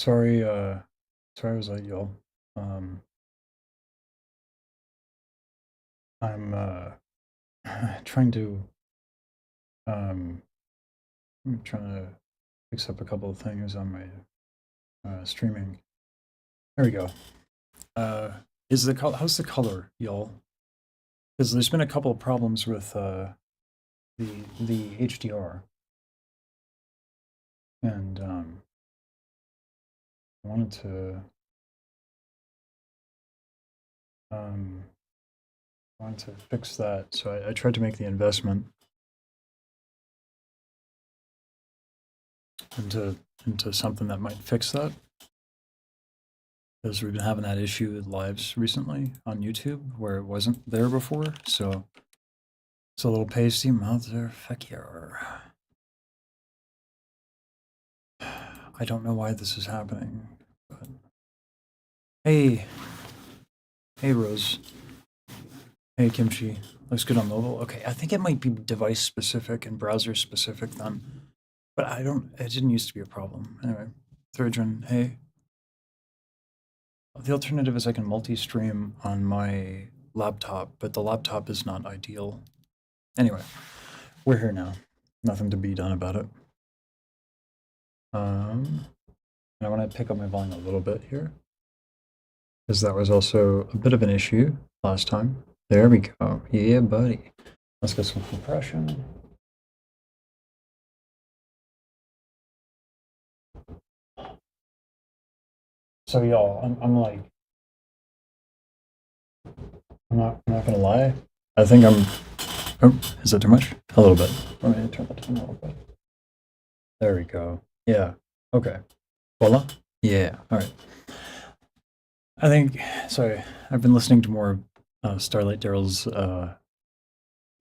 Sorry, sorry I was late, y'all. Um, I'm trying to um, I'm trying to fix up a couple of things on my streaming. There we go. Is the how's the color, y'all? Because there's been a couple of problems with the HDR, and I um, wanted to fix that. So I tried to make the investment into something that might fix that. Because we've been having that issue with lives recently on YouTube where it wasn't there before, so it's a little pasty, motherfucker. I don't know why this is happening, but hey, hey Rose, hey Kimchi, looks good on mobile. Okay, I think it might be device specific and browser specific then, but it didn't used to be a problem. Anyway, Thurgen, hey. The alternative is I can multi-stream on my laptop, but the laptop is not ideal. Anyway, we're here now. Nothing to be done about it. And I want to pick up my volume a little bit here, because that was also a bit of an issue last time. There we go. Yeah, buddy. Let's get some compression. So y'all, I'm like, I'm not gonna lie. I think I'm. Oh, is that too much? A little bit. Let me turn that down a little bit. There we go. Yeah. Okay. Voila. Yeah. All right. I think. Sorry, I've been listening to more Starlight Daryl's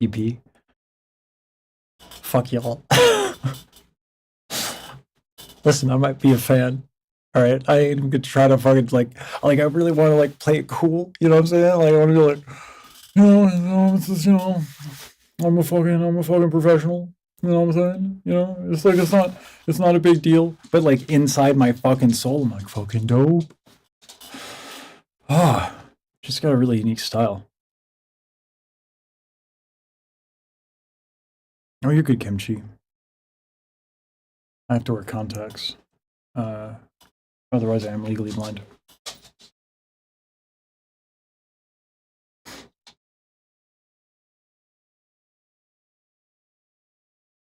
EP. Fuck y'all. Listen, I might be a fan. All right, I ain't gonna try to fucking like I really want to like play it cool. You know what I'm saying? Like I want to be like, it's just, I'm a fucking professional. You know what I'm saying? It's like it's not a big deal. But like inside my fucking soul, I'm like fucking dope. Ah, just got a really unique style. Oh, you're good, Kimchi. I have to wear contacts. Otherwise, I am legally blind.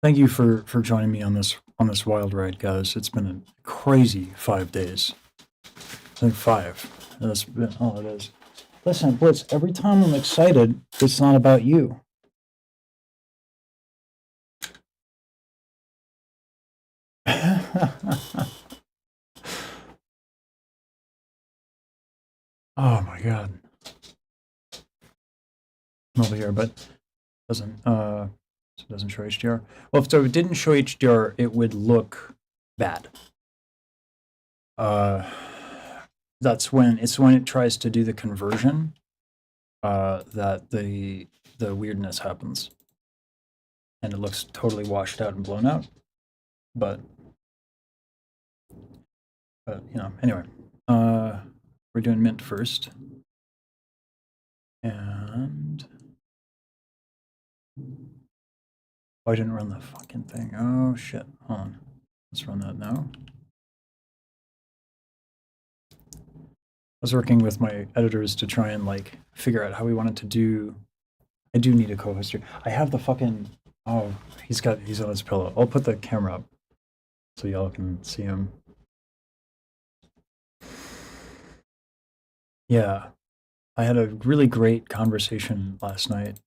Thank you for joining me on this wild ride, guys. It's been a crazy 5 days. I think 5. That's been all it is. Listen, Blitz, every time I'm excited, it's not about you. Oh my god. I'm over here, but doesn't it doesn't show HDR. Well, if it didn't show HDR, it would look bad. That's when it tries to do the conversion that the weirdness happens, and it looks totally washed out and blown out. But anyway, we're doing mint first, and I didn't run the fucking thing. Oh shit! Hold on, let's run that now. I was working with my editors to try and like figure out how we wanted to do. I do need a co-host here. I have the fucking. Oh, he's on his pillow. I'll put the camera up so y'all can see him. Yeah, I had a really great conversation last night.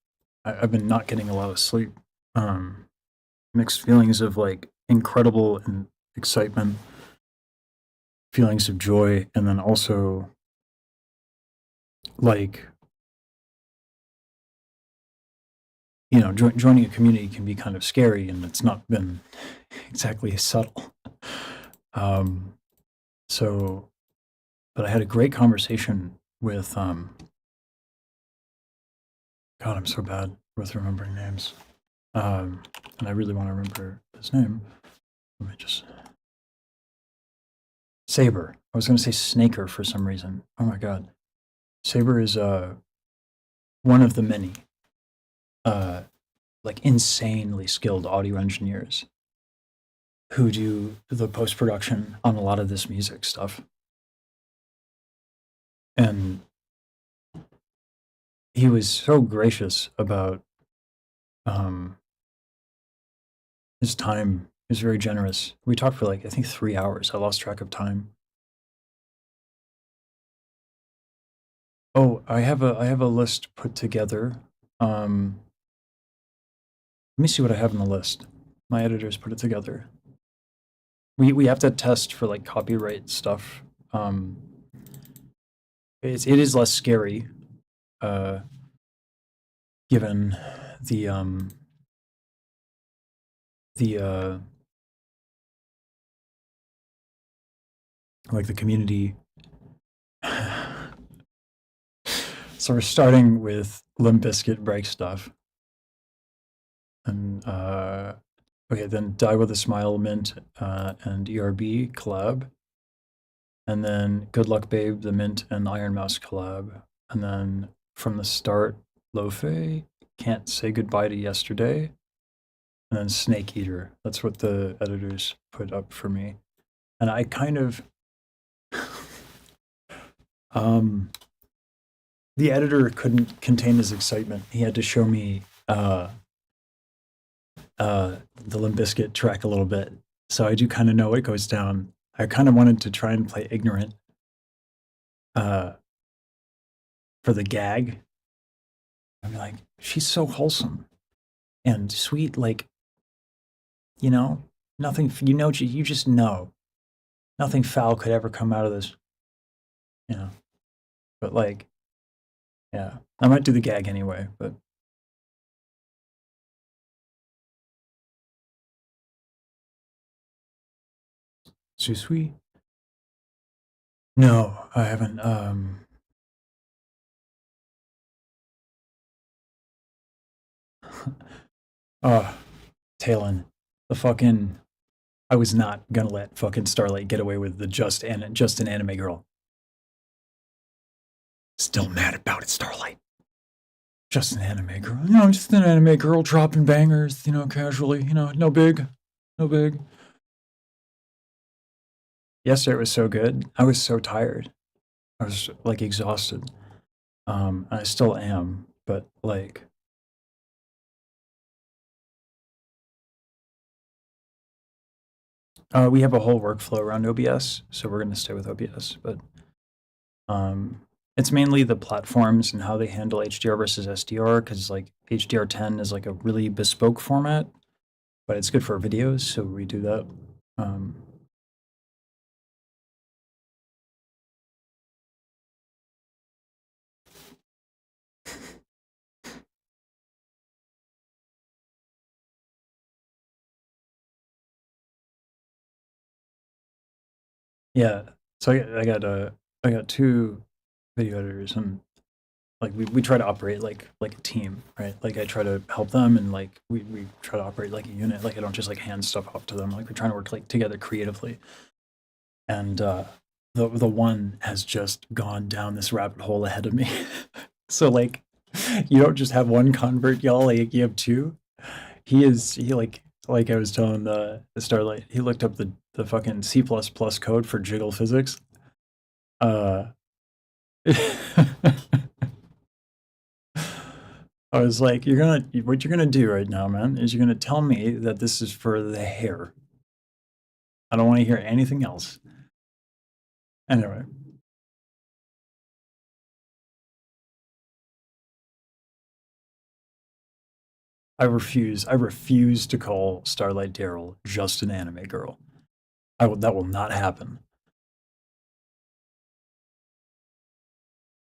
I've been not getting a lot of sleep. Mixed feelings of like incredible and excitement, feelings of joy, and then also like joining a community can be kind of scary, and it's not been exactly subtle. But I had a great conversation with God, I'm so bad with remembering names. And I really want to remember his name. Let me just Saber. I was gonna say Snaker for some reason. Oh my god. Saber is one of the many like insanely skilled audio engineers who do the post-production on a lot of this music stuff. And he was so gracious about his time. He was very generous. We talked for like I think 3 hours. I lost track of time. Oh, I have a list put together. Let me see what I have in the list. My editors put it together. We have to test for like copyright stuff. It is less scary, given the like the community. So we're starting with Limp Bizkit break stuff, and okay, then Die with a Smile Mint and ERB collab, and then Good Luck Babe the Mint and IronMouse collab, and then From the Start Laufey, Can't Say Goodbye to Yesterday, and then Snake Eater. That's what the editors put up for me, and I kind of the editor couldn't contain his excitement. He had to show me the Limp Bizkit track a little bit, so I do kind of know what goes down. I kind of wanted to try and play ignorant for the gag. I'm like, she's so wholesome and sweet, like, you know, nothing. You just know nothing foul could ever come out of this, you know. But like, yeah, I might do the gag anyway, but. So sweet. No, I haven't. Talon, the fucking. I was not gonna let fucking Starlight get away with the just an anime girl. Still mad about it, Starlight. Just an anime girl. No, just an anime girl dropping bangers, you know, casually. You know, no big. Yesterday was so good. I was so tired. I was like exhausted. I still am, but like. We have a whole workflow around OBS, so we're gonna stay with OBS, but it's mainly the platforms and how they handle HDR versus SDR, because like HDR10 is like a really bespoke format, but it's good for videos, so we do that. Yeah, so I got two video editors, and like we try to operate like a team, right? Like I try to help them, and like we try to operate like a unit. Like I don't just like hand stuff off to them. Like we're trying to work like together creatively. And the one has just gone down this rabbit hole ahead of me. So like you don't just have one convert, y'all, like you have two. He like I was telling the Starlight, he looked up the fucking C++ code for jiggle physics. I was like, what you're gonna do right now, man, is you're gonna tell me that this is for the hair. I don't want to hear anything else. Anyway. I refuse to call Starlight Daryl just an anime girl. That will not happen.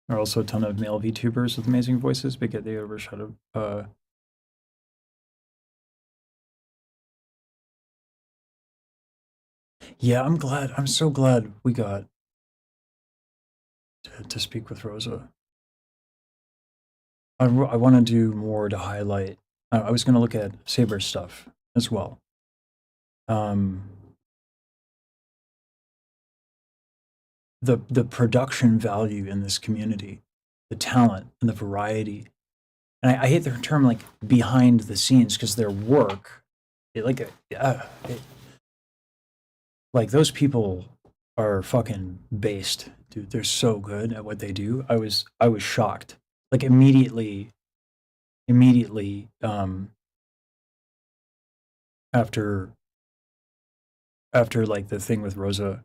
There are also a ton of male VTubers with amazing voices, but get they overshadowed. Yeah, I'm so glad we got to speak with Rosa. I want to do more to highlight. I was going to look at Saber stuff as well. the production value in this community, the talent and the variety. And I hate the term like behind the scenes because their work, like those people are fucking based, dude. They're so good at what they do. I was shocked. Like immediately after like the thing with Rosa,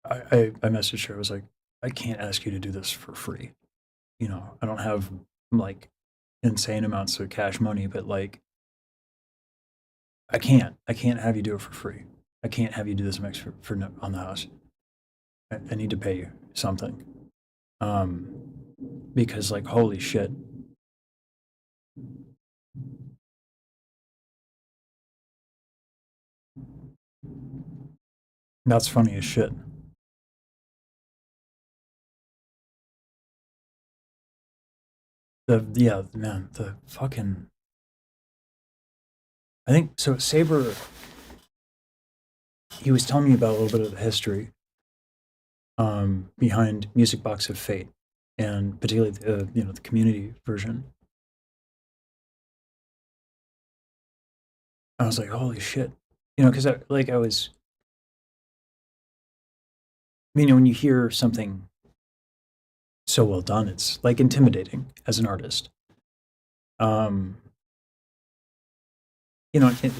I messaged her. I was like, I can't ask you to do this for free. You know, I don't have like insane amounts of cash money, but like I can't have you do it for free. I can't have you do this mix on the house. I need to pay you something. Um, because like holy shit. That's funny as shit. Yeah, man, the fucking I think so Saber he was telling me about a little bit of the history behind Music Box of Fate and particularly the community version. I was like, holy shit. You know, because I was when you hear something so well done, it's like intimidating as an artist. Um,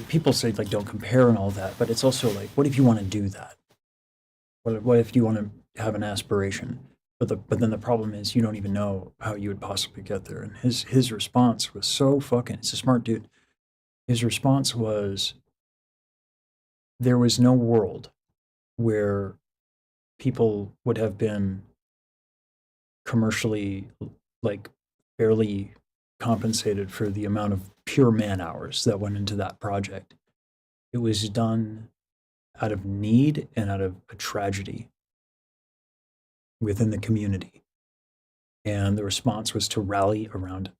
people say like don't compare and all that, but it's also like, what if you want to do that? What if you want to have an aspiration? But then the problem is you don't even know how you would possibly get there. And his response was so fucking. It's a smart dude. His response was, there was no world where people would have been commercially like barely compensated for the amount of pure man hours that went into that project. It was done out of need and out of a tragedy within the community. And the response was to rally around it.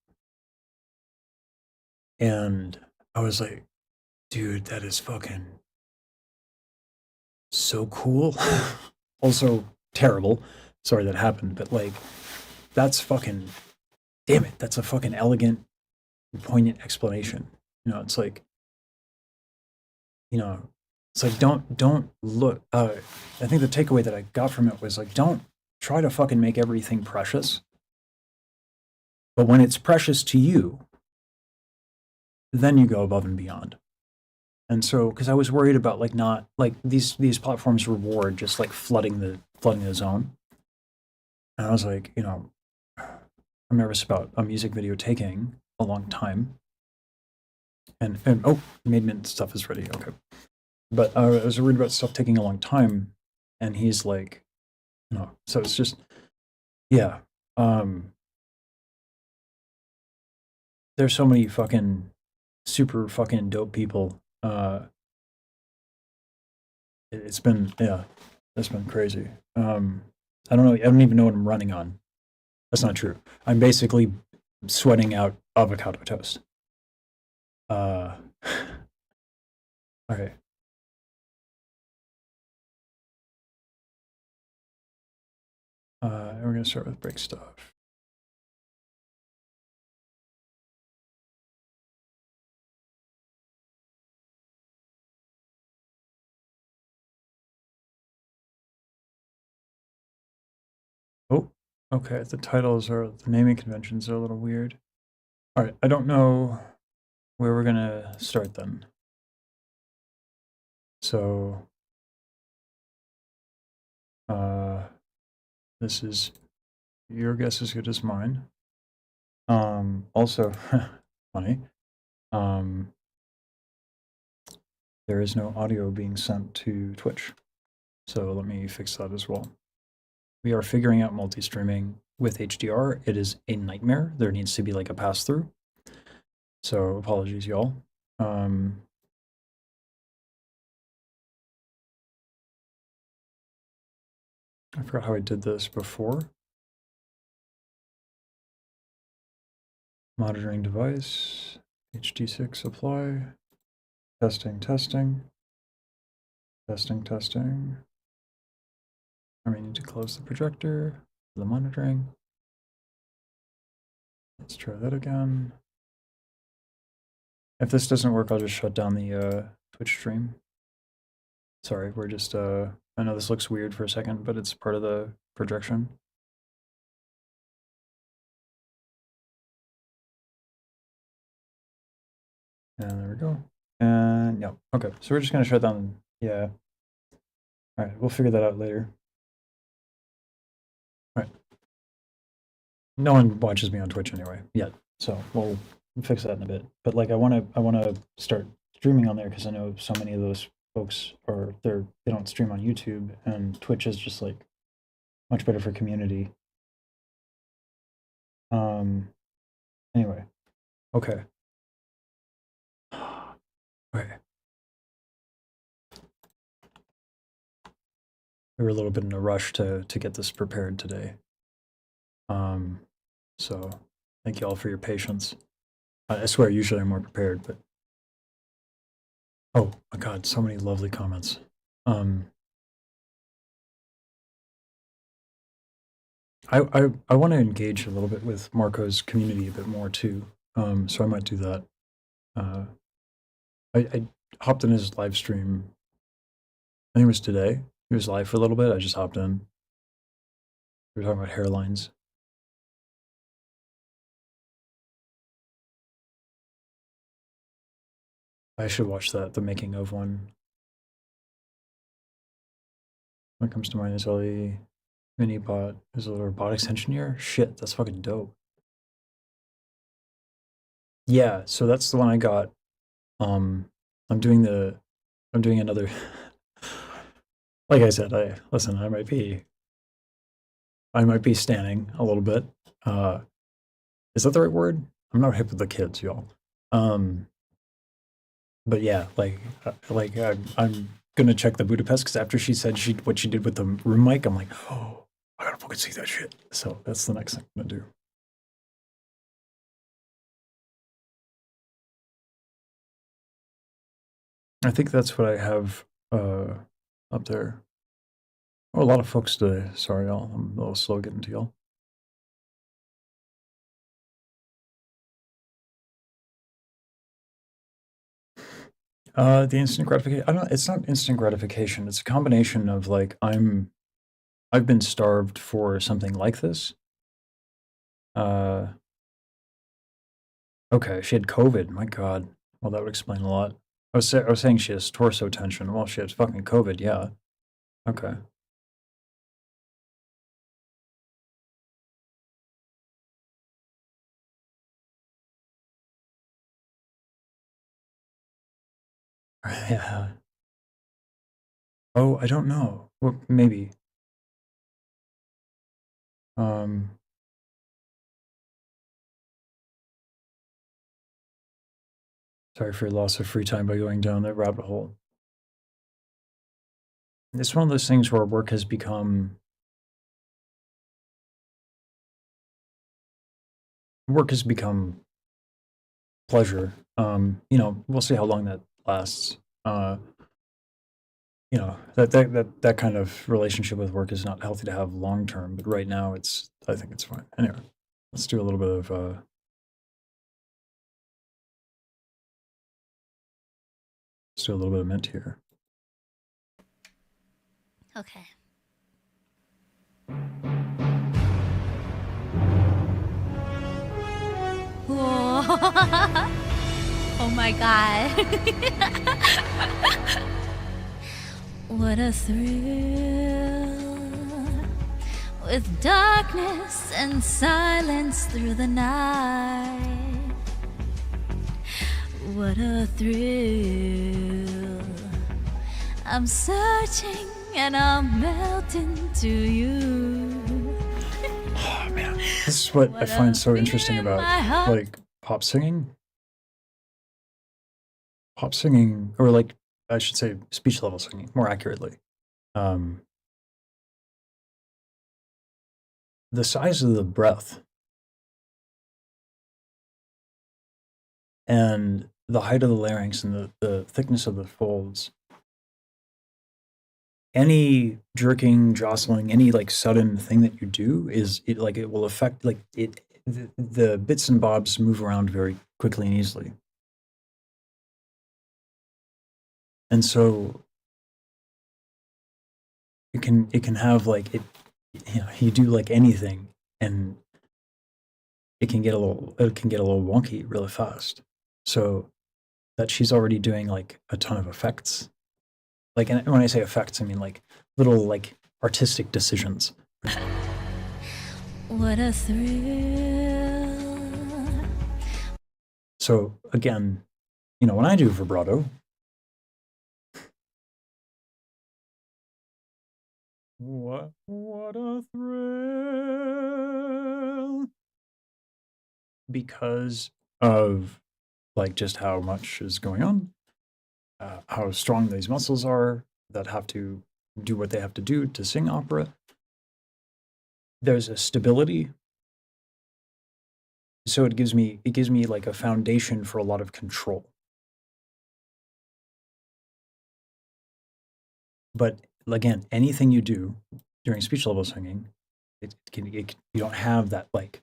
And I was like, dude, that is fucking so cool. Also terrible. Sorry that happened, but like, that's fucking, damn it, that's a fucking elegant, poignant explanation. You know, it's like, you know, it's like don't look. I think the takeaway that I got from it was like, don't try to fucking make everything precious. But when it's precious to you, then you go above and beyond. And so, because I was worried about like not like these platforms reward just like flooding the zone, and I was like, I'm nervous about a music video taking a long time. And oh, Made stuff is ready. Okay, but I was worried about stuff taking a long time, and he's like, so it's just yeah. There's so many fucking super fucking dope people. It's been it's been crazy. I don't know. I don't even know what I'm running on. That's not true. I'm basically sweating out avocado toast. Uh, okay. We're gonna start with break stuff. Oh, okay. The naming conventions are a little weird. All right. I don't know where we're gonna start then. So, this is your guess as good as mine. Also, funny. There is no audio being sent to Twitch. So let me fix that as well. We are figuring out multi-streaming with HDR. It is a nightmare. There needs to be like a pass-through. So apologies, y'all. I forgot how I did this before. Monitoring device, HD6 apply, testing. I may need to close the projector, the monitoring. Let's try that again. If this doesn't work, I'll just shut down the Twitch stream. Sorry, we're just, I know this looks weird for a second, but it's part of the projection. And there we go. And yeah, okay. So we're just gonna shut down, yeah. All right, we'll figure that out later. All right. No one watches me on Twitch anyway, yet. So we'll fix that in a bit. But like, I wanna start streaming on there because I know so many of those folks are they don't stream on YouTube, and Twitch is just like much better for community. Anyway, okay. Okay. We were a little bit in a rush to get this prepared today. So thank you all for your patience. I swear, usually I'm more prepared, but oh my god, so many lovely comments. I want to engage a little bit with Marco's community a bit more too. So I might do that. I hopped in his live stream. I think it was today. He was live for a little bit. I just hopped in. We were talking about hairlines. I should watch that, the making of one. What comes to mind is Ellie Minibot is a robotics engineer. Shit, that's fucking dope. Yeah, so that's the one I got. I'm doing another. Like I said, listen. I might be standing a little bit. Is that the right word? I'm not hip with the kids, y'all. But yeah, I'm gonna check the Budapest because after she said what she did with the room mic, I'm like, oh, I gotta fucking see that shit. So that's the next thing I'm gonna do. I think that's what I have up there. Oh, a lot of folks today. Sorry, y'all. I'm a little slow getting to y'all. The instant gratification. I don't. It's not instant gratification. It's a combination of like I've been starved for something like this. Okay, she had COVID. My God. Well, that would explain a lot. I was saying she has torso tension. Well, she has fucking COVID. Yeah. Okay. Yeah. Oh, I don't know. Well, maybe. Sorry for your loss of free time by going down that rabbit hole. It's one of those things where work has become pleasure. You know, we'll see how long that lasts. You know, that kind of relationship with work is not healthy to have long term, but right now I think it's fine. Anyway, let's do a little bit of mint here. Okay. Whoa. Oh my god. What a thrill. With darkness and silence through the night. What a thrill. I'm searching and I'm melting to you. Oh man, this is what I find so interesting about like pop singing. Pop singing, or like I should say speech level singing, more accurately. The size of the breath and the height of the larynx and the thickness of the folds any jerking, jostling, any like sudden thing that you do is it like it will affect like it the bits and bobs move around very quickly and easily. And so it can have like it you do like anything and it can get a little wonky really fast. So that she's already doing like a ton of effects. Like, and when I say effects, I mean like little like artistic decisions. What a thrill. So again, you know, when I do vibrato, what a thrill. Because of like just how much is going on, how strong these muscles are that have to do what they have to do to sing opera. There's a stability. So it gives me like a foundation for a lot of control. But again, anything you do during speech level singing, you don't have that like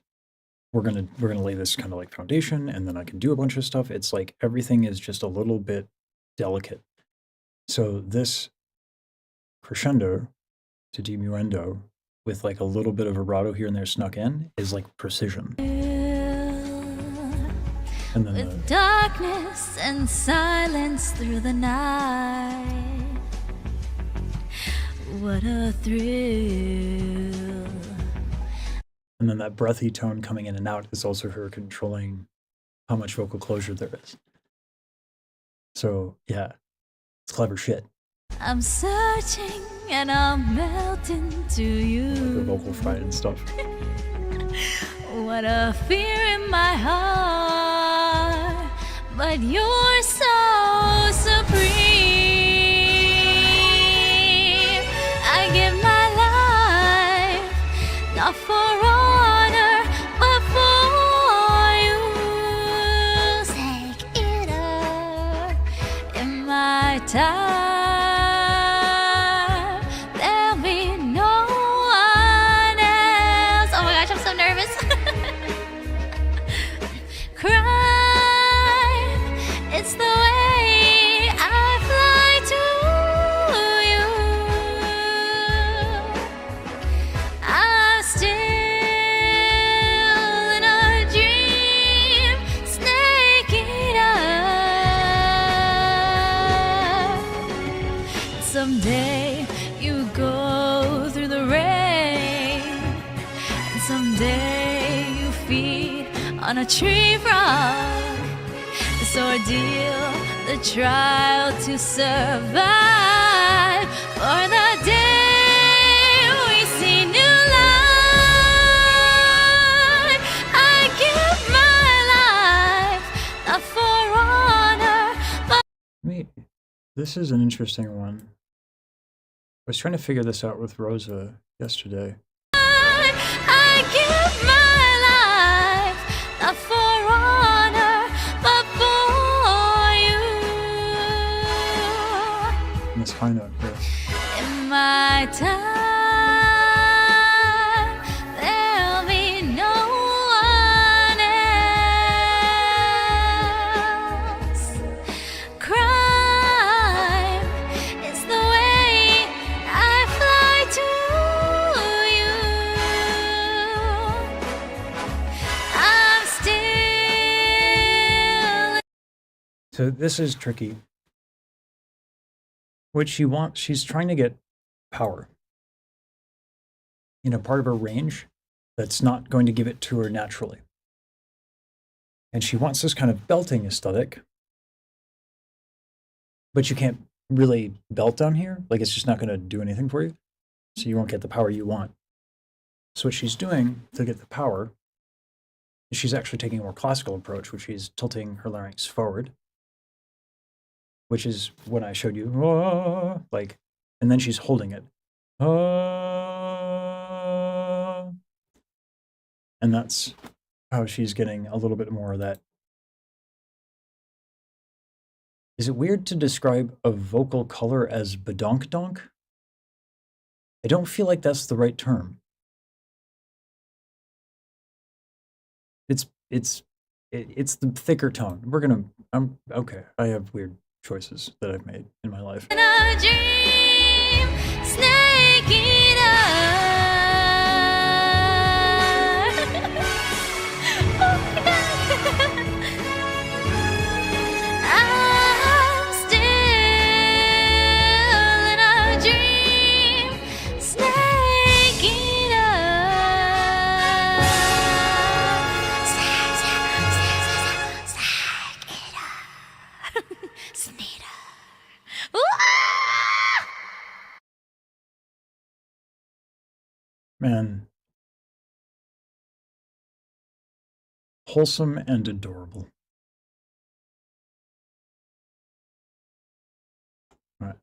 we're gonna lay this kind of like foundation and then I can do a bunch of stuff. It's like everything is just a little bit delicate. So this crescendo to diminuendo with like a little bit of vibrato here and there snuck in is like precision. And then with darkness and silence through the night. What a thrill. And then that breathy tone coming in and out is also her controlling how much vocal closure there is. So yeah, it's clever shit. I'm searching and I'm melting to you. Like the vocal fry and stuff. What a fear in my heart, but you're so supreme. I give my life, not for honor, but for you. Take it up in my time. There'll be no one else. Oh my gosh, I'm so nervous. Crime, it's the way I fly to you. I'm still in a dream, snaking up. Someday you go through the rain, and someday you feed on a tree frog. This ordeal, the trial to survive, for the day we see new life. I give my life, not for honor, but This is an interesting one. I was trying to figure this out with Rosa yesterday. I give my life, not for honor, but for you. And this high note here. In my time, there'll be no one else. Crime is the way I fly to you. I'm still. So this is tricky. What she's trying to get power. You know, part of her range that's not going to give it to her naturally. And she wants this kind of belting aesthetic, but you can't really belt down here. Like it's just not going to do anything for you. So you won't get the power you want. So what she's doing to get the power is she's actually taking a more classical approach, which she's tilting her larynx forward, which is when I showed you, like, and then she's holding it. And that's how she's getting a little bit more of that. Is it weird to describe a vocal color as badonk-donk? I don't feel like that's the right term. It's the thicker tone. I'm okay. I have weird choices that I've made in my life. In a dream, snake eater. I'm still in a dream, snake eater. Snake eater. Sneaker. Man. Wholesome and adorable. All right.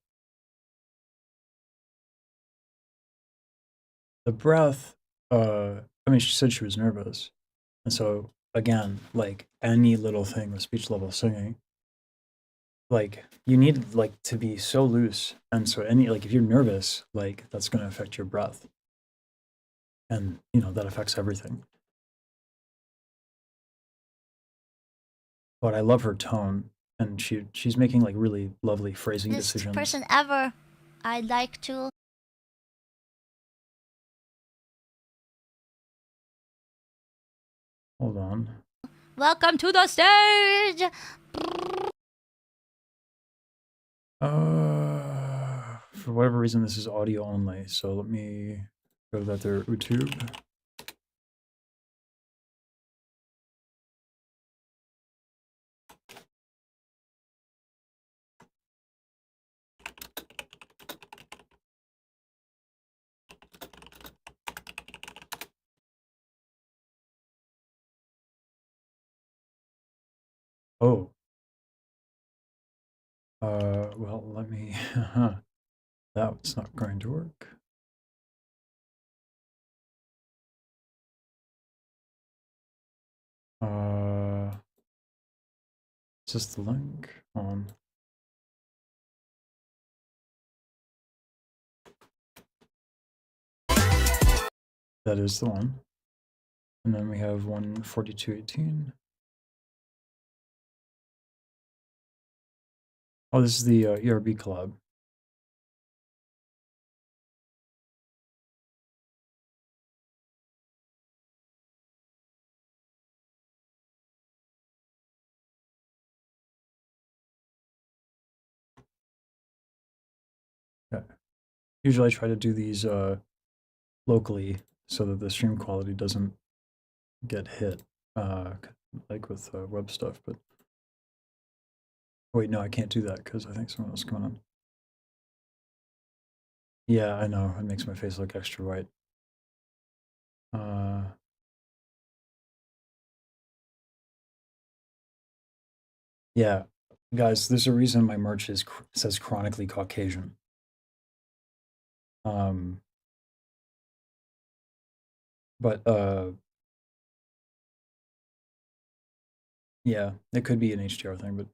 The breath, I mean, she said she was nervous. And so, again, like any little thing with speech level singing, like you need like to be so loose. And so if you're nervous, like that's going to affect your breath. And, that affects everything. But I love her tone, and she's making like really lovely phrasing decisions. Person ever I'd like to. Hold on. Welcome to the stage. For whatever reason, this is audio only. So let me go to that there YouTube. Oh. Well, let me. That's not going to work. Is this the link on? That is the one. And then we have 142.18. Oh, this is the ERB collab. Yeah. Usually I try to do these locally so that the stream quality doesn't get hit, like with web stuff, but wait, no, I can't do that because I think someone else is coming on. Yeah, I know, it makes my face look extra white. Yeah, guys, there's a reason my merch says chronically Caucasian. But yeah, it could be an HDR thing, but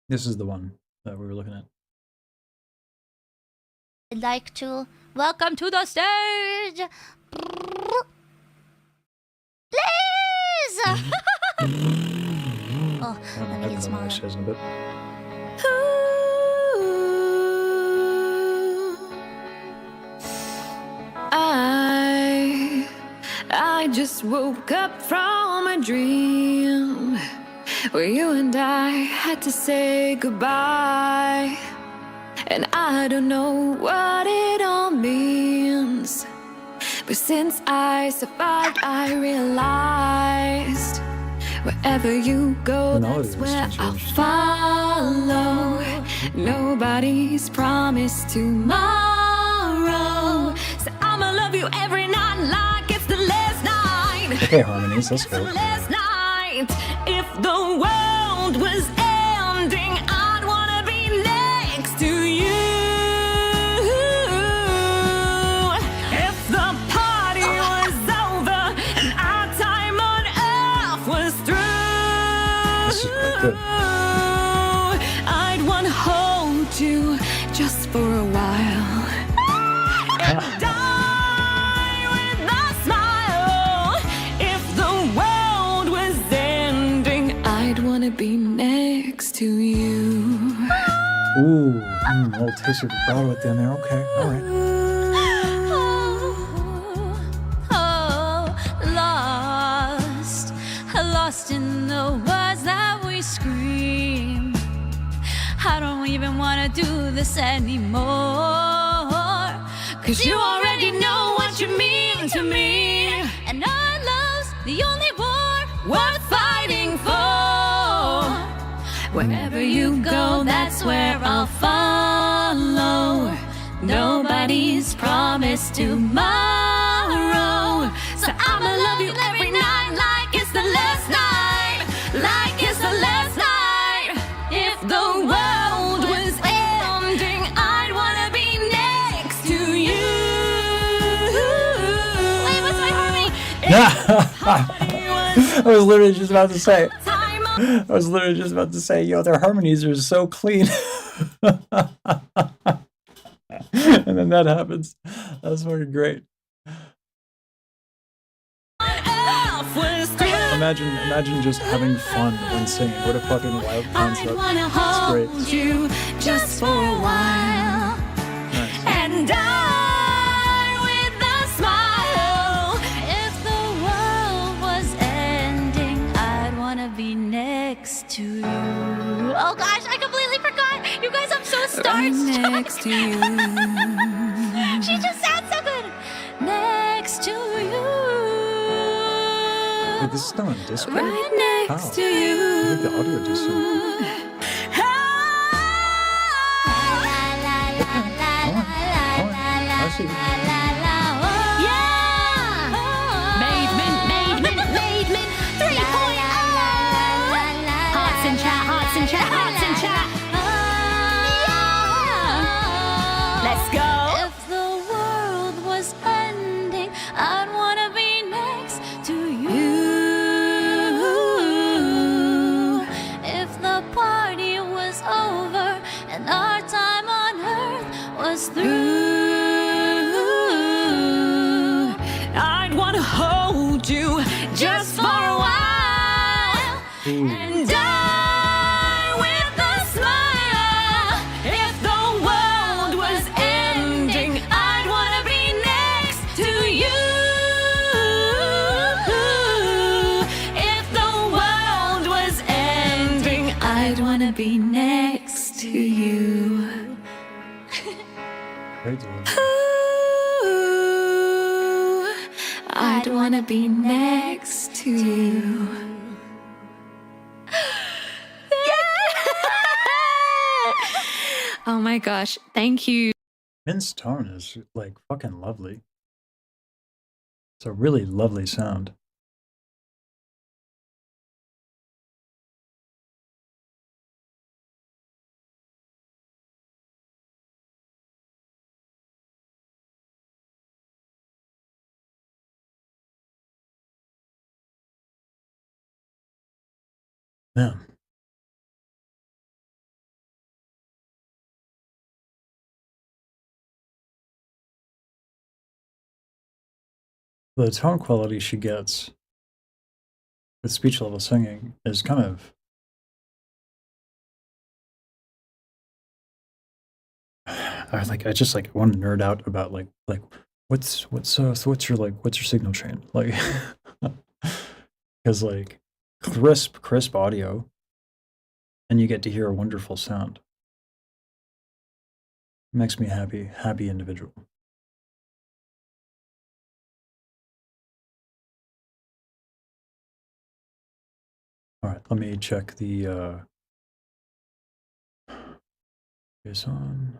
this is the one that we were looking at. I'd like to welcome to the stage. Please. Oh, let me get smaller. In a bit. I just woke up from a dream where you and I had to say goodbye, and I don't know what it all means, but since I survived, I realized wherever you go, that's where I'll follow. Nobody's promised tomorrow, so I'ma love you every night like it's the last night. Okay, harmonies, let's go. Last night, if the world was ending, I'd wanna be next to you. If the party was over and our time on earth was through, This is quite good. I'd want hope. just for a while. And die with a smile. If the world was ending, I'd wanna be next to you. Ooh, a little taste of vibrato at the end there. Okay, all right. Lost in the words that we scream. I don't even wanna do this anymore. Cause you already know what you mean to me. And our love's the only war worth fighting for. Wherever you go, that's where I'll follow. Nobody's promised tomorrow. So I'ma love you every night like it's the last night. Like it's the last night. If the world was ending, I'd wanna be next to you. Wait, what's my harmony? I was literally just about to say. Yo, their harmonies are so clean. And then that happens. That's fucking great. Imagine just having fun when singing. What a fucking wild concept. It's great. You just for a while. Nice. And die with a smile. If the world was ending, I'd wanna be next to you. Oh gosh, I completely forgot. You guys, I'm so starstruck. Next to you. She just sounds so good. Next to you. Wait, this is still on Discord? Right next to I you. think the audio decent. I see. Let's go. If the world was ending, I'd wanna be next to you. If the party was over and our time on earth was through, I'd wanna hold you just for a while and die with a smile. If the world was ending, I'd wanna be next to you. If the world was ending, I'd wanna be next to you. Great delivery. Ooh, I'd wanna be next to you. Oh my gosh, thank you. Min's tone is like fucking lovely. It's a really lovely sound. Man. The tone quality she gets with speech level singing is kind of I just like want to nerd out about like what's your signal chain like because like crisp audio and you get to hear a wonderful sound. Makes me happy individual. All right, let me check the is on.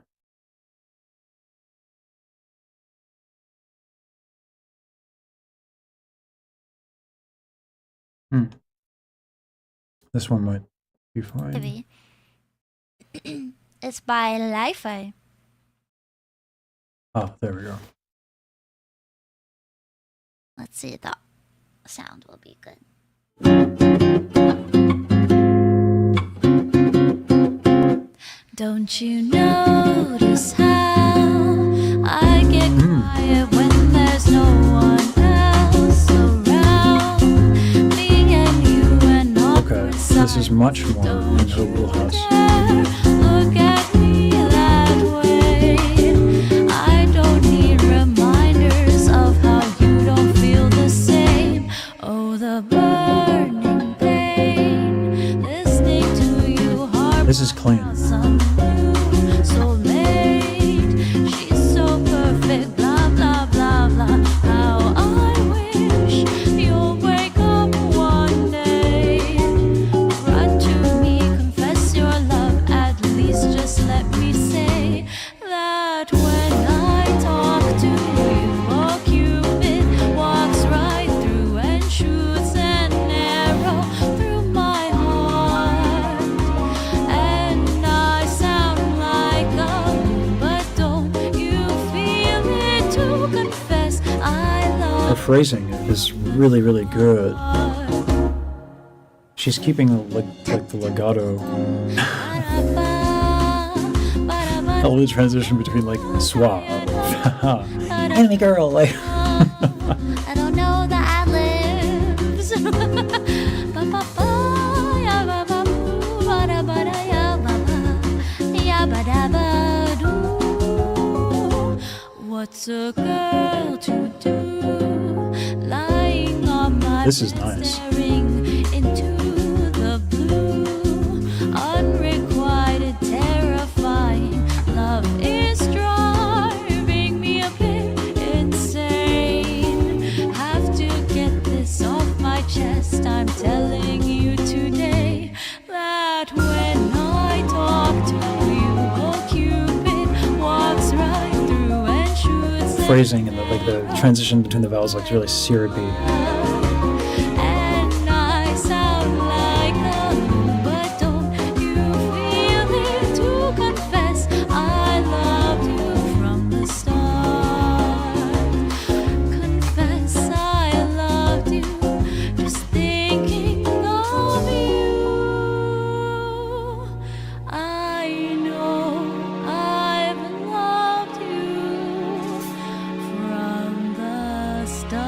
This one might be fine. Maybe. It's by Laufey. Oh, there we go. Let's see, the sound will be good. Don't you notice this is much more in her wheelhouse. Look at me that way. I don't need reminders of how you don't feel the same. Oh, the burning pain. Listening to you harp This is clean. on some new soulmate. She's so perfect, blah, blah, blah, blah. How I wish you'll wake up one day. Run to me, confess your love, at least just let me say that when I talk to you, oh Cupid walks right through and shoots an arrow through my heart. And I sound like a fool, but don't you feel it to confess I Her love phrasing is really, really good. She's keeping like the legato. A little transition between like suave, enemy girl, like I don't know the ad-libs. What's a girl to do? Lying on my This is bed, nice. staring into the blue. Unrequited, terrifying. Love is driving me a bit insane. Have to get this off my chest. I'm telling you today that when I talk to you, oh Cupid walks right through and shoots phrasing and the transition between the vowels like really syrupy. and I sound like a fool, but don't you feel it to confess I loved you from the start. Confess I loved you, just thinking of you. I know I've loved you from the start.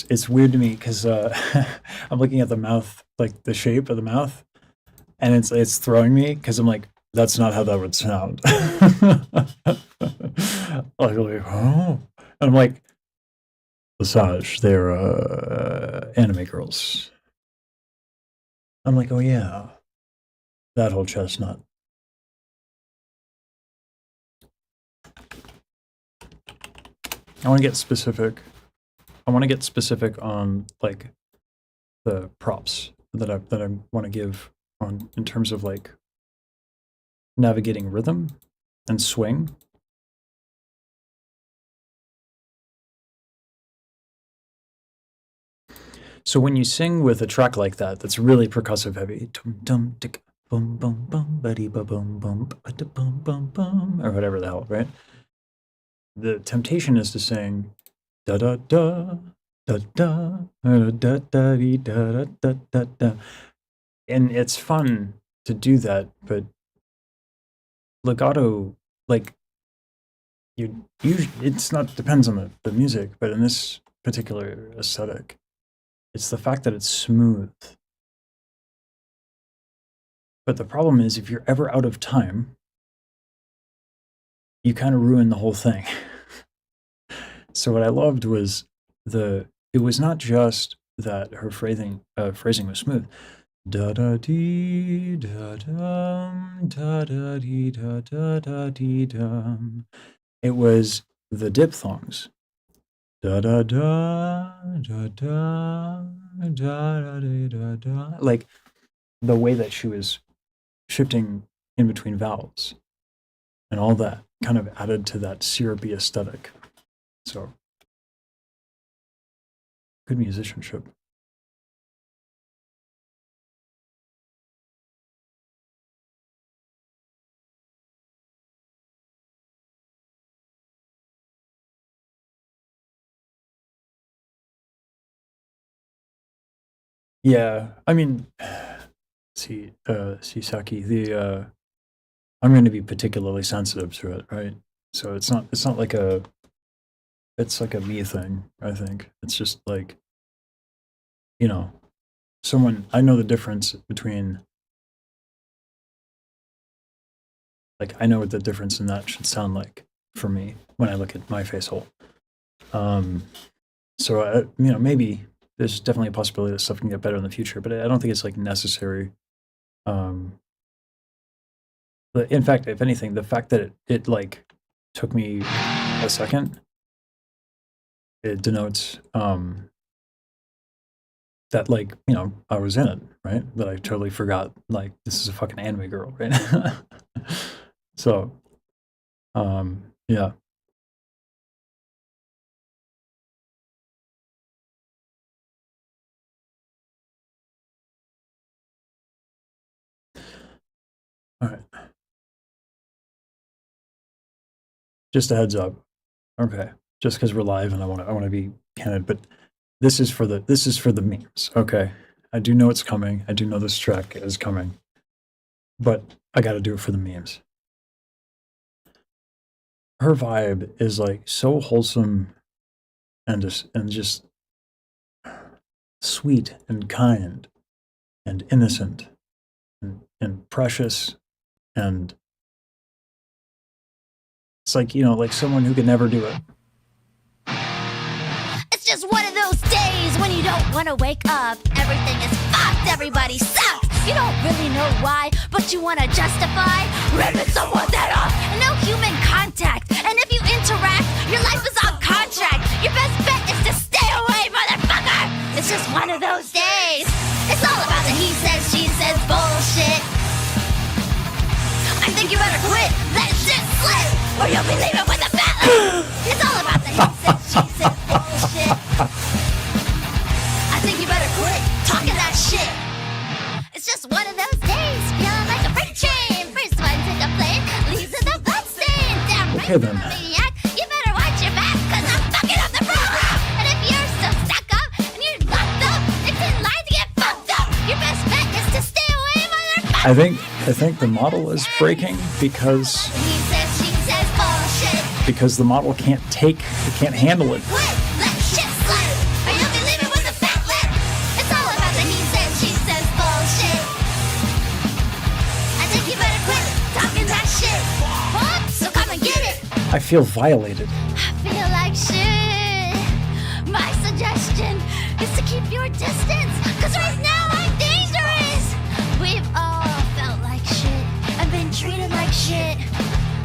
It's weird to me because I'm looking at the mouth, like the shape of the mouth, and it's throwing me because I'm like, that's not how that would sound. like, oh, and I'm like, Visage, they're anime girls. I'm like, oh yeah, that whole chestnut. I want to get specific. I want to get specific on like the props that I want to give on in terms of like navigating rhythm and swing. So when you sing with a track like that, that's really percussive heavy, dum dum tick boom boom boom buddy ba boom boom ba boom boom boom, or whatever the hell, right? The temptation is to sing da da da da da da da da dee, da da da da, and it's fun to do that, but legato, like you it's not depends on the music, but in this particular aesthetic, it's the fact that it's smooth. But the problem is if you're ever out of time, you kind of ruin the whole thing. So what I loved was it was not just that her phrasing was smooth. Da da dee da dum da da dee da da da dee dum. It was the diphthongs. Da da da da da da da da da. Like the way that she was shifting in between vowels and all that kind of added to that syrupy aesthetic. So good musicianship. Yeah, I mean, see, Saki, I'm going to be particularly sensitive to it, right? So it's not like it's like a me thing, I think. It's just like, you know, someone, I know the difference between, like, I know what the difference in that should sound like for me when I look at my face hole. So, you know, maybe there's definitely a possibility that stuff can get better in the future, but I don't think it's like necessary. But in fact, if anything, the fact that it like took me a second, it denotes that, like, you know, I was in it, right? That I totally forgot, like, this is a fucking anime girl, right? So, yeah. All right. Just a heads up. Okay. Just because we're live and I want to be candid, but this is for the memes. Okay. I do know it's coming. I do know this track is coming, but I got to do it for the memes. Her vibe is like so wholesome and just sweet and kind and innocent and precious, and it's like, you know, like someone who could never do it. It's just one of those days when you don't want to wake up. Everything is fucked, everybody sucks. You don't really know why, but you want to justify ripping someone's head off. And no human contact. And if you interact, your life is on contract. Your best bet is to stay away, motherfucker. It's just one of those days. It's all about the he says, she says bullshit. I think you better quit, let shit slip, or you'll be leaving with a fat lip. It's all about the he says, she says bullshit. I think you better quit talking that shit. It's just one of those days, feeling like a freight train. First one to the plane, leaves in the bloodstain. Damn right, Okay, then. maniac. You better watch your back, cause I'm fucking up the program. And if you're still stuck up and you're locked up, it's in line to get fucked up. Your best bet is to stay away, motherfucker. I think the model is breaking because He says, she says bullshit. the model can't handle it. Quit, let shit slip, or you'll be leaving with a fat lip. It's all about the he says, she says bullshit. I think you better quit talking that shit. What? So come and get it. I feel violated. I feel like shit. My suggestion is to keep your distance, cause right now I'm dangerous. We've all felt like shit and been treated like shit.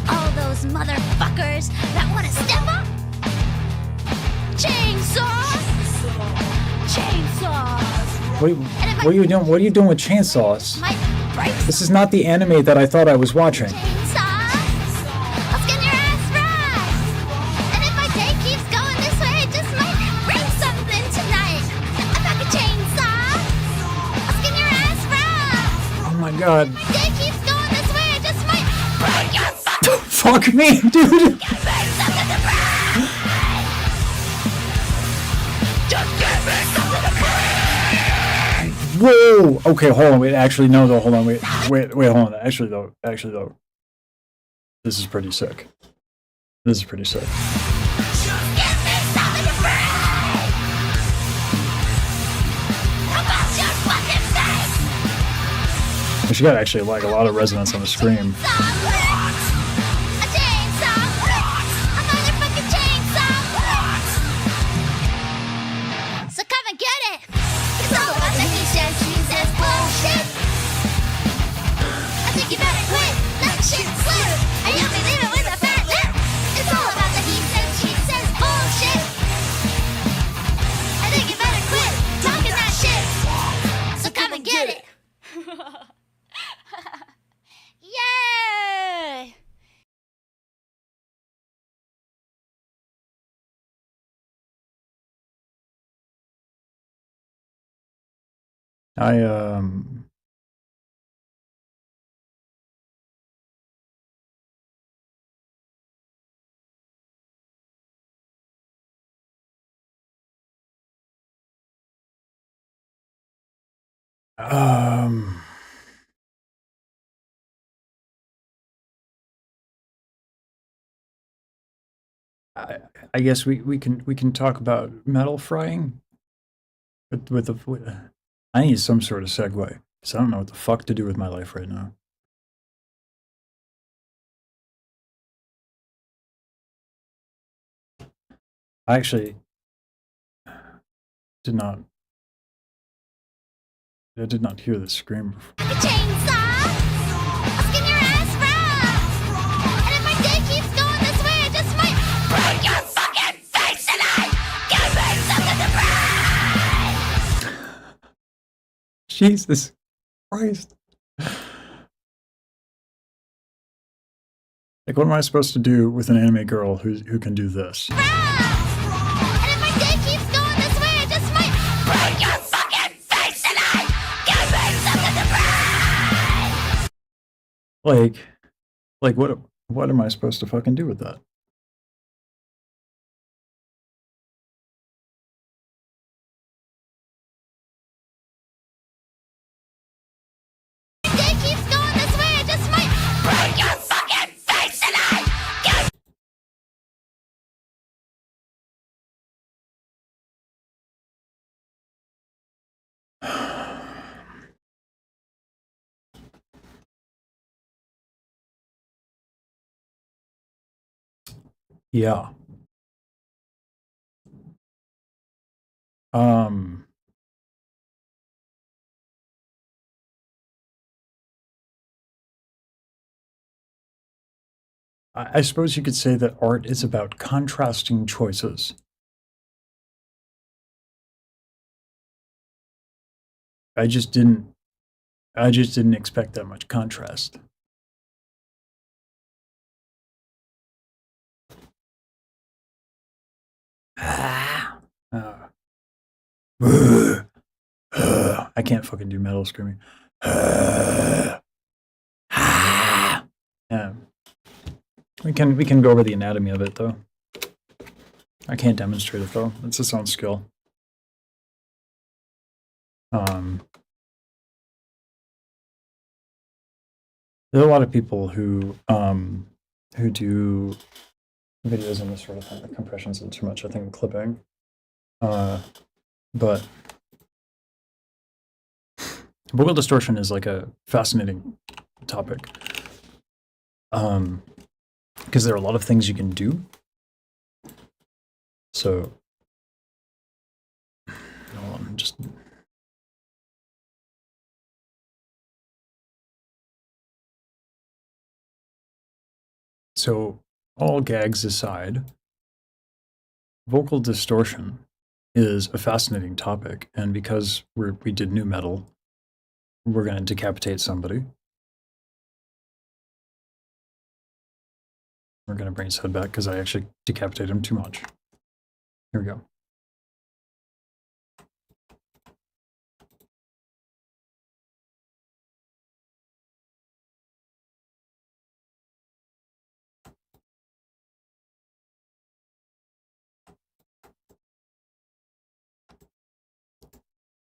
All those motherfuckers that want to step up. Chainsaws. What are you doing? What are you doing with chainsaws? Might break This is not the anime that I thought I was watching. chainsaws. I'll skin your ass right. And if my day keeps going this way, I just might break something tonight. A fucking chainsaw. I'll skin your ass right. Oh my god. My day keeps going this way, I just might break your fucking Fuck me, dude. break something to break. Just give me something to break. Whoa. Okay, hold on. Wait, actually, no, though. Hold on. Wait, hold on. Actually, though. This is pretty sick. Just give me something to break. About your fucking face. She got actually like a lot of resonance on the scream. A chainsaw. A motherfucking chainsaw. So come and get it. It's all about the he says, she says bullshit. I think you better quit, let shit slip, or you'll be leaving with a fat lip. It's all about the he says, she says bullshit. I think you better quit talking that shit. So come and get it. Yay! Um, I guess we can talk about metal frying with I need some sort of segue because I don't know what the fuck to do with my life right now. I actually did not. I did not hear the scream before. Like a chainsaw, I'll skin your ass raw. And if my day keeps going this way, I just might break your fucking face tonight. Give me something to break. Jesus Christ. Like, what am I supposed to do with an anime girl who can do this? And if my day keeps going this way, I just might break your fucking face tonight. Give me something to break. Like what am I supposed to fucking do with that? If my day keeps going this way, I just might break your fucking face tonight. Yeah. Um, I suppose you could say that art is about contrasting choices. I just didn't expect that much contrast. I can't fucking do metal screaming. Yeah. We can go over the anatomy of it though. I can't demonstrate it though. It's its own skill. There are a lot of people who do videos and this sort of thing. The compression isn't too much, I think, clipping. But vocal distortion is like a fascinating topic. Because there are a lot of things you can do. So, hold on, just. So, all gags aside, vocal distortion is a fascinating topic, and because we did new metal, we're going to decapitate somebody. We're going to bring his head back because I actually decapitated him too much. Here we go.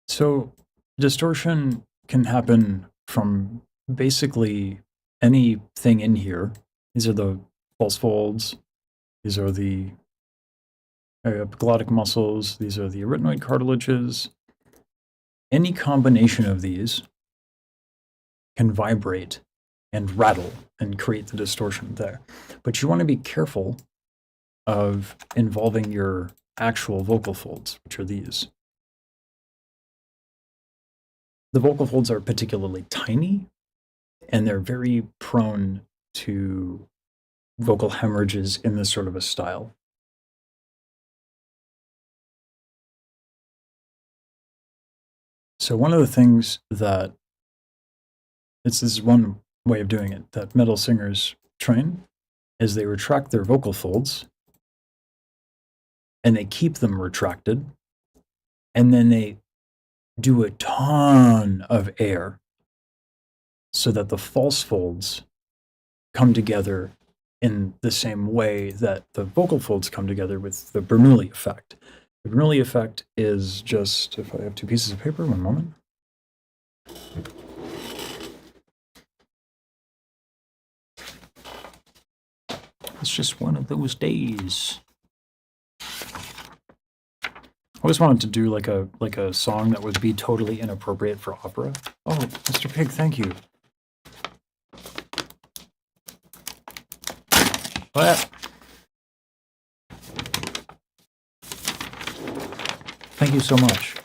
So distortion can happen from basically anything in here. These are the false folds. These are the epiglottic muscles. These are the arytenoid cartilages. Any combination of these can vibrate and rattle and create the distortion there. But you want to be careful of involving your actual vocal folds, which are these. The vocal folds are particularly tiny, and they're very prone to vocal hemorrhages in this sort of a style. So one of the things that, this is one way of doing it, that metal singers train, is they retract their vocal folds, and they keep them retracted, and then they do a ton of air so that the false folds come together in the same way that the vocal folds come together with the Bernoulli effect. The Bernoulli effect is just, if I have two pieces of paper, one moment. It's just one of those days. always wanted to do like a song that would be totally inappropriate for opera. Oh, Mr. Pig, thank you. What? Thank you so much.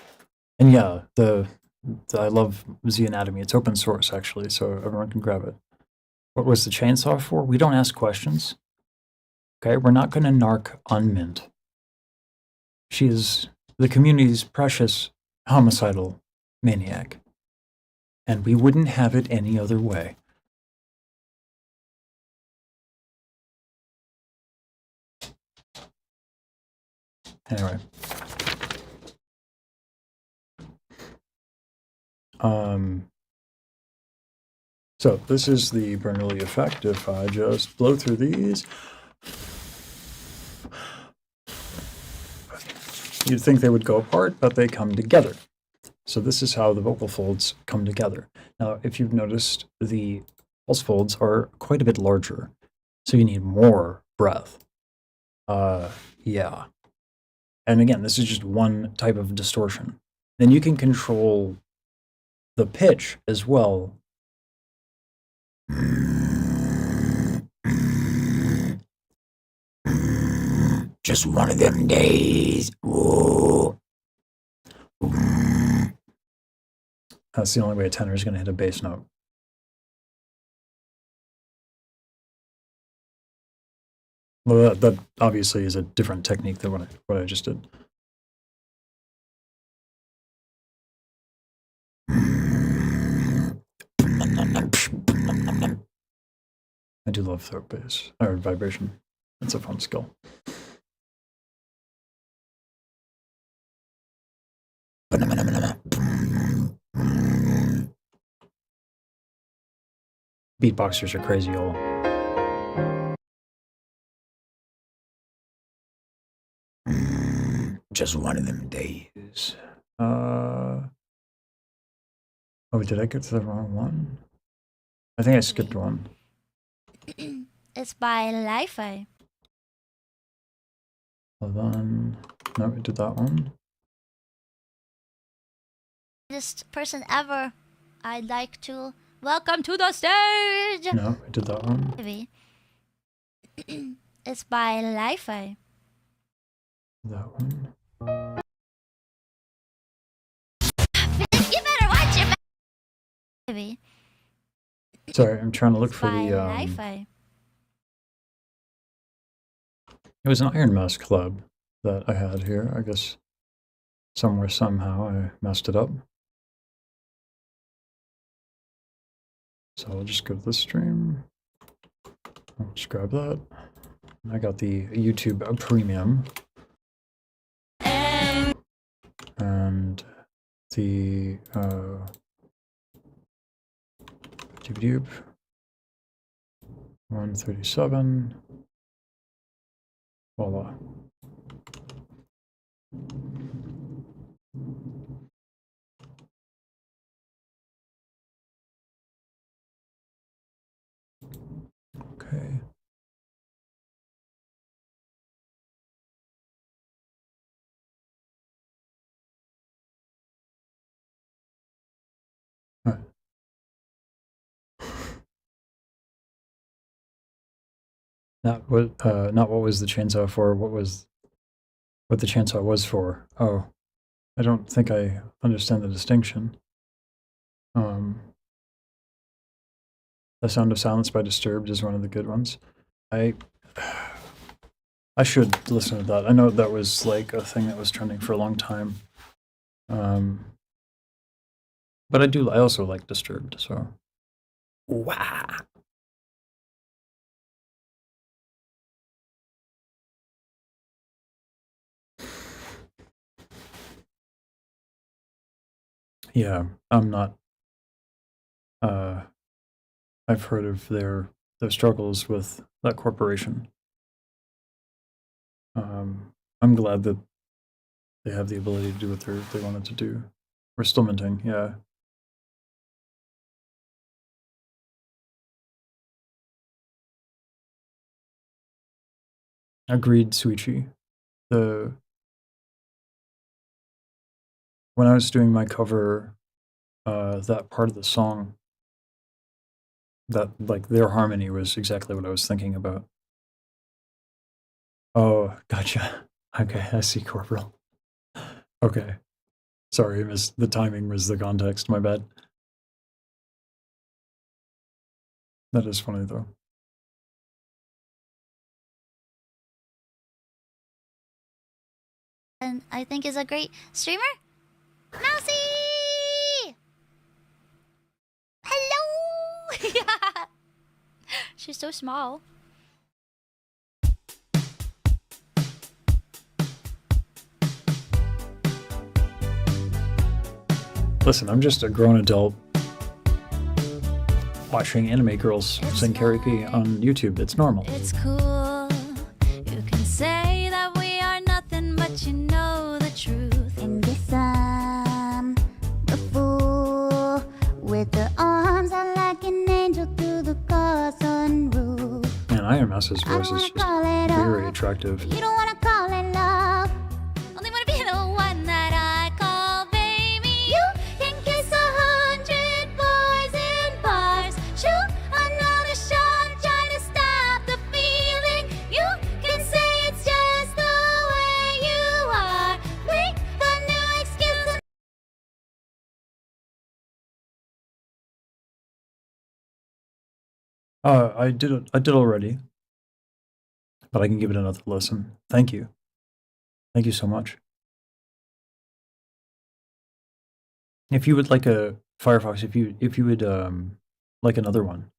And yeah, I love Z Anatomy. It's open source actually, so everyone can grab it. What was the chainsaw for? We don't ask questions. Okay, we're not going to narc on Mint. She is the community's precious homicidal maniac. And we wouldn't have it any other way. Anyway. So this is the Bernoulli effect. If I just blow through these, you'd think they would go apart, but they come together. So this is how the vocal folds come together. Now, if you've noticed, the pulse folds are quite a bit larger, so you need more breath. Yeah. And again, this is just one type of distortion. Then you can control the pitch as well. Just one of them days. Whoa. That's the only way a tenor is going to hit a bass note. Well, that obviously is a different technique than what I just did. I do love throat bass, or vibration. It's a fun skill. Beatboxers are crazy, y'all. Just one of them days. Oh, did I get to the wrong one? I think I skipped one. It's by Laufey. Hold on. No, we did that one. This person ever I'd like to welcome to the stage. No, we did that one. Maybe. It's by Laufey. That one. You better watch your back. Maybe. Sorry, I'm trying to look It's for by the. Laufey. It was an IronMouse collab that I had here. I guess somewhere, somehow, I messed it up. So I'll just go to the stream. I'll just grab that. I got the YouTube Premium. And the YouTube 137. Voila. Okay. All right. Not what was the chainsaw for, what the chainsaw was for. Oh, I don't think I understand the distinction. The Sound of Silence by Disturbed is one of the good ones. I should listen to that. I know that was like a thing that was trending for a long time. But I also like Disturbed, so. Wow. Yeah, I'm not. I've heard of their struggles with that corporation. I'm glad that they have the ability to do what they wanted to do. We're still minting, yeah. Agreed, Suichi. when I was doing my cover, that part of the song, that like their harmony was exactly what I was thinking about. Oh, gotcha. Okay, I see, Corporal. Okay. Sorry, the timing was the context, my bad. That is funny though. And I think is a great streamer. Mousy! Hello! Yeah. She's so small. Listen, I'm just a grown adult watching anime girls sing karaoke on YouTube. It's normal. It's cool. You can say that we are nothing, but you know the truth. And guess I'm the fool with the arms out like an angel through the car sunroof. Man, IronMouse's voice is just very attractive. You don't wanna call it love. Only wanna be the one that I call baby. You can kiss 100 boys in bars. Shoot another shot, try to stop the feeling. You can say it's just the way you are. Make a new excuse. I did already, but I can give it another listen. Thank you. Thank you so much. If you would like a Firefox, if you would like another one,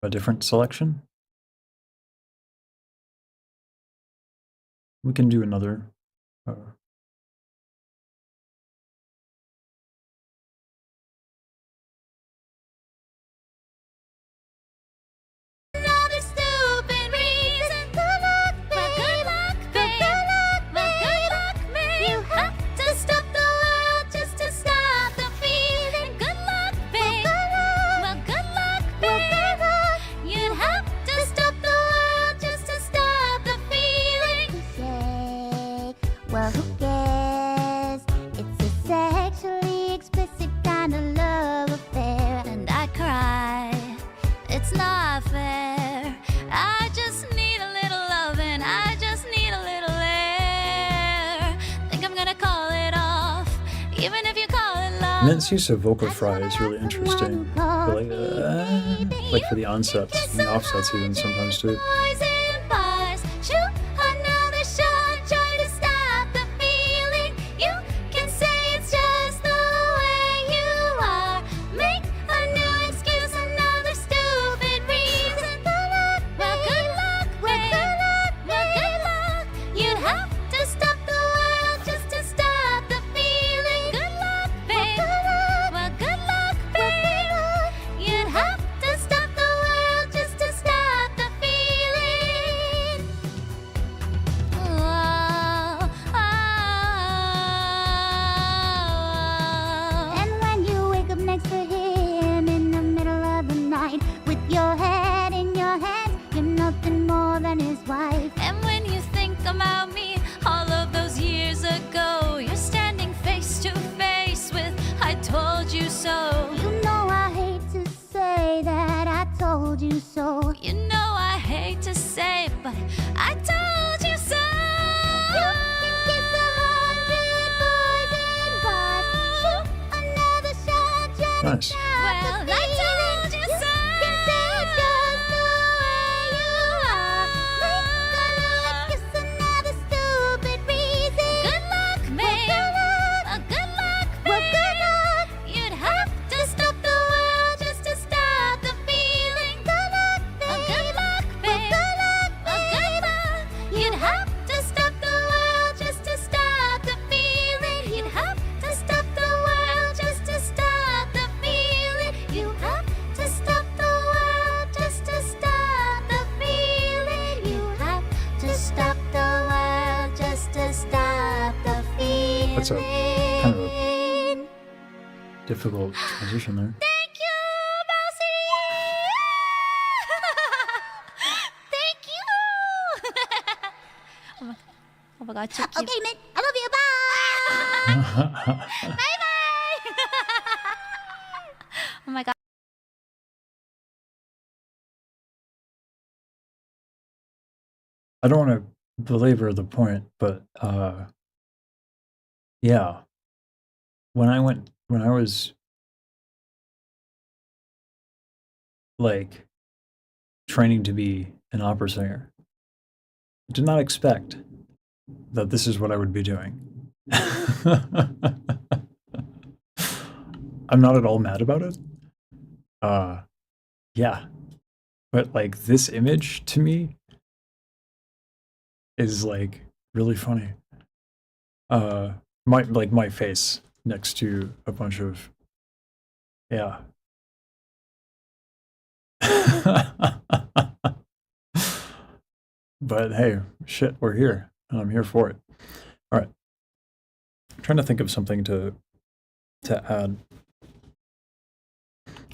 a different selection, we can do another. Another stupid reason. Good luck, babe. Good luck, babe. Good luck, babe. You have to stop the world just to stop the feeling. Good luck, babe. Well, good luck, babe. You'd have to stop the world just to stop the feeling. Say, well, who cares? It's a sexually explicit kind of love affair. And I cry. It's not fair. I just need a little loving. I just need a little air. Think I'm gonna call it off, even if you call it love. Mint's use of vocal fry is really interesting. Like for the onsets and the offsets even sometimes too. Boys in bars, shoot another shot, try to stop the feeling. You can say it's just the way you are. Make a new excuse, another stupid reason. Well, good luck, babe. Well, good luck. You'd have to stop the world just to stop the feeling. Good luck, babe. Well, good luck, babe. You'd have to stop the world just to stop the feeling. Oh, oh. And when you wake up next to him in the middle of the night with your head in your hands, you're nothing more than his wife. And when you think about me all of those years ago, you're standing face to face with I told you so. You know I hate to say that I told you so. You know I hate to say it, but I told you so. You can kiss 100 boys in bars. Shoot another shot, try to Nice. stop Well, the I feeling. told you so. You can say it's just the way you are. Make a kiss another stupid reason. Good luck, babe. Well, Good luck, well, babe. good luck. You'd have to stop the world just to stop the feeling. Good luck, Good luck, babe. good luck, Good luck. You'd have to stop the world just to stop the feeling. You'd have to stop the world just to stop the feeling. You have to stop the world just to stop the feeling. You have to stop the world just to stop the feeling. That's a kind of a difficult transition there. Thank you, Mousy! Thank you! Oh my god, so cute. Okay, man. I love you. Bye. Oh my god. I don't want to belabor the point, but yeah, when I was like training to be an opera singer, I did not expect that this is what I would be doing. I'm not at all mad about it. Yeah, but like this image to me is like really funny. My face next to a bunch of, yeah. But hey, shit, we're here, and I'm here for it. All right, I'm trying to think of something to add.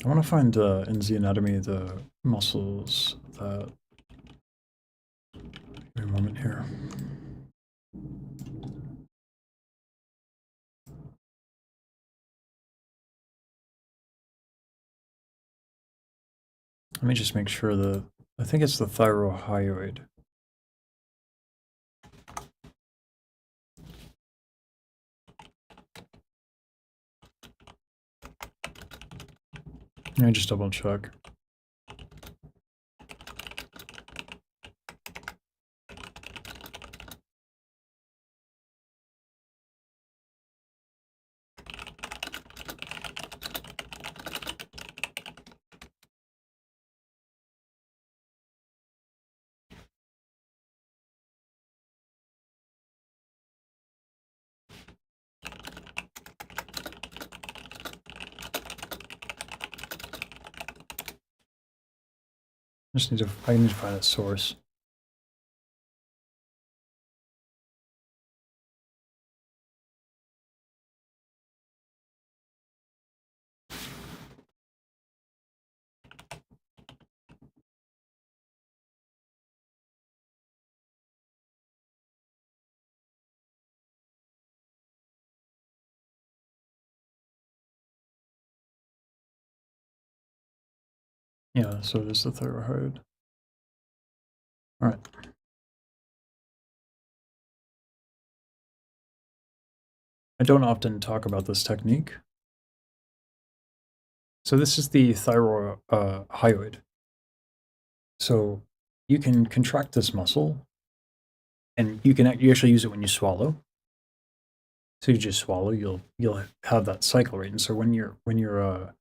I want to find in the anatomy the muscles that. Give me a moment here. Let me just make sure I think it's the thyrohyoid. Let me just double check. I need to find a source. Yeah, so it is the thyroid. All right. I don't often talk about this technique. So this is the thyrohyoid. So you can contract this muscle, and you actually use it when you swallow. So you just swallow, you'll have that cycle rate, and so when your throat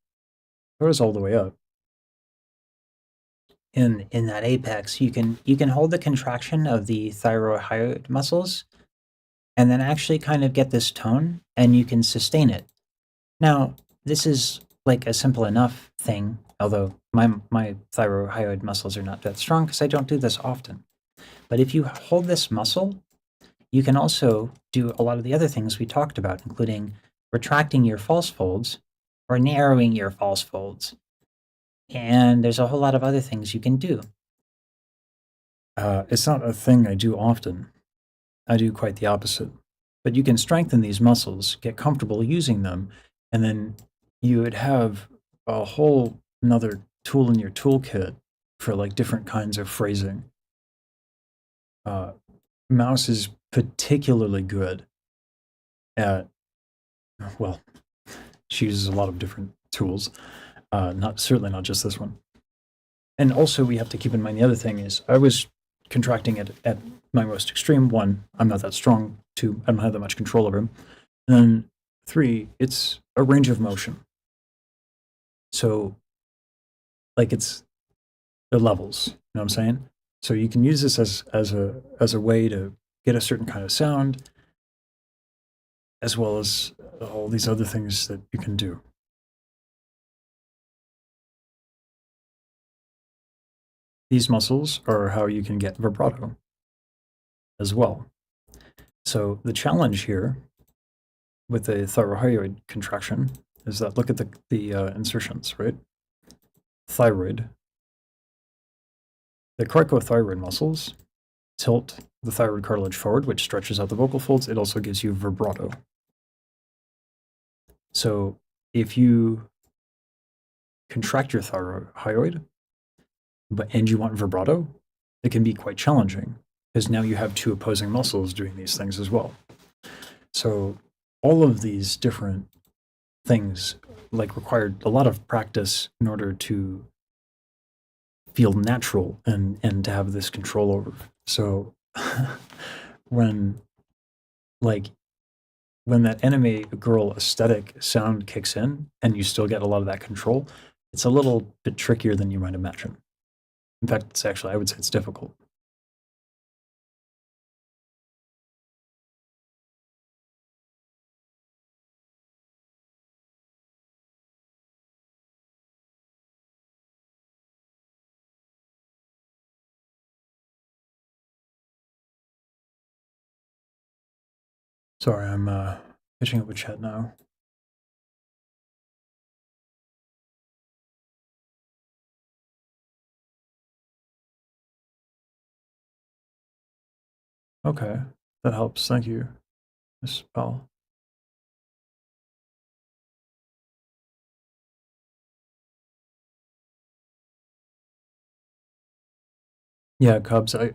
is all the way up, in that apex, you can hold the contraction of the thyroid muscles and then actually kind of get this tone, and you can sustain it. Now, this is like a simple enough thing, although my thyroid muscles are not that strong because I don't do this often. But if you hold this muscle, you can also do a lot of the other things we talked about, including retracting your false folds or narrowing your false folds. And there's a whole lot of other things you can do. it's not a thing I do often. I do quite the opposite. But you can strengthen these muscles, get comfortable using them, and then you would have a whole another tool in your toolkit for like different kinds of phrasing. Mouse is particularly good at, well, she uses a lot of different tools, certainly not just this one. And also we have to keep in mind the other thing is I was contracting it at my most extreme. 1, I'm not that strong. 2, I don't have that much control over him. And then 3, it's a range of motion. So like it's the levels, you know what I'm saying? So you can use this as a way to get a certain kind of sound, as well as all these other things that you can do. These muscles are how you can get vibrato as well. So the challenge here with the thyroid contraction is that look at the insertions, right? Thyroid. The cricothyroid muscles tilt the thyroid cartilage forward, which stretches out the vocal folds. It also gives you vibrato. So if you contract your thyroid, and you want vibrato, it can be quite challenging because now you have two opposing muscles doing these things as well. So all of these different things like required a lot of practice in order to feel natural and to have this control over. So when that anime girl aesthetic sound kicks in and you still get a lot of that control, it's a little bit trickier than you might imagine. In fact, it's actually, I would say it's difficult. Sorry, I'm catching up with chat now. Okay, that helps. Thank you, Miss Powell. Yeah, Cubs. I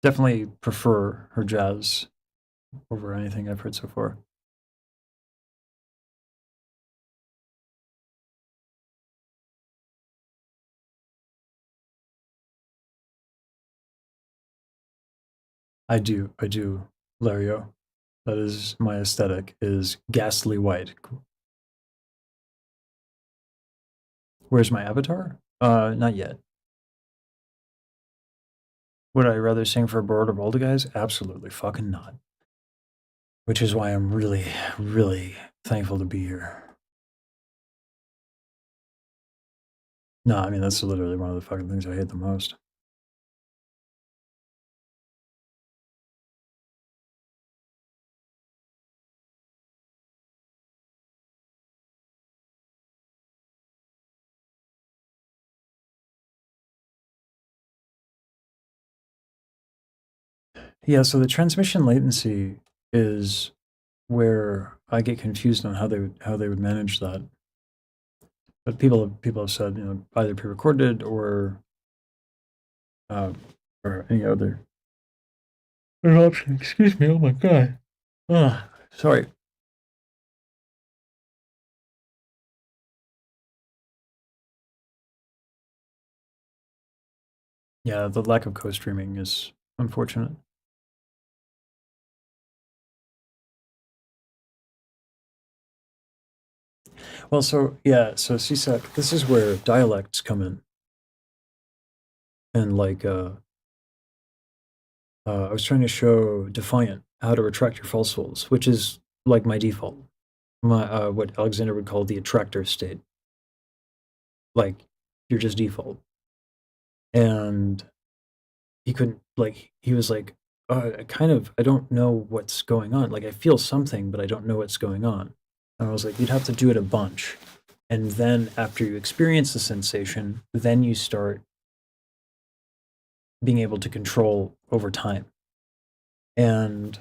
definitely prefer her jazz over anything I've heard so far. I do, Lario. That is my aesthetic, is ghastly white. Where's my avatar? Not yet. Would I rather sing for Board of Older Guys? Absolutely fucking not. Which is why I'm really, really thankful to be here. No, I mean, that's literally one of the fucking things I hate the most. Yeah, so the transmission latency is where I get confused on how they would manage that. But people have said, you know, either pre-recorded or any other option. Excuse me. Oh my god. Sorry. Yeah, the lack of co-streaming is unfortunate. Well, so yeah, so CSEC, this is where dialects come in. And like I was trying to show Defiant how to retract your false folds, which is like my default. My what Alexander would call the attractor state. Like you're just default. And he couldn't, like, he was like, I don't know what's going on. Like I feel something, but I don't know what's going on. And I was like, you'd have to do it a bunch. And then after you experience the sensation, then you start being able to control over time. And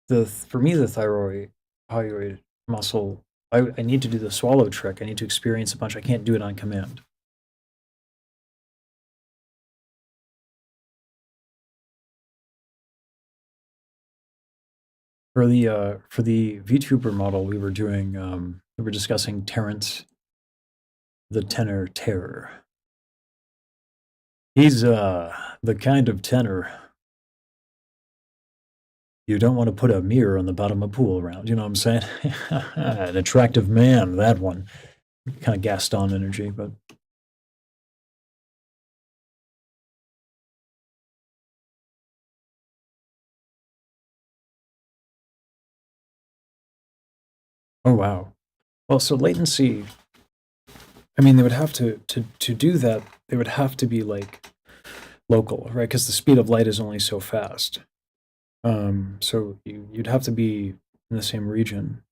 for me, the thyroid muscle, I need to do the swallow trick. I need to experience a bunch. I can't do it on command. For the VTuber model, we were doing we were discussing Terrence, the tenor terror. He's the kind of tenor you don't want to put a mirror on the bottom of a pool around. You know what I'm saying? An attractive man, that one. Kind of Gaston energy, but oh wow. Well, so latency. I mean, they would have to do that. They would have to be like local, right? Because the speed of light is only so fast. So you'd have to be in the same region,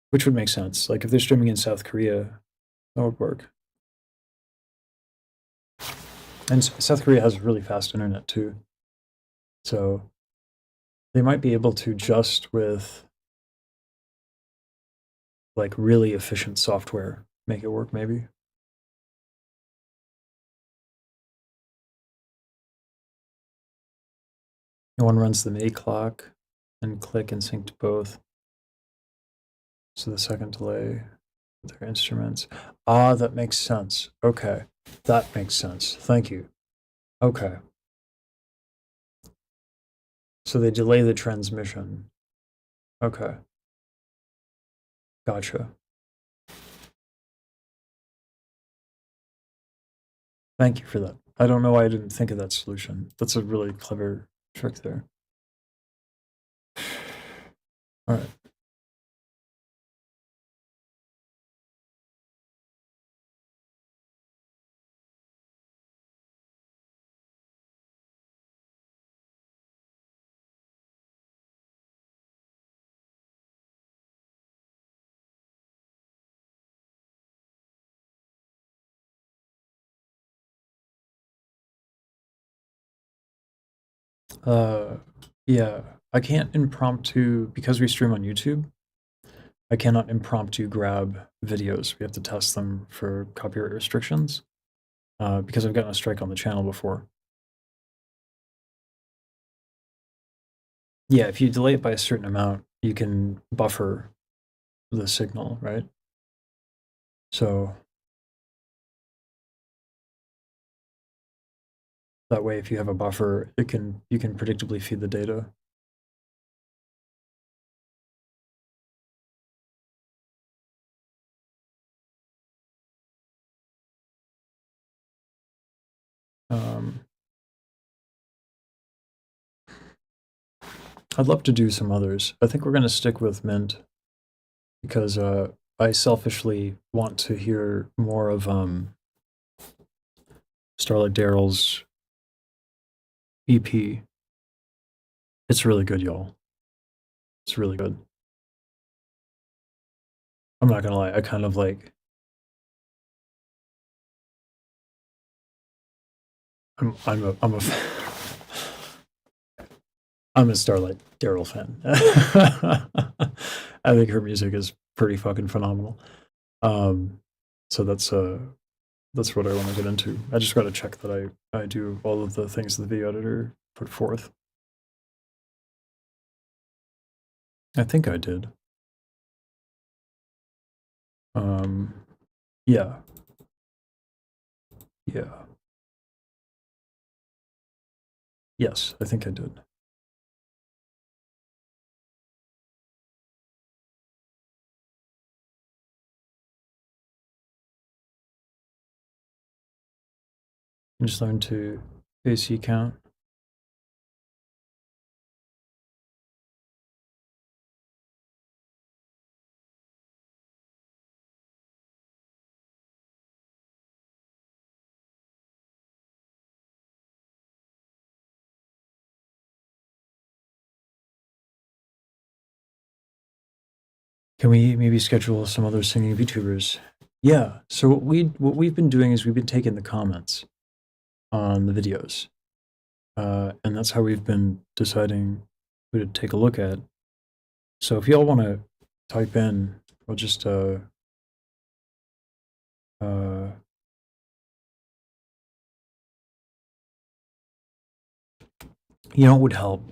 which would make sense. Like if they're streaming in South Korea, that would work. And South Korea has really fast internet too. So they might be able to just with like really efficient software make it work, maybe. One runs the MIDI clock and click and sync to both. So the second delay with their instruments. Ah, that makes sense. Okay, that makes sense. Thank you. Okay. So they delay the transmission. Okay. Gotcha. Thank you for that. I don't know why I didn't think of that solution. That's a really clever trick there. All right. Yeah, I can't impromptu, because we stream on YouTube, I cannot impromptu grab videos. We have to test them for copyright restrictions, because I've gotten a strike on the channel before. Yeah, if you delay it by a certain amount, you can buffer the signal, right? So that way, if you have a buffer, you can predictably feed the data. I'd love to do some others. I think we're going to stick with Mint because I selfishly want to hear more of Starlight Daryl's EP. It's really good, y'all. It's really good. I'm not gonna lie, I kind of like. I'm a Starlight Daryl fan. I think her music is pretty fucking phenomenal. So that's what I want to get into. I just got to check that I do all of the things the video editor put forth. I think I did. Yeah. Yeah. Yes, I think I did. I just learned to AC count. Can we maybe schedule some other singing VTubers? Yeah. So what we've been doing is we've been taking the comments on the videos, and that's how we've been deciding who to take a look at. So if y'all want to type in, we'll just you know, it would help.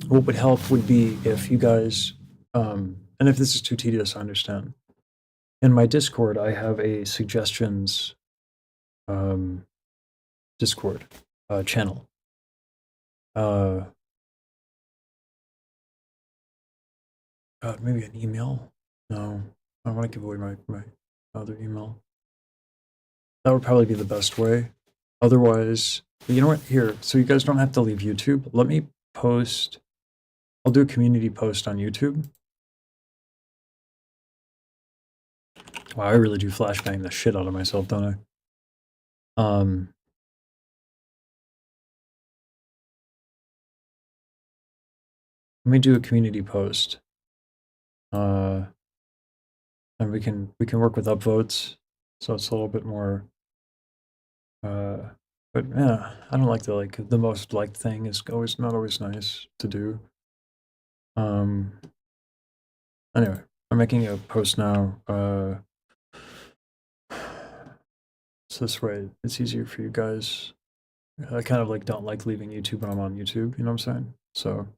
What would help would be if you guys, and if this is too tedious, I understand. In my Discord, I have a suggestions Discord channel. God, maybe an email? No, I don't want to give away my other email. That would probably be the best way. Otherwise, you know what? Here, so you guys don't have to leave YouTube. Let me post. I'll do a community post on YouTube. Wow, I really do flashbang the shit out of myself, don't I? Let me do a community post. And we can work with upvotes, so it's a little bit more. But yeah, I don't like the most liked thing is not always nice to do. Anyway, I'm making a post now. So this way it's easier for you guys. I kind of like don't like leaving YouTube when I'm on YouTube, you know what I'm saying? So,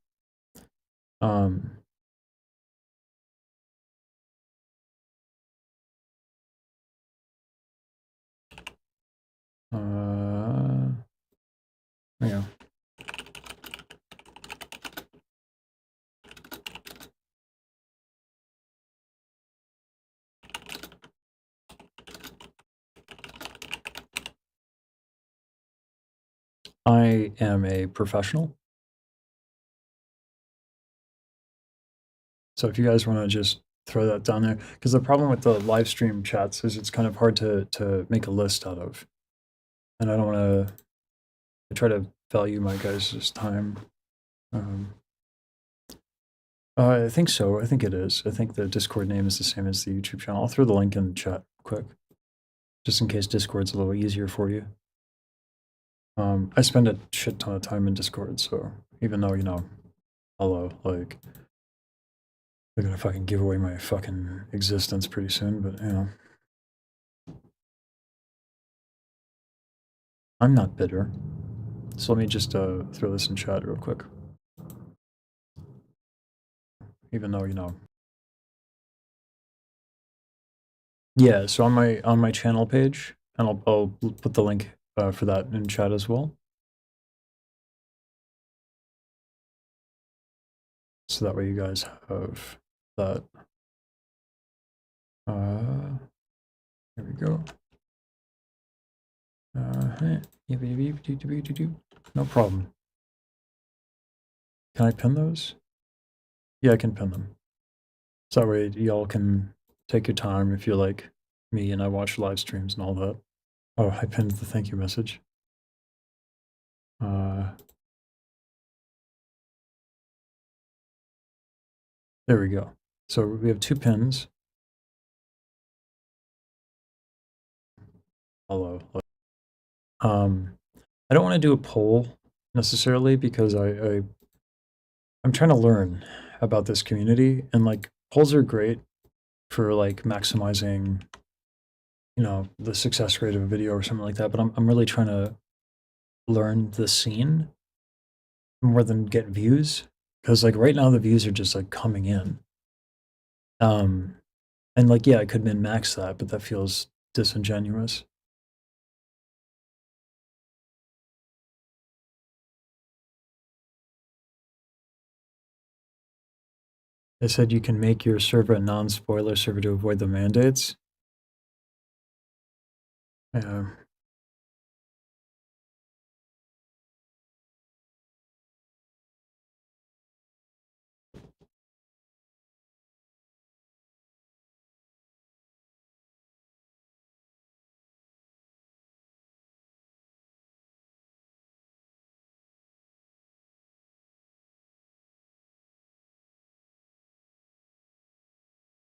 yeah. I am a professional. So if you guys want to just throw that down there, because the problem with the live stream chats is it's kind of hard to make a list out of. And I don't want to try to value my guys' time. I think so. I think it is. I think the Discord name is the same as the YouTube channel. I'll throw the link in the chat quick, just in case Discord's a little easier for you. I spend a shit ton of time in Discord, so even though, you know, hello, like, they're gonna fucking give away my fucking existence pretty soon, but, you know. I'm not bitter. So let me just throw this in chat real quick. Even though, you know. Yeah, so on my channel page, and I'll put the link for that in chat as well. So that way you guys have that. Here we go. No problem. Can I pin those? Yeah, I can pin them. So that way y'all can take your time if you like me and I watch live streams and all that. Oh, I pinned the thank you message. There we go. So we have 2 pins. Hello. I don't want to do a poll necessarily because I'm trying to learn about this community, and like polls are great for like maximizing, you know, the success rate of a video or something like that. But I'm really trying to learn the scene more than get views, because like right now the views are just like coming in. And like, yeah, I could min-max that, but that feels disingenuous. They said you can make your server a non-spoiler server to avoid the mandates. Yeah.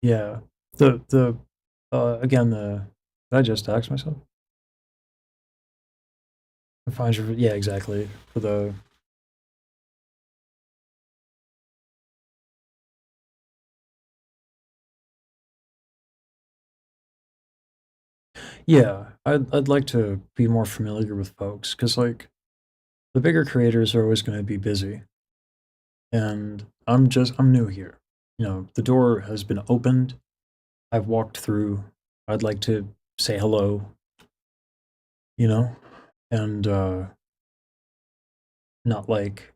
Yeah. Again, did I just ask myself? The 500, yeah, exactly. For the yeah, I'd like to be more familiar with folks, because like the bigger creators are always going to be busy, and I'm new here. You know, the door has been opened. I've walked through. I'd like to say hello. You know, and not like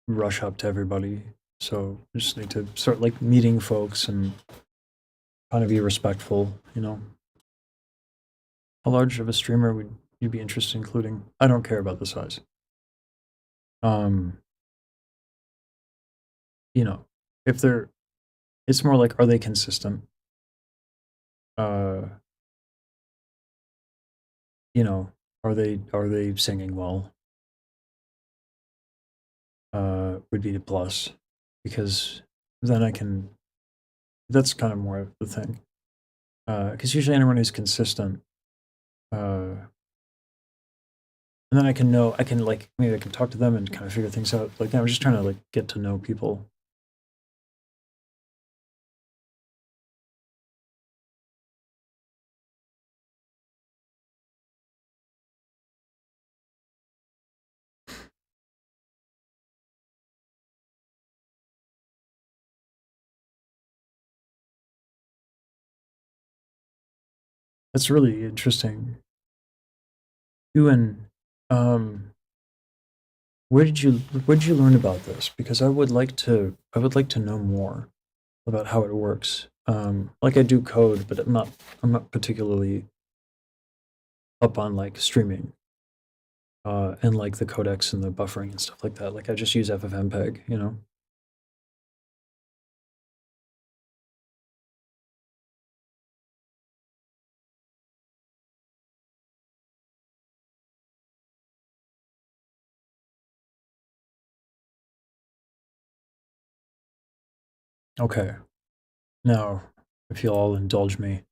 rush up to everybody. So I just need to start like meeting folks and kind of be respectful. You know. How large of a streamer would you be interested in including? I don't care about the size. You know, if they're, it's more like, are they consistent? You know, are they singing well? Would be the plus, because then I can, that's kind of more of the thing. Because usually anyone who's consistent, and then I can know, I can like, maybe I can talk to them and kind of figure things out. Like I'm just trying to like get to know people. That's really interesting. Ewan, where did you learn about this? Because I would like to know more about how it works. Like I do code, but I'm not particularly up on like streaming. And like the codecs and the buffering and stuff like that. Like I just use FFmpeg, you know? Okay. Now, if you'll all indulge me,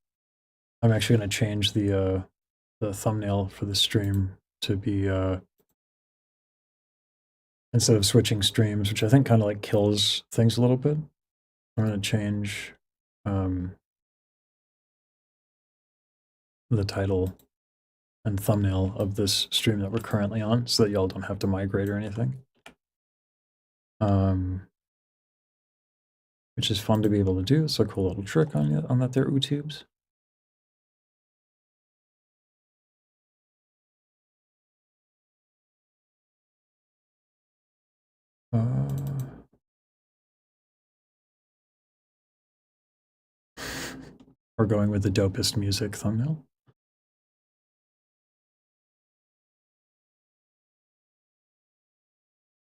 I'm actually gonna change the thumbnail for the stream to be instead of switching streams, which I think kind of like kills things a little bit. I'm gonna change the title and thumbnail of this stream that we're currently on, so that y'all don't have to migrate or anything. Which is fun to be able to do. It's a cool little trick on that there YouTubes. We're going with the dopest music thumbnail.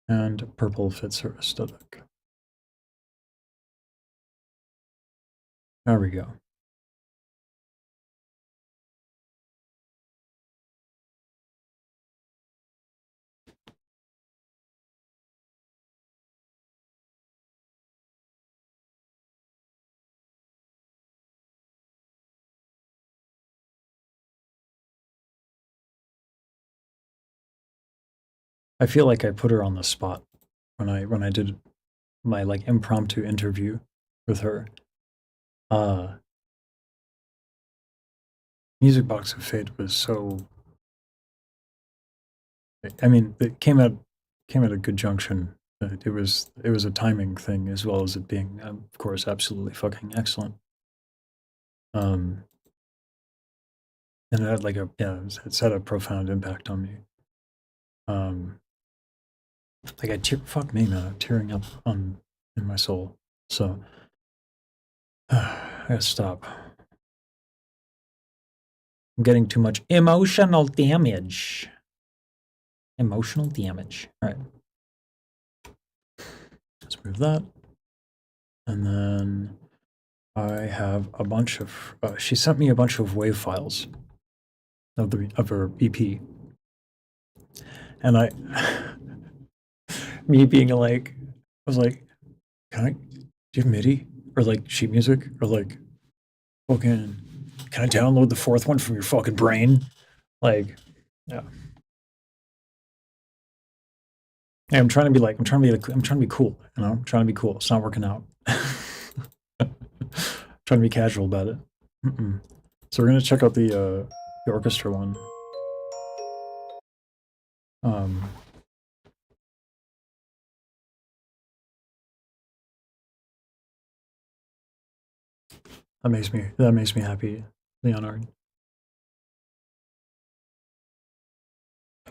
And purple fits her aesthetic. There we go. I feel like I put her on the spot when I did my like impromptu interview with her. Music Box of Fate was so. I mean, it came at a good junction. It was a timing thing as well as it being, of course, absolutely fucking excellent. And it had like it's had a profound impact on me. Like fuck me, man, I'm tearing up in my soul. So I gotta stop. I'm getting too much emotional damage. Emotional damage. All right. Let's move that. And then I have a bunch of. She sent me a bunch of WAV files of her EP, and me being like, I was like, do you have MIDI or like sheet music or like fucking? Can I download the fourth one from your fucking brain? Like, yeah. Hey, I'm trying to be cool, you know? I'm trying to be cool. It's not working out. Trying to be casual about it. So we're gonna check out the orchestra one. That makes me happy, Leonard.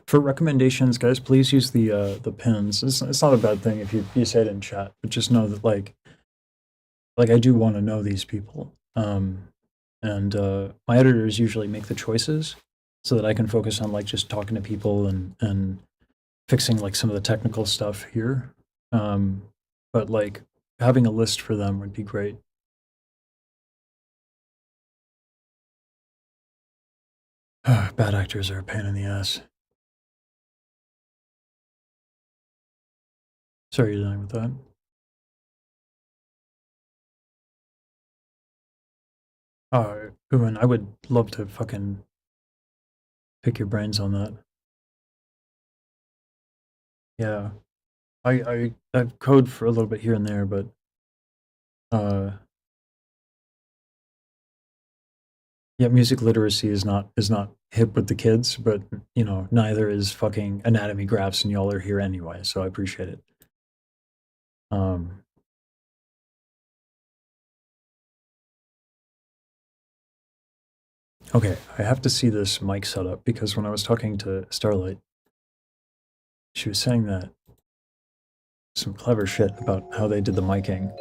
For recommendations, guys, please use the pins. It's not a bad thing if you say it in chat, but just know that like I do want to know these people. And my editors usually make the choices so that I can focus on like just talking to people and fixing like some of the technical stuff here. But like having a list for them would be great. Bad actors are a pain in the ass. Sorry you're dealing with that. Ewan, I would love to fucking pick your brains on that. Yeah. I've code for a little bit here and there, but yeah, music literacy is not hip with the kids, but you know, neither is fucking anatomy graphs, and y'all are here anyway, so I appreciate it. Okay, I have to see this mic setup because when I was talking to Starlight, she was saying that some clever shit about how they did the miking.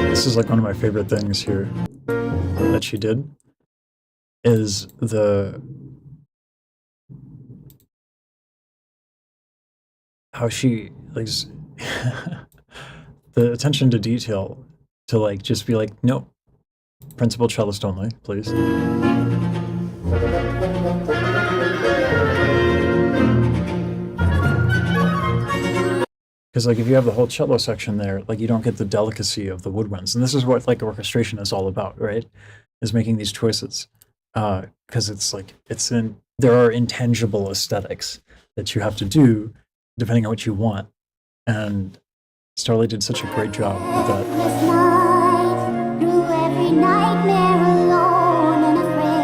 This is like one of my favorite things here that she did is how she like the attention to detail to like just be like, nope, principal cellist only, please. Because like if you have the whole cello section there, like you don't get the delicacy of the woodwinds, and this is what like orchestration is all about, right? Is making these choices, because it's like there are intangible aesthetics that you have to do depending on what you want, and Starlight did such a great job with that. Sleepless nights, through every nightmare alone and afraid.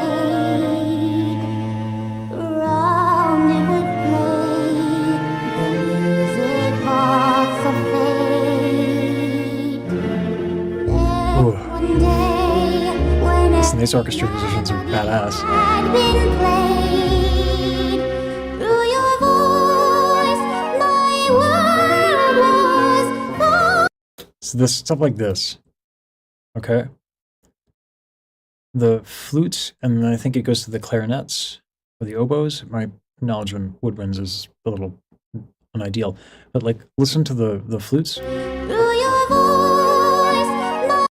Around it would play the music box of fate. Then Ooh. one day, when Listen, these orchestra musicians are badass. had been played through your voice, my world was So this stuff like this, okay? The flutes, and then I think it goes to the clarinets or the oboes. My knowledge on woodwinds is a little unideal, but like listen to the flutes, through your voice,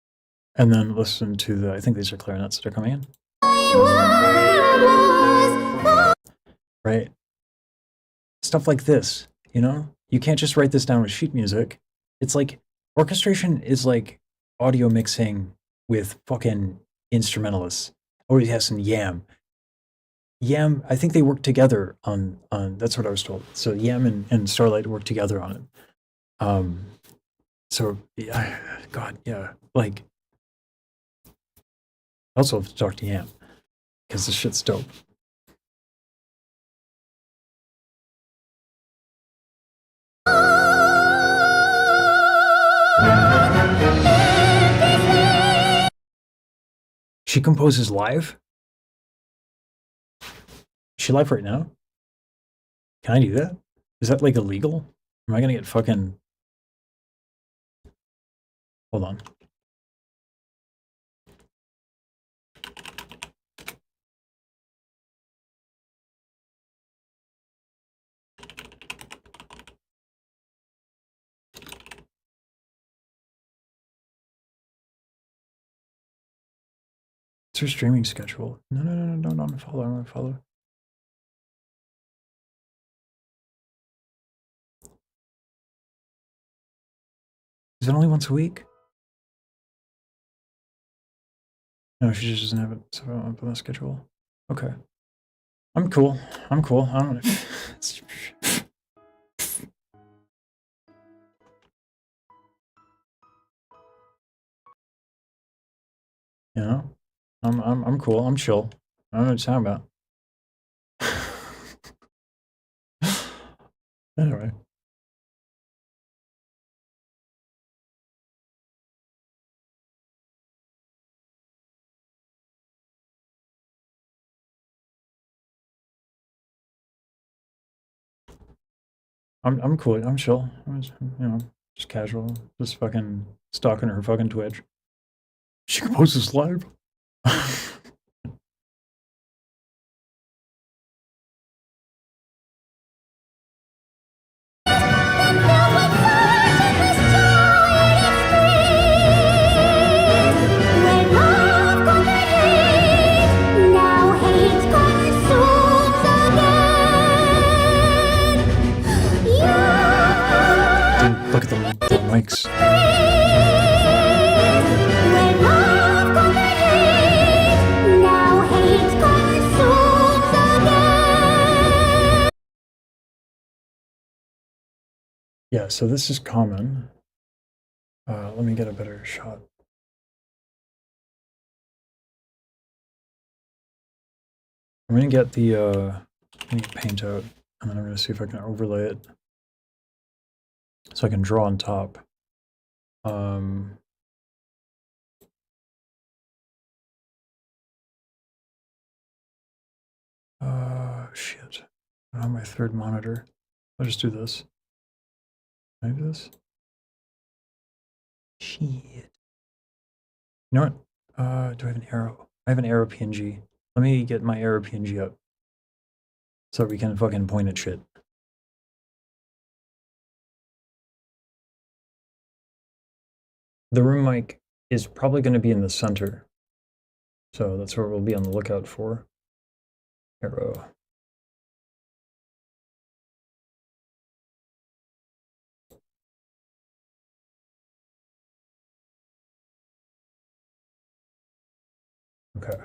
and then listen to the. I think these are clarinets that are coming in, my world was right? Stuff like this, you know. You can't just write this down with sheet music. It's like orchestration is like audio mixing with fucking instrumentalists. Or yes, and Yam. Yam, I think they work together on that's what I was told. So Yam and Starlight work together on it. So yeah, God, yeah. Like I also have to talk to Yam because this shit's dope. She composes live? Is she live right now? Can I do that? Is that like illegal? Am I gonna get fucking... Hold on. It's her streaming schedule. No, don't unfollow, I'm gonna follow. Is it only once a week? No, she just doesn't have it set up on the schedule. Okay. I'm cool. I don't you know? I'm cool. I'm chill. I don't know what you're talking about. Anyway. I'm cool. I'm chill. I'm just, you know, just casual. Just fucking stalking her fucking Twitch. She composes live. Dude, look at the mics. Yeah, so this is common. Let me get a better shot. I'm gonna get the I need paint out, and then I'm gonna see if I can overlay it so I can draw on top. Shit. I don't have my third monitor. I'll just do this. Can I do this? Shit. You know what? Do I have an arrow? I have an arrow PNG. Let me get my arrow PNG up so we can fucking point at shit. The room mic is probably going to be in the center. So that's what we'll be on the lookout for. Arrow. Okay.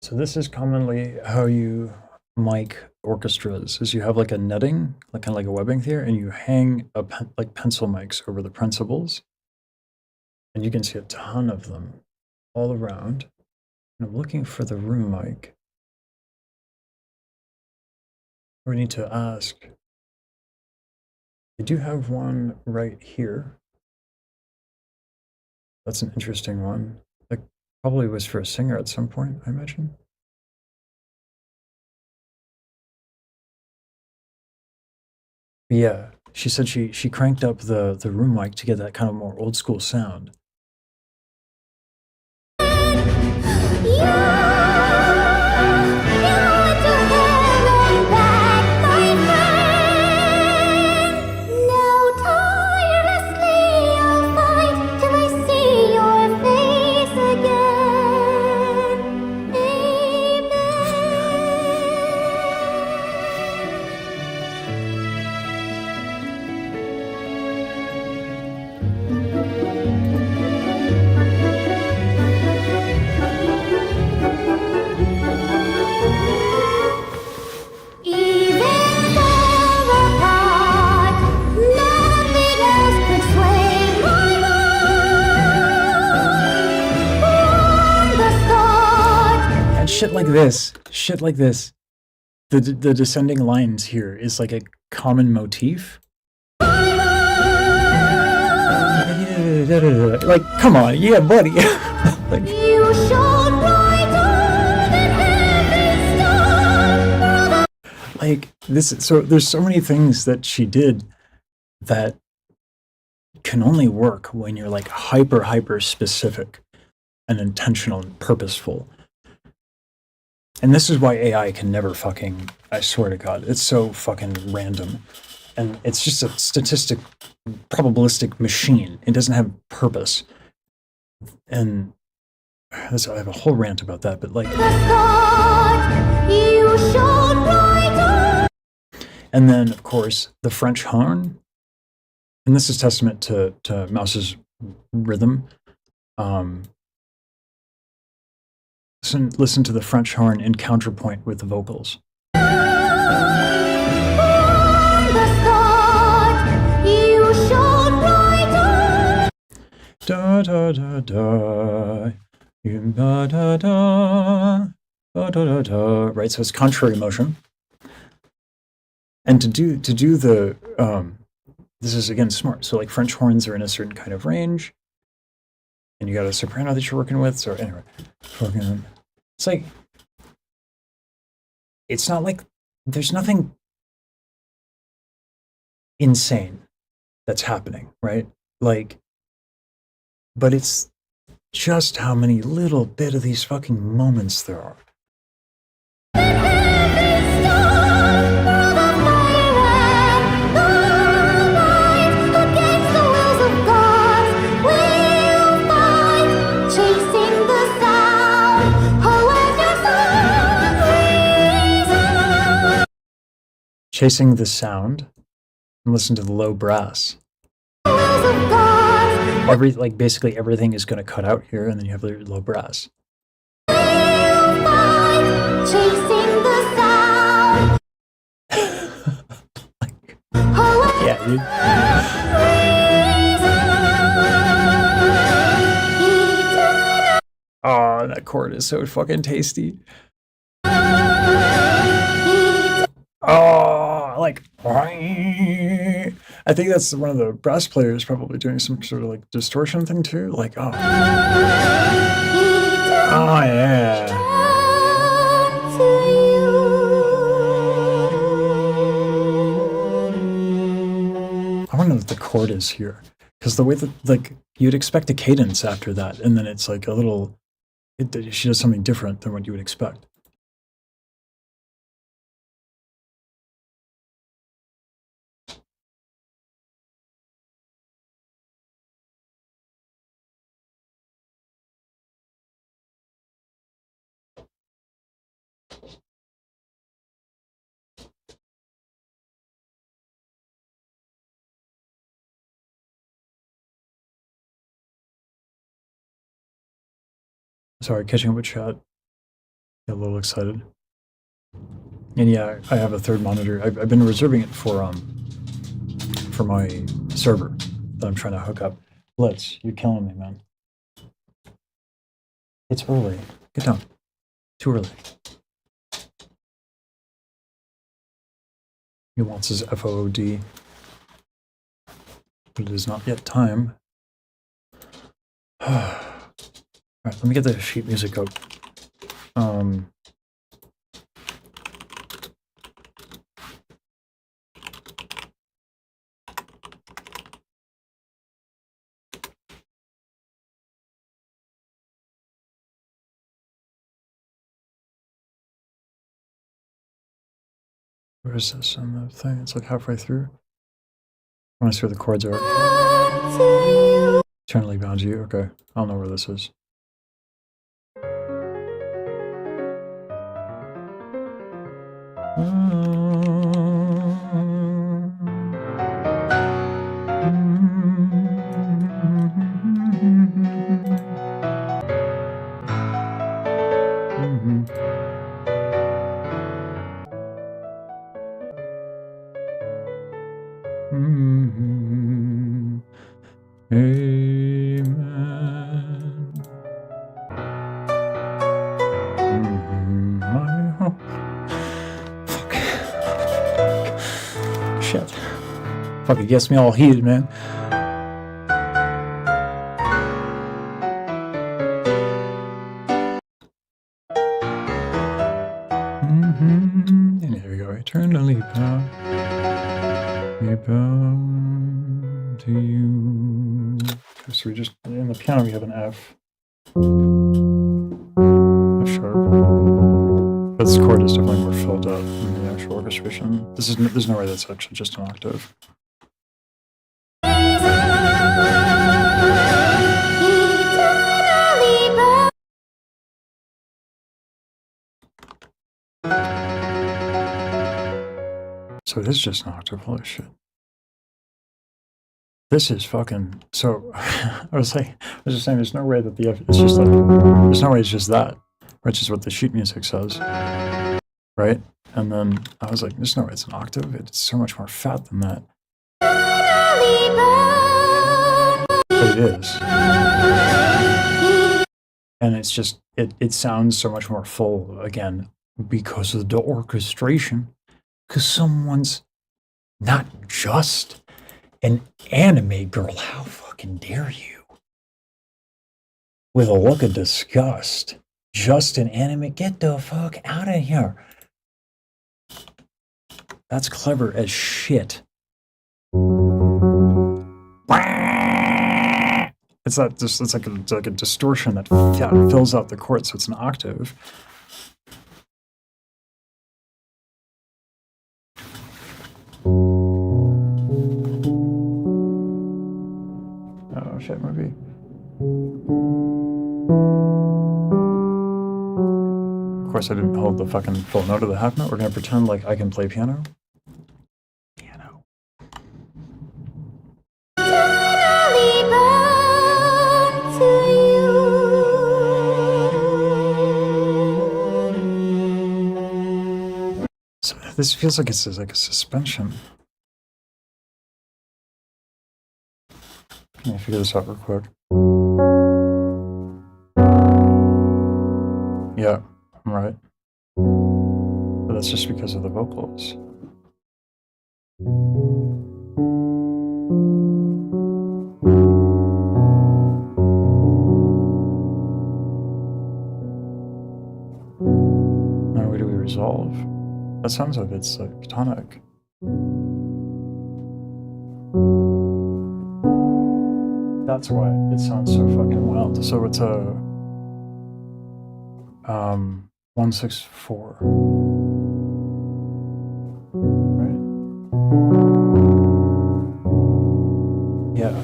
So this is commonly how you mic orchestras, is you have like a netting, like kind of like a webbing there, and you hang like pencil mics over the principals. And you can see a ton of them all around. And I'm looking for the room mic. We need to ask. I do have one right here. That's an interesting one. That probably was for a singer at some point, I imagine. Yeah, she said she cranked up the room mic to get that kind of more old school sound. Shit like this, the descending lines here is like a common motif. Like, come on, yeah, buddy. Like, like this. So there's so many things that she did that can only work when you're like hyper specific and intentional and purposeful. And this is why AI can never fucking, I swear to God, it's so fucking random. And it's just a probabilistic machine. It doesn't have purpose. And I have a whole rant about that, but like... And then, of course, the French horn. And this is testament to Mouse's rhythm. Listen to the French horn in counterpoint with the vocals. Da da da da, da da da, da da da. Right, so it's contrary motion. And to do the this is again smart. So like French horns are in a certain kind of range. And you got a soprano that you're working with. So anyway, it's like, it's not like, there's nothing insane that's happening, right? Like, but it's just how many little bit of these fucking moments there are. Chasing the sound and listen to the low brass. Basically everything is going to cut out here, and then you have the low brass. Chasing the sound. Yeah, dude. Oh, that chord is so fucking tasty. Oh, like, I think that's one of the brass players probably doing some sort of like distortion thing too. Like, oh, oh yeah. I wonder what the chord is here, because the way that like you'd expect a cadence after that, and then it's like a little. She does something different than what you would expect. Sorry, catching up with chat. Get a little excited. And yeah, I have a third monitor. I've been reserving it for my server that I'm trying to hook up. Blitz, you're killing me, man. It's early. Get down. Too early. He wants his FOOD, but it is not yet time. Alright, let me get the sheet music up. Where is this on the thing? It's like halfway through. I want to see where the chords are. Eternally bound to you. Okay, I don't know where this is. Fucking gets me all heated, man. And here we go. Eternally bound to you. Okay, so we just in the piano we have an F. F sharp. But this chord is definitely more filled up in the actual orchestration. There's no way that's actually just an octave. So it is just an octave. Holy shit. This is fucking so. I was just saying, there's no way that the F. It's just like there's no way it's just that, which is what the sheet music says, right? And then I was like, there's no way it's an octave. It's so much more fat than that. But it is, and it's just it sounds so much more full again because of the orchestration. Because someone's not just an anime girl. How fucking dare you? With a look of disgust. Just an anime. Get the fuck out of here. That's clever as shit. It's not just. It's like a distortion that fills out the chord, so it's an octave. Oh shit, maybe. Of course, I didn't hold the fucking full note of the half note. We're gonna pretend like I can play piano. Piano. So this feels like it's like a suspension. Let me figure this out real quick. Yeah, I'm right. But that's just because of the vocals. Now, where do we resolve? That sounds like it's like tonic. That's why it sounds so fucking wild. So it's a 164. Right? Yeah.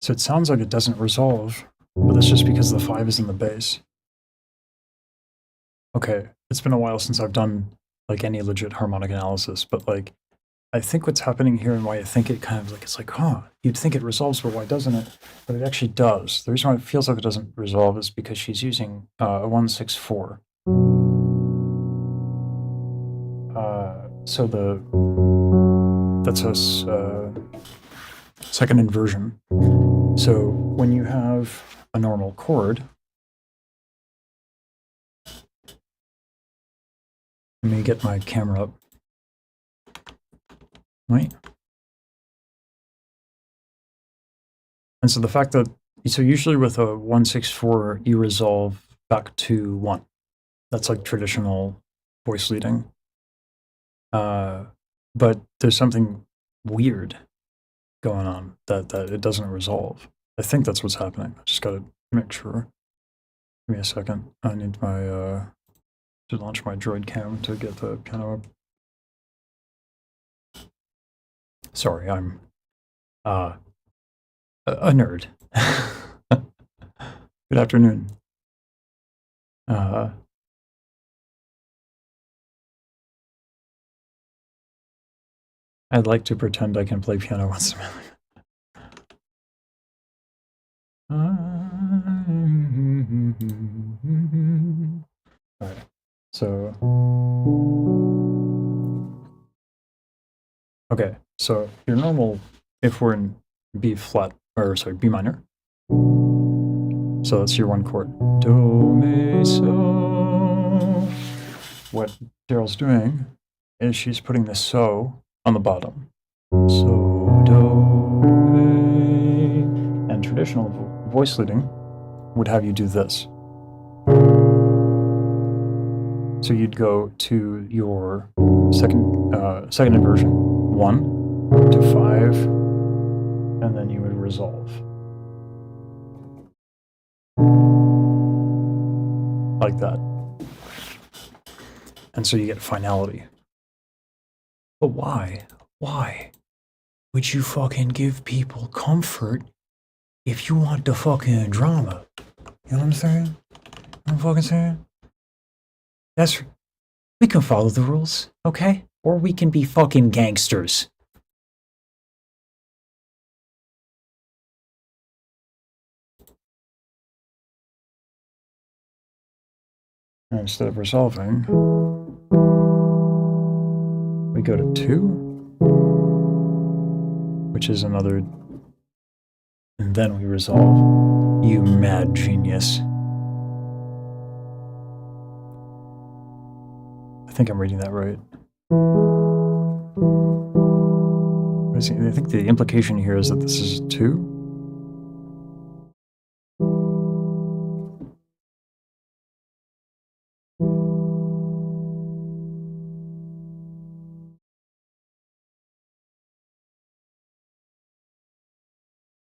So it sounds like it doesn't resolve, but that's just because the 5 is in the bass. Okay, it's been a while since I've done like any legit harmonic analysis, but like I think what's happening here and why I think it kind of like, it's like, huh, you'd think it resolves, but why doesn't it? But it actually does. The reason why it feels like it doesn't resolve is because she's using a 164. So that's a second inversion. So when you have a normal chord, let me get my camera up. Right. And so the fact that, so usually with a 164, you resolve back to 1. That's like traditional voice leading. But there's something weird going on that it doesn't resolve. I think that's what's happening. I just gotta make sure. Give me a second. I need my, to launch my Droid Cam to get the piano up. Sorry, I'm a nerd. Good afternoon. I'd like to pretend I can play piano once in a while. All right, so okay, so your normal, if we're in B flat, or sorry, B minor. So that's your 1 chord. Do, mi, so. What Daryl's doing is she's putting the so on the bottom. So, do, mi. And traditional voice leading would have you do this. So you'd go to your second inversion, 1 to 5, and then you would resolve. Like that. And so you get finality. But why? Why would you fucking give people comfort if you want the fucking drama? You know what I'm saying? You know what I'm fucking saying? We can follow the rules, okay? Or we can be fucking gangsters. And instead of resolving, we go to 2, which is another, and then we resolve. You mad genius. I think I'm reading that right. I think the implication here is that this is 2.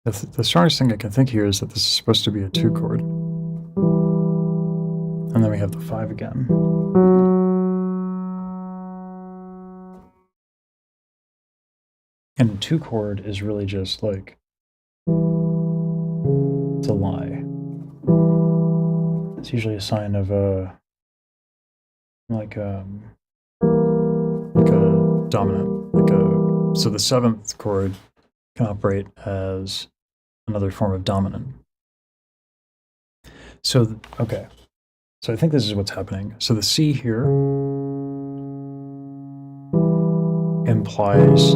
The strongest thing I can think here is that this is supposed to be a 2 chord. And then we have the 5 again. And 2 chord is really just like, it's a lie. It's usually a sign of like a dominant, so the 7th chord can operate as another form of dominant. So, okay. So I think this is what's happening. So the C here implies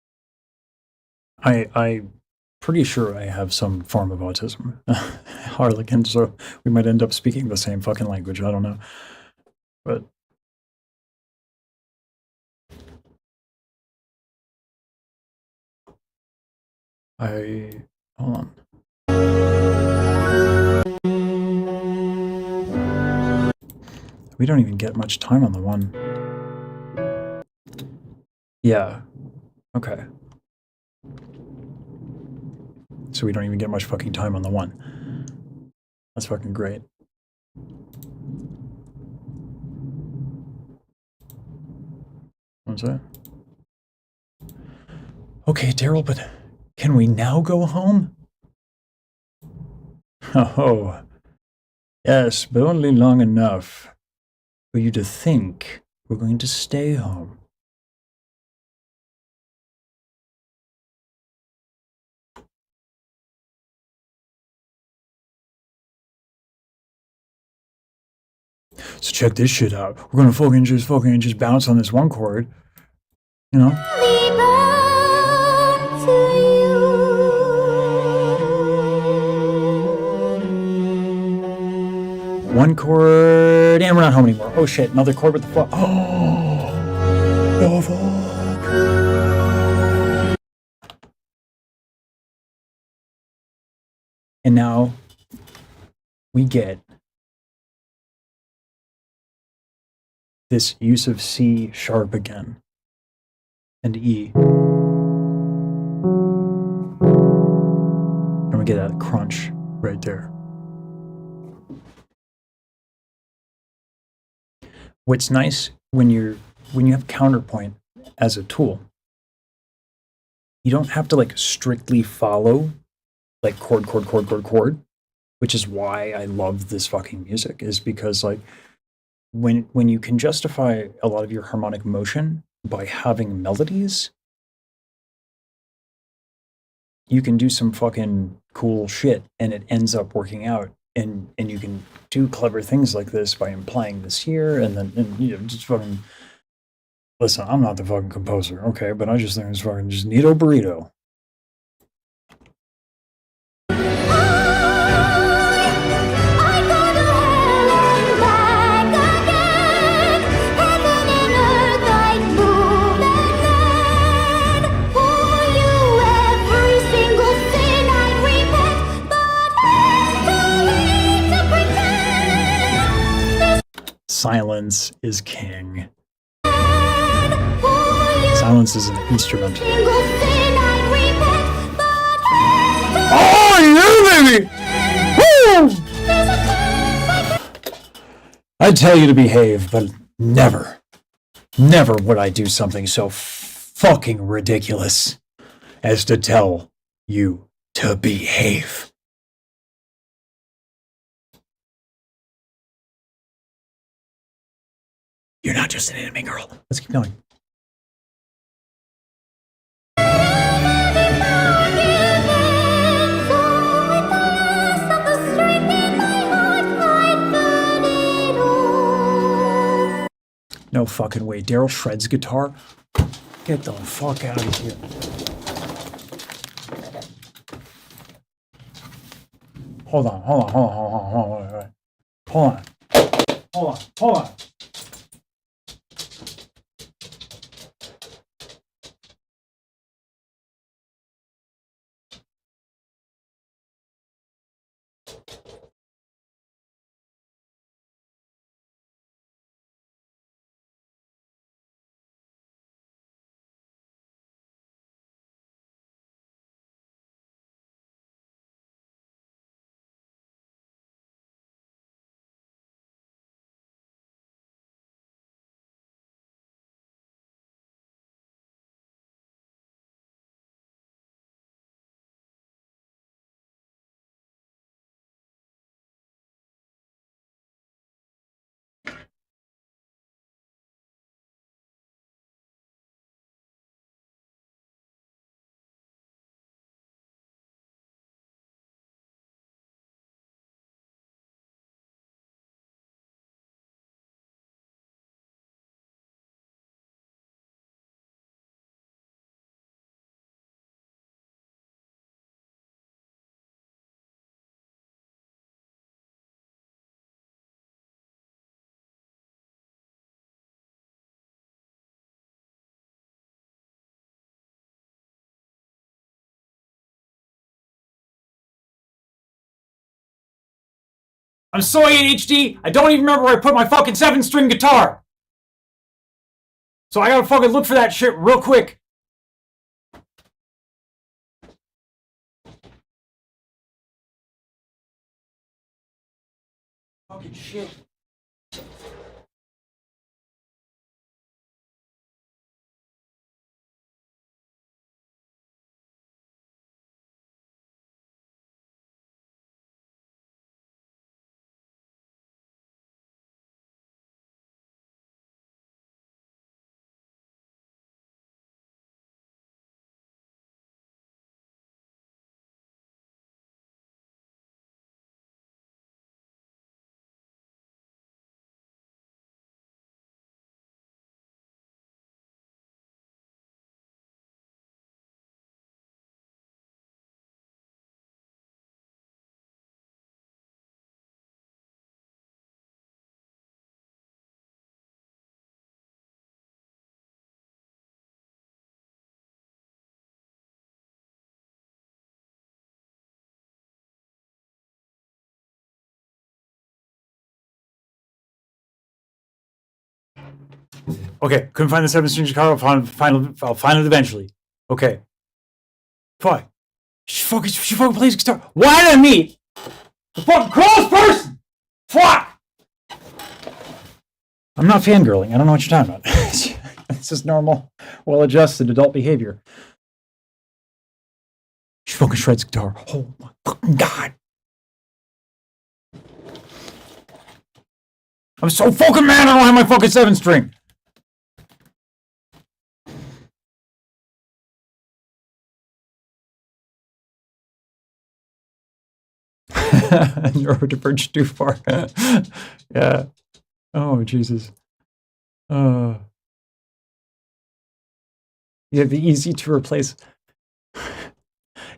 I'm pretty sure I have some form of autism, Harlequin, so we might end up speaking the same fucking language. I don't know, but hold on. We don't even get much time on the one. Yeah. Okay. So we don't even get much fucking time on the one. That's fucking great. What's that? Okay, Daryl, but can we now go home? Oh, yes, but only long enough for you to think we're going to stay home. So check this shit out. We're gonna fucking just bounce on this one chord, you know? One chord, and we're not home anymore. Oh shit, another chord with the fuck. Oh, the fuck. And now we get this use of C sharp again and E. And we get that crunch right there. What's nice when you have counterpoint as a tool, you don't have to like strictly follow like chord, which is why I love this fucking music, is because like when you can justify a lot of your harmonic motion by having melodies, you can do some fucking cool shit and it ends up working out. And you can do clever things like this by implying this here and then you know, just fucking listen, I'm not the fucking composer, okay, but I just think it's fucking just neato burrito. Silence is king. Silence is an instrument. Oh, yeah, baby! Woo! I tell you to behave, but never would I do something so fucking ridiculous as to tell you to behave. You're not just an anime girl. Let's keep going. No fucking way. Daryl shreds guitar? Get the fuck out of here. Hold on. Hold on. I'm so ADHD, I don't even remember where I put my fucking 7-string guitar. So I gotta fucking look for that shit real quick. Fucking shit. Okay, couldn't find the 7-string guitar. I'll find it eventually. Okay. Fuck. She fucking plays guitar. Why did I meet the fucking coolest person? Fuck! I'm not fangirling. I don't know what you're talking about. This is normal, well-adjusted adult behavior. She fucking shreds guitar. Oh my fucking god. I'm so fucking mad I don't have my fucking 7-string. Neurodivergent too far. Yeah. Oh, Jesus. Yeah, the easy to replace.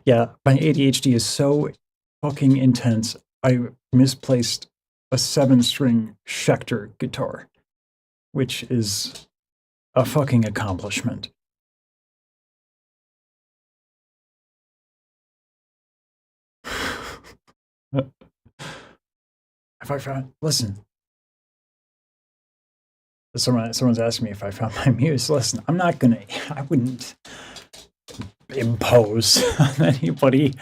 Yeah, my ADHD is so fucking intense. I misplaced a 7-string Schecter guitar, which is a fucking accomplishment. If I found, listen, someone's asking me if I found my muse. Listen, I wouldn't impose on anybody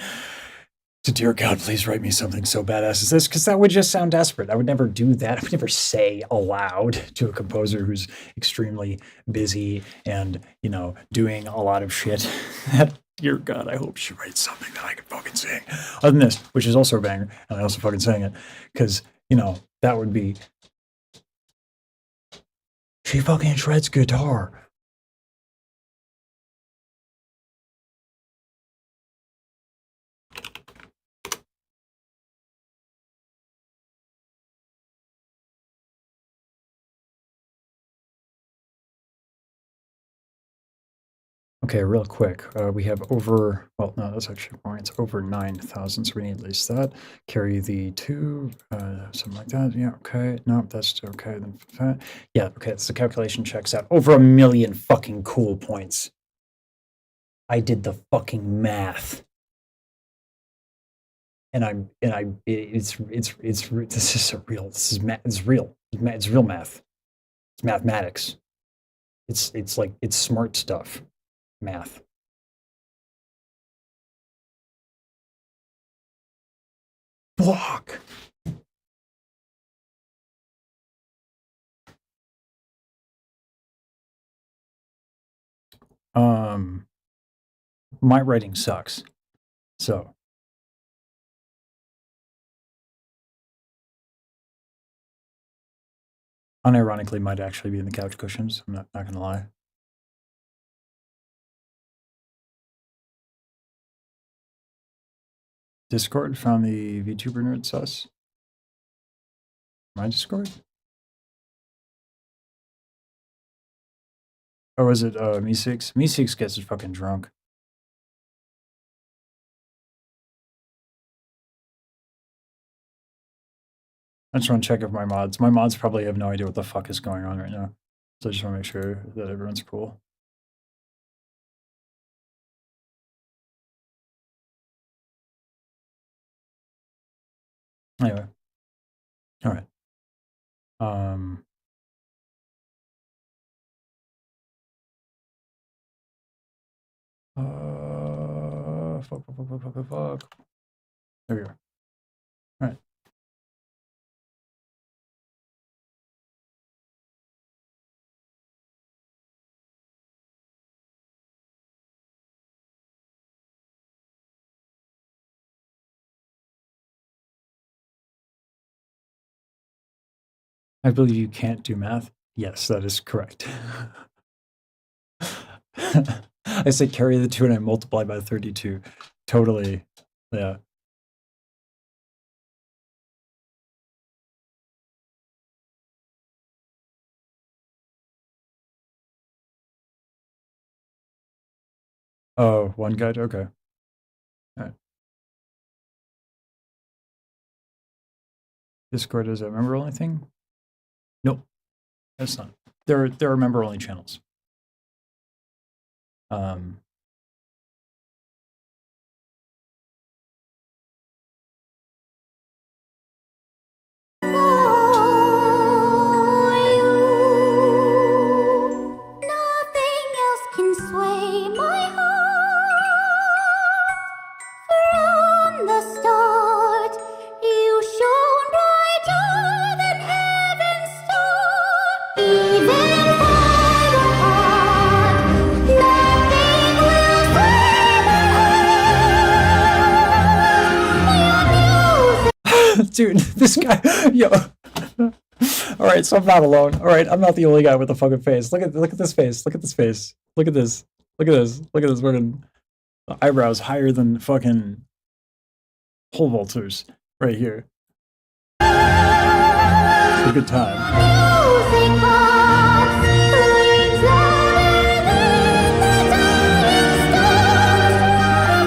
to, dear God, please write me something so badass as this, because that would just sound desperate. I would never do that. I would never say aloud to a composer who's extremely busy and, you know, doing a lot of shit that, dear God, I hope she writes something that I can fucking sing. Other than this, which is also a banger, and I also fucking sang it, because, you know, that would be, she fucking shreds guitar. Okay, real quick. We have over, well, no, that's actually wrong. It's over 9,000, so we need at least that. Carry the 2, something like that. Yeah, okay. No, that's okay. Then, yeah, okay, so the calculation checks out. Over 1 million fucking cool points. I did the fucking math. It's this is a real, this is it's real. It's real math. It's mathematics. It's like, it's smart stuff. Math. Fuck. My writing sucks. So unironically might actually be in the couch cushions. I'm not gonna lie. Discord found the VTuber nerd sus. My Discord? Or was it Me6? Me6 gets fucking drunk. I just want to check if my mods probably have no idea what the fuck is going on right now. So I just want to make sure that everyone's cool. Anyway. All right. Fuck. There we are. All right. I believe you can't do math. Yes, that is correct. I say carry the 2 and I multiply by 32. Totally. Yeah. Oh, one guide? Okay. All right. Discord is a member only thing? Nope. That's not. There are member only channels. Nothing else can sway my heart. From the start, you shone brighter than heaven's star. Even far apart, nothing will sway my heart. Dude, this guy, yo. All right, so I'm not alone. All right, I'm not the only guy with a fucking face. Look at this face. Look at this face. Look at this. Look at this. Look at this fucking eyebrows higher than fucking pole vaulters right here. It's a good time. Music box rings louder than the dying stars.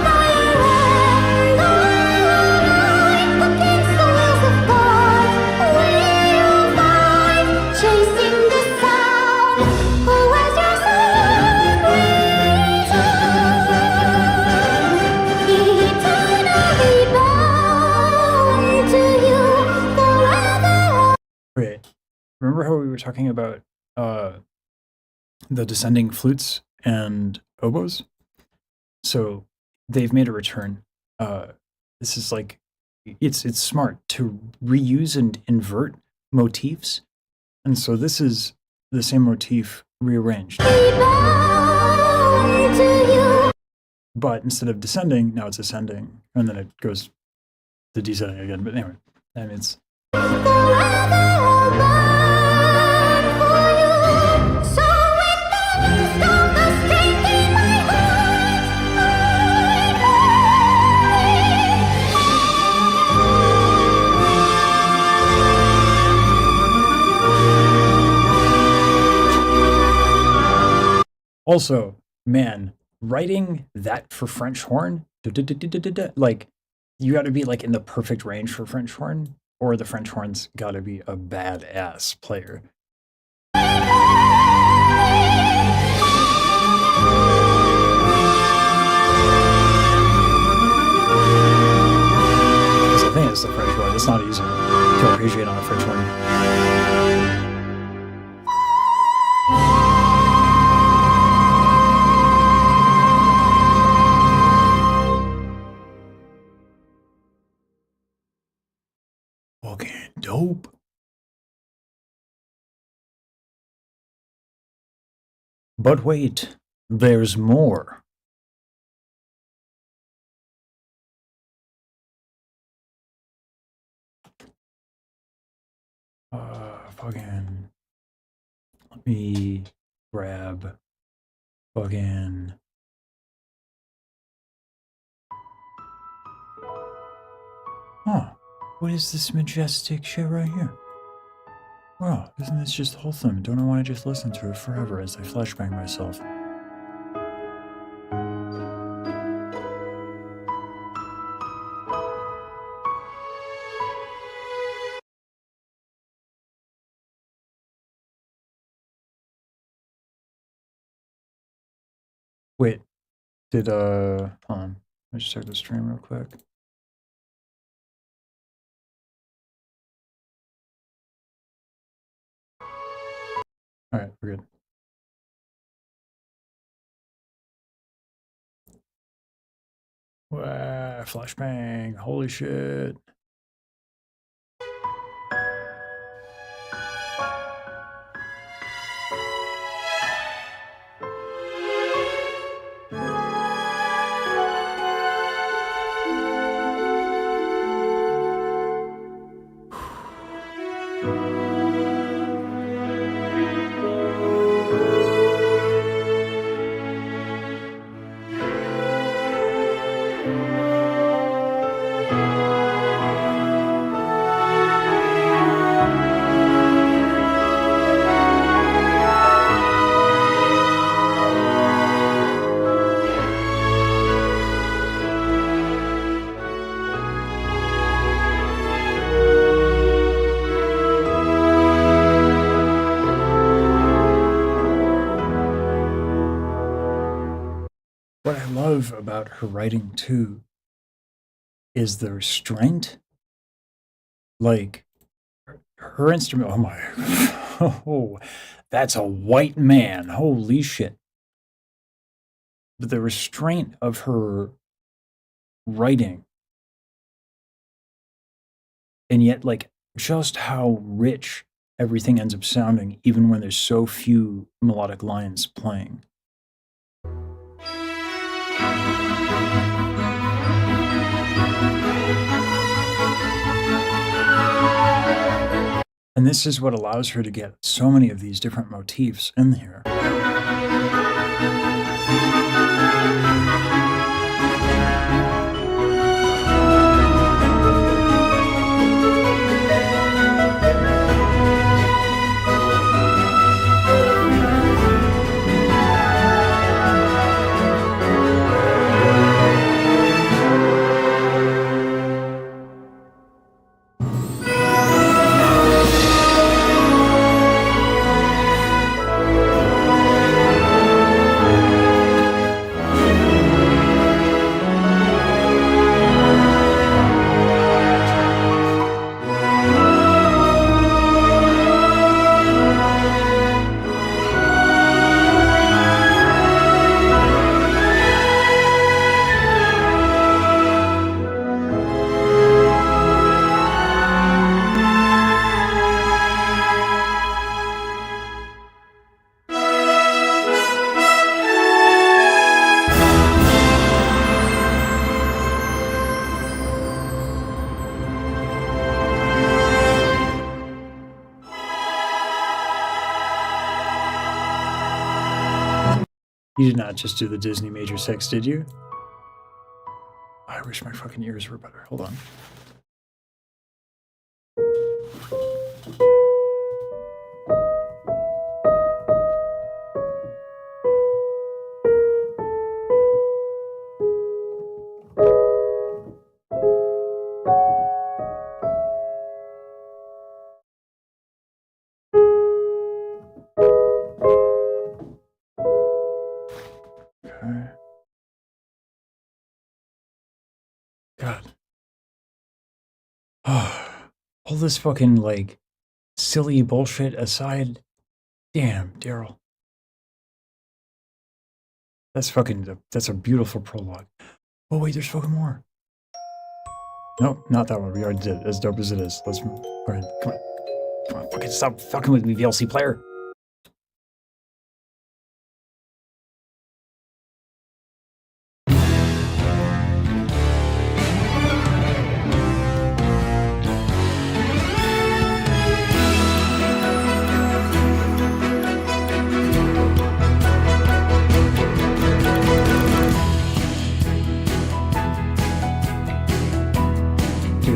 Fire and light against the wills of God. We'll fight, chasing the sound. Oh, as your sun returns, eternally bound to you forever. Okay, remember how we were talking about the descending flutes and oboes? So they've made a return. This is like it's smart to reuse and invert motifs, and so this is the same motif rearranged. But instead of descending, now it's ascending, and then it goes to descending again. But anyway, and it's also, man, writing that for French horn, like you got to be like in the perfect range for French horn, or the French horn's got to be a badass player. 'Cause I think it's the French horn. It's not easy to appreciate on a French horn. Fucking dope. But wait, there's more. Fucking. Let me grab fucking. Huh. What is this majestic shit right here? Wow, isn't this just wholesome? Don't I want to just listen to it forever as I flashbang myself? Wait, did, hold on. Let me just check the stream real quick. All right, we're good. Wow, flashbang! Holy shit! What I love about her writing too is the restraint. Like her instrument. Oh my! Oh, that's a white man. Holy shit! But the restraint of her writing, and yet like just how rich everything ends up sounding, even when there's so few melodic lines playing. And this is what allows her to get so many of these different motifs in here. You did not just do the Disney Major 6, did you? I wish my fucking ears were better. Hold on. God. All this fucking, like, silly bullshit aside. Damn, Daryl. That's fucking, that's a beautiful prologue. Oh, wait, there's fucking more. Nope, not that one. We already did it. As dope as it is. Let's move. All right, come on. Come on, fucking stop fucking with me, VLC player.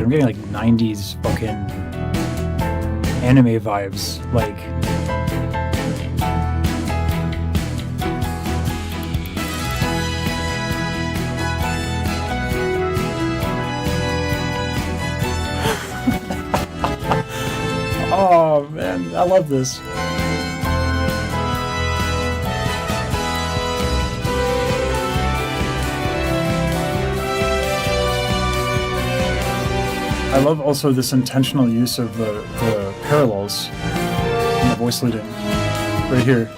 I'm getting like 90s fucking anime vibes, like oh man, I love this. I love also this intentional use of the parallels in the voice leading. right here.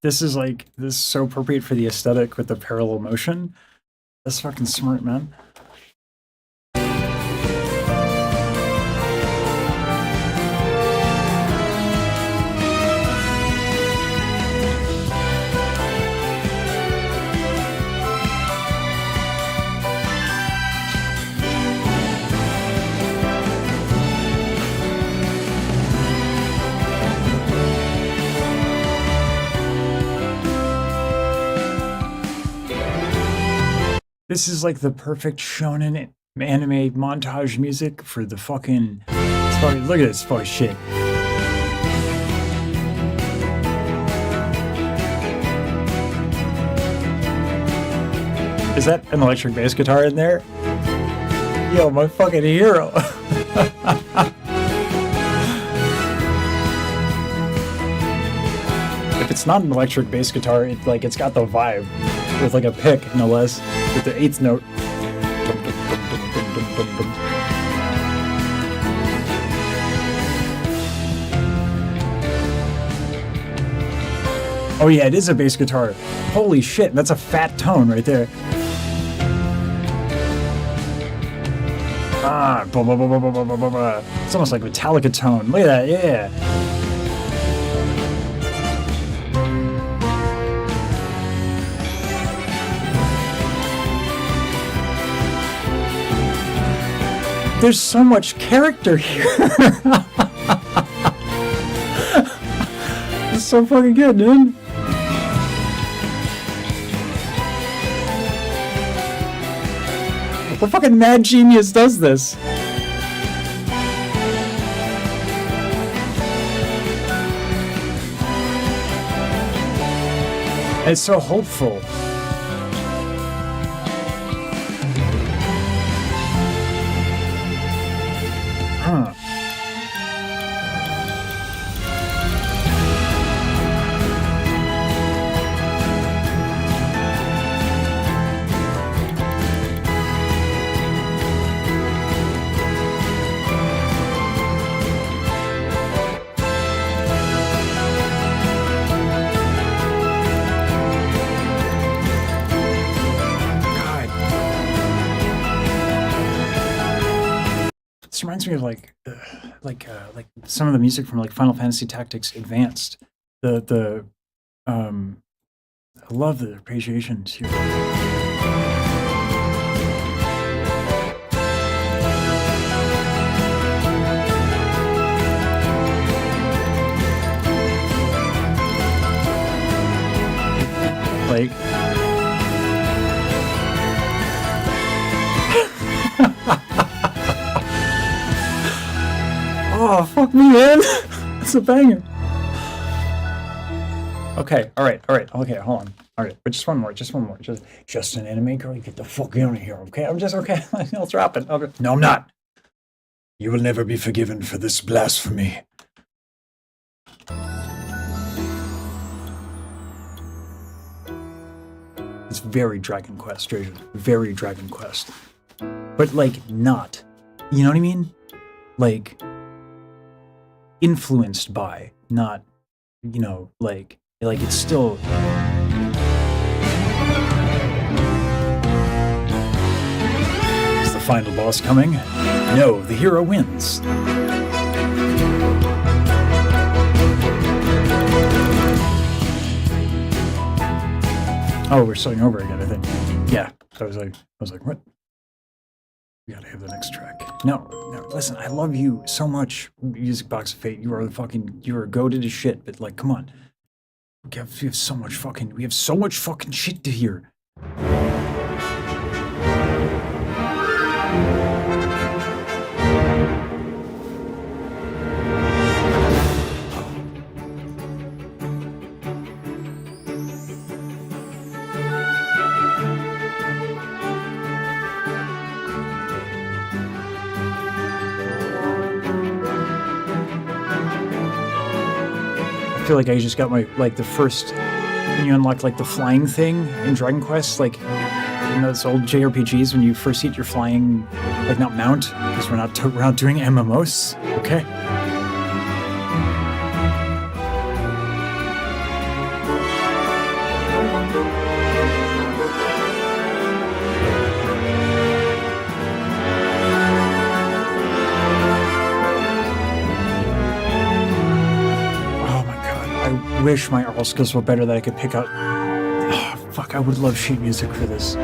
This is so appropriate for the aesthetic with the parallel motion. That's fucking smart, man. This is like the perfect shonen anime montage music for the fucking... Look at this fucking shit. Is that an electric bass guitar in there? Yo, my fucking hero. If it's not an electric bass guitar, it's got the vibe. With like a pick, no less. With the 8th note. Oh yeah, it is a bass guitar. Holy shit, that's a fat tone right there. Ah, blah, blah, blah, blah, blah, blah, blah, blah. It's almost like Metallica tone. Look at that, yeah. There's so much character here. It's so fucking good, dude. The fucking mad genius does this. It's so hopeful. Huh. This reminds me of like some of the music from like Final Fantasy Tactics Advanced. I love the arpeggiations here. Like oh, fuck me, man. It's a banger. Okay, alright, okay, hold on. Alright, but just one more. Just an anime girl, you get the fuck out of here, okay? I'm just, okay, I'll drop it. Okay. No, I'm not. You will never be forgiven for this blasphemy. It's very Dragon Quest, Draven. Very Dragon Quest. But, like, not. You know what I mean? Like... influenced by, not, you know, like it's still. Is the final boss coming? No, the hero wins. Oh, we're starting over again, I think. Yeah, I was like, what? We gotta have the next track. No, listen, I love you so much, Music Box of Fate. You are goated as shit, but like, come on. We have so much fucking shit to hear. I feel like I just got my, like, the first, when you unlock, like, the flying thing in Dragon Quest, like, in those old JRPGs when you first hit your flying, like not mount, because we're not doing MMOs, okay? I wish my oral skills were better that I could pick out. Oh, fuck, I would love sheet music for this.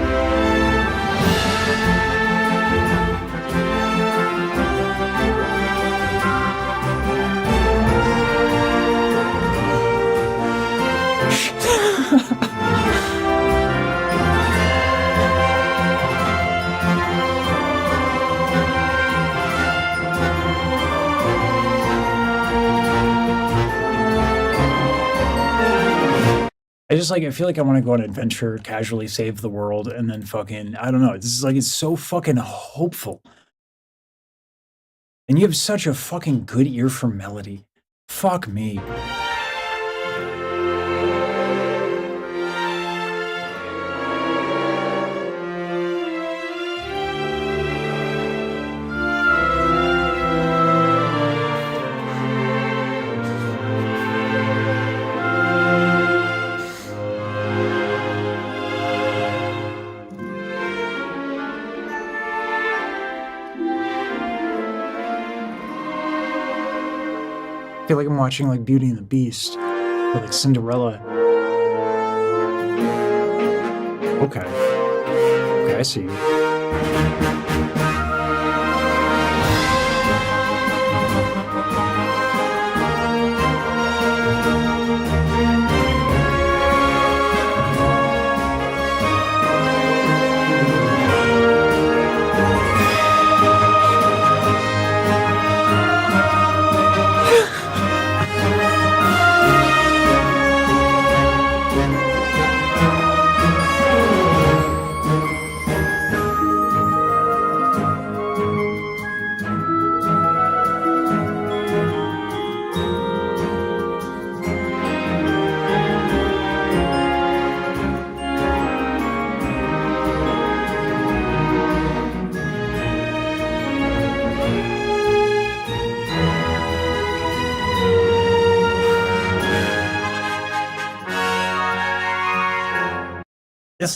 I feel like I want to go on an adventure, casually save the world, and then fucking, I don't know. This is like, it's so fucking hopeful. And you have such a fucking good ear for melody. Fuck me. I feel like I'm watching like Beauty and the Beast or like Cinderella. Okay. Okay, I see.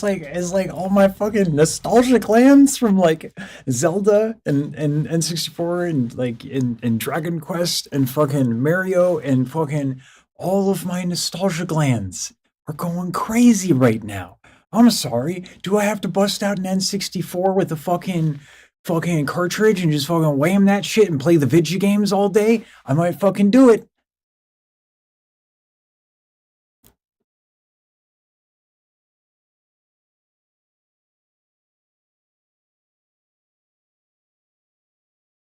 It's like all my fucking nostalgia glands from like Zelda and N64 and like in Dragon Quest and fucking Mario and fucking all of my nostalgia glands are going crazy right now. I'm sorry. Do I have to bust out an N64 with a fucking cartridge and just fucking wham that shit and play the video games all day? I might fucking do it.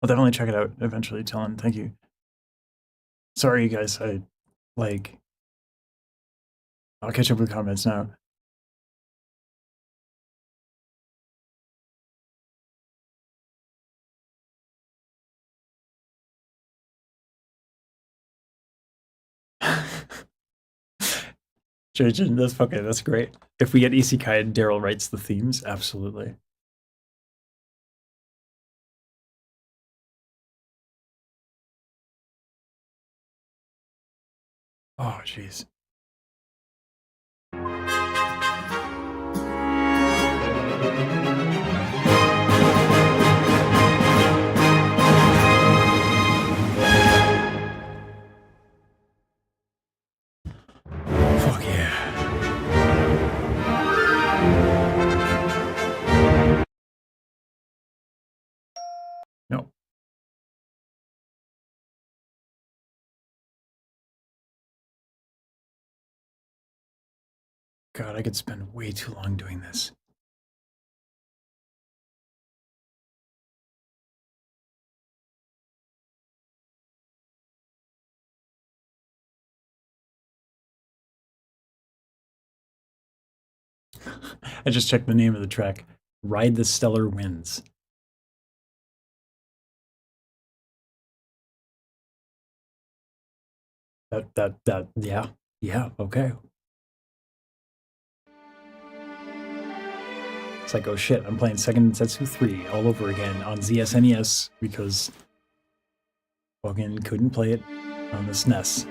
I'll definitely check it out eventually, Dylan. Thank you. Sorry, you guys. I'll catch up with comments now. Jason, that's great. If we get Isekai and Daryl writes the themes, absolutely. Oh, jeez. Fuck yeah. No. God, I could spend way too long doing this. I just checked the name of the track. Ride the Stellar Winds. Yeah, okay. It's like, oh shit, I'm playing Second Densetsu 3 all over again on ZSNES because fucking couldn't play it on the SNES.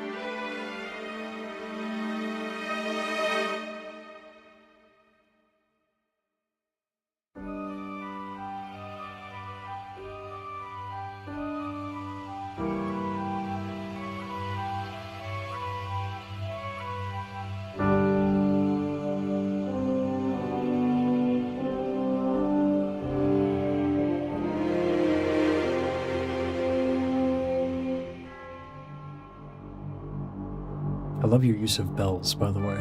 I love your use of bells, by the way.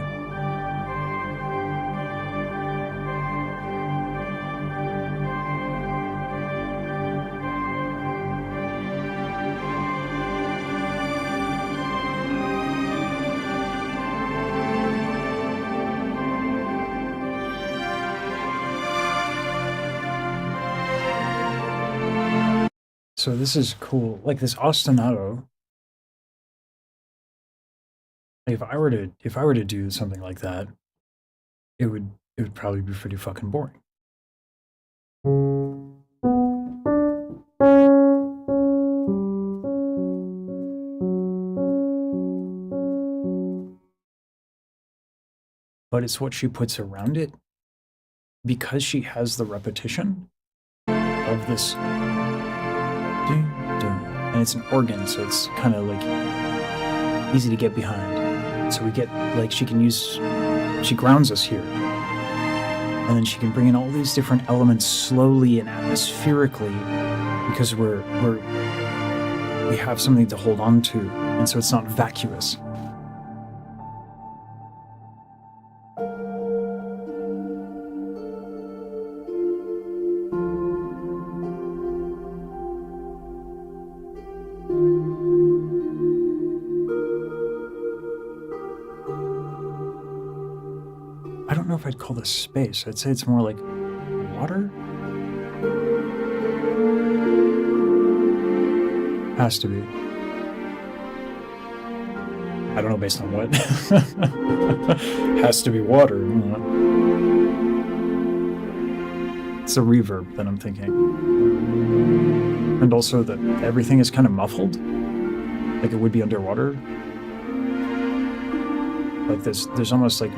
So this is cool. Like this ostinato. If I were to do something like that, it would probably be pretty fucking boring. But it's what she puts around it, because she has the repetition of this, and it's an organ, so it's kind of like easy to get behind. So we get, like, she grounds us here. And then she can bring in all these different elements slowly and atmospherically because we have something to hold on to. And so it's not vacuous. I don't know if I'd call this space. I'd say it's more like water? Has to be. I don't know based on what. Has to be water. It's a reverb that I'm thinking. And also that everything is kind of muffled. Like it would be underwater. Like there's almost like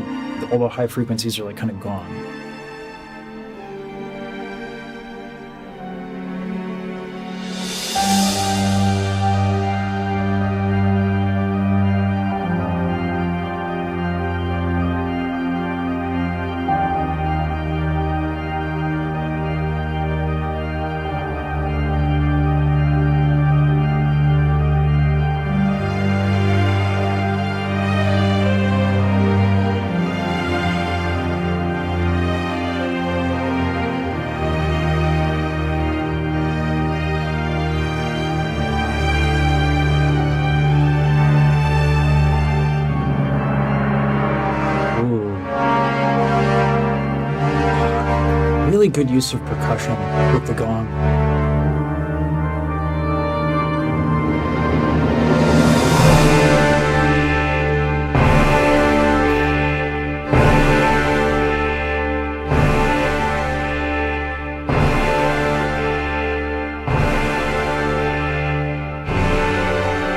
all the high frequencies are like kind of gone. Really good use of percussion with the gong.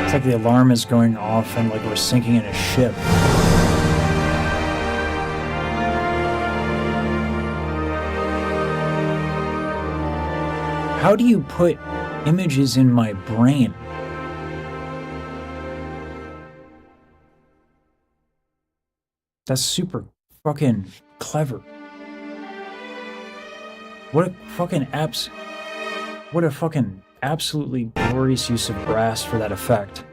It's like the alarm is going off and like we're sinking in a ship. How do you put images in my brain? That's super fucking clever. What a fucking absolutely glorious use of brass for that effect.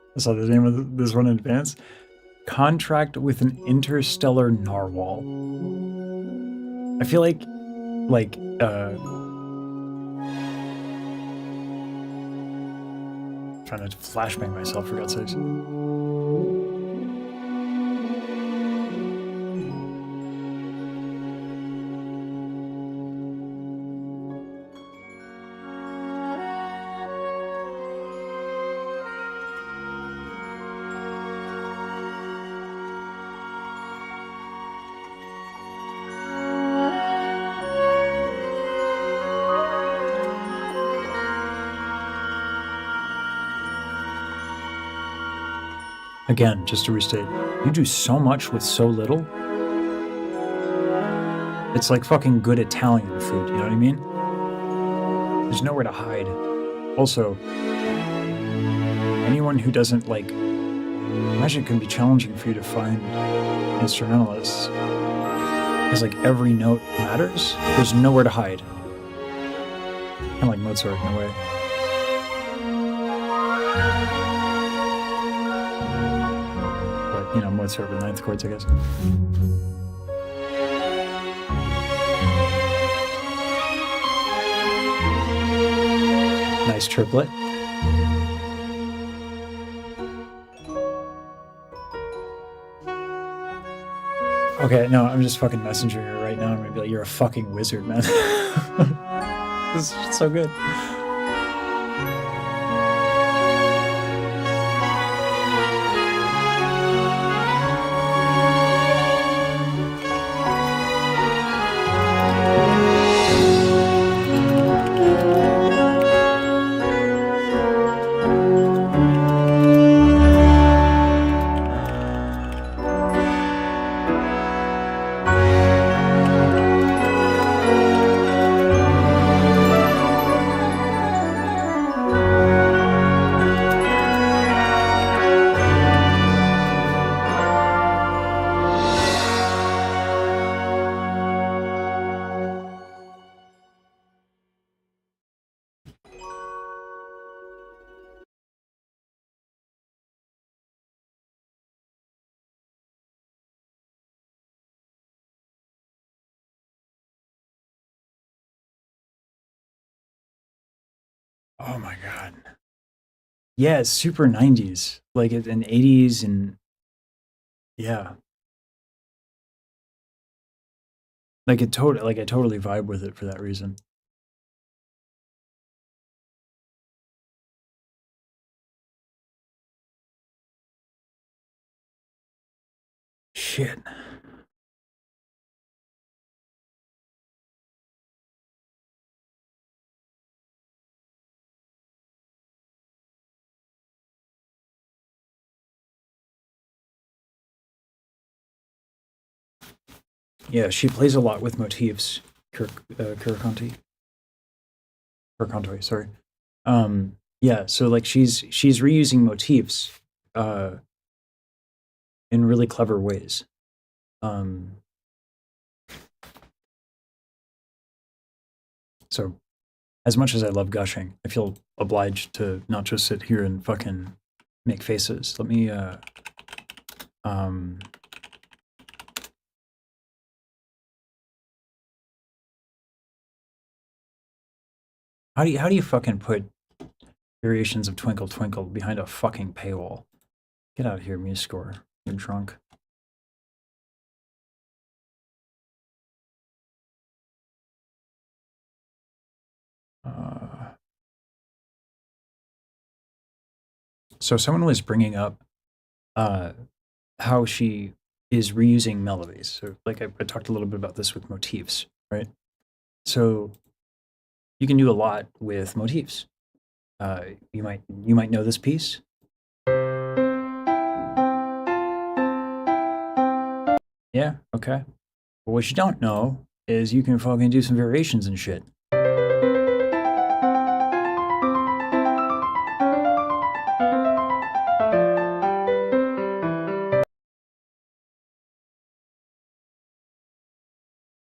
I saw the name of this one in advance. Contract with an Interstellar Narwhal. I feel like trying to flashbang myself, for God's sakes. Again, just to restate, you do so much with so little. It's like fucking good Italian food, you know what I mean? There's nowhere to hide. Also, anyone who doesn't like, imagine it can be challenging for you to find instrumentalists. Because like every note matters. There's nowhere to hide. Kind of like Mozart in a way. You know, Mozart with ninth chords, I guess. Nice triplet. Okay, no, I'm just fucking messaging her right now. I'm gonna be like, you're a fucking wizard, man. This is so good. Oh my god. Yeah, it's super 90s. Like it in 80s and yeah. Like I totally vibe with it for that reason. Shit. Yeah, she plays a lot with motifs. Kurakanti, sorry. Yeah, so like she's reusing motifs in really clever ways. So as much as I love gushing, I feel obliged to not just sit here and fucking make faces. Let me how do you fucking put variations of Twinkle Twinkle behind a fucking paywall? Get out of here, MuseScore. You're drunk. So someone was bringing up how she is reusing melodies. So like I talked a little bit about this with motifs, right? So you can do a lot with motifs. You might know this piece. Yeah, okay. But what you don't know is you can fucking do some variations and shit.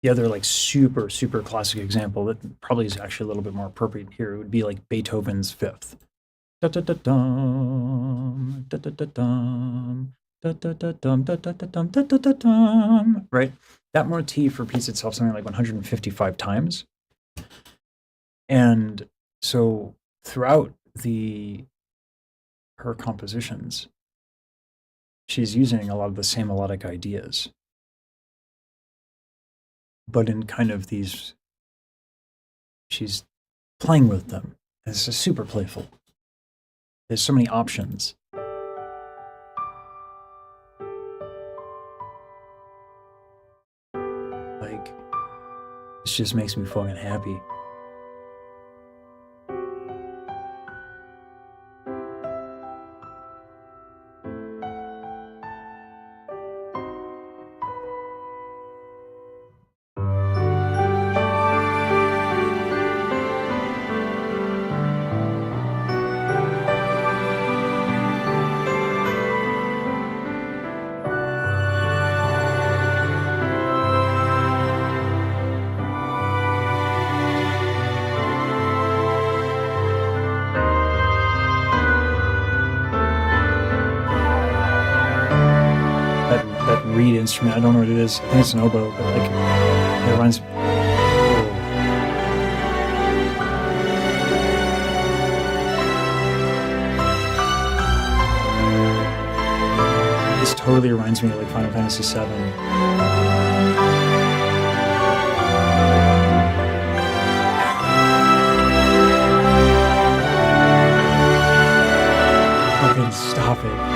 The other like super classic example that probably is actually a little bit more appropriate here would be like Beethoven's Fifth. Da-da-da-dum, da-da-da-dum, da-da-da-dum, da-da-da-dum, da-da-da-dum. Right? That motif repeats itself something like 155 times. And so throughout the her compositions, she's using a lot of the same melodic ideas, but in kind of these, she's playing with them. It's just super playful. There's so many options. Like, this just makes me fucking happy. That reed instrument, I don't know what it is. I think it's an oboe, but like, it reminds me. This totally reminds me of like Final Fantasy VII. Fucking stop it.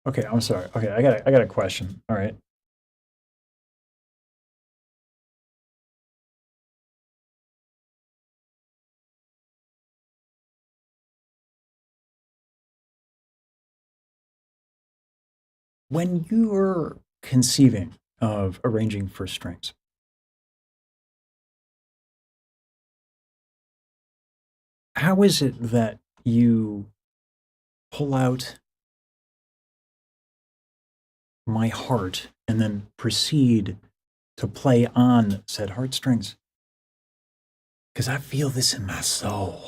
Okay, I'm sorry. Okay, I got a question. All right. When you're conceiving of arranging for strings, how is it that you pull out my heart and then proceed to play on said heartstrings? Because I feel this in my soul.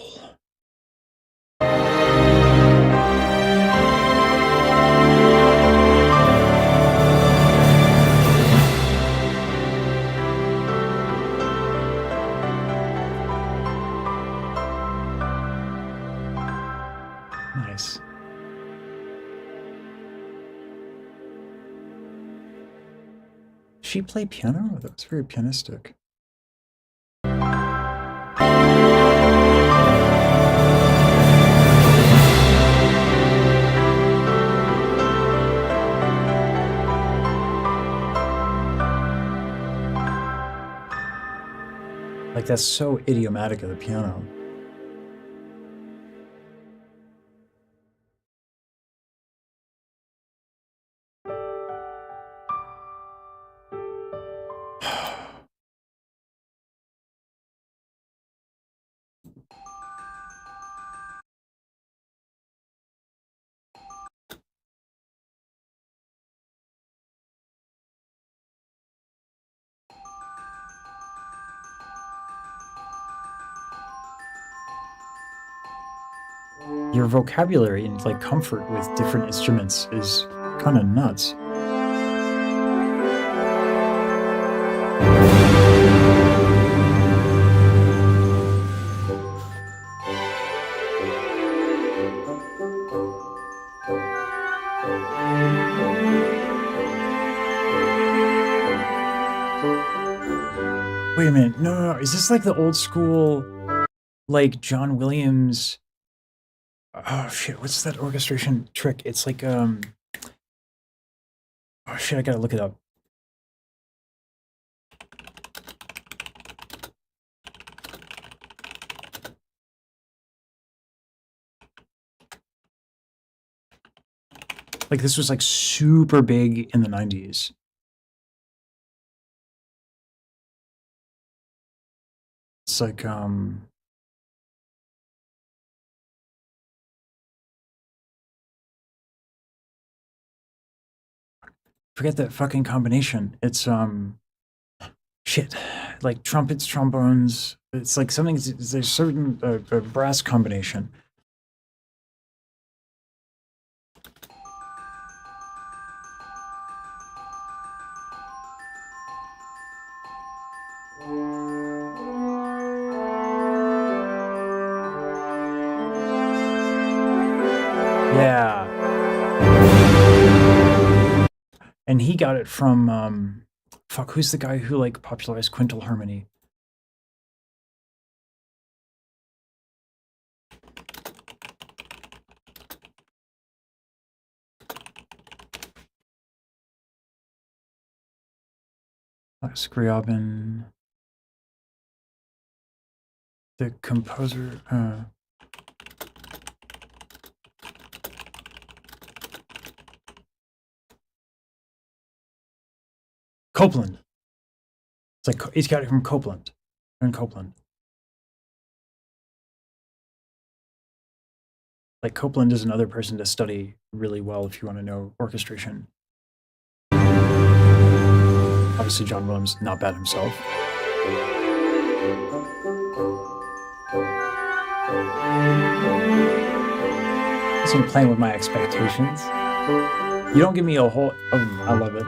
Nice. She played piano? That was very pianistic. Like, that's so idiomatic of the piano. Your vocabulary and like comfort with different instruments is kind of nuts. Wait a minute. No. Is this like the old school, like John Williams? Oh shit, what's that orchestration trick? It's like oh shit, I gotta look it up. Like this was like super big in the 90s. It's like forget that fucking combination. It's shit, like trumpets, trombones. It's like something. There's certain a brass combination. And he got it from fuck, who's the guy who like popularized quintal harmony? Scriabin, the composer. Copeland. It's like he's got it from Copeland. And Copeland. Like Copeland is another person to study really well if you want to know orchestration. Obviously, John Williams, not bad himself. So I'm playing with my expectations. You don't give me a whole. I love it.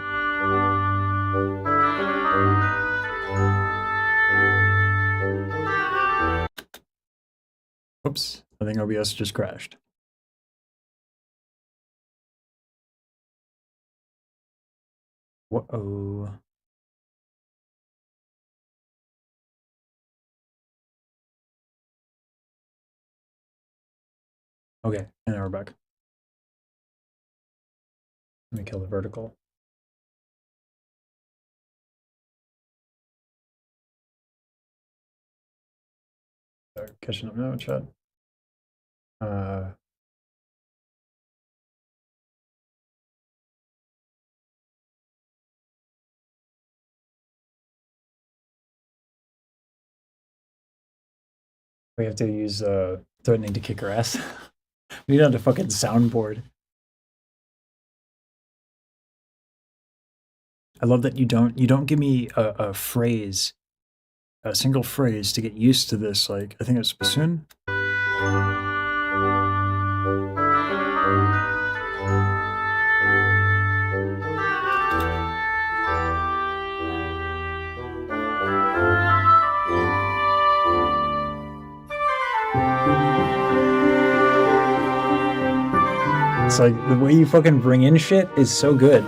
Oops, I think OBS just crashed. Whoa. Okay, and now we're back. Let me kill the vertical. Catching up now, chat. We have to use threatening to kick her ass. We need on the fucking soundboard. I love that you don't give me a phrase, a single phrase to get used to this. Like I think it's bassoon. It's like the way you fucking bring in shit is so good.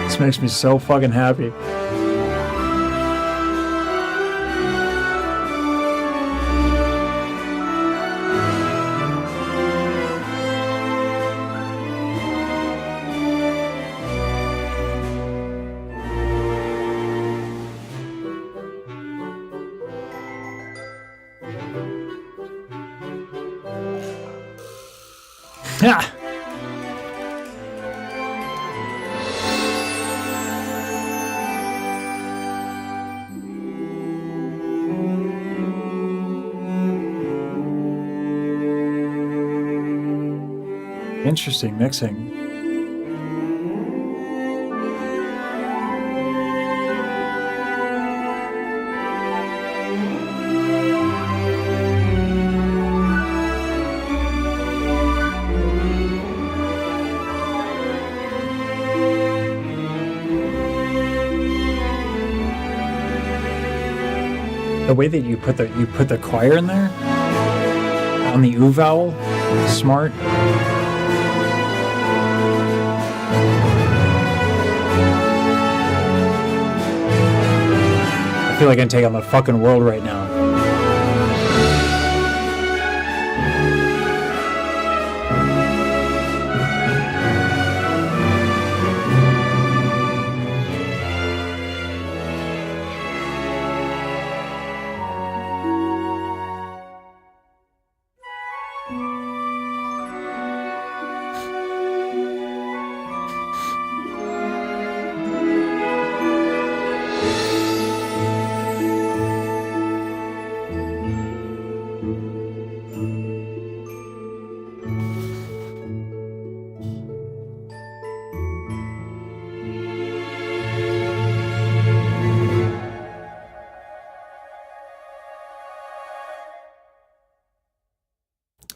This makes me so fucking happy. Ah! Interesting mixing. The way that you put the choir in there on the U vowel, smart. I feel like I can take on the fucking world right now.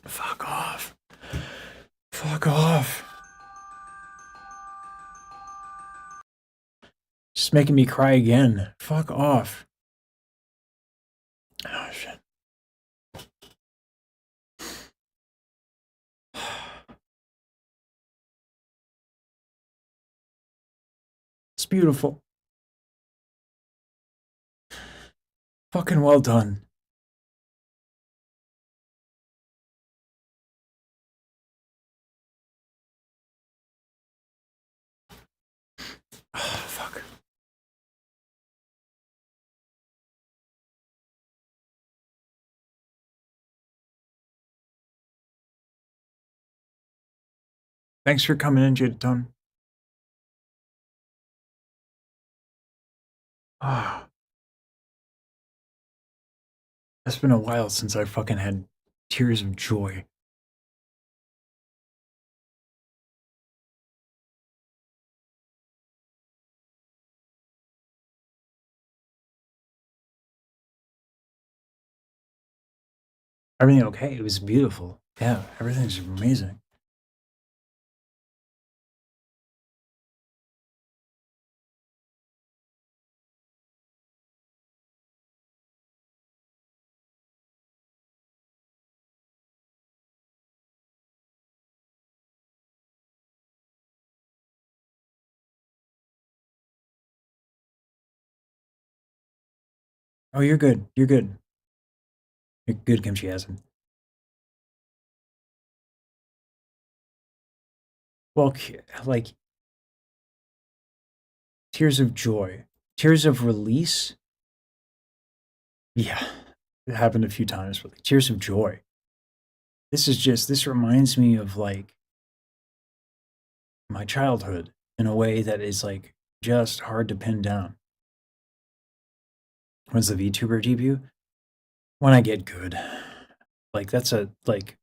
Fuck off. Fuck off. Just making me cry again. Fuck off. Oh, shit. It's beautiful. Fucking well done. Oh, fuck. Thanks for coming in, Jadetone. Ah. It's been a while since I fucking had tears of joy. Everything okay? It was beautiful. Yeah, everything's amazing. Oh, you're good. You're good. You're good, Kimchi Hasen. Well, like, tears of joy. Tears of release? Yeah, it happened a few times, but like, tears of joy. This reminds me of like my childhood in a way that is like just hard to pin down. When's the VTuber debut? When I get good. Like that's a like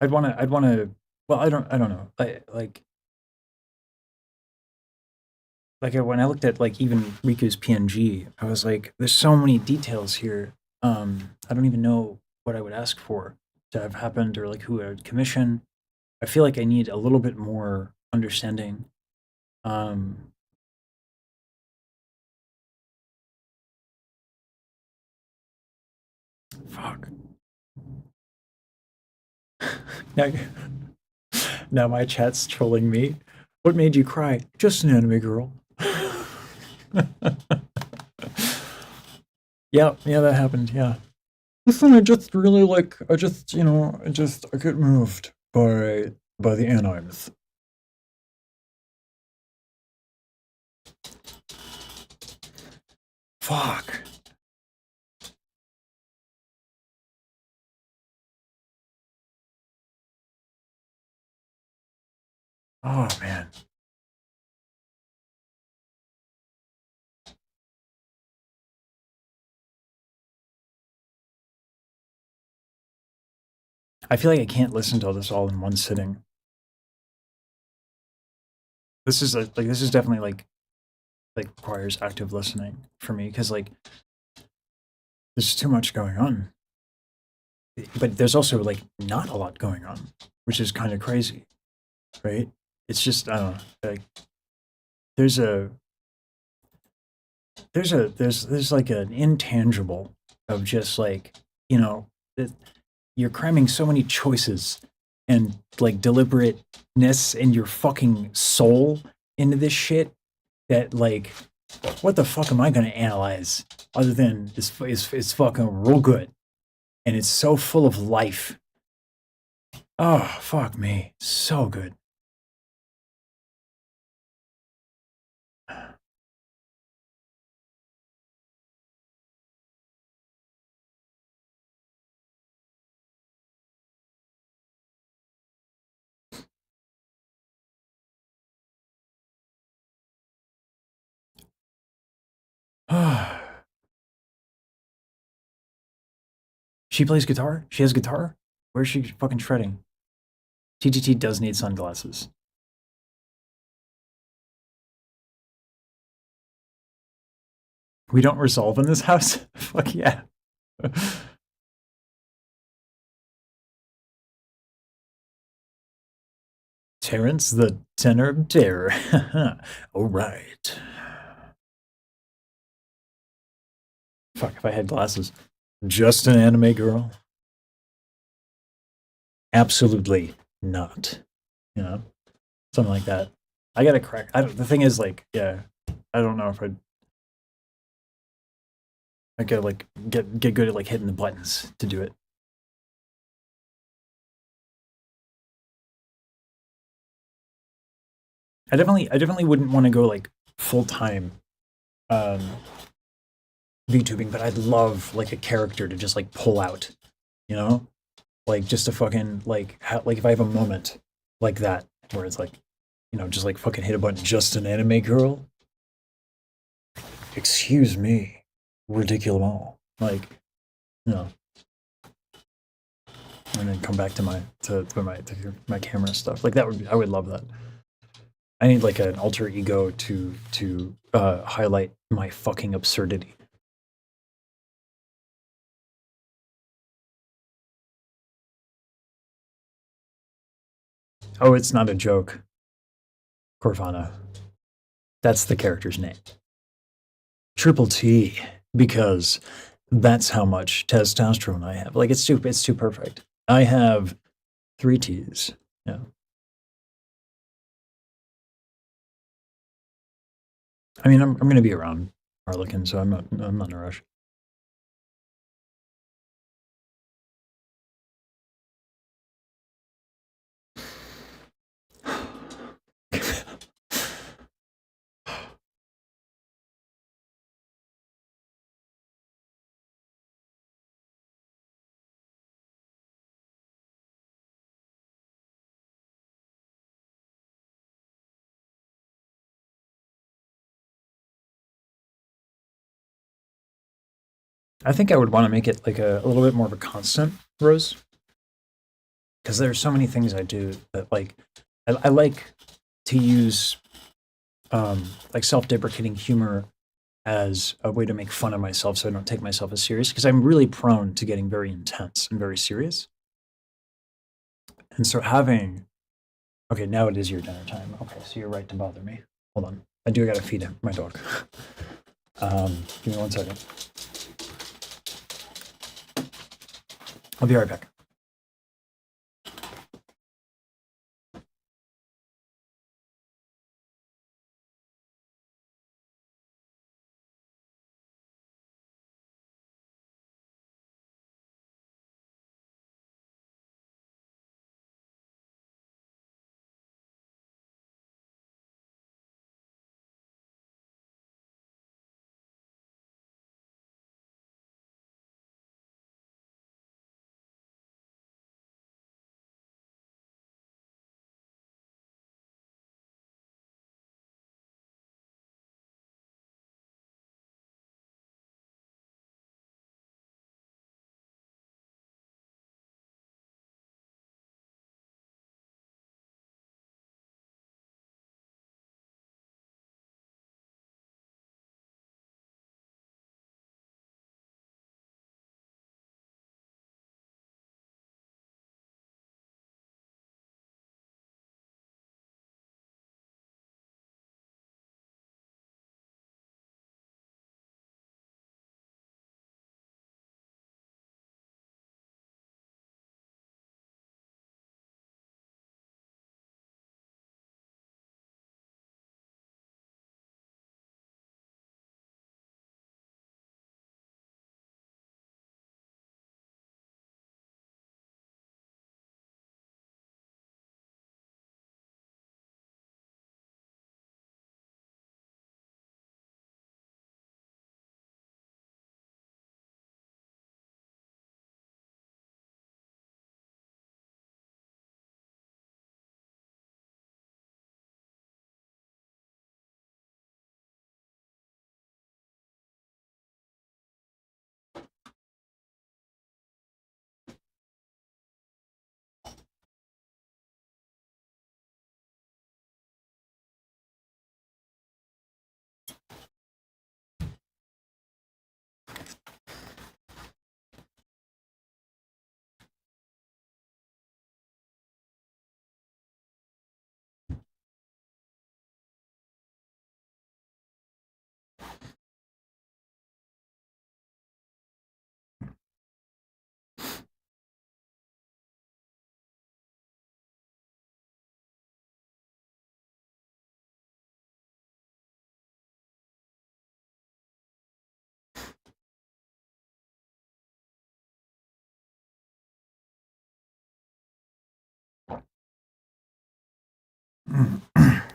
I'd wanna well I don't know. When I looked at like even Riku's PNG, I was like, there's so many details here. I don't even know what I would ask for to have happened or like who I would commission. I feel like I need a little bit more understanding. Fuck. Now, now my chat's trolling me. What made you cry? Just an anime girl. Yeah, that happened, yeah. Listen, I just really like, I get moved by the animes. Fuck. Oh, man. I feel like I can't listen to this all in one sitting. This is this is definitely like requires active listening for me because like there's too much going on. But there's also like not a lot going on, which is kind of crazy, right? It's just I don't know. Like there's like an intangible of just like you're cramming so many choices and like deliberateness in your fucking soul into this shit that like what the fuck am I gonna analyze other than it's fucking real good and it's so full of life. Oh fuck me, so good. She plays guitar? She has guitar? Where's she fucking shredding? TTT does need sunglasses. We don't resolve in this house? Fuck yeah. Terrence, the tenor of terror. All right. Fuck, if I had glasses. Just an anime girl? Absolutely not. You know? Something like that. I gotta crack. The thing is, like, yeah, I don't know if I gotta, like, get good at, like, hitting the buttons to do it. I definitely wouldn't want to go, like, full-time VTubing, but I'd love, like, a character to just, like, pull out, you know? Like, just to fucking, like, like, if I have a moment like that, where it's like, you know, just, like, fucking hit a button, just an anime girl? Excuse me, ridiculous. Like, you know. And then come back to my camera stuff. Like, that would be, I would love that. I need, like, an alter ego to highlight my fucking absurdity. Oh, it's not a joke. Corvana. That's the character's name. Triple T, because that's how much testosterone I have. Like, it's too perfect. I have 3 T's. Yeah. I mean, I'm gonna be around Harlequin, so I'm not in a rush. I think I would want to make it like a little bit more of a constant rose, because there's so many things I do that, like, I like to use like, self-deprecating humor as a way to make fun of myself, so I don't take myself as serious, because I'm really prone to getting very intense and very serious. And so having, okay, now it is your dinner time. Okay, so you're right to bother me. Hold on, I do gotta feed him, my dog. Give me 1 second. I'll be right back.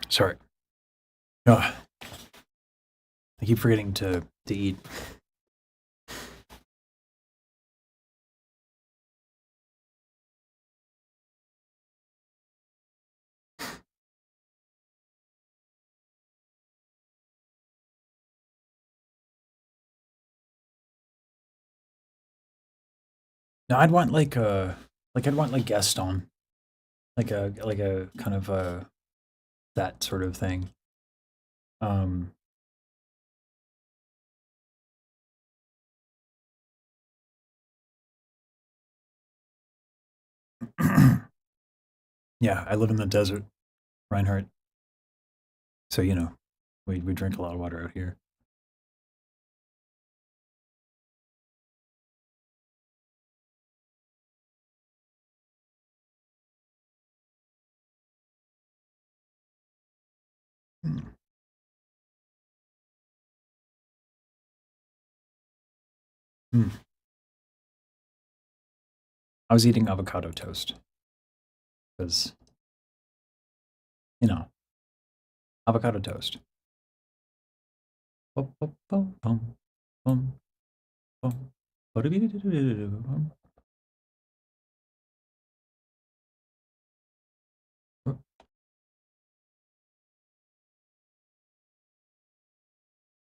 Sorry. Ugh. I keep forgetting to eat. No, I'd want like I'd want like guest on, like a kind of that sort of thing. Um, yeah, I live in the desert, Reinhardt. So you know, we drink a lot of water out here. Mm. Mm. I was eating avocado toast because you know avocado toast. Bum, bum, bum, bum, bum, bum. Ba-da-dee-dee-dee-dee-dee-dee-bum.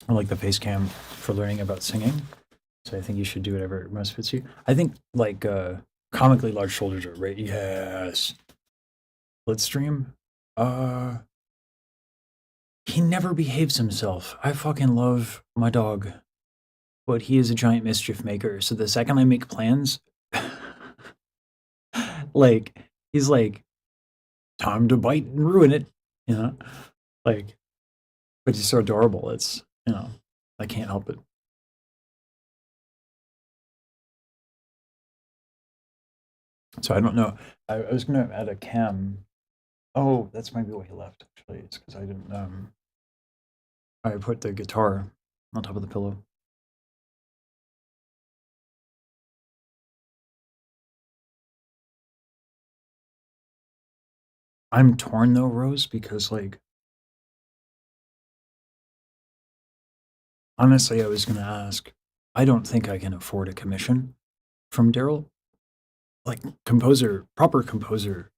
I like the face cam for learning about singing. So I think you should do whatever most fits you. I think like comically large shoulders are right. Yes. Blitzstream. He never behaves himself. I fucking love my dog, but he is a giant mischief maker. So the second I make plans, like he's like, time to bite and ruin it, you know? Like, but he's so adorable. It's I can't help it. So I don't know. I was gonna add a cam. Oh, that's maybe why he left. Actually, it's because I didn't. I put the guitar on top of the pillow. I'm torn though, Rose, because like honestly, I was gonna ask. I don't think I can afford a commission from Daryl. Like proper composer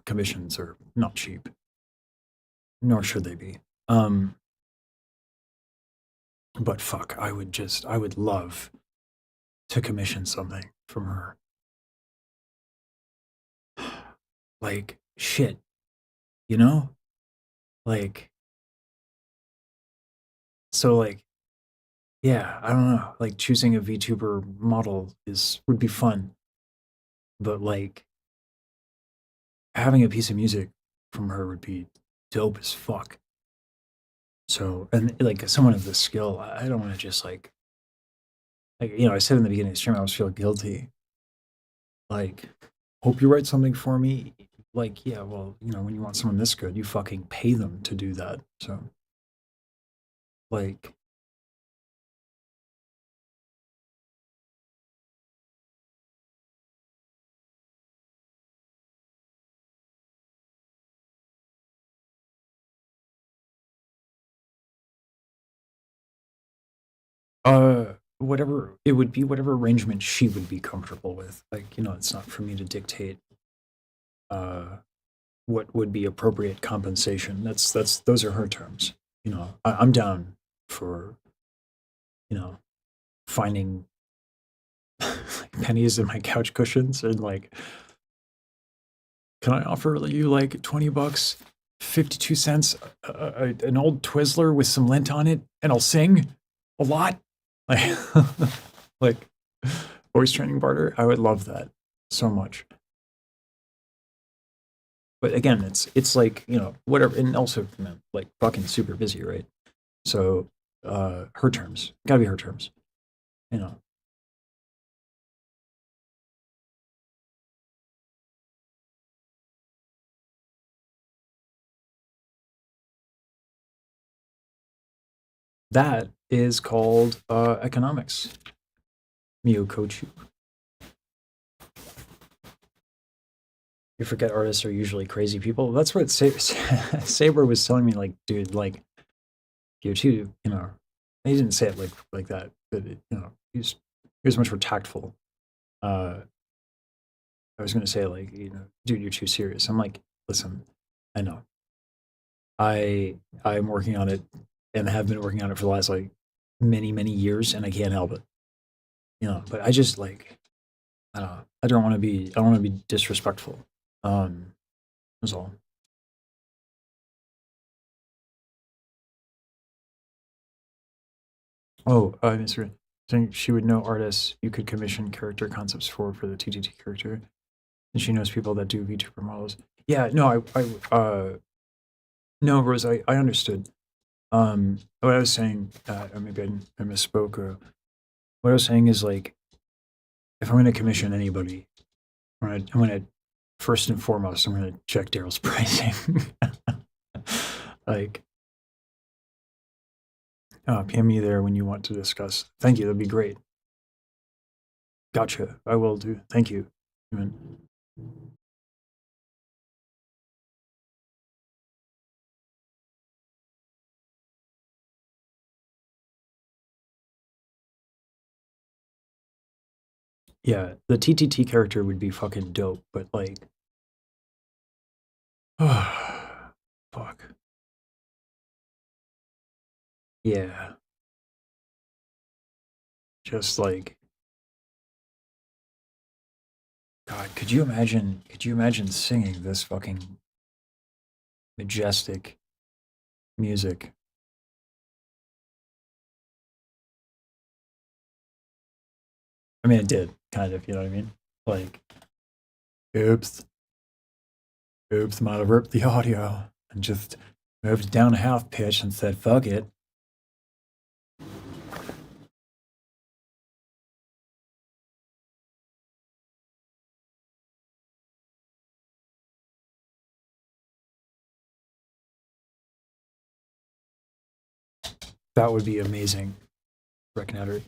commissions are not cheap, nor should they be. But fuck, I would love to commission something from her. Like shit, you know? Like so like yeah, I don't know. Like choosing a VTuber model would be fun. But like having a piece of music from her would be dope as fuck. So and like someone of this skill, I don't want to just like I said in the beginning of the stream, I always feel guilty. Like, hope you write something for me. Like, yeah, well, when you want someone this good, you fucking pay them to do that. So, like, whatever it would be, whatever arrangement she would be comfortable with. Like, it's not for me to dictate what would be appropriate compensation. Those are her terms. I'm down for finding like pennies in my couch cushions and like, can I offer you like $20, 52 cents, an old Twizzler with some lint on it, and I'll sing a lot? Like, like voice training barter. I would love that so much. But again, it's like, whatever, and also, like fucking super busy, right? So, her terms, gotta be her terms, you know. That is called economics. Mio coach you. you forget artists are usually crazy people. That's what Saber was telling me. Like, dude, like you too, you know. He didn't say it like that, but it, you know, he was much more tactful. I was gonna say like, you know, dude, you're too serious. I'm like, listen, I know. I'm working on it and have been working on it for the last like many years, and I can't help it. You know, but I just like I don't know. I don't want to be disrespectful. That's all. Oh, Mr. Saying she would know artists you could commission character concepts for the TTT character, and she knows people that do VTuber models. Yeah, no, no, Rose, I understood. What I was saying, or maybe I misspoke. What I was saying is like, if I'm going to commission anybody, I'm gonna first and foremost, I'm gonna check Daryl's pricing. Like, PM me there when you want to discuss. Thank you, that'd be great. Gotcha, I will do. Thank you. Amen. Yeah, the TTT character would be fucking dope, but like, fuck. Yeah, just like, God, could you imagine? Could you imagine singing this fucking majestic music? I mean, it did kind of. You know what I mean? Like, oops, oops, might have ripped the audio and just moved it down a half pitch and said, "Fuck it." That would be amazing. Reckonator.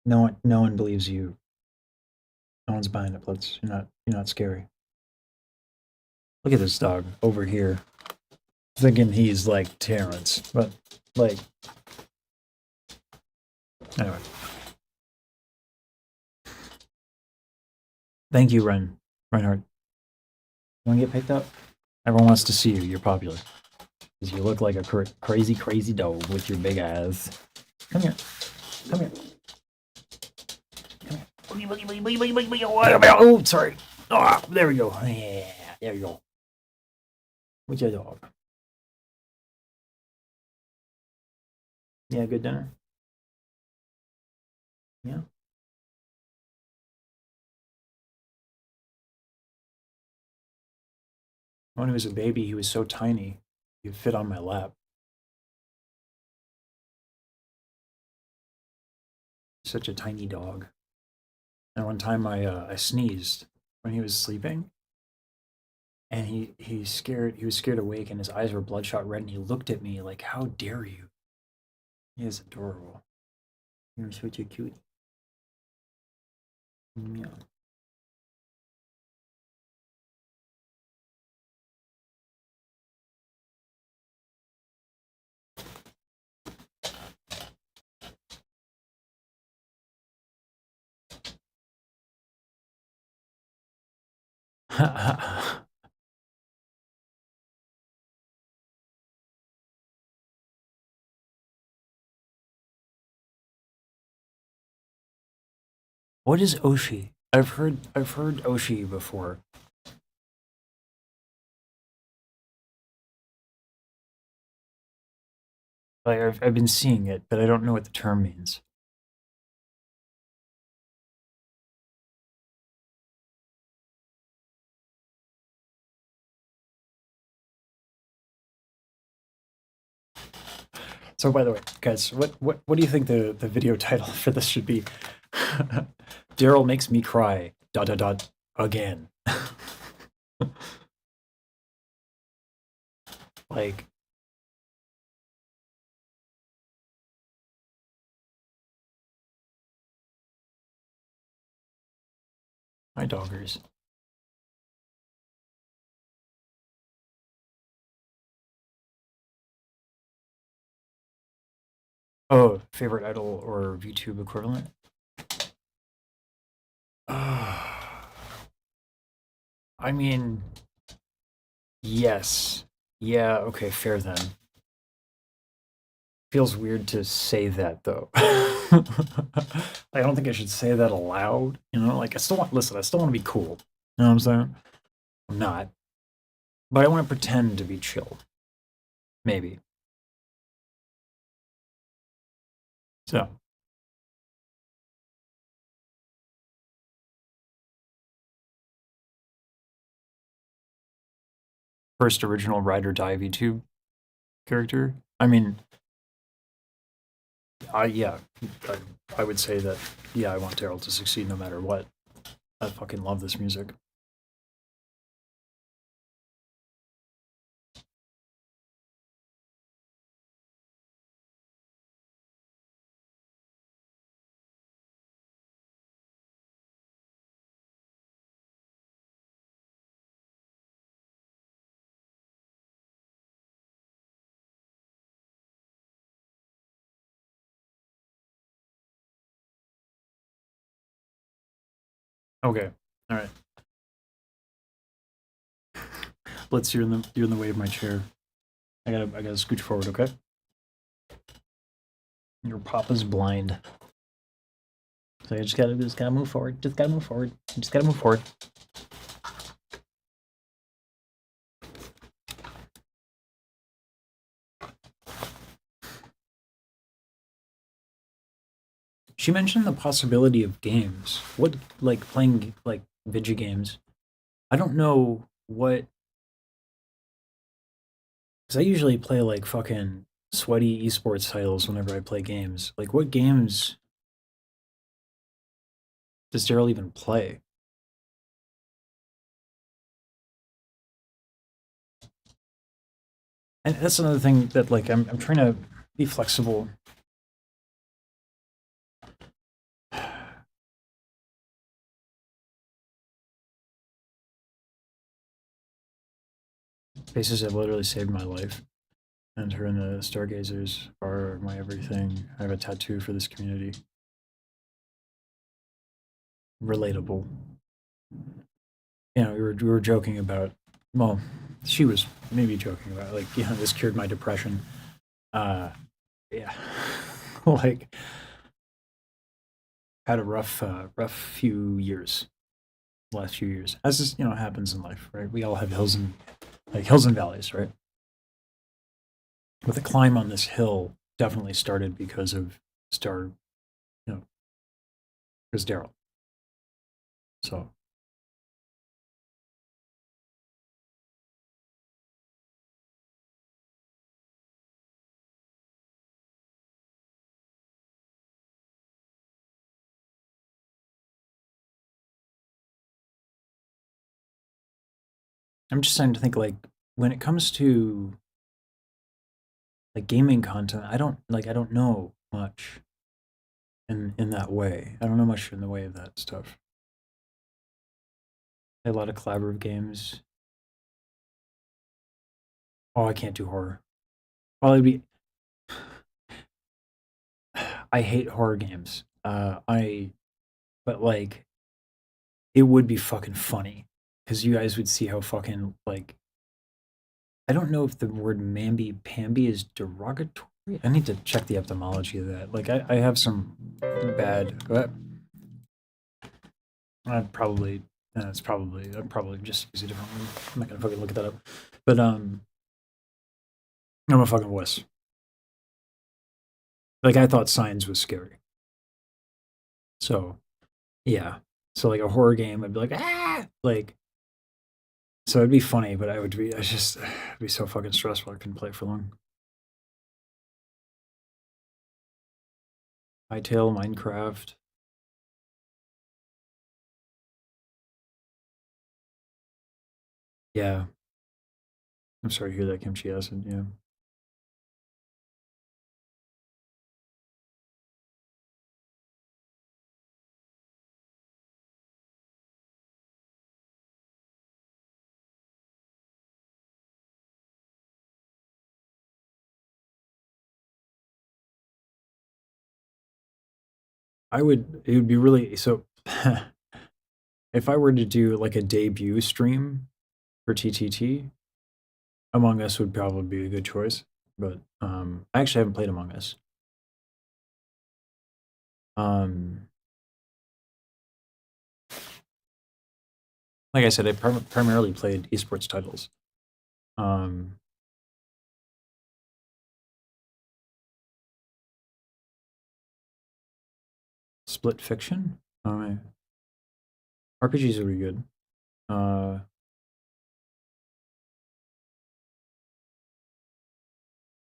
No one believes you. No one's buying it, Blitz. You're not scary. Look at this dog over here. Thinking he's like Terrence, but like anyway. Thank you, Reinhardt. You wanna get picked up? Everyone wants to see you. You're popular. Because you look like a crazy dog with your big eyes. Come here. Come here. Come here. Boogie. Oh, sorry. Oh, there we go. Yeah, there you go. What's your dog? Yeah, good dinner? Yeah. When he was a baby, he was so tiny, he would fit on my lap. Such a tiny dog. And one time I sneezed when he was sleeping, and he was scared awake, and his eyes were bloodshot red, and he looked at me like, "How dare you?" He is adorable. You're such a cutie. Yeah. What is Oshi? I've heard Oshi before. Like I've been seeing it, but I don't know what the term means. So by the way, guys, what do you think the video title for this should be? Daryl makes me cry. ... again. Like, My doggers. Oh, favorite idol or VTube equivalent? I mean, yes. Yeah, okay, fair then. Feels weird to say that though. I don't think I should say that aloud. You know, like I still want listen, I still want to be cool. You know what I'm saying? I'm not. But I want to pretend to be chill. Maybe. So first original ride or die VTube character. I mean, yeah, I would say that yeah, I want Daryl to succeed no matter what. I fucking love this music. Okay. All right. Blitz, you're in the way of my chair. I gotta scooch forward, okay? Your papa's blind. So you just gotta move forward. Just gotta move forward. Just gotta move forward. She mentioned the possibility of games. What, like playing like video games? I don't know what, because I usually play like fucking sweaty esports titles whenever I play games. Like, what games does Daryl even play? And that's another thing that like I'm trying to be flexible. Faces have literally saved my life. And her and the Stargazers are my everything. I have a tattoo for this community. Relatable. You know, we were joking about, well, she was maybe joking about, like, you know, this cured my depression. Yeah. Like, had a rough few years, last few years. As this, you know, happens in life, right? We all have hills and valleys, right? But the climb on this hill definitely started because of you know, because Daryl. So I'm just trying to think, like, when it comes to like gaming content, I don't know much in that way. I don't know much in the way of that stuff. A lot of collaborative games. Oh, I can't do horror. Well, it'd be. I hate horror games. But like, it would be fucking funny because you guys would see how fucking like. I don't know if the word mamby pamby is derogatory. I need to check the etymology of that. Like, I have some bad. I'd probably. I'd probably just use a different word. I'm not gonna fucking look that up. But I'm a fucking wuss. Like, I thought Signs was scary. So yeah. So like a horror game, I'd be like, ah, like. So it'd be funny, but I just, it'd be so fucking stressful. I couldn't play it for long. Hytale, Minecraft. Yeah. I'm sorry to hear that, Kimchi Acid. Yeah. it would be really, so if I were to do like a debut stream for TTT, Among Us would probably be a good choice, but I actually haven't played Among Us. Like I said, I primarily played esports titles. Split Fiction? RPGs would be good.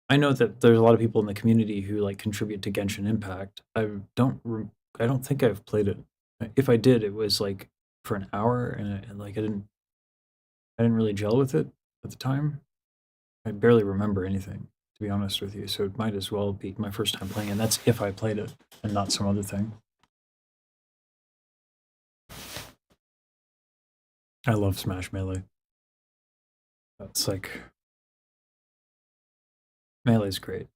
I know that there's a lot of people in the community who like contribute to Genshin Impact. I don't think I've played it. If I did, it was like for an hour, and like I didn't really gel with it at the time. I barely remember anything, to be honest with you. So it might as well be my first time playing, and that's if I played it and not some other thing. I love Smash Melee. That's like Melee's great.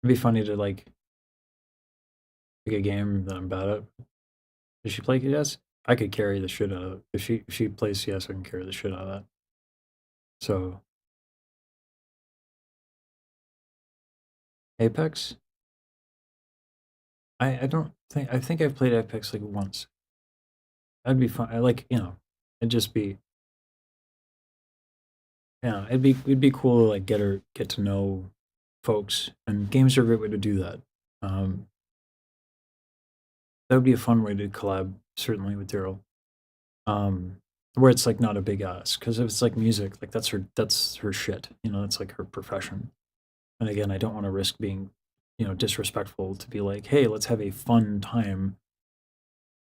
It'd be funny to like pick a game that I'm bad at. Does she play CS? I could carry the shit out of it. If she plays CS, I can carry the shit out of that. So Apex? I don't think I think I've played Apex like once. That'd be fun. I like, it'd just be it'd be cool to like get to know folks, and games are a great way to do that. That would be a fun way to collab, certainly with Daryl. Where it's like not a big ask, because if it's like music, like that's her shit. That's like her profession. And again, I don't want to risk being, disrespectful to be like, hey, let's have a fun time.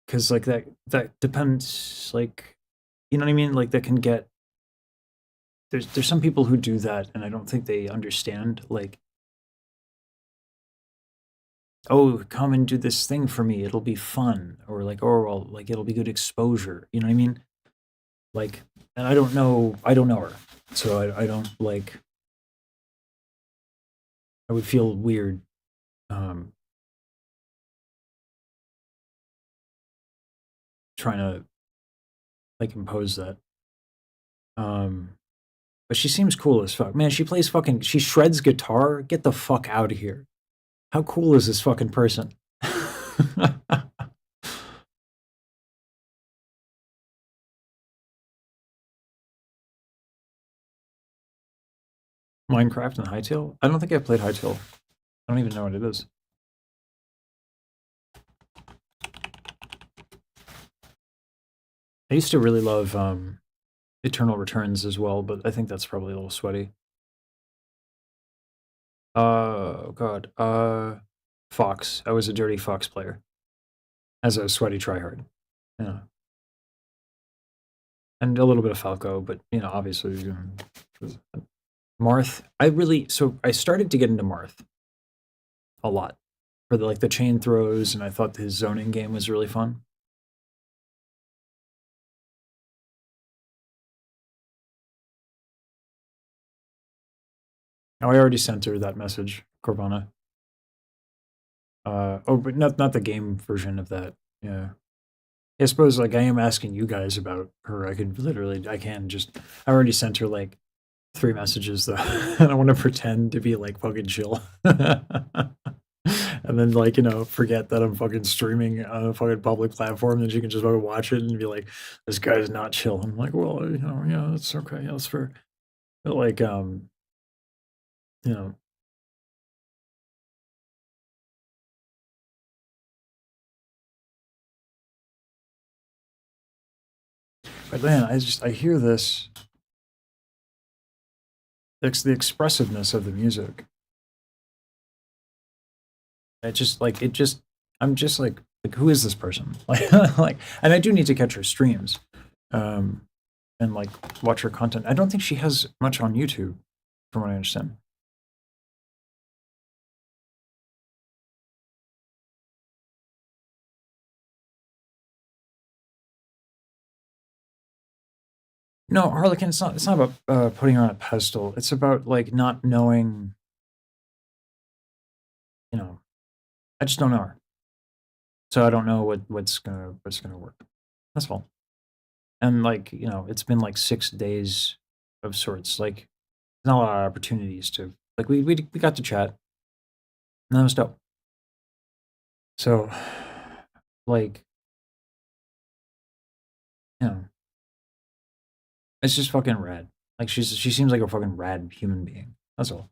Because like that depends, like, you know what I mean? Like that can get there's some people who do that, and I don't think they understand, like, oh, come and do this thing for me, it'll be fun, or like, oh, well, like it'll be good exposure. You know what I mean? Like, and I don't know her, so I don't like. I would feel weird. Trying to like impose that. But she seems cool as fuck. Man, she shreds guitar. Get the fuck out of here. How cool is this fucking person? Minecraft and Hytale? I don't think I've played Hytale. I don't even know what it is. I used to really love Eternal Returns as well, but I think that's probably a little sweaty. Oh god. Fox. I was a dirty Fox player. As a sweaty tryhard. Yeah. And a little bit of Falco, but obviously Marth. I started to get into Marth a lot for the chain throws, and I thought his zoning game was really fun. Oh, I already sent her that message, Corvana. But not the game version of that. Yeah. I suppose like I am asking you guys about her. I already sent her like 3 messages though. I don't want to pretend to be like fucking chill. And then like, forget that I'm fucking streaming on a fucking public platform, that you can just fucking watch it and be like, this guy's not chill. I'm like, well, yeah, that's okay. Yeah, that's fair. But like, but man, I hear this. It's the expressiveness of the music. I'm just like, who is this person? Like, and I do need to catch her streams, and like watch her content. I don't think she has much on YouTube, from what I understand. No, Harlequin, it's not about putting her on a pedestal. It's about like not knowing, you know, I just don't know her. So I don't know what's gonna work. That's all. And like, you know, it's been like 6 days of sorts. Like not a lot of opportunities to like we got to chat. And that was dope. So like, you know, it's just fucking rad. Like she seems like a fucking rad human being. That's all.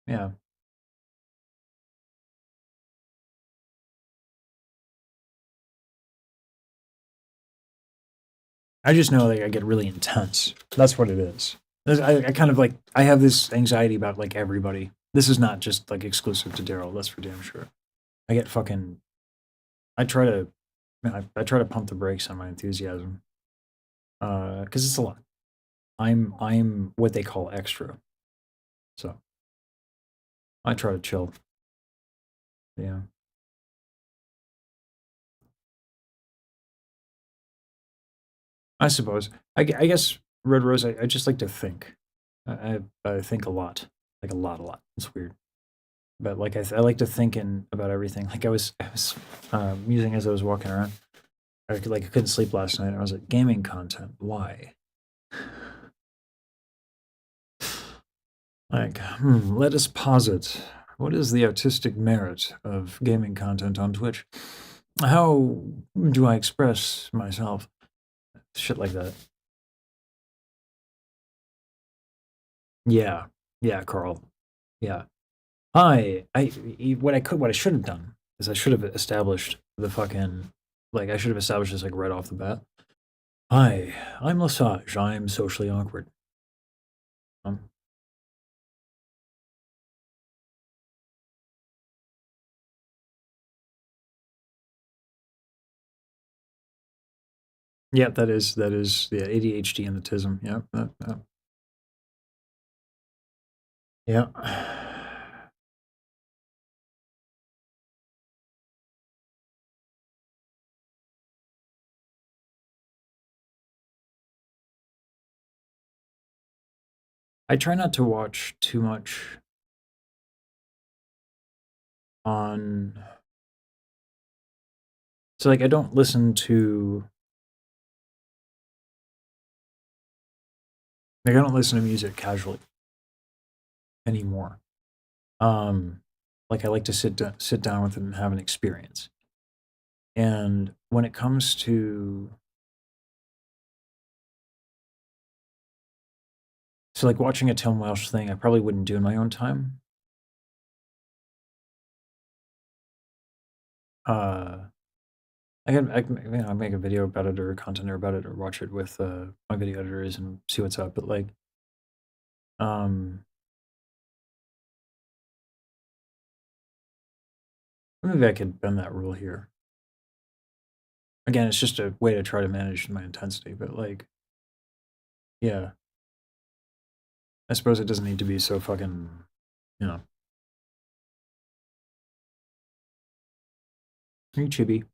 Yeah. I just know like I get really intense. That's what it is. I kind of like I have this anxiety about like everybody. This is not just like exclusive to Daryl. That's for damn sure. I get fucking. I try to. I try to pump the brakes on my enthusiasm. Because it's a lot. I'm what they call extra. So I try to chill. Yeah. I suppose. I guess Red Rose. I just like to think. I think a lot, like a lot. It's weird, but like I like to think about everything. Like I was musing as I was walking around. I couldn't sleep last night. I was like, gaming content. Why? Like, let us posit. What is the artistic merit of gaming content on Twitch? How do I express myself? Shit like that. Yeah. Yeah, Carl. Yeah. What I should have done is I should have established the fucking like I should have established this like right off the bat. Hi, I'm Lesage. I'm socially awkward. Um, yeah, that is the ADHD and autism. Yeah, yeah. I try not to watch too much on. So like I don't listen to like I don't listen to music casually anymore. Like I like to sit down with it and have an experience. And when it comes to so like watching a Tim Welsh thing, I probably wouldn't do in my own time. I make a video about it or content or about it or watch it with my video editors and see what's up. But like, maybe I could bend that rule here. Again, it's just a way to try to manage my intensity. But like, yeah, I suppose it doesn't need to be so fucking, you know. Hey, Chibi.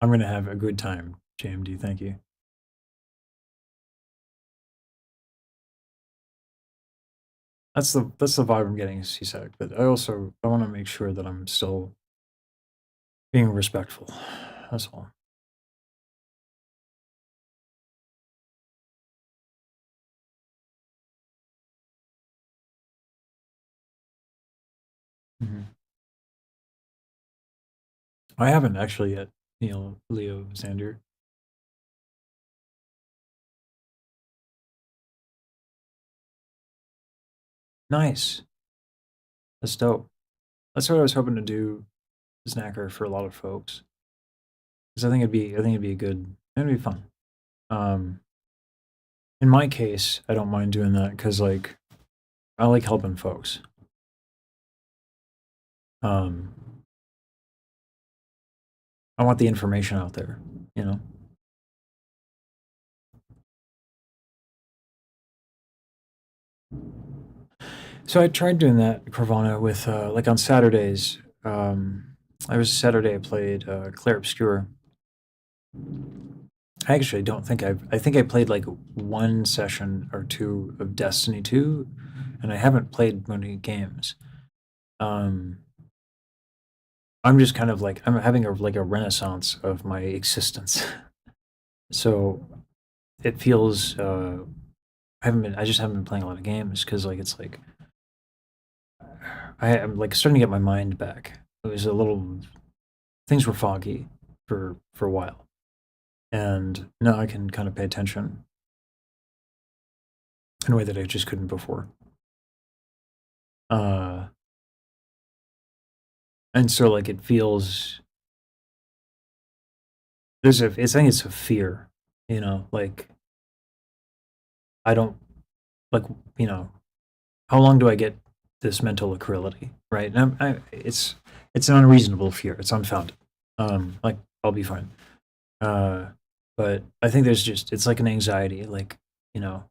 I'm gonna have a good time, JMD. Thank you. That's the vibe I'm getting, CSAC. But I want to make sure that I'm still being respectful. That's all. I haven't actually yet, Leo Xander. Nice. That's dope. That's what I was hoping to do, Snacker, for a lot of folks. Because I think it'd be it'd be fun. In my case, I don't mind doing that because like I like helping folks. I want the information out there, you know. So I tried doing that, Carvana, with like on Saturdays. I was Saturday I played Clair Obscur. I actually don't think I think I played like one session or two of Destiny 2, and I haven't played many games. I'm just kind of like I'm having a like a renaissance of my existence. So it feels I just haven't been playing a lot of games because like it's like I'm like starting to get my mind back. It was a little things were foggy for a while, and now I can kind of pay attention in a way that I just couldn't before. And so like it feels I think it's a fear, you know, like I don't like you know how long do I get this mental equality, right? And it's an unreasonable fear. It's unfounded. Like I'll be fine. But I think there's just it's like an anxiety, like you know.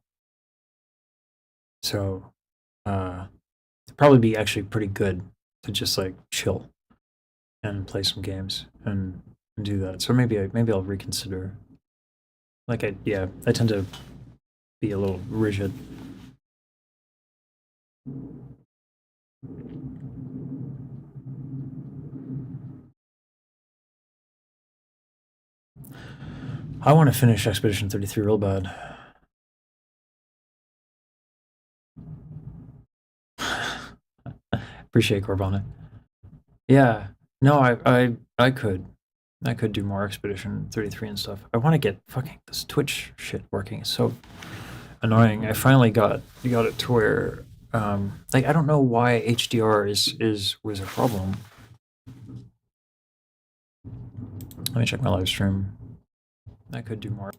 So, it'd probably be actually pretty good to just like chill and play some games and do that. So maybe I'll reconsider. Like I tend to be a little rigid. I want to finish Expedition 33 real bad. Appreciate Corbana. Yeah. No, I could do more Expedition 33 and stuff. I want to get fucking this Twitch shit working. It's so annoying. I finally got it to where like I don't know why HDR was a problem. Let me check my live stream. I could do more.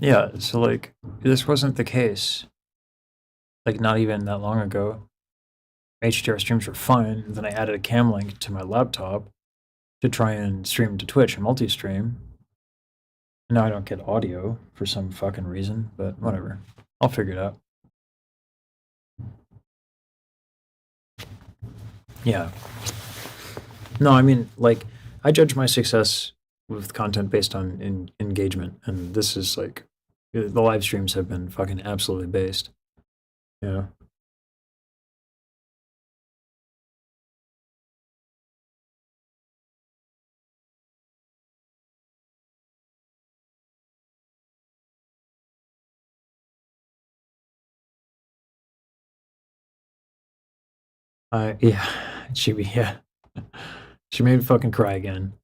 Yeah, so like this wasn't the case. Like not even that long ago. HDR streams were fine. Then I added a cam link to my laptop to try and stream to Twitch and multi-stream. Now I don't get audio for some fucking reason, but whatever. I'll figure it out. Yeah. No, I mean, like, I judge my success with content based on engagement, and this is like, the live streams have been fucking absolutely based. Yeah. Yeah, yeah. She made me fucking cry again.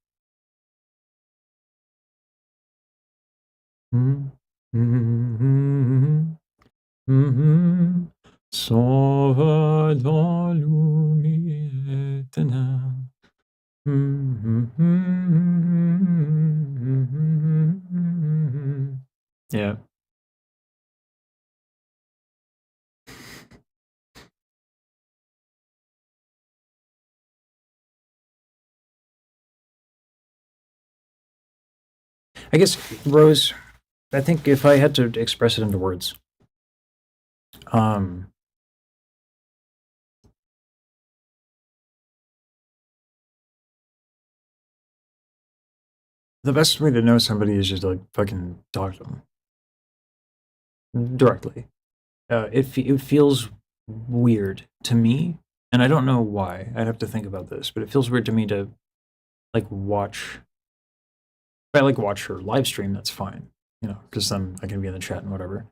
S'en va dans l'oubli éternel. Yeah. I guess, Rose, I think if I had to express it into words, the best way to know somebody is just like fucking talk to them directly. It feels weird to me, and I don't know why. I'd have to think about this, but it feels weird to me to like watch. If I like watch her live stream, that's fine, you know, because then I can be in the chat and whatever.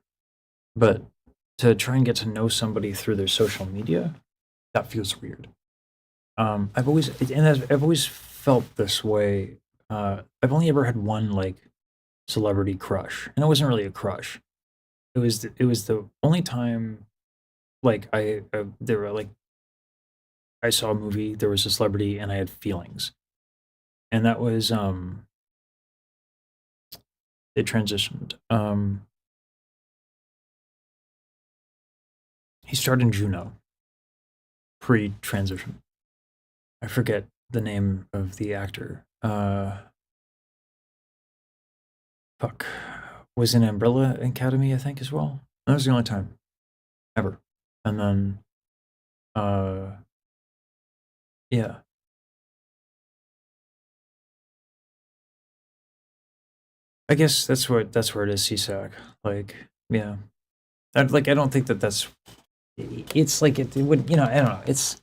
But to try and get to know somebody through their social media, that feels weird. I've always felt this way. I've only ever had one like celebrity crush, and it wasn't really a crush. It was the only time like there were like I saw a movie, there was a celebrity, and I had feelings, and that was it transitioned. He starred in Juno pre-transition. I forget the name of the actor. Fuck. Was in Umbrella Academy, I think, as well. That was the only time ever. And then Yeah. I guess that's where it is, CSAC. Like, yeah. I don't think that that's. It's like it would, you know. I don't know. It's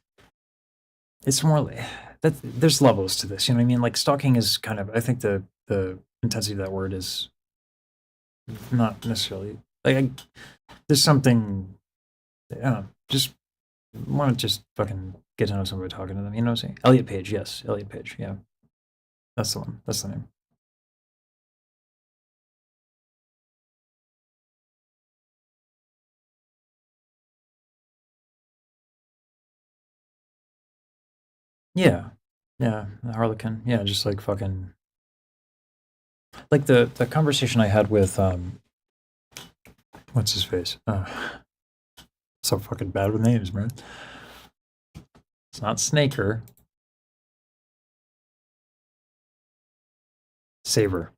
more like that. There's levels to this. You know what I mean? Like stalking is kind of. I think the intensity of that word is not necessarily like. There's something. I don't know, just want to just fucking get to know somebody talking to them. You know what I'm saying? Elliot Page, yes, Elliot Page. Yeah, that's the one. That's the name. Yeah, yeah, the Harlequin. Yeah, just like fucking like the conversation I had with what's his face? So fucking bad with names, man. It's not Snaker. Saber.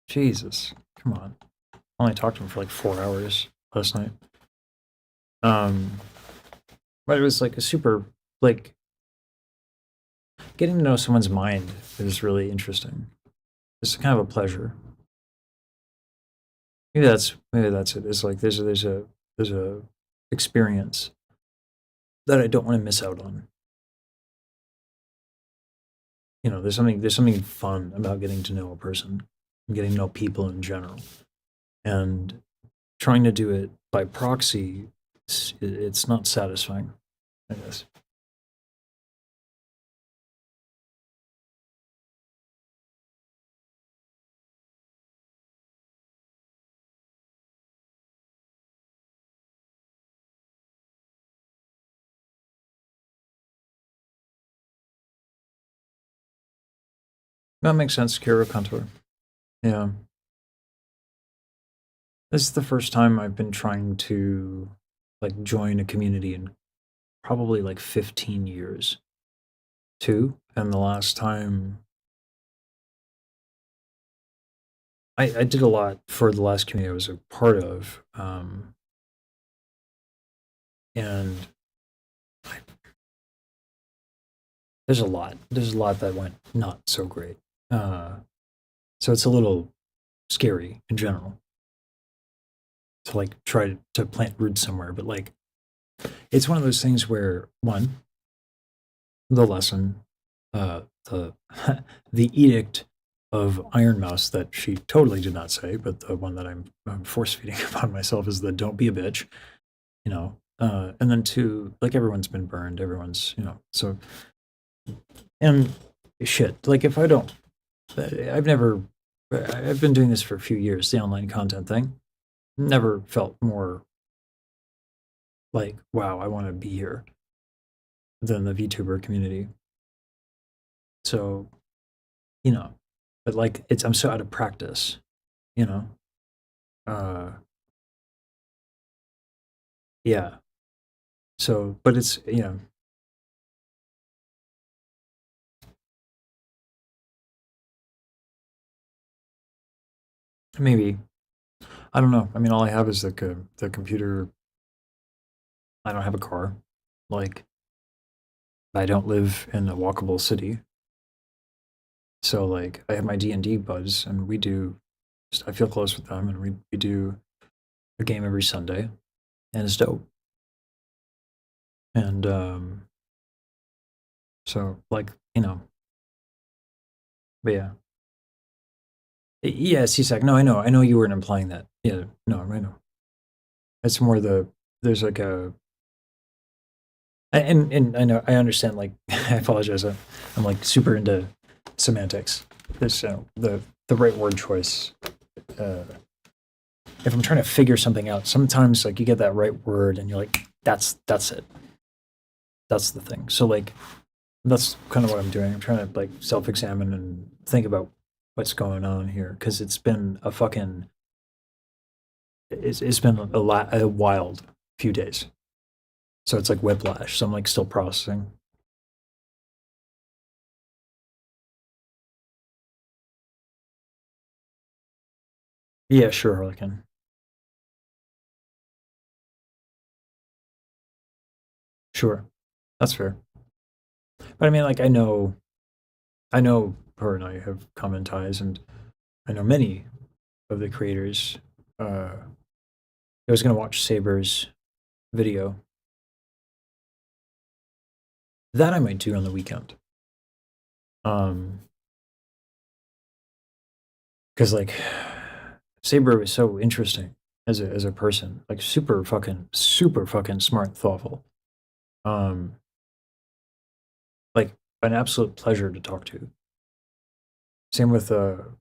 Jesus, come on. I only talked to him for like 4 hours last night. But it was like a super like getting to know someone's mind is really interesting. It's kind of a pleasure. Maybe that's it. It's like there's a experience that I don't want to miss out on. You know, there's something fun about getting to know a person, and getting to know people in general, and trying to do it by proxy. It's not satisfying, I guess. That makes sense, Kira Contour. Yeah. This is the first time I've been trying to like join a community in probably like 15 years too. And the last time I did a lot for the last community I was a part of. And there's a lot. There's a lot that went not so great. So it's a little scary in general to like try to plant roots somewhere. But like, it's one of those things where one, the lesson, the the edict of IronMouse that she totally did not say, but the one that I'm force feeding upon myself is the don't be a bitch, you know. And then two, like everyone's been burned, everyone's, you know, so and shit. Like if I don't, I've never, I've been doing this for a few years, the online content thing. Never felt more like, wow, I want to be here than the VTuber community. So, you know, but like I'm so out of practice, you know. Uh, yeah. So, but it's, you know, maybe I don't know. I mean, all I have is the computer. I don't have a car. Like, I don't live in a walkable city. So, like, I have my D&D buds, and we do. I feel close with them, and we do a game every Sunday, and it's dope. And so, like, you know, but yeah, yeah, CSAC. No, I know you weren't implying that. Yeah, no, I know. It's more there's like a and I know I understand. Like I apologize. I'm like super into semantics. There's the right word choice. Uh, if I'm trying to figure something out, sometimes like you get that right word and you're like, that's it. That's the thing. So like that's kind of what I'm doing. I'm trying to like self-examine and think about what's going on here because it's been a fucking it's been a wild few days. So it's like whiplash. So I'm like still processing. Yeah, sure, Harlequin. Sure. That's fair. But I mean, like, I know her and I have common ties, and I know many of the creators. I was gonna watch Saber's video. That I might do on the weekend. Because like Saber was so interesting as a person, like super fucking smart, thoughtful. Like an absolute pleasure to talk to. Same with God,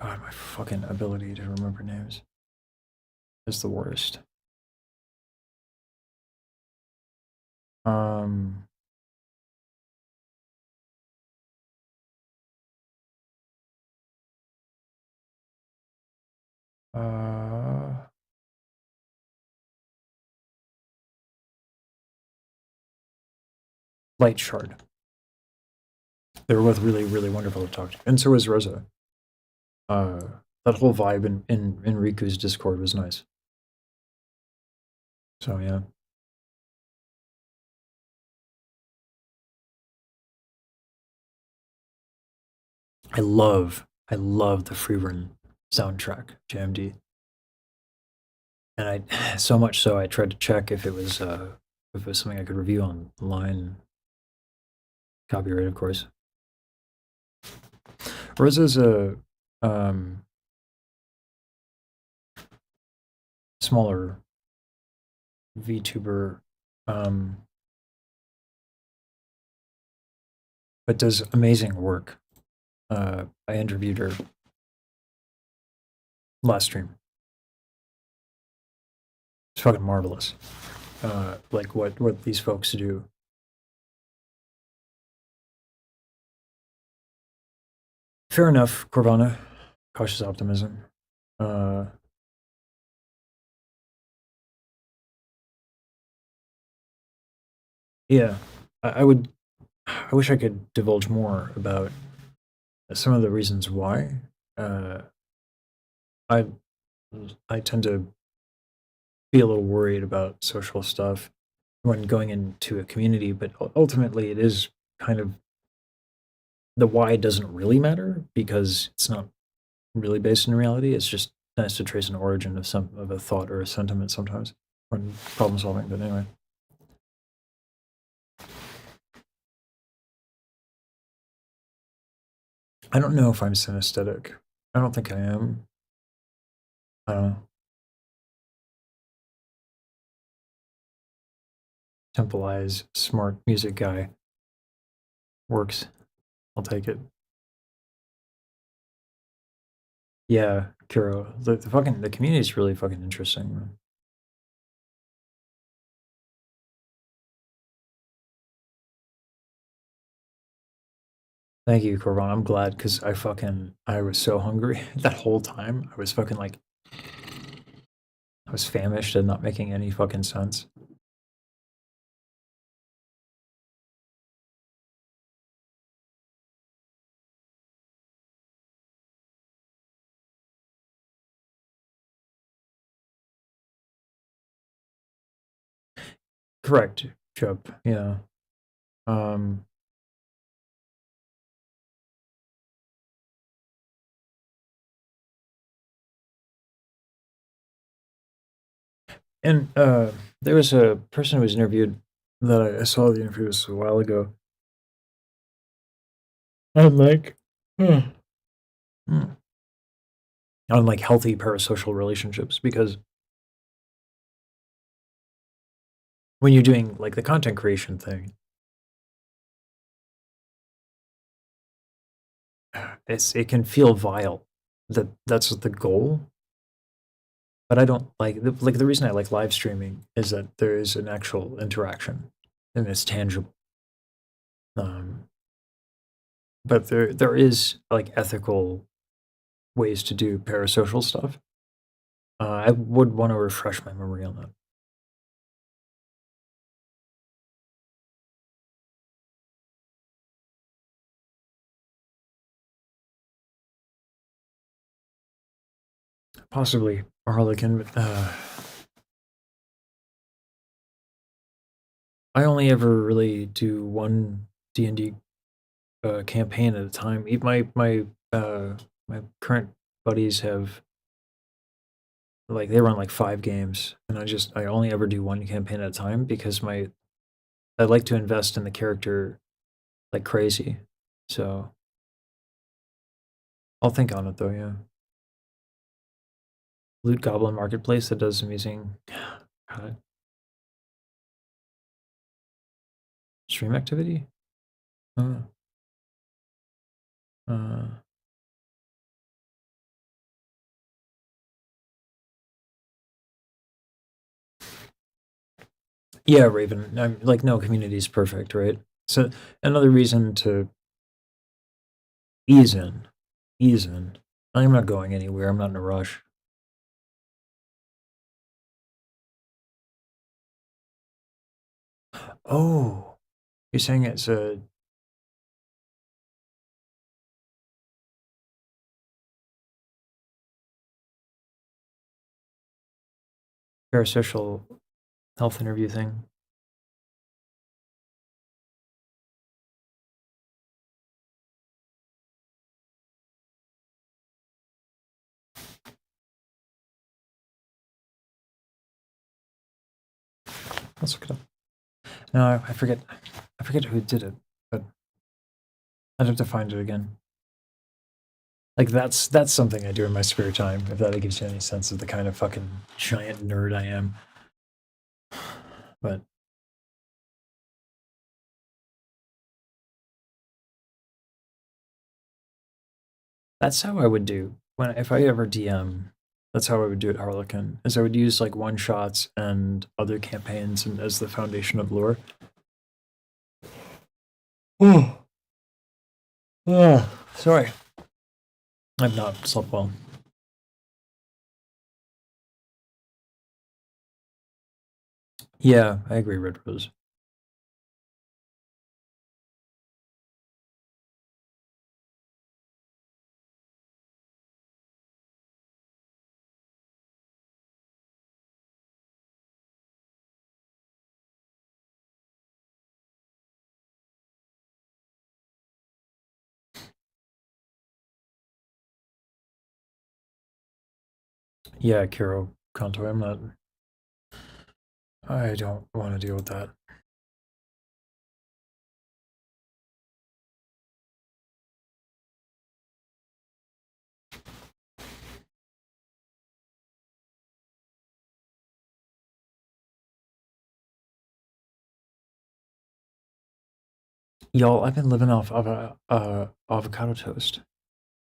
my fucking ability to remember names is the worst. Uh, Light Shard. They were both really, really wonderful to talk to. And so was Rosa. That whole vibe in Riku's Discord was nice. So yeah. I love the Freerun soundtrack, JMD. And I so much so I tried to check if it was something I could review online. Copyright, of course. Rosa's a smaller VTuber, but does amazing work. I interviewed her last stream. It's fucking marvelous. Like what these folks do. Fair enough, Corvana. Cautious optimism. Yeah, I wish I could divulge more about some of the reasons why. I tend to be a little worried about social stuff when going into a community, but ultimately it is kind of the why doesn't really matter because it's not really based in reality. It's just nice to trace an origin of a thought or a sentiment sometimes when problem solving. But anyway. I don't know if I'm synesthetic. I don't think I am. I don't know. Temple Eyes, smart music guy. Works. I'll take it. Yeah, Kuro. The community is really fucking interesting, man. Thank you, Corvan. I'm glad because I was so hungry that whole time. I was fucking like, I was famished and not making any fucking sense. Correct, Chubb. Yeah. And there was a person who was interviewed that I saw the interview was a while ago. I'm like, on like healthy parasocial relationships because when you're doing like the content creation thing, it can feel vile. That's the goal. But I don't like the reason I like live streaming is that there is an actual interaction and it's tangible. But there is like ethical ways to do parasocial stuff. I would want to refresh my memory on that. Possibly a Harlequin, but I only ever really do one D&D campaign at a time. My current buddies have like they run like 5 games, and I only ever do one campaign at a time because I like to invest in the character like crazy. So I'll think on it though, yeah. Loot Goblin Marketplace that does amazing God. Stream activity? Uh, uh, yeah, Raven. I'm like no community is perfect, right? So another reason to ease in. Ease in. I'm not going anywhere. I'm not in a rush. Oh, you're saying it's a parasocial health interview thing. Let's look it up. No, I forget who did it, but I'd have to find it again. Like that's something I do in my spare time, if that gives you any sense of the kind of fucking giant nerd I am. But that's how I would do if I ever DM. That's how I would do it, Harlequin. Is I would use like one shots and other campaigns and as the foundation of lore. Oh, sorry. I've not slept well. Yeah, I agree, Red Rose. Yeah, Kiro Kanto, I don't want to deal with that. Y'all, I've been living off of avocado toast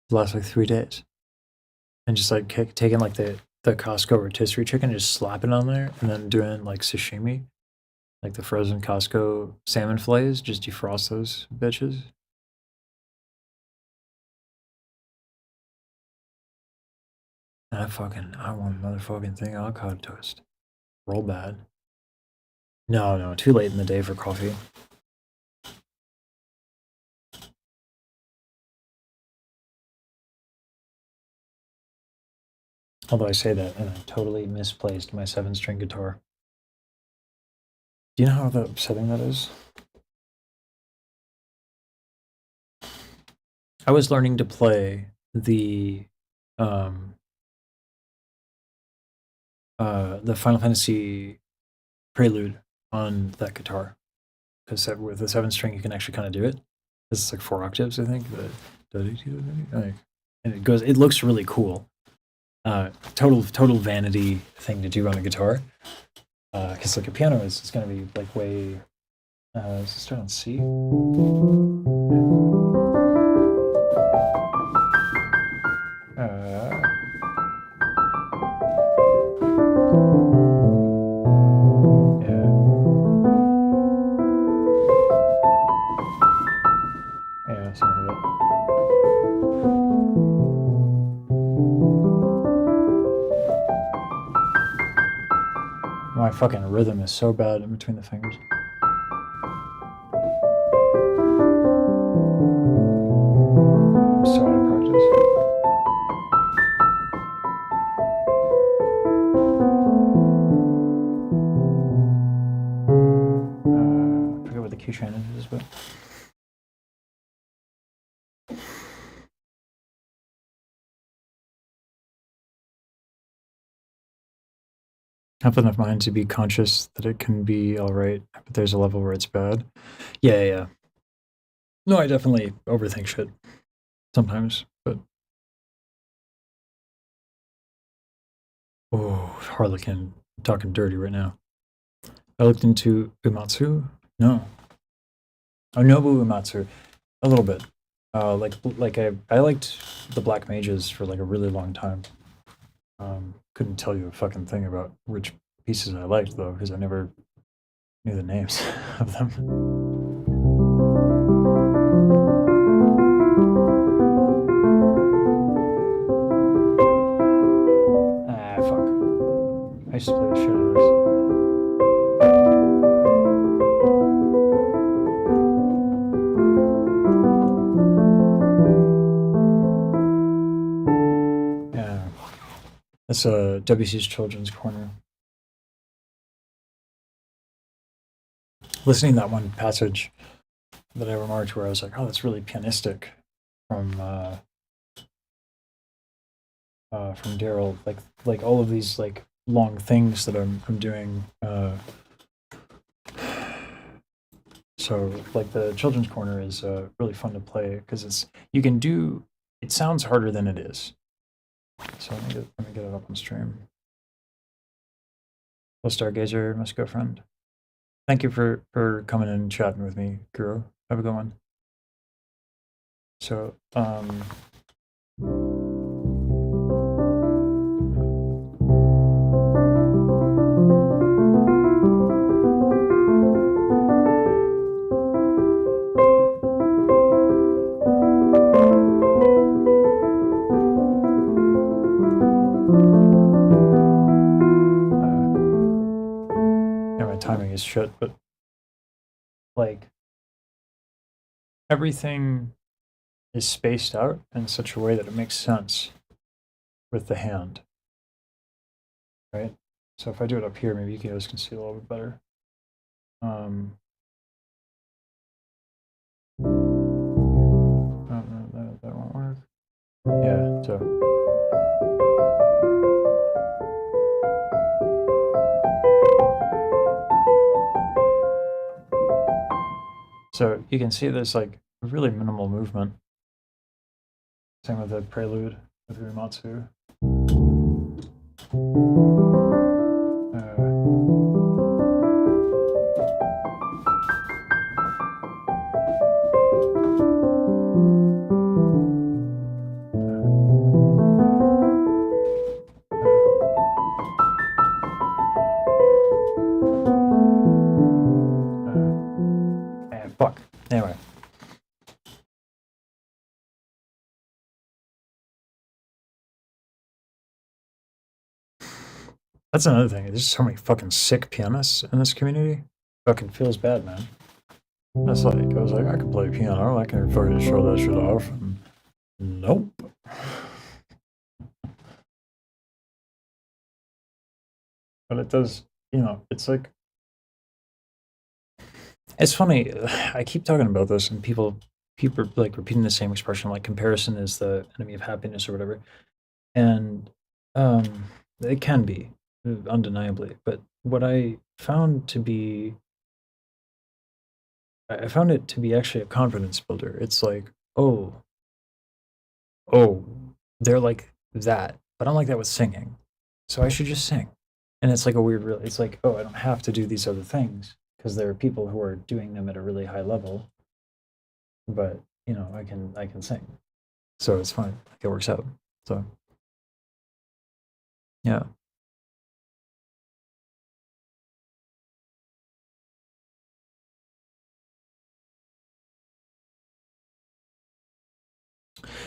the last like 3 days. And just like taking like the Costco rotisserie chicken, and just slapping on there, and then doing like sashimi, like the frozen Costco salmon fillets, just defrost those bitches. And I want another fucking thing of avocado toast. Roll bad. No, too late in the day for coffee. Although I say that, and I totally misplaced my 7-string guitar. Do you know how upsetting that is? I was learning to play the Final Fantasy Prelude on that guitar, because with the 7-string you can actually kind of do it. It's like 4 octaves, I think. And it looks really cool. Total vanity thing to do on a guitar. Because like a piano is going to be like way. Does it start on C? Yeah, something like that. My fucking rhythm is so bad in between the fingers. I'm so out of practice. key changes, but have enough mind to be conscious that it can be all right, but there's a level where it's bad. Yeah. No, I definitely overthink shit sometimes, but oh, Harlequin, talking dirty right now. I looked into Umatsu. No. Oh, Nobu Umatsu, a little bit. Like I liked the Black Mages for like a really long time. Couldn't tell you a fucking thing about which pieces I liked though, because I never knew the names of them. Ah, fuck. I used to play the shit out of this. Yeah. That's WC's Children's Corner. Listening to that one passage that I remarked where I was like, oh, that's really pianistic from Daryl. Like all of these like long things that I'm doing. So like the Children's Corner is really fun to play because it sounds harder than it is. So let me get it up on stream. Hello, Stargazer, my girlfriend. Thank you for coming and chatting with me, Guru. Have a good one. So, timing is shit, but like everything is spaced out in such a way that it makes sense with the hand, right? So if I do it up here, maybe you guys can see a little bit better. That won't work. Yeah, so you can see there's like really minimal movement. Same with the prelude with Uematsu. Fuck. Anyway. That's another thing. There's so many fucking sick pianists in this community. Fucking feels bad, man. That's like, I was like, I can play piano. I can fucking show that shit off. And nope. But it does, it's like, it's funny. I keep talking about this, and people are like repeating the same expression, like comparison is the enemy of happiness or whatever. And it can be, undeniably. But what I found it to be actually a confidence builder. It's like, oh, they're like that, but I'm like that with singing, so I should just sing. And it's like a weird, it's like, oh, I don't have to do these other things because there are people who are doing them at a really high level. But I can sing, so it's fine. It works out. So yeah.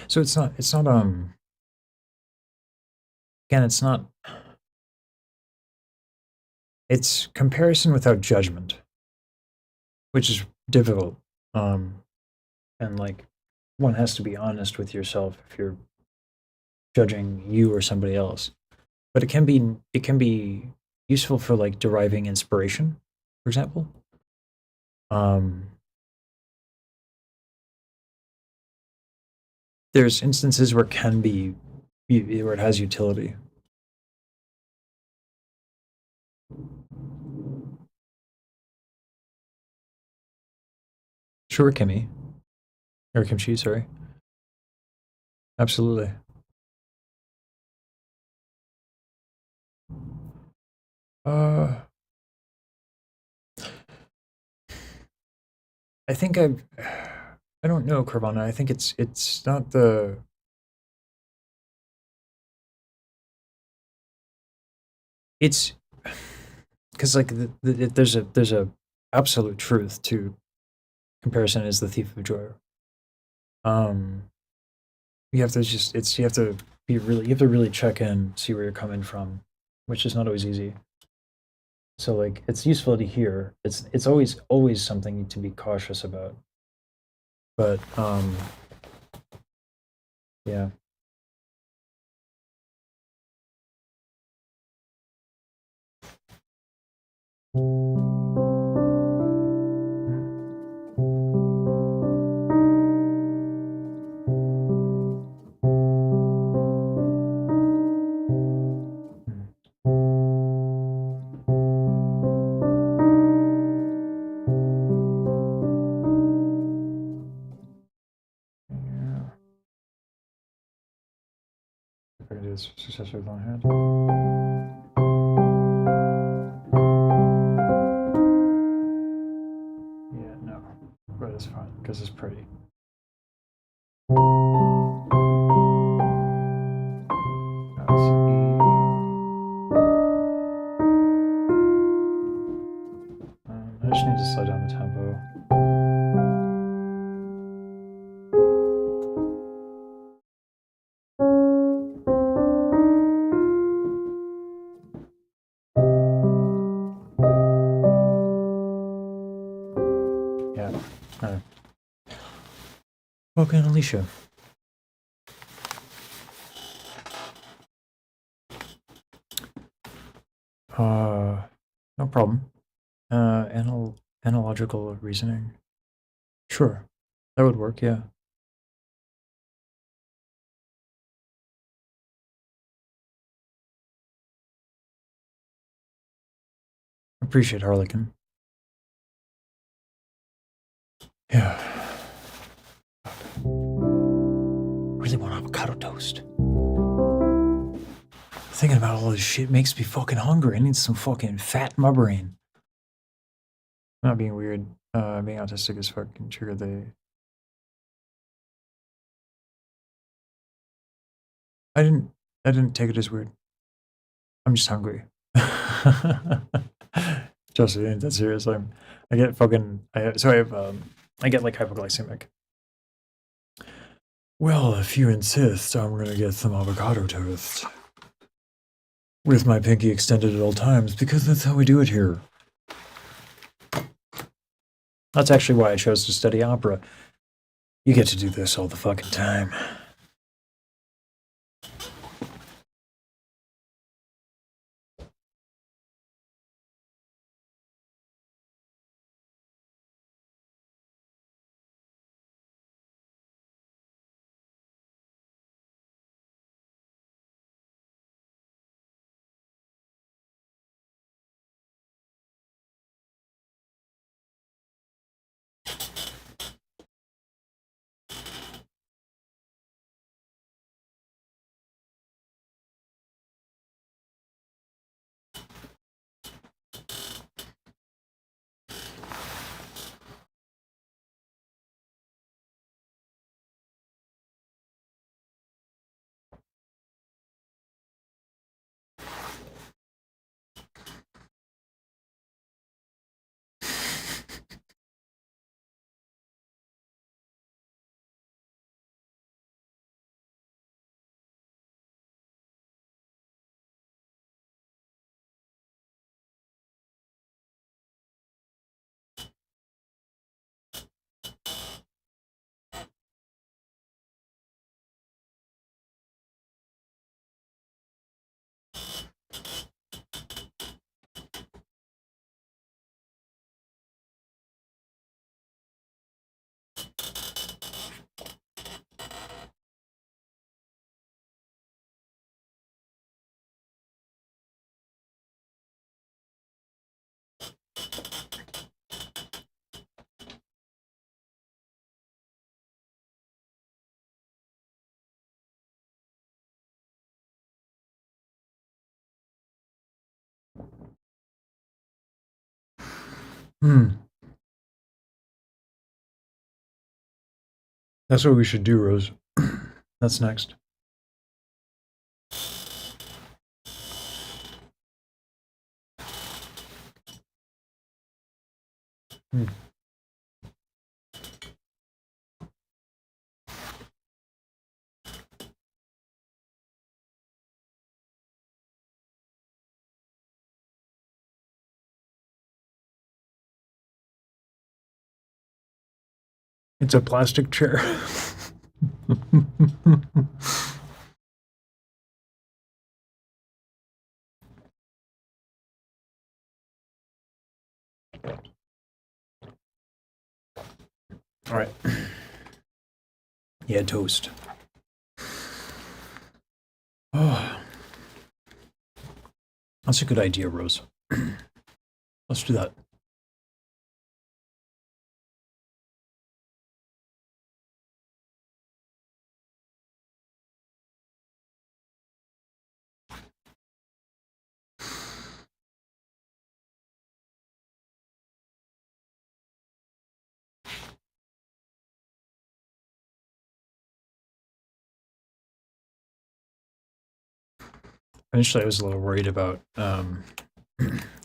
So it's not again, it's comparison without judgment, which is difficult. And like one has to be honest with yourself if you're judging you or somebody else. But it can be useful for like deriving inspiration, for example. There's instances where it can be, where it has utility. Sure, Kimmy. Or Kimchi, sorry. Absolutely. I think I don't know, Carvana. I think it's not the. It's because like there's a absolute truth to comparison is the thief of joy. You have to just you have to really check in, see where you're coming from, which is not always easy. So like it's useful to hear. It's always something to be cautious about. But yeah. Yeah. If I can do this successfully with one hand. Yeah, no. But it's fine, because it's pretty. That's E. I just need to slow down the tempo. Yeah. All right. Welcome, Alicia. No problem. Analogical reasoning. Sure, that would work. Yeah. Appreciate Harlequin. Yeah. Really want avocado toast. Thinking about all this shit makes me fucking hungry. I need some fucking fat in my brain. Not being weird. Being autistic as fuck can trigger the. I didn't take it as weird. I'm just hungry. Just ain't that serious. I get fucking. I get like hypoglycemic. Well, if you insist, I'm gonna get some avocado toast. With my pinky extended at all times, because that's how we do it here. That's actually why I chose to study opera. You get to do this all the fucking time. That's what we should do, Rose. That's next. It's a plastic chair. All right. Yeah, toast. Oh, that's a good idea, Rose. Let's do that. Initially, I was a little worried about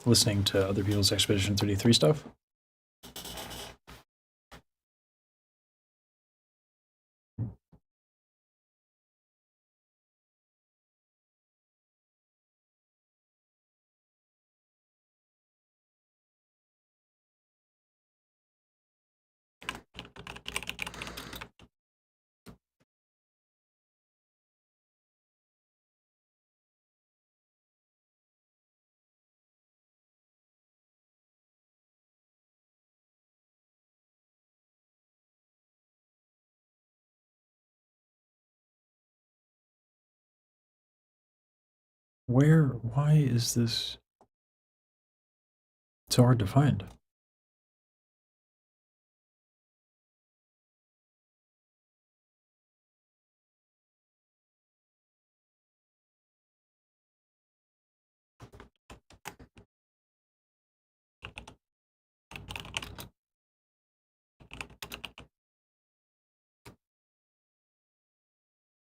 listening to other people's Expedition 33 stuff. Why is this so hard to find?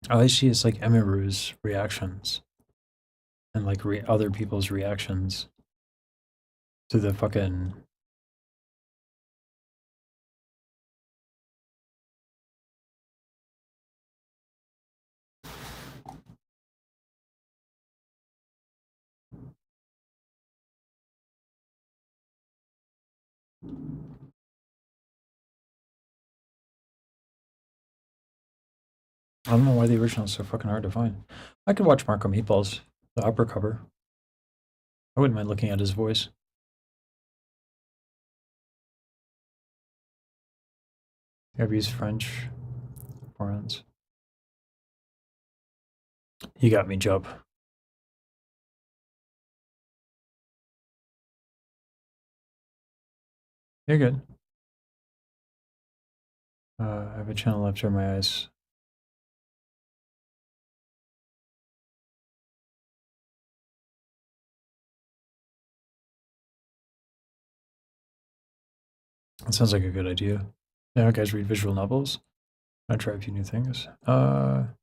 All I see is like Emiru's reactions and like other people's reactions to the fucking. I don't know why the original is so fucking hard to find. I could watch Marco Meatballs, the opera cover. I wouldn't mind looking at his voice. I've used French performance. You got me, Job. You're good. I have a channel left over my eyes. That sounds like a good idea. Yeah, guys read visual novels. I try a few new things. Not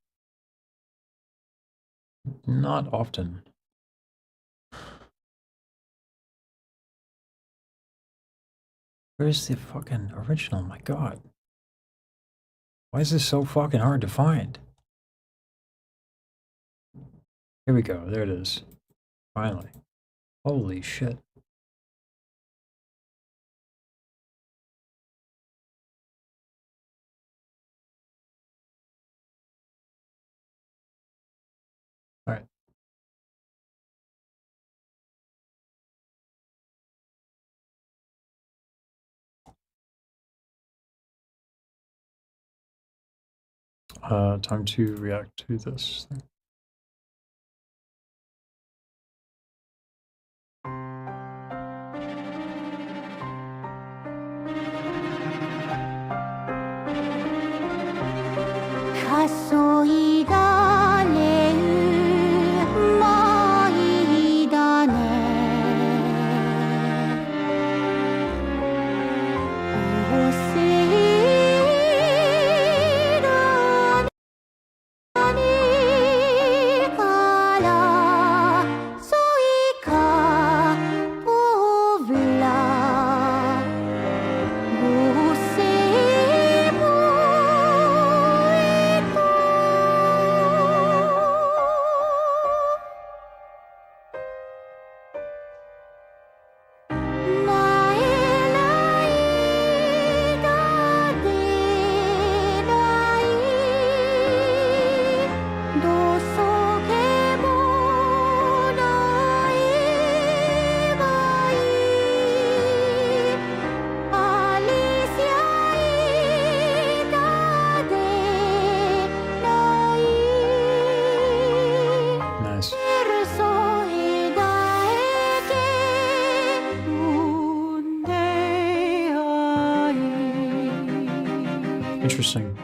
often. Where's the fucking original? My God. Why is this so fucking hard to find? Here we go. There it is. Finally. Holy shit. All right. Time to react to this thing. Interesting.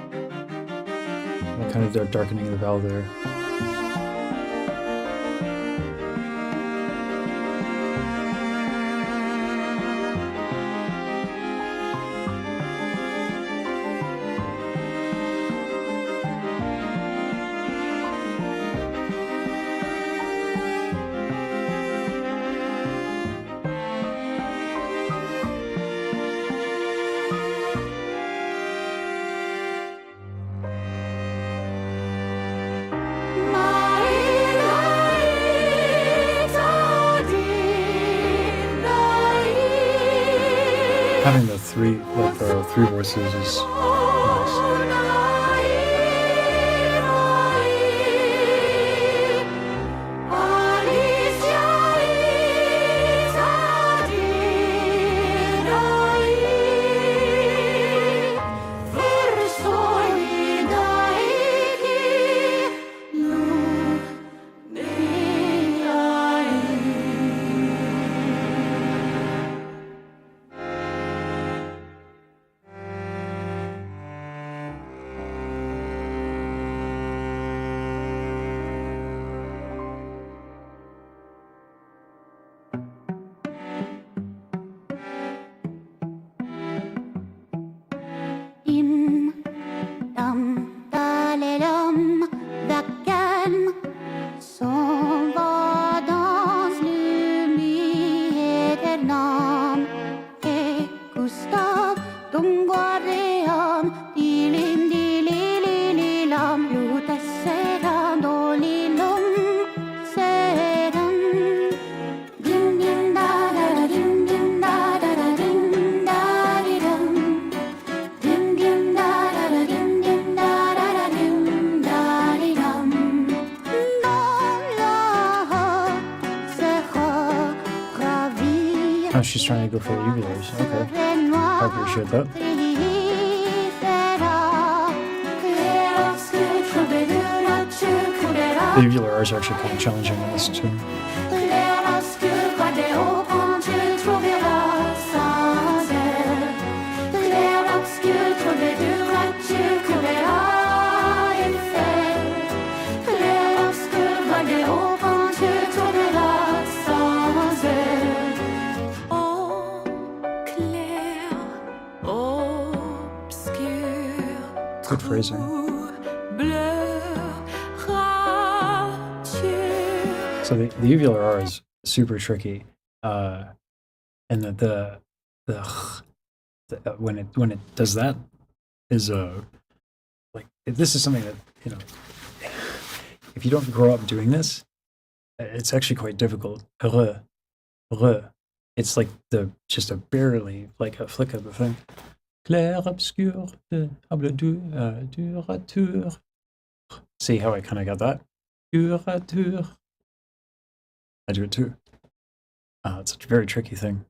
Kind of darkening the vowel there. Having the three voices is nice. Oh, she's trying to go for the uvulars. Okay. I appreciate that. The uvular R's are actually kind of challenging in this tune. Good phrasing. So the uvular R is super tricky, and the when it does that is like this is something that, you know, if you don't grow up doing this, it's actually quite difficult. It's like just a barely like a flick of the thing. Clair obscur de table durature. See how I kind of got that? Durature. I do it too. It's a very tricky thing.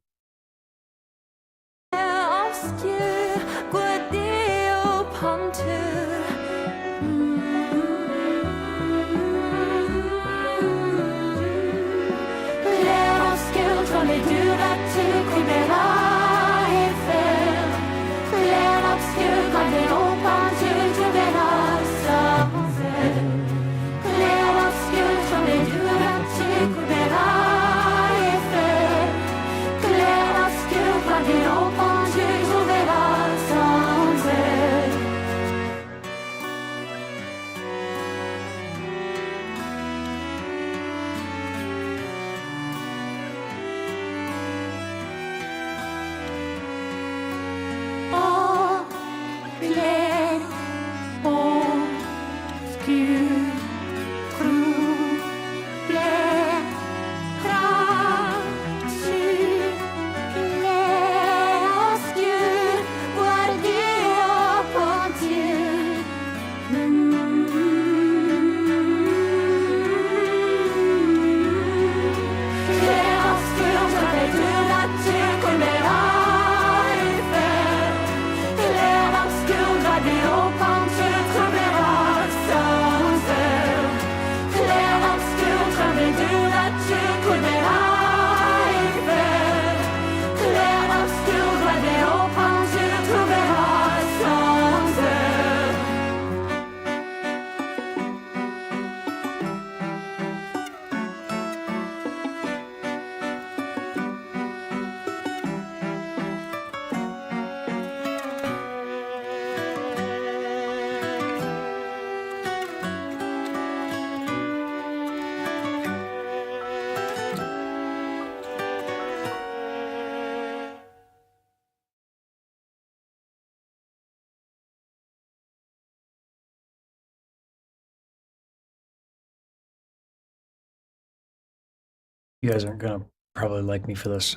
You guys aren't gonna probably like me for this.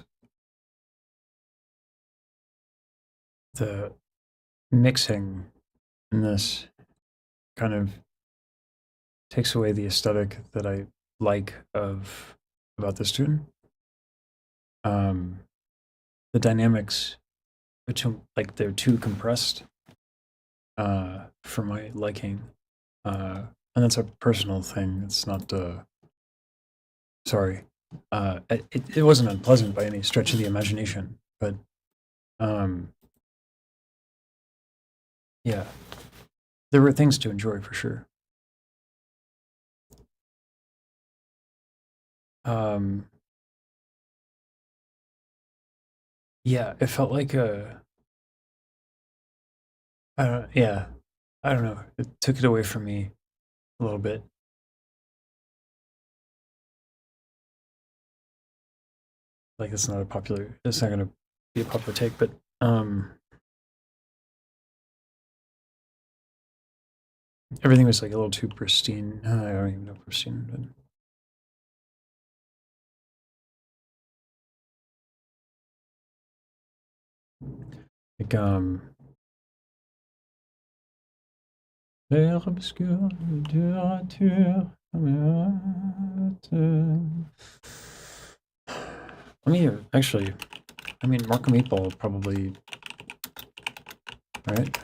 The mixing in this kind of takes away the aesthetic that I like about this tune. The dynamics, like they're too compressed for my liking, and that's a personal thing. It's not. Sorry, it wasn't unpleasant by any stretch of the imagination, but yeah, there were things to enjoy for sure. Yeah, it felt like yeah, I don't know. It took it away from me a little bit. Like it's not gonna be a popular take, but everything was like a little too pristine. I don't even know pristine, but like l'air obscur, littérature. Let me actually, I mean, Marco Meatball probably, right?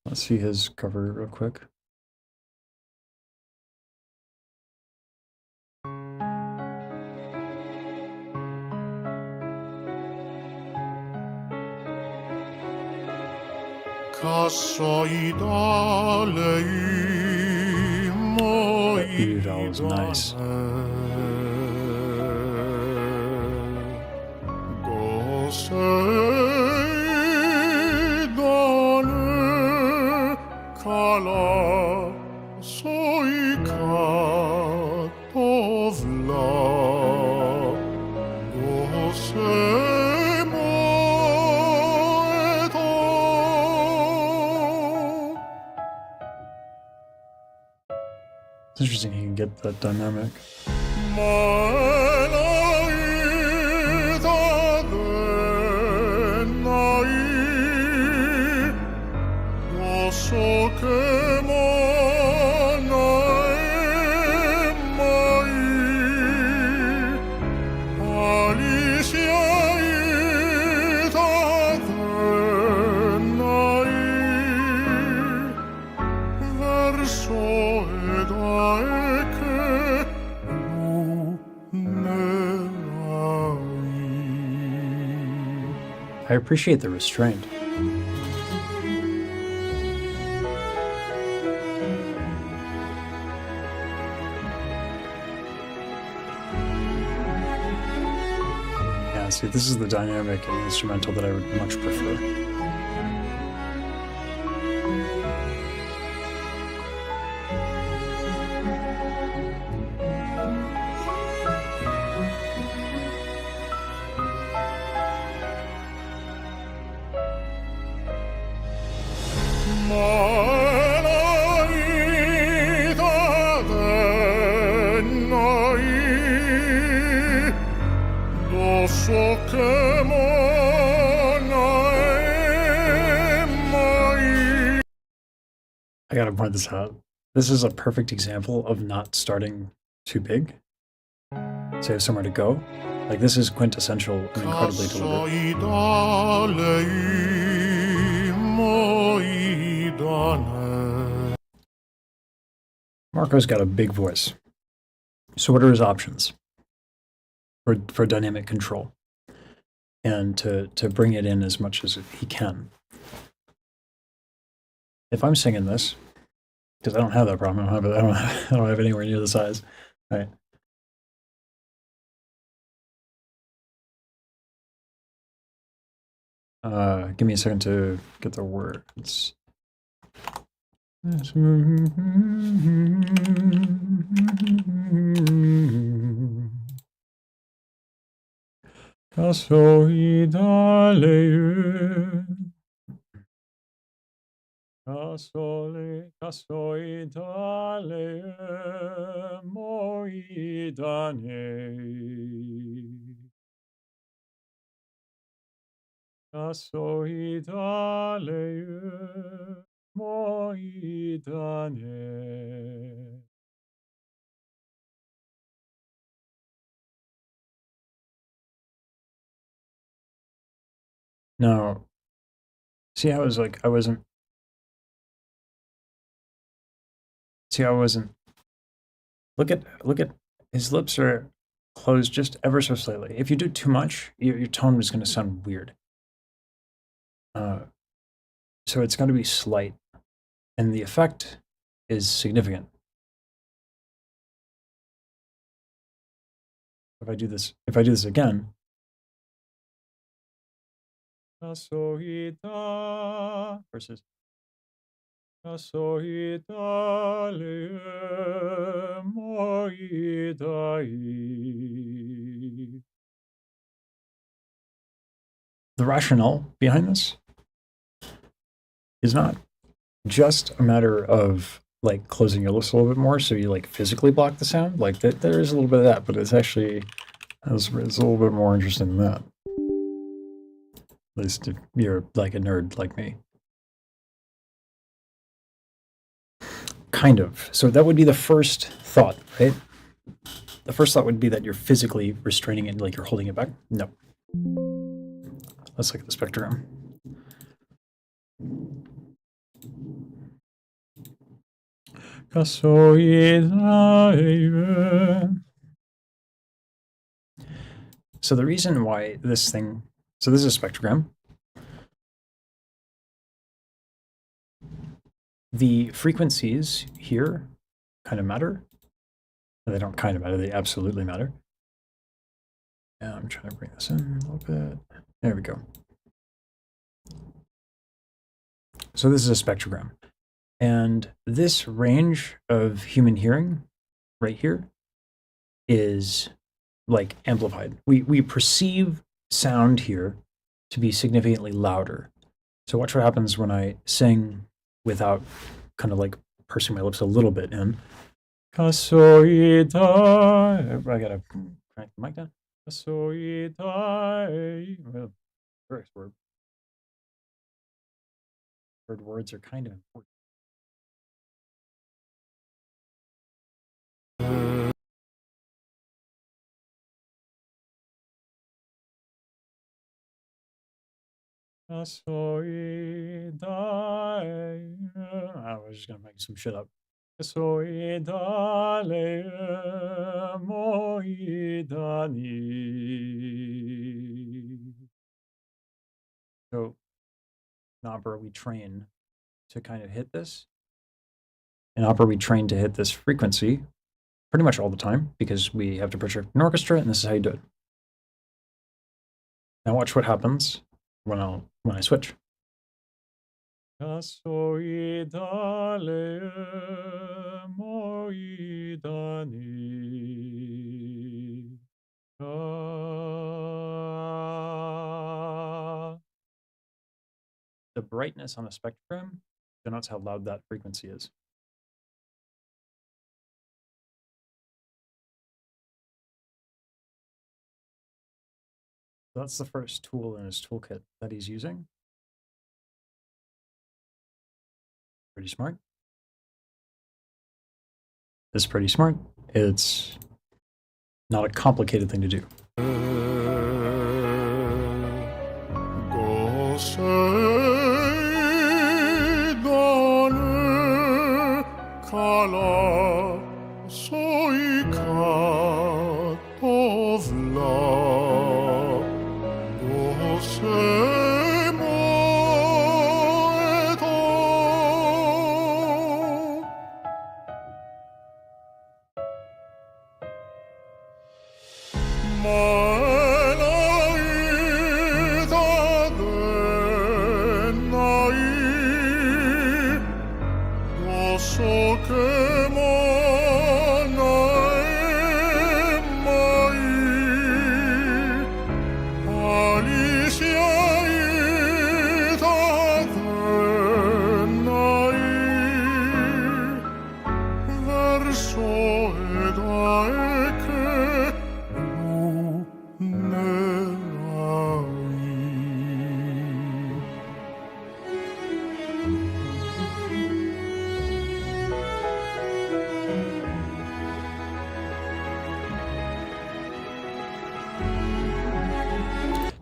Let's see his cover real quick. Dude, that was nice. It's interesting he can get that dynamic. I appreciate the restraint. Yeah, see, this is the dynamic and instrumental that I would much prefer. I gotta point this out. This is a perfect example of not starting too big, so you have somewhere to go. Like, this is quintessential and incredibly deliberate. Marco's got a big voice. So what are his options for dynamic control? And to bring it in as much as he can. If I'm singing this, because I don't have that problem, I don't have anywhere near the size, right? Give me a second to get the words. Casole, casoidale, moidane. Casoidale, moidane. Now, see how I was like, I wasn't. See how I wasn't. Look at his lips are closed just ever so slightly. If you do too much, your tone is going to sound weird. So it's got to be slight, and the effect is significant. If I do this again, versus the rationale behind this is not just a matter of like closing your lips a little bit more so you like physically block the sound. Like that, there is a little bit of that, but it's actually it's a little bit more interesting than that. At least if you're like a nerd like me. Kind of. So that would be the first thought, right? The first thought would be that you're physically restraining it, like you're holding it back. No. Let's look at the spectrogram. So the reason why this thing, so this is a spectrogram. The frequencies here kind of matter. They don't kind of matter, they absolutely matter. And I'm trying to bring this in a little bit. There we go. So this is a spectrogram. And this range of human hearing right here is like amplified. We perceive sound here to be significantly louder. So watch what happens when I sing without kind of like pursing my lips a little bit in. I gotta crank the mic down. First word. Third words are kind of important. I was just gonna make some shit up. So in opera we train to kind of hit this. In opera we train to hit this frequency pretty much all the time because we have to project an orchestra, and this is how you do it. Now watch what happens when I switch. The brightness on the spectrogram denotes how loud that frequency is. So that's the first tool in his toolkit that he's using. Pretty smart. It's pretty smart. It's not a complicated thing to do.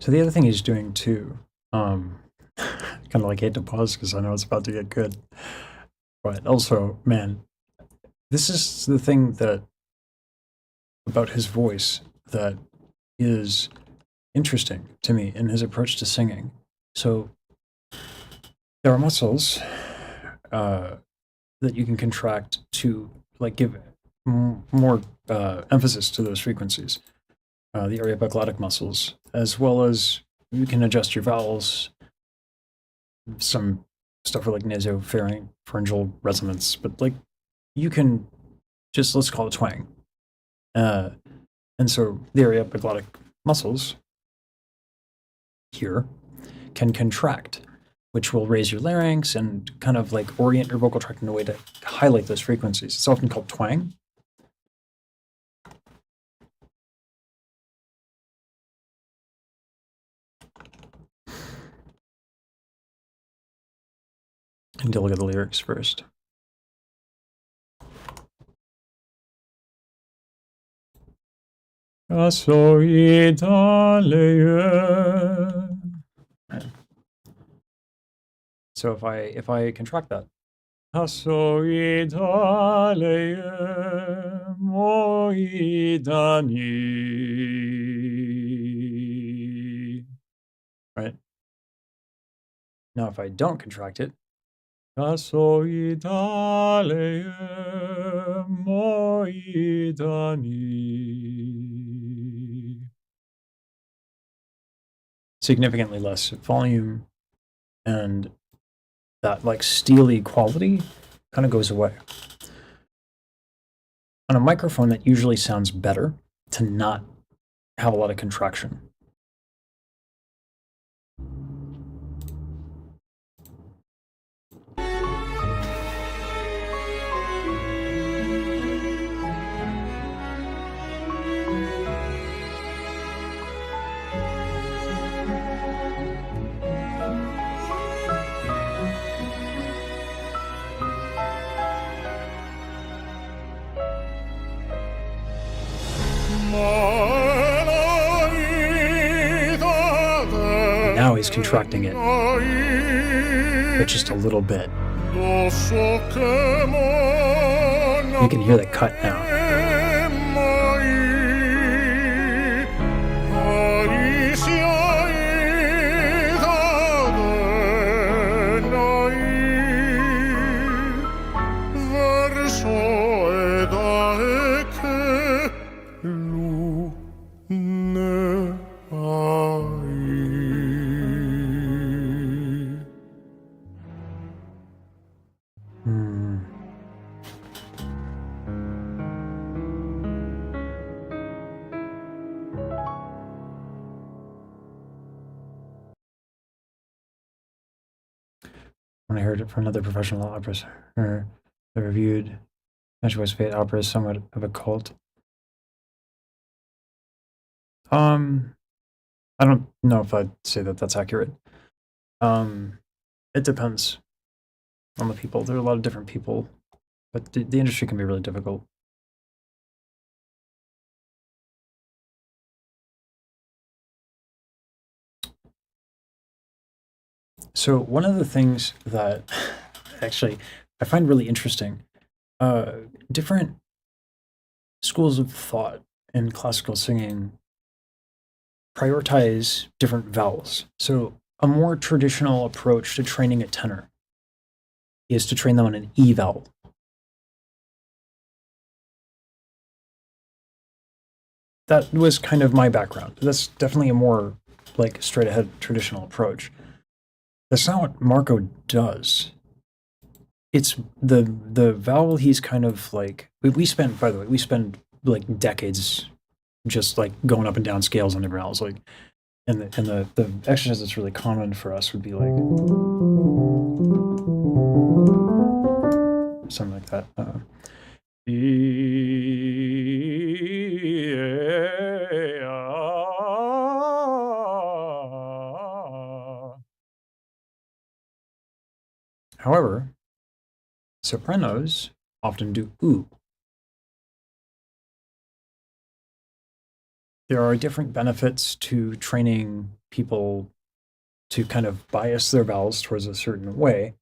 So the other thing he's doing too, kind of like hate to pause because I know it's about to get good, but also, man, this is the thing that about his voice that is interesting to me in his approach to singing. So there are muscles that you can contract to like give more emphasis to those frequencies, the areoepiglotic muscles, as well as you can adjust your vowels, some stuff for like nasopharyngeal resonance, but like you can just, let's call it twang. And so the areoepiglotic muscles here can contract, which will raise your larynx and kind of like orient your vocal tract in a way to highlight those frequencies. It's often called twang. And to look at the lyrics first. So if I contract that, right? Now if I don't contract it, significantly less volume, and that like steely quality kind of goes away. On a microphone, that usually sounds better to not have a lot of contraction. Now he's contracting it, but just a little bit. You can hear the cut now. When I heard it from another professional opera singer, they reviewed Magic West Fate opera as somewhat of a cult. I don't know if I'd say that that's accurate. It depends on the people. There are a lot of different people, but the industry can be really difficult. So one of the things that actually I find really interesting, different schools of thought in classical singing prioritize different vowels. So a more traditional approach to training a tenor is to train them on an E vowel. That was kind of my background. That's definitely a more like straight ahead traditional approach. That's not what Marco does. It's the vowel he's kind of like, we spend, by the way, we spend like decades just like going up and down scales on different vowels. Like, and the exercise that's really common for us would be like something like that. However, sopranos often do ooh. There are different benefits to training people to kind of bias their vowels towards a certain way.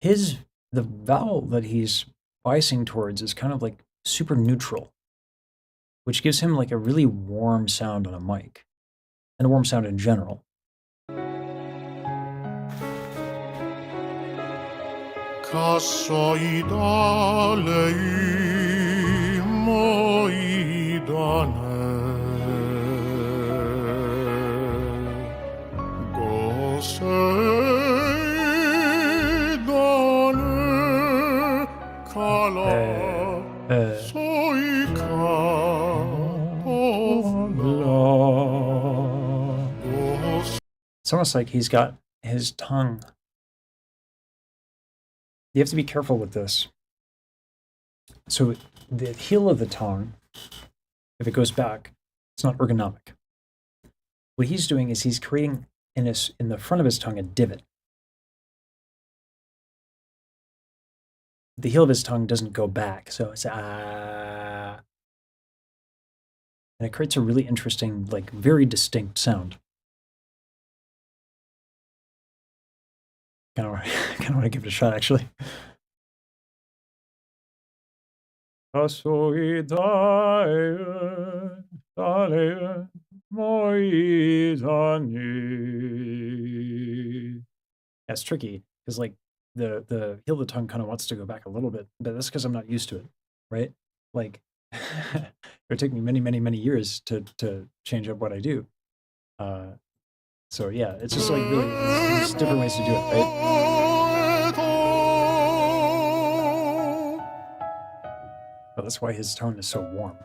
The vowel that he's biasing towards is kind of like super neutral, which gives him like a really warm sound on a mic, and a warm sound in general. 가서이 달래이 모이다네 고세이다네 칼라 소이카 It's almost like he's got his tongue. You have to be careful with this. So the heel of the tongue, if it goes back, it's not ergonomic. What he's doing is he's creating in the front of his tongue a divot. The heel of his tongue doesn't go back, so it's ah. And it creates a really interesting, like very distinct sound. Kind of want to give it a shot, actually. Yeah, it's tricky because like the heel of the tongue kind of wants to go back a little bit, but that's because I'm not used to it, right? Like it would take me many years to change up what I do. So yeah, it's just like really there's different ways to do it, right? But that's why his tone is so warm.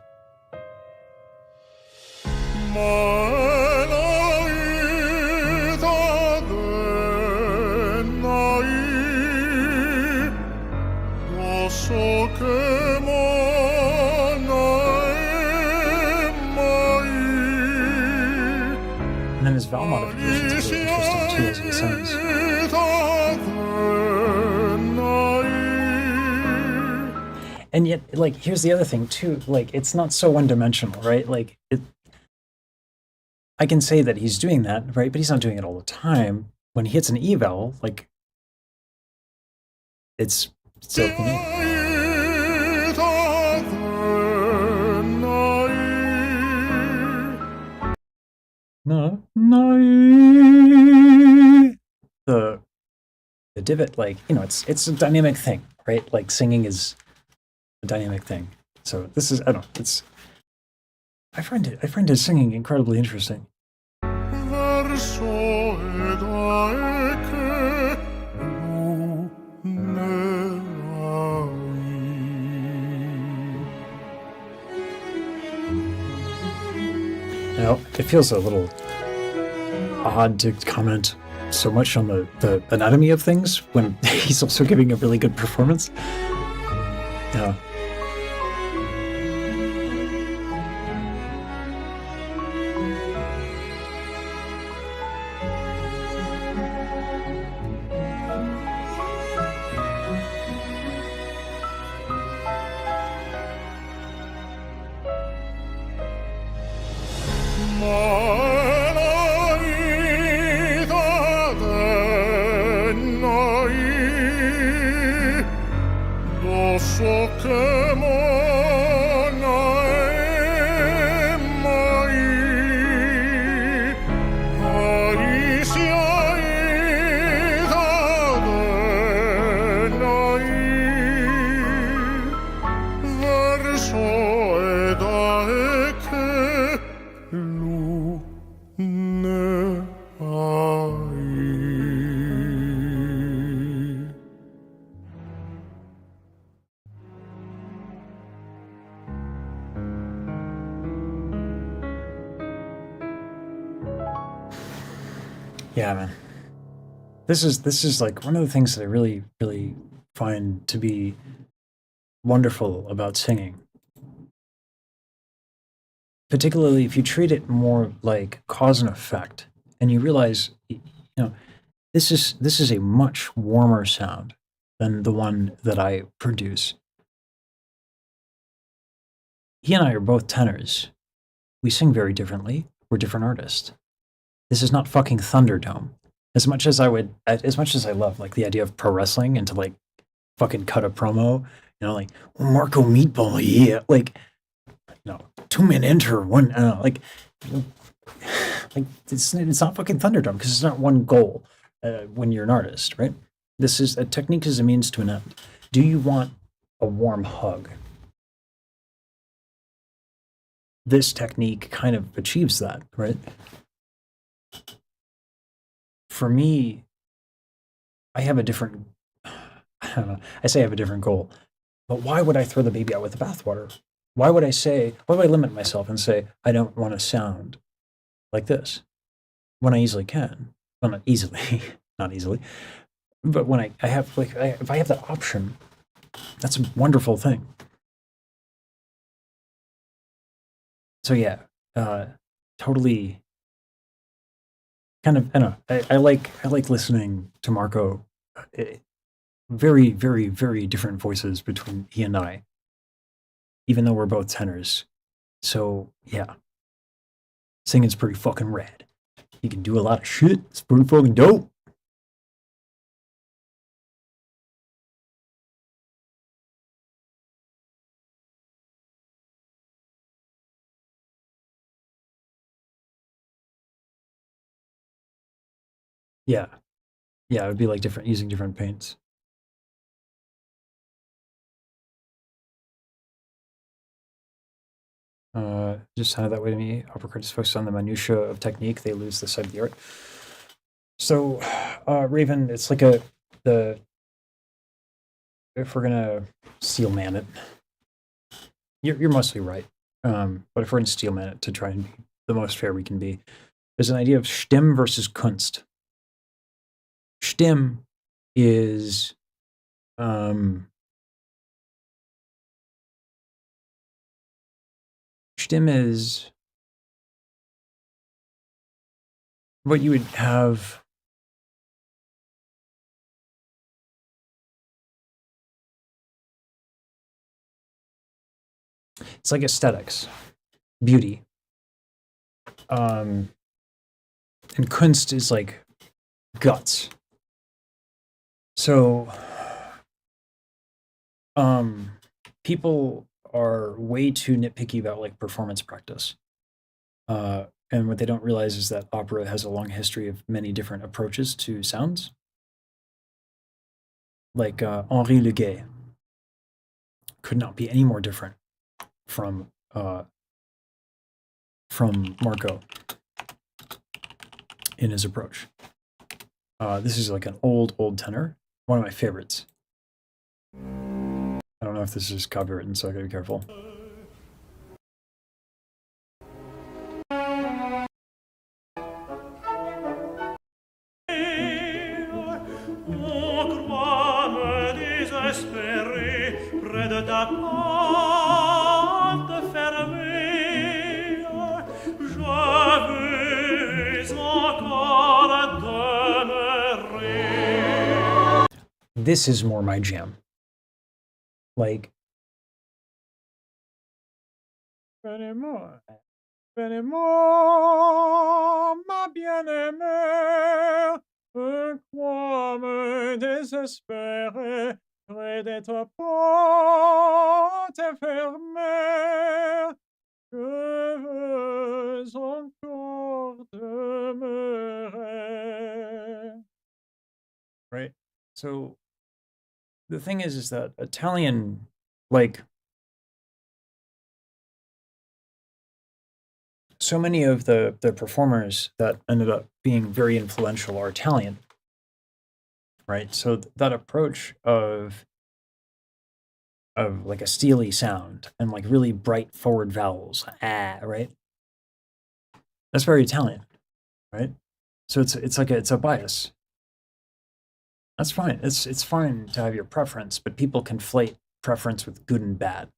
And then his vowel modifications are really interesting too as he sings. And yet, like, here's the other thing too, like, it's not so one-dimensional, right? Like, I can say that he's doing that, right? But he's not doing it all the time. When he hits an E vowel, like, it's so unique. No. The divot, like, you know, it's a dynamic thing, right? Like singing is a dynamic thing. So this is, I don't know, it's, I find his singing incredibly interesting. Now, it feels a little odd to comment so much on the anatomy of things when he's also giving a really good performance. Yeah. Yeah, man. This is like one of the things that I really find to be wonderful about singing. Particularly if you treat it more like cause and effect, and you realize, you know, this is a much warmer sound than the one that I produce. He and I are both tenors. We sing very differently. We're different artists. This is not fucking Thunderdome. As much as I love like the idea of pro wrestling and to like fucking cut a promo, you know, like Marco Meatball, yeah, like no, 2 men enter, one, like it's not fucking Thunderdome because it's not one goal when you're an artist, right? This is a technique is a means to an end. Do you want a warm hug? This technique kind of achieves that, right? For me, I have a different, I don't know, I say I have a different goal, but why would I throw the baby out with the bathwater? Why would I limit myself and say, I don't want to sound like this when I easily can? Well, not easily, not easily, but when I have, like, if I have that option, that's a wonderful thing. So yeah, totally kind of, I don't know, I like listening to Marco. Very, very, very different voices between he and I, even though we're both tenors. So yeah, singing's pretty fucking rad. He can do a lot of shit. It's pretty fucking dope. Yeah. Yeah, it would be like using different paints. Just sounded that way to me. Opera critics focus on the minutiae of technique. They lose the sight of the art. So, Raven, it's like if we're gonna steel man it, you're mostly right. But if we're gonna steel man it to try and be the most fair we can be, there's an idea of Stimme versus Kunst. Stimme is Stimme is what you would have. It's like aesthetics, beauty. And Kunst is like guts. So, people are way too nitpicky about like performance practice. And what they don't realize is that opera has a long history of many different approaches to sounds. Like Henri Le Gay could not be any more different from Marco in his approach. This is like an old tenor, one of my favorites. I don't know if this is copywritten, so I gotta be careful. This is more my jam. Like, venez-moi, ma bien-aimée, pourquoi me désespérer près de ta porte fermée? Je veux encore demeurer. Right? So, the thing is that Italian, like, so many of the performers that ended up being very influential are Italian, right? So that approach of like a steely sound and like really bright forward vowels, right? That's very Italian, right? So it's a bias. That's fine. It's fine to have your preference, but people conflate preference with good and bad.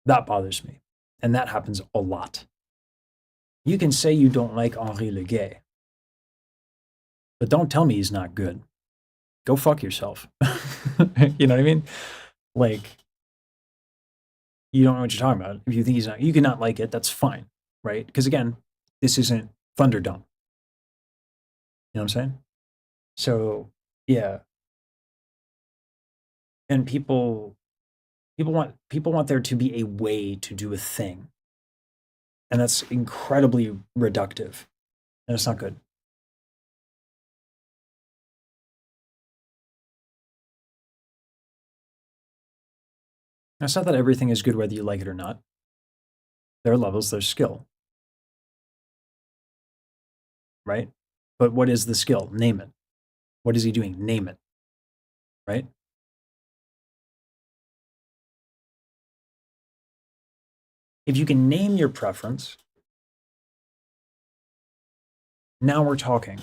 That bothers me, and that happens a lot. You can say you don't like Henri Le Gay, but don't tell me he's not good. Go fuck yourself. You know what I mean? Like, you don't know what you're talking about. If you think he's not, you cannot like it. That's fine. right? Because again, this isn't Thunderdome. You know what I'm saying? So yeah, and people want there to be a way to do a thing, and that's incredibly reductive, and it's not good. Now, it's not that everything is good whether you like it or not. There are levels, there's skill, right? But what is the skill? Name it. What is he doing? Name it, right? If you can name your preference, now we're talking.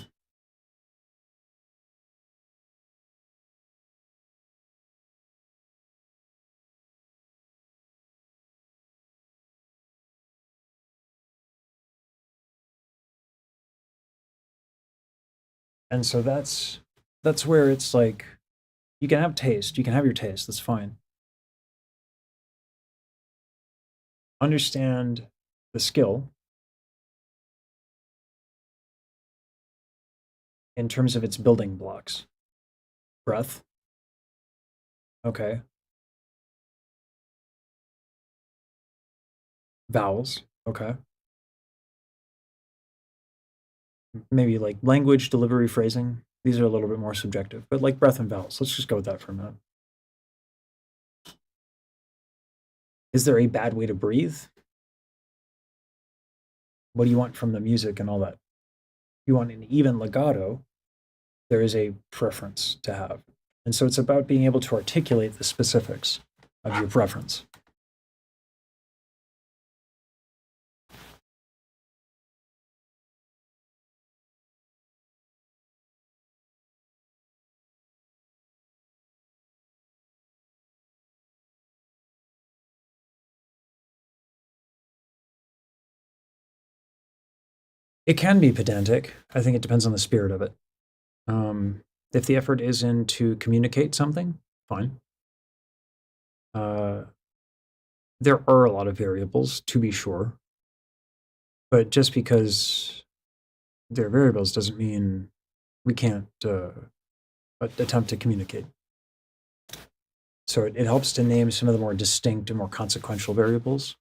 And so that's where it's like, you can have taste, you can have your taste, that's fine. Understand the skill in terms of its building blocks. Breath. Okay. Vowels. Okay. Maybe like language, delivery, phrasing. These are a little bit more subjective, but like breath and vowels. Let's just go with that for a minute. Is there a bad way to breathe? What do you want from the music and all that? You want an even legato, there is a preference to have. And so it's about being able to articulate the specifics of your preference. It can be pedantic. I think it depends on the spirit of it. If the effort is in to communicate something, fine. There are a lot of variables, to be sure. But just because there are variables doesn't mean we can't attempt to communicate. So it helps to name some of the more distinct and more consequential variables,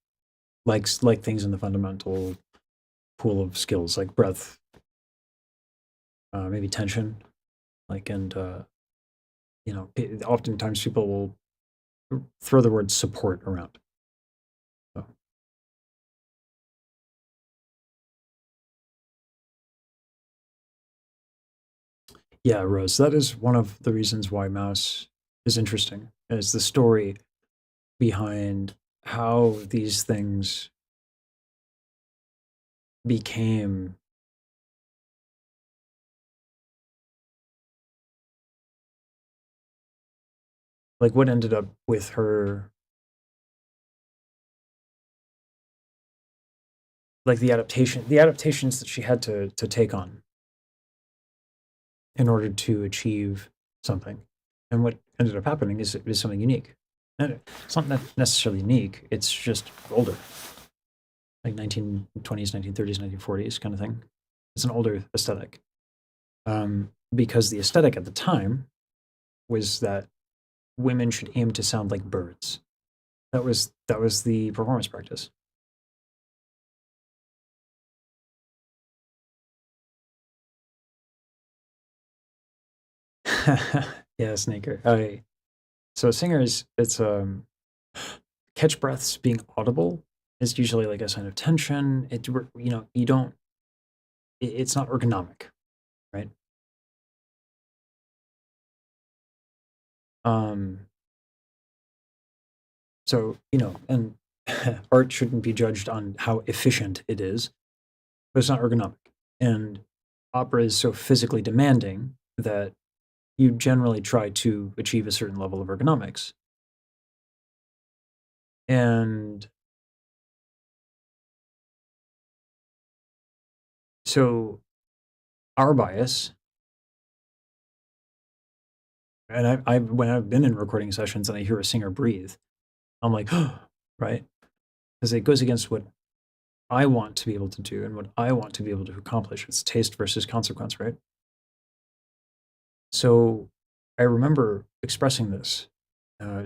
like things in the fundamental pool of skills, like breath, maybe tension, like, and you know, oftentimes people will throw the word support around. So. Yeah, Rose, that is one of the reasons why Mouse is interesting, is the story behind how these things became like what ended up with her, like the adaptations that she had to take on in order to achieve something. And what ended up happening is something unique. And it's not necessarily unique, it's just older. Like 1920s, 1930s, 1940s kind of thing. It's an older aesthetic. Because the aesthetic at the time was that women should aim to sound like birds. That was the performance practice. Yeah, Snaker. So a singer it's catch breaths being audible is usually like a sign of tension. You don't. It's not ergonomic, right? So and art shouldn't be judged on how efficient it is, but it's not ergonomic. And opera is so physically demanding that you generally try to achieve a certain level of ergonomics. And so our bias, and I when I've been in recording sessions and I hear a singer breathe, I'm like, right? Because it goes against what I want to be able to do and what I want to be able to accomplish. It's taste versus consequence, right? So I remember expressing this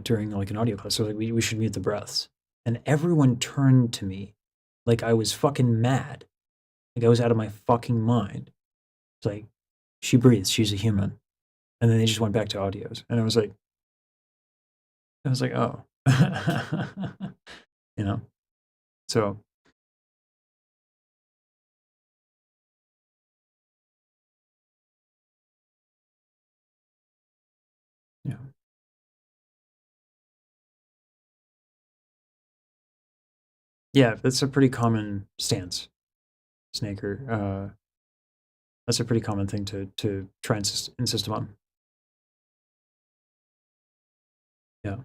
during like an audio class. So like we should mute the breaths, and everyone turned to me like I was fucking mad, like I was out of my fucking mind. It's like, she breathes, she's a human, and then they just went back to audios, and I was like, oh, you know. So yeah. Yeah, that's a pretty common stance, Snaker. That's a pretty common thing to try and insist upon. Yeah,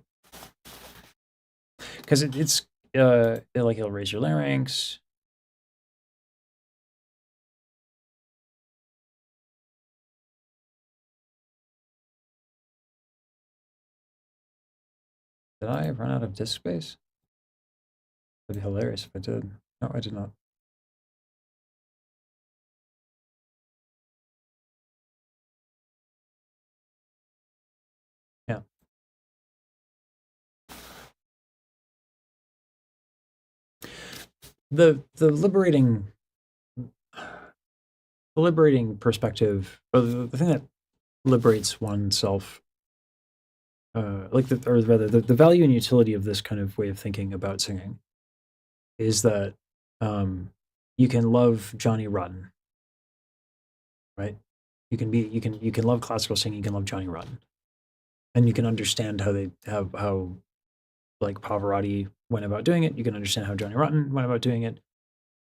because it's like it'll raise your larynx. Did I run out of disk space? That'd be hilarious if I did. No, I did not. Yeah. The liberating perspective, or the thing that liberates oneself, like or rather the value and utility of this kind of way of thinking about singing is that you can love Johnny Rotten, right? You can love classical singing, you can love Johnny Rotten, and you can understand how like Pavarotti went about doing it. You can understand how Johnny Rotten went about doing it,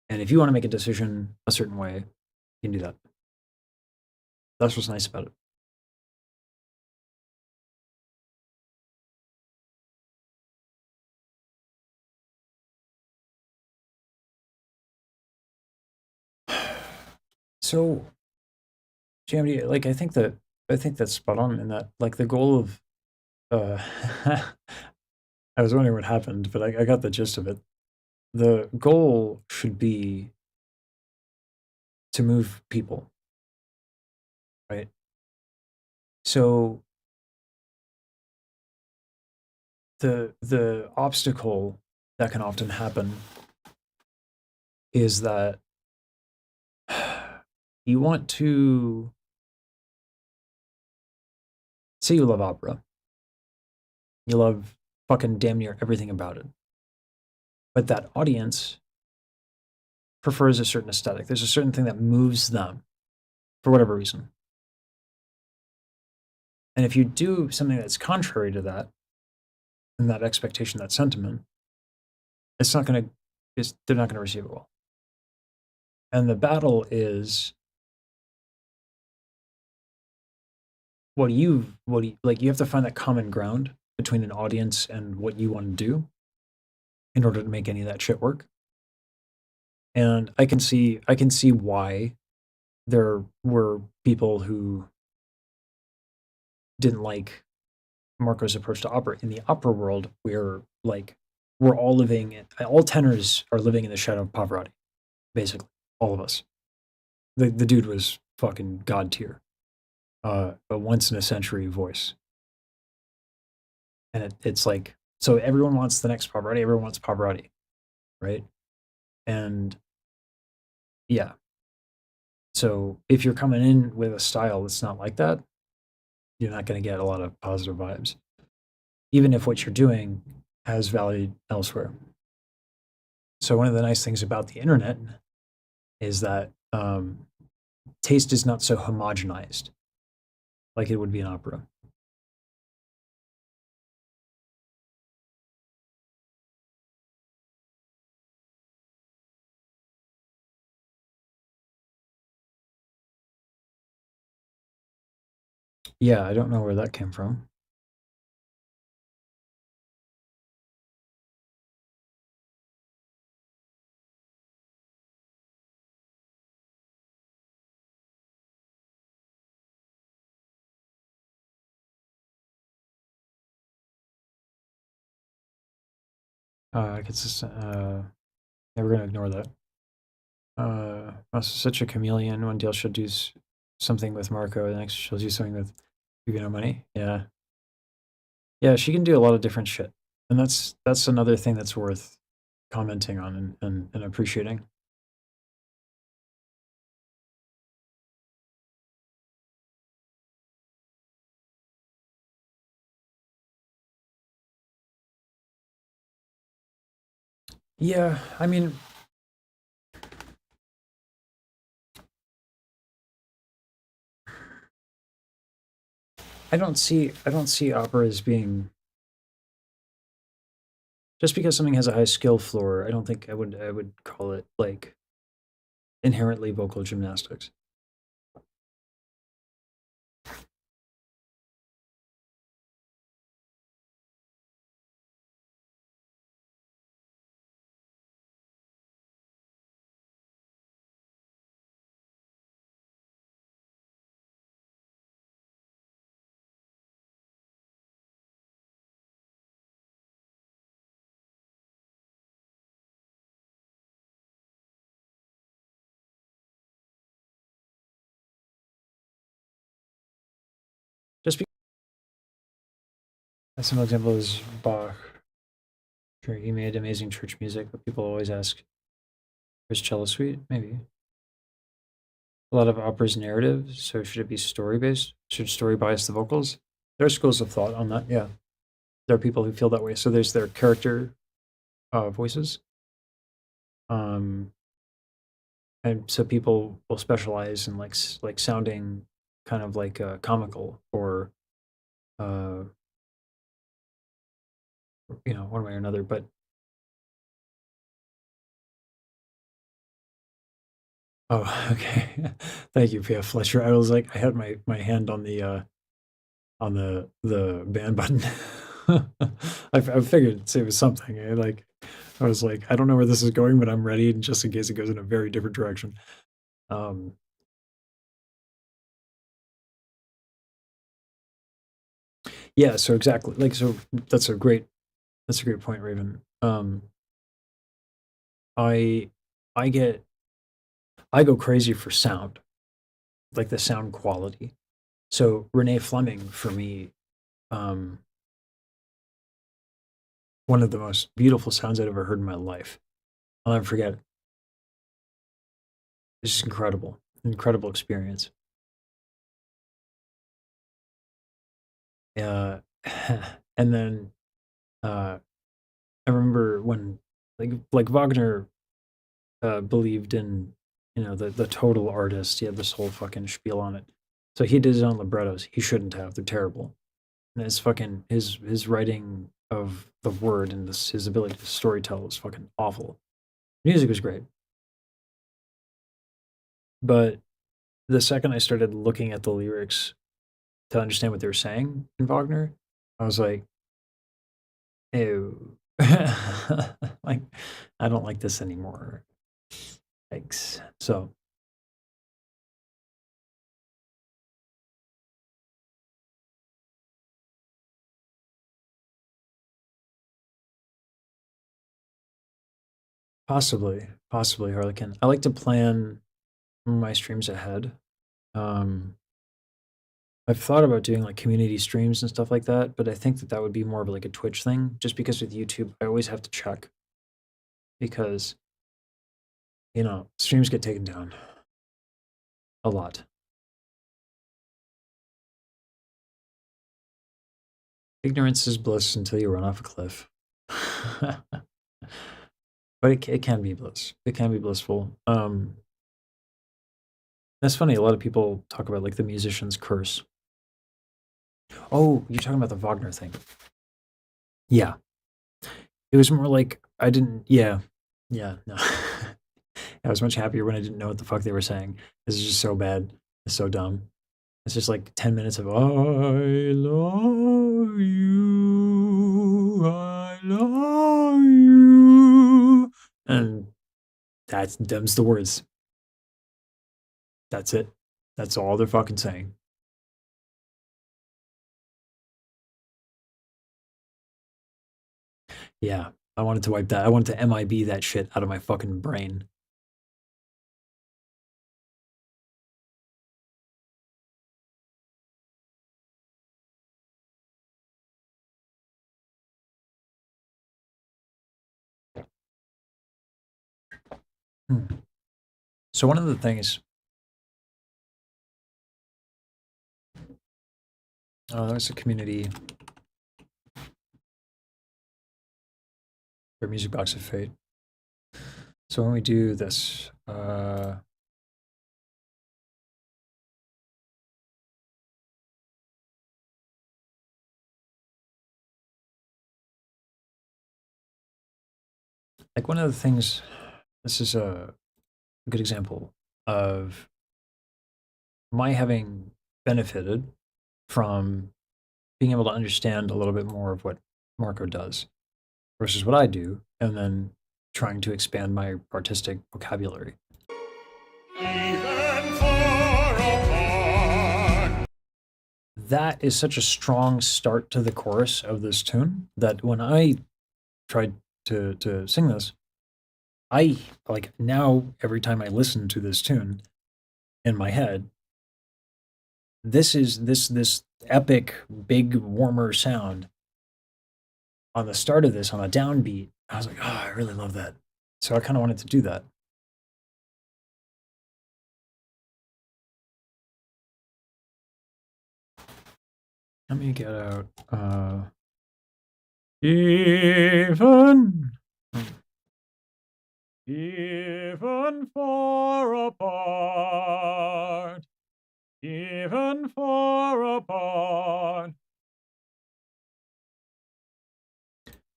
and if you want to make a decision a certain way, you can do that. That's what's nice about it. So, JMD, like I think that's spot on in that like the goal of uh I was wondering what happened, but I got the gist of it. The goal should be to move people, right? So the obstacle that can often happen is that you want to say you love opera. You love fucking damn near everything about it. But that audience prefers a certain aesthetic. There's a certain thing that moves them for whatever reason. And if you do something that's contrary to that, and that expectation, that sentiment, it's not going to, they're not going to receive it well. And the battle is you have to find that common ground between an audience and what you want to do in order to make any of that shit work. And I can see why there were people who didn't like Marco's approach to opera. In the opera world, we're all tenors are living in the shadow of Pavarotti, basically, all of us. The dude was fucking god tier, a once in a century voice, and it's like, so everyone wants the next Pavarotti, everyone wants Pavarotti, right? And yeah, so if you're coming in with a style that's not like that, you're not going to get a lot of positive vibes, even if what you're doing has value elsewhere. So one of the nice things about the internet is that taste is not so homogenized like it would be in opera. Yeah, I don't know where that came from. Consistent. Yeah, we're gonna ignore that. Mouse is such a chameleon. One deal she'll do something with Marco, the next she'll do something with Money. Yeah. Yeah, she can do a lot of different shit. And that's another thing that's worth commenting on and appreciating. Yeah, I mean, I don't see opera as being, just because something has a high skill floor, I don't think I would call it like inherently vocal gymnastics. Just because a simple example is Bach. Sure, he made amazing church music, but people always ask, "Where's cello suite?" Maybe. A lot of opera's narrative, so should it be story based? Should story bias the vocals? There are schools of thought on that. Yeah, there are people who feel that way. So there's their character voices, and so people will specialize in like sounding kind of like comical or uh, one way or another. But oh, okay. Thank you, P.F. Fletcher. I was like, I had my hand on the ban button. I figured it was something. I was like, I don't know where this is going, but I'm ready just in case it goes in a very different direction. Yeah, so exactly. Like, so that's a great point, Raven. I go crazy for sound, like the sound quality. So Renee Fleming for me, one of the most beautiful sounds I'd ever heard in my life. I'll never forget it. It's just incredible experience. Uh, and then I remember when like Wagner believed in the total artist. He had this whole fucking spiel on it. So he did his own librettos. He shouldn't have. They're terrible. And his fucking his writing of the word and his ability to storytell was fucking awful. Music was great. But the second I started looking at the lyrics to understand what they were saying in Wagner, I was like, ew. Like, I don't like this anymore. Thanks. So possibly, Harlequin. I like to plan my streams ahead. I've thought about doing like community streams and stuff like that, but I think that would be more of like a Twitch thing, just because with YouTube, I always have to check because, streams get taken down a lot. Ignorance is bliss until you run off a cliff. But it can be bliss. It can be blissful. That's funny. A lot of people talk about like the musician's curse. Oh, you're talking about the Wagner thing. Yeah. It was more like I didn't. Yeah. No. I was much happier when I didn't know what the fuck they were saying. This is just so bad. It's so dumb. It's just like 10 minutes of I love you, and them's the words. That's it. That's all they're fucking saying. Yeah, I wanted to wipe that. I wanted to MIB that shit out of my fucking brain. So one of the things, there's a community, or Music Box of Fate. So when we do this, like one of the things, this is a good example of my having benefited from being able to understand a little bit more of what Marco does versus what I do, and then trying to expand my artistic vocabulary. That is such a strong start to the chorus of this tune that when I tried to sing this, I like now every time I listen to this tune in my head, this is this epic big warmer sound on the start of this on a downbeat. I was like, oh, I really love that. So I kind of wanted to do that. Let me get out even far apart, even far apart.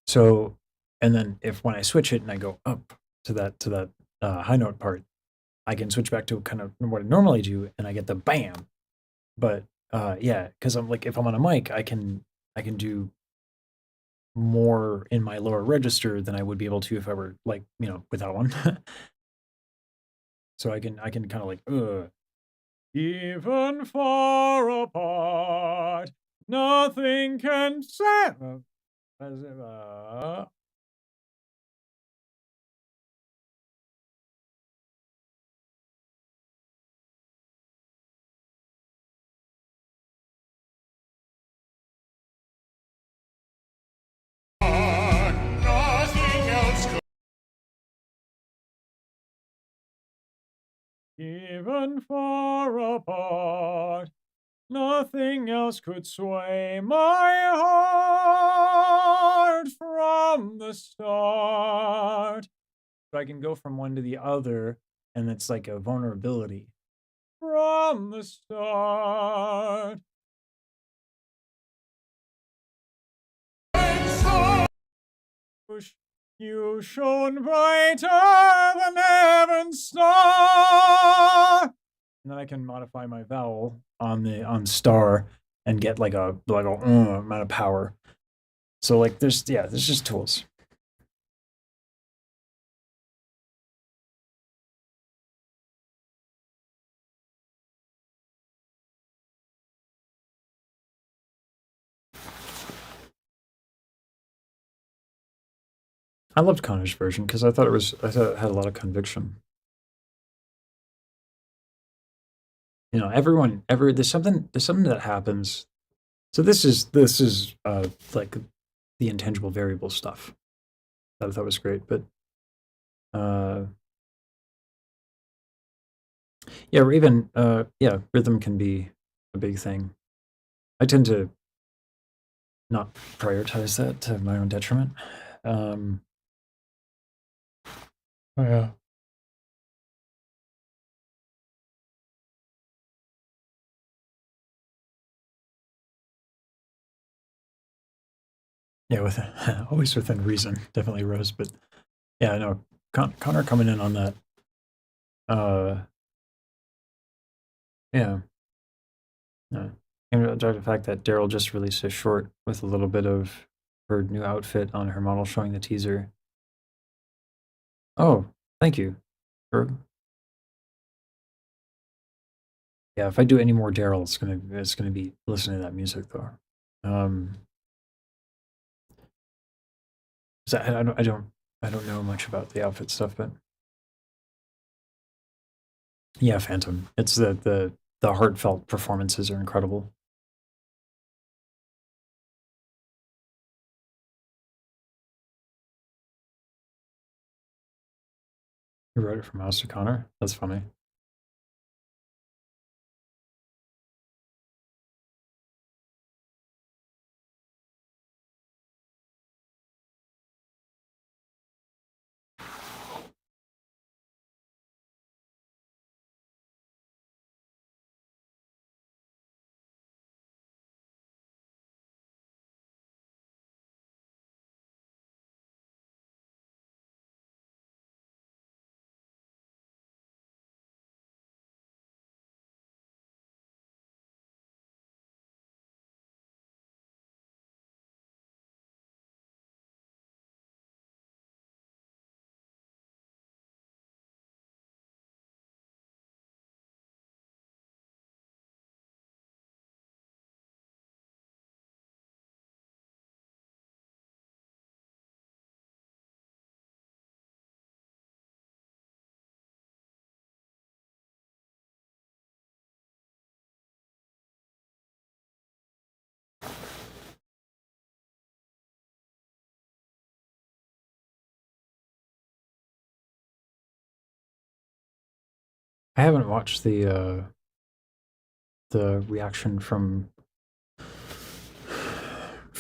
So, and then if when I switch it and I go up to that high note part, I can switch back to kind of what I normally do, and I get the bam. But yeah, because I'm like, if I'm on a mic, I can do more in my lower register than I would be able to if I were like, you know, without one. So I can kind of like, even far apart, nothing can set as if, even far apart, nothing else could sway my heart from the start. So I can go from one to the other, and it's like a vulnerability from the start. You shone brighter than heaven's star. And then I can modify my vowel on star and get like a amount of power. So like there's just tools. I loved Connor's version because I thought it had a lot of conviction. You know, there's something that happens. So this is like the intangible variable stuff that I thought was great, but yeah, or even yeah, rhythm can be a big thing. I tend to not prioritize that to my own detriment. Oh yeah. Yeah, with always within reason, definitely Rose, but yeah, I know Connor coming in on that. Yeah. Yeah. And the fact that Daryl just released a short with a little bit of her new outfit on her model showing the teaser. Oh, thank you. Yeah, if I do any more Daryl, it's gonna be listening to that music though. 'Cause I don't know much about the outfit stuff, but yeah, Phantom. It's the heartfelt performances are incredible. You wrote it for Mouse to Connor? That's funny. I haven't watched the reaction from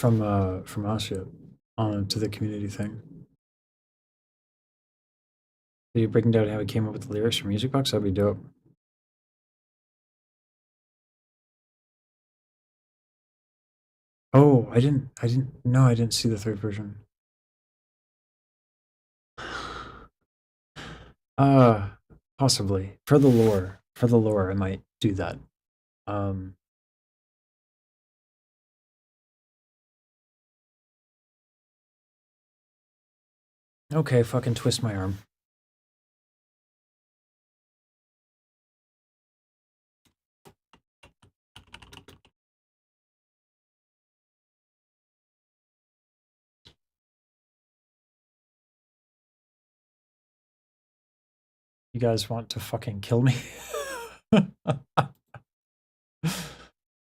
us yet on to the community thing. Are you breaking down how he came up with the lyrics for Music Box? That'd be dope. Oh, I didn't see the third version. Possibly. For the lore, I might do that. Okay, fucking twist my arm. You guys want to fucking kill me?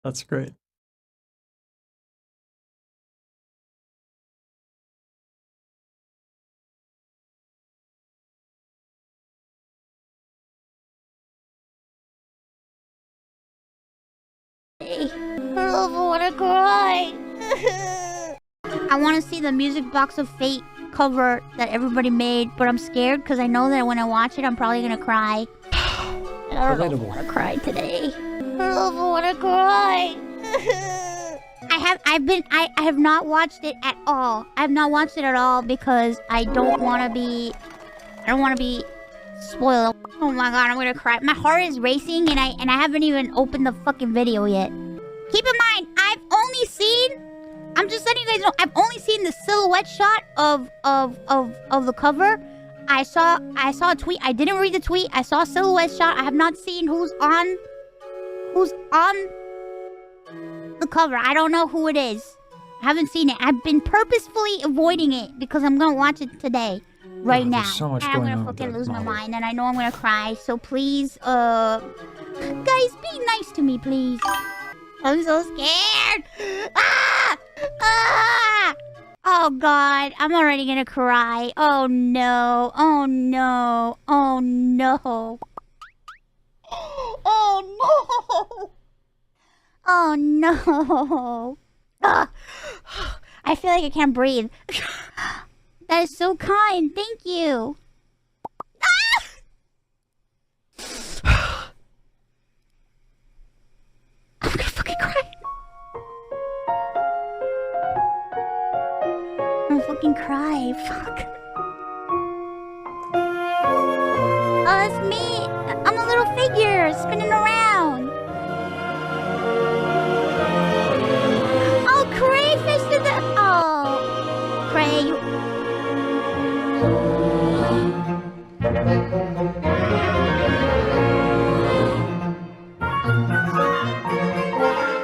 That's great. I wanna cry. I wanna see the Music Box of Fate cover that everybody made, but I'm scared because I know that when I watch it, I'm probably gonna cry. I don't know if I wanna cry today. I wanna cry. I have not watched it at all. I have not watched it at all because I don't wanna be spoiled. Oh my god, I'm gonna cry. My heart is racing and I haven't even opened the fucking video yet. Keep in mind, I'm just letting you guys know, I've only seen the silhouette shot of the cover. I saw a tweet. I didn't read the tweet. I saw a silhouette shot. I have not seen who's on the cover. I don't know who it is. I haven't seen it. I've been purposefully avoiding it because I'm gonna watch it today. Right now. So much and going I'm on gonna with fucking that lose my model. mind and I know I'm gonna cry. So please, guys, be nice to me, please. I'm so scared. Ah! Ah! Oh god, I'm already gonna cry. Oh no. Oh no. Oh no. Oh no. Oh no. Ah! I feel like I can't breathe. That is so kind. Thank you. Ah! I'm gonna fucking cry. I'm gonna fucking cry. Fuck. Oh, it's me. I'm a little figure spinning around. Oh, crayfish did the. Oh, Cray.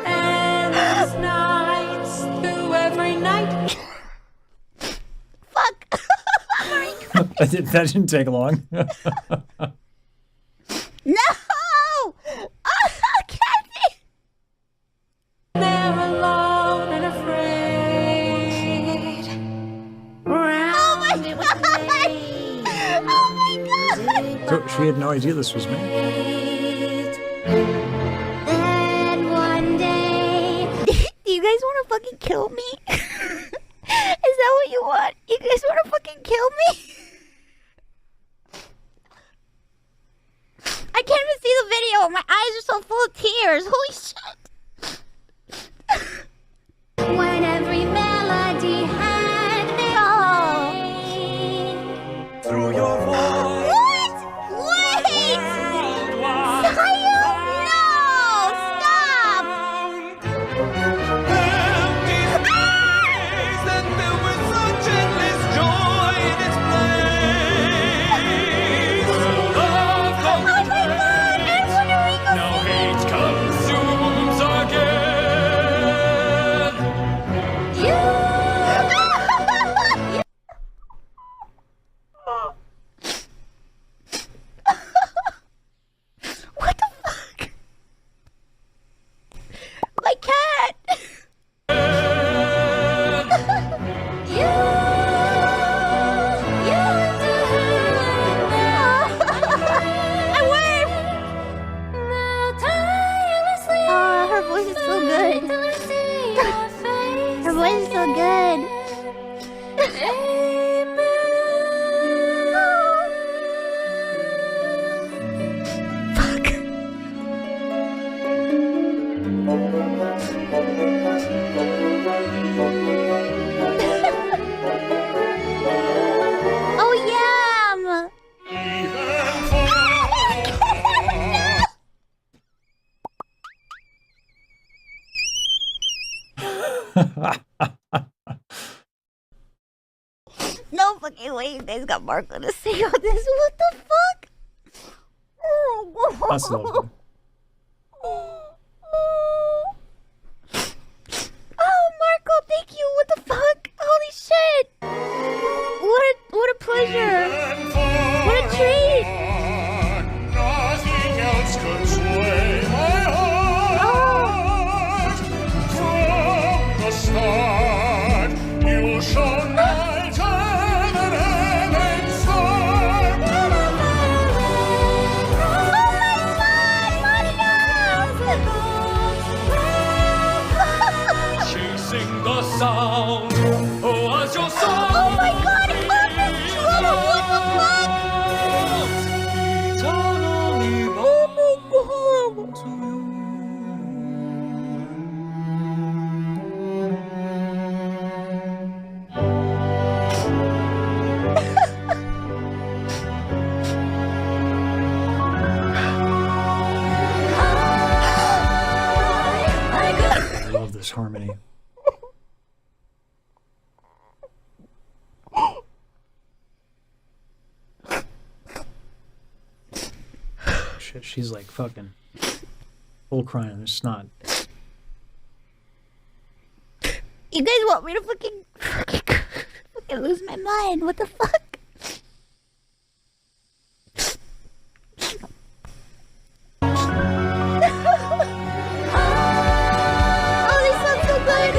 Endless nights through every night. Fuck. I'm already crying. That didn't take long. No! Oh, Kathy! They're alone and afraid. Oh my god! Oh my god! had no idea this was me. Then one day. Do you guys want to fucking kill me? Is that what you want? You guys want to fucking kill me? I can't even see the video. My eyes are so full of tears. Holy shit. When every melody had their Through your voice. What? Wait! Worldwide. Zion, no! Stop! Empty days that there was such endless joy in its place. Love Oh my god! conquers And Puerto Rico now singing. hate consumes again. You. What the fuck? My cat. You. I worm. Oh, her voice is so good. Her voice is so good. Fuck. Oh yeah. No fucking way you guys got Marco to sing on this. What the fuck? That's lovely. Oh, Marco, thank you. What the fuck? Holy shit. What a pleasure. What a treat. Nothing else could sway my heart. From the start, you shone brighter than heaven's star. Chasing the sound was your song. Oh my god, perfect trouble. What the fuck? Eternally bound to you. I love this harmony. Shit, she's like fucking full crying in snot. You guys want me to fucking lose my mind? What the fuck? Oh, they sound so good.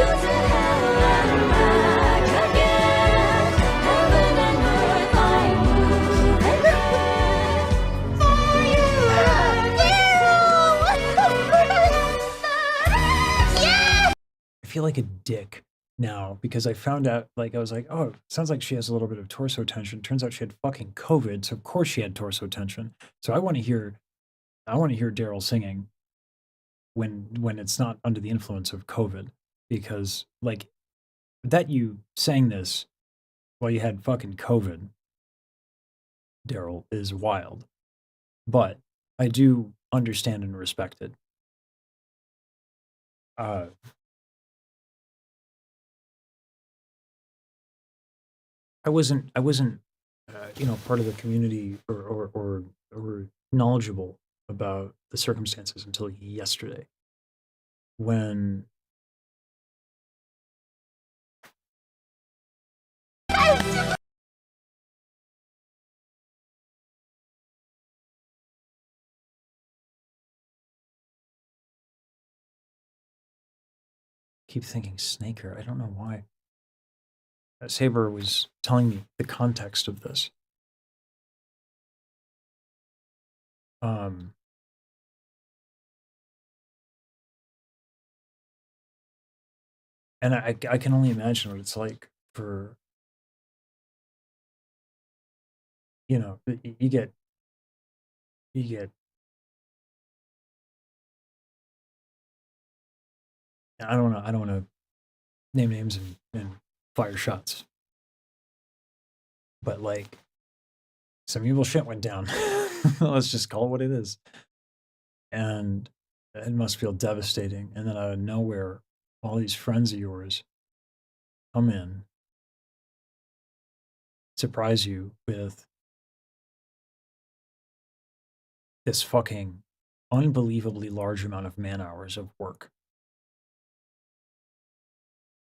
Yeah! I feel like a dick now because I found out, like, I was like, oh, sounds like she has a little bit of torso tension. Turns out she had fucking COVID, so of course she had torso tension. So I want to hear Daryl singing when it's not under the influence of COVID, because like that you sang this while you had fucking COVID, Daryl, is wild. But I do understand and respect it. I wasn't part of the community or knowledgeable about the circumstances until yesterday when keep thinking Snaker. I don't know why. Saber was telling me the context of this. Um, and I can only imagine what it's like for, you know, you get I don't know, I don't want to name names and fire shots, but like some evil shit went down. Let's just call it what it is. And it must feel devastating. And then out of nowhere, all these friends of yours come in, surprise you with this fucking unbelievably large amount of man hours of work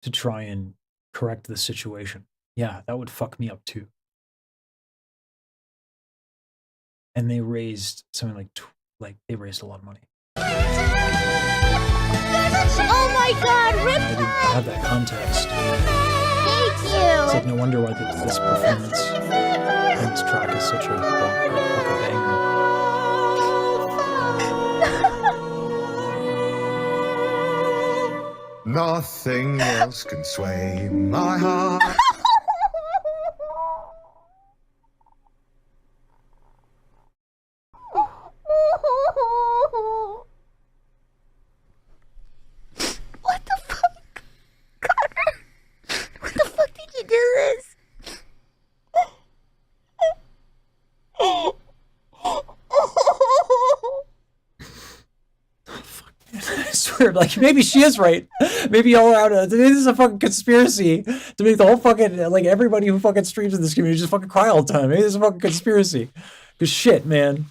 to try and correct the situation. Yeah, that would fuck me up too. And they raised something like they raised a lot of money. Oh my god, Rip! I didn't have that context. Thank It's you! like no wonder why this performance and this track is such a banger. Nothing else can sway my heart. What the fuck? Connor? What the fuck did you do this? I swear, like, maybe she is right. Maybe y'all are out. This is a fucking conspiracy to make the whole fucking, like, everybody who fucking streams in this community just fucking cry all the time. Maybe this is a fucking conspiracy. Cause shit, man.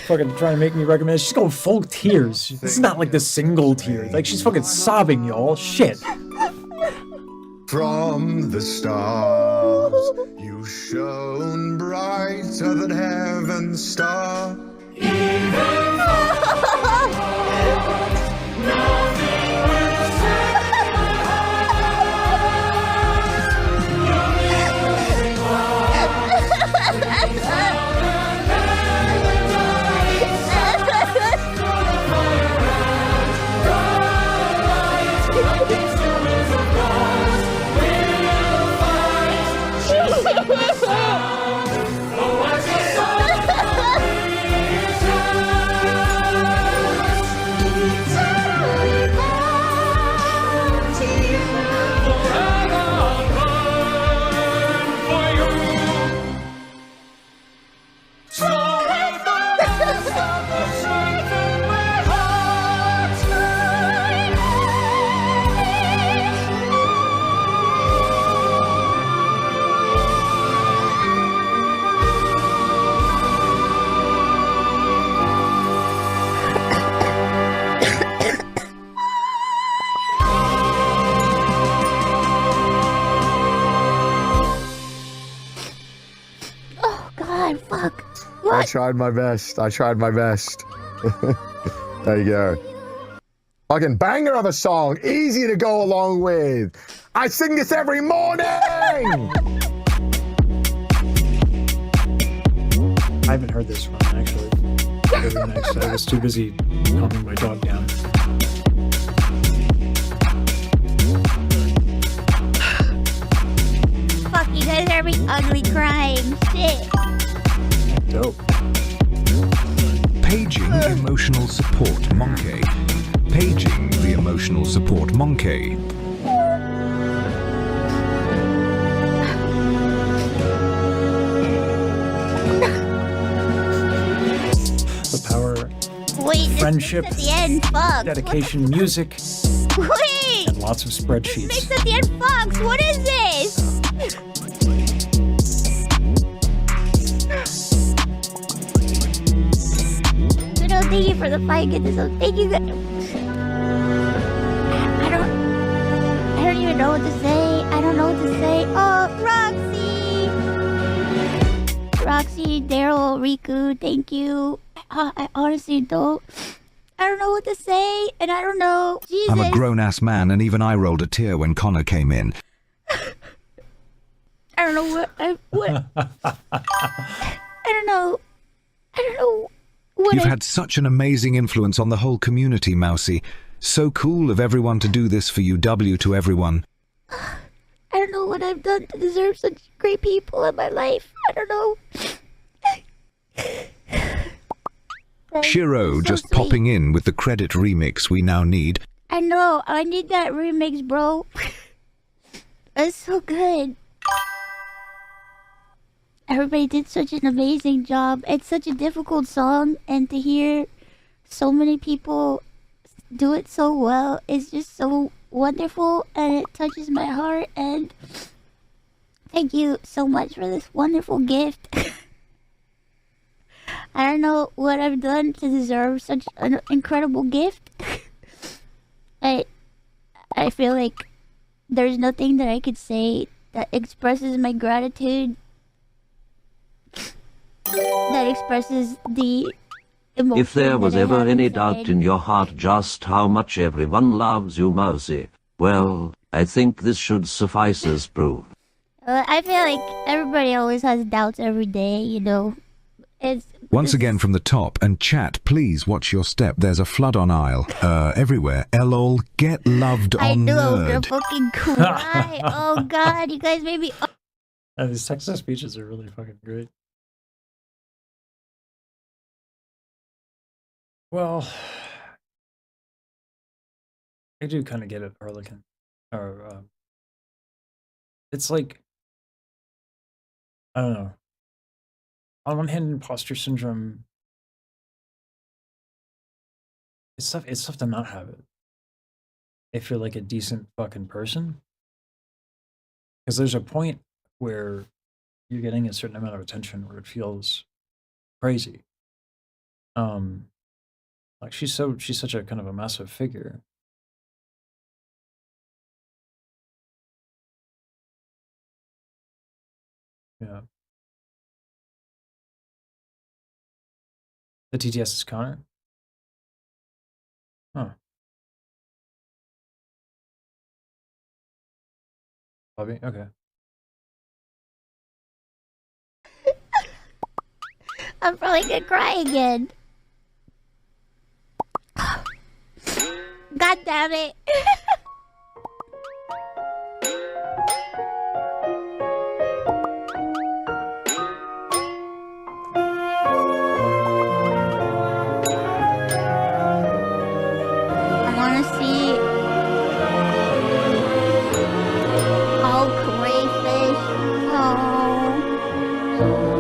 Fucking trying to make me recommend. She's going full tears. This is not like the single tear. Like, she's fucking sobbing, y'all. Shit. From the stars, you shone brighter than heaven's star. I tried my best. I tried my best. There you go. Fucking banger of a song. Easy to go along with. I sing this every morning! I haven't heard this one, actually. I was too busy calming my dog down. Fuck, you guys are being ugly crying. Shit. Dope. Paging emotional support monkey. Paging the emotional support monkey. The power, Wait, friendship, at the end, fuck. dedication, music, Wait! and lots of spreadsheets. Mix at the end, fucks. What is this? Thank you for the fight. Get this up. Thank you. I don't even know what to say. I don't know what to say. Oh, Roxy, Daryl, Riku, thank you. I honestly don't. I don't know what to say, and I don't know. Jesus. I'm a grown-ass man, and even I rolled a tear when Connor came in. I don't know what. I don't know. I don't know You've had such an amazing influence on the whole community, Mousy. So cool of everyone to do this for you. W to everyone. I don't know what I've done to deserve such great people in my life. I don't know. Shiro So just sweet. popping in with the credit remix we now need. I know. I need that remix, bro. It's so good. Everybody did such an amazing job. It's such a difficult song, and to hear so many people do it so well is just so wonderful, and it touches my heart. And thank you so much for this wonderful gift. I don't know what I've done to deserve such an incredible gift. I feel like there's nothing that I could say that expresses my gratitude, that expresses the emotion. If there was that I ever have any inside. doubt in your heart just how much everyone loves you, Mousy, well, I think this should suffice as proof. I feel like everybody always has doubts every day, you know. Once again from the top, and chat, please watch your step. There's a flood on aisle. Everywhere. LOL, get loved I on knew I was gonna Nerd. fucking cry. Oh god, you guys made me. These text speeches are really fucking great. Well, I do kind of get it, Harlequin. Or, it's like, I don't know. On one hand, imposter syndrome. It's tough to not have it if you're like a decent fucking person. Because there's a point where you're getting a certain amount of attention where it feels crazy. Like she's such a kind of a massive figure. Yeah. The TTS is Connor? Huh. Bobby? Okay. I'm probably gonna cry again. God damn it. I wanna see crayfish. Oh,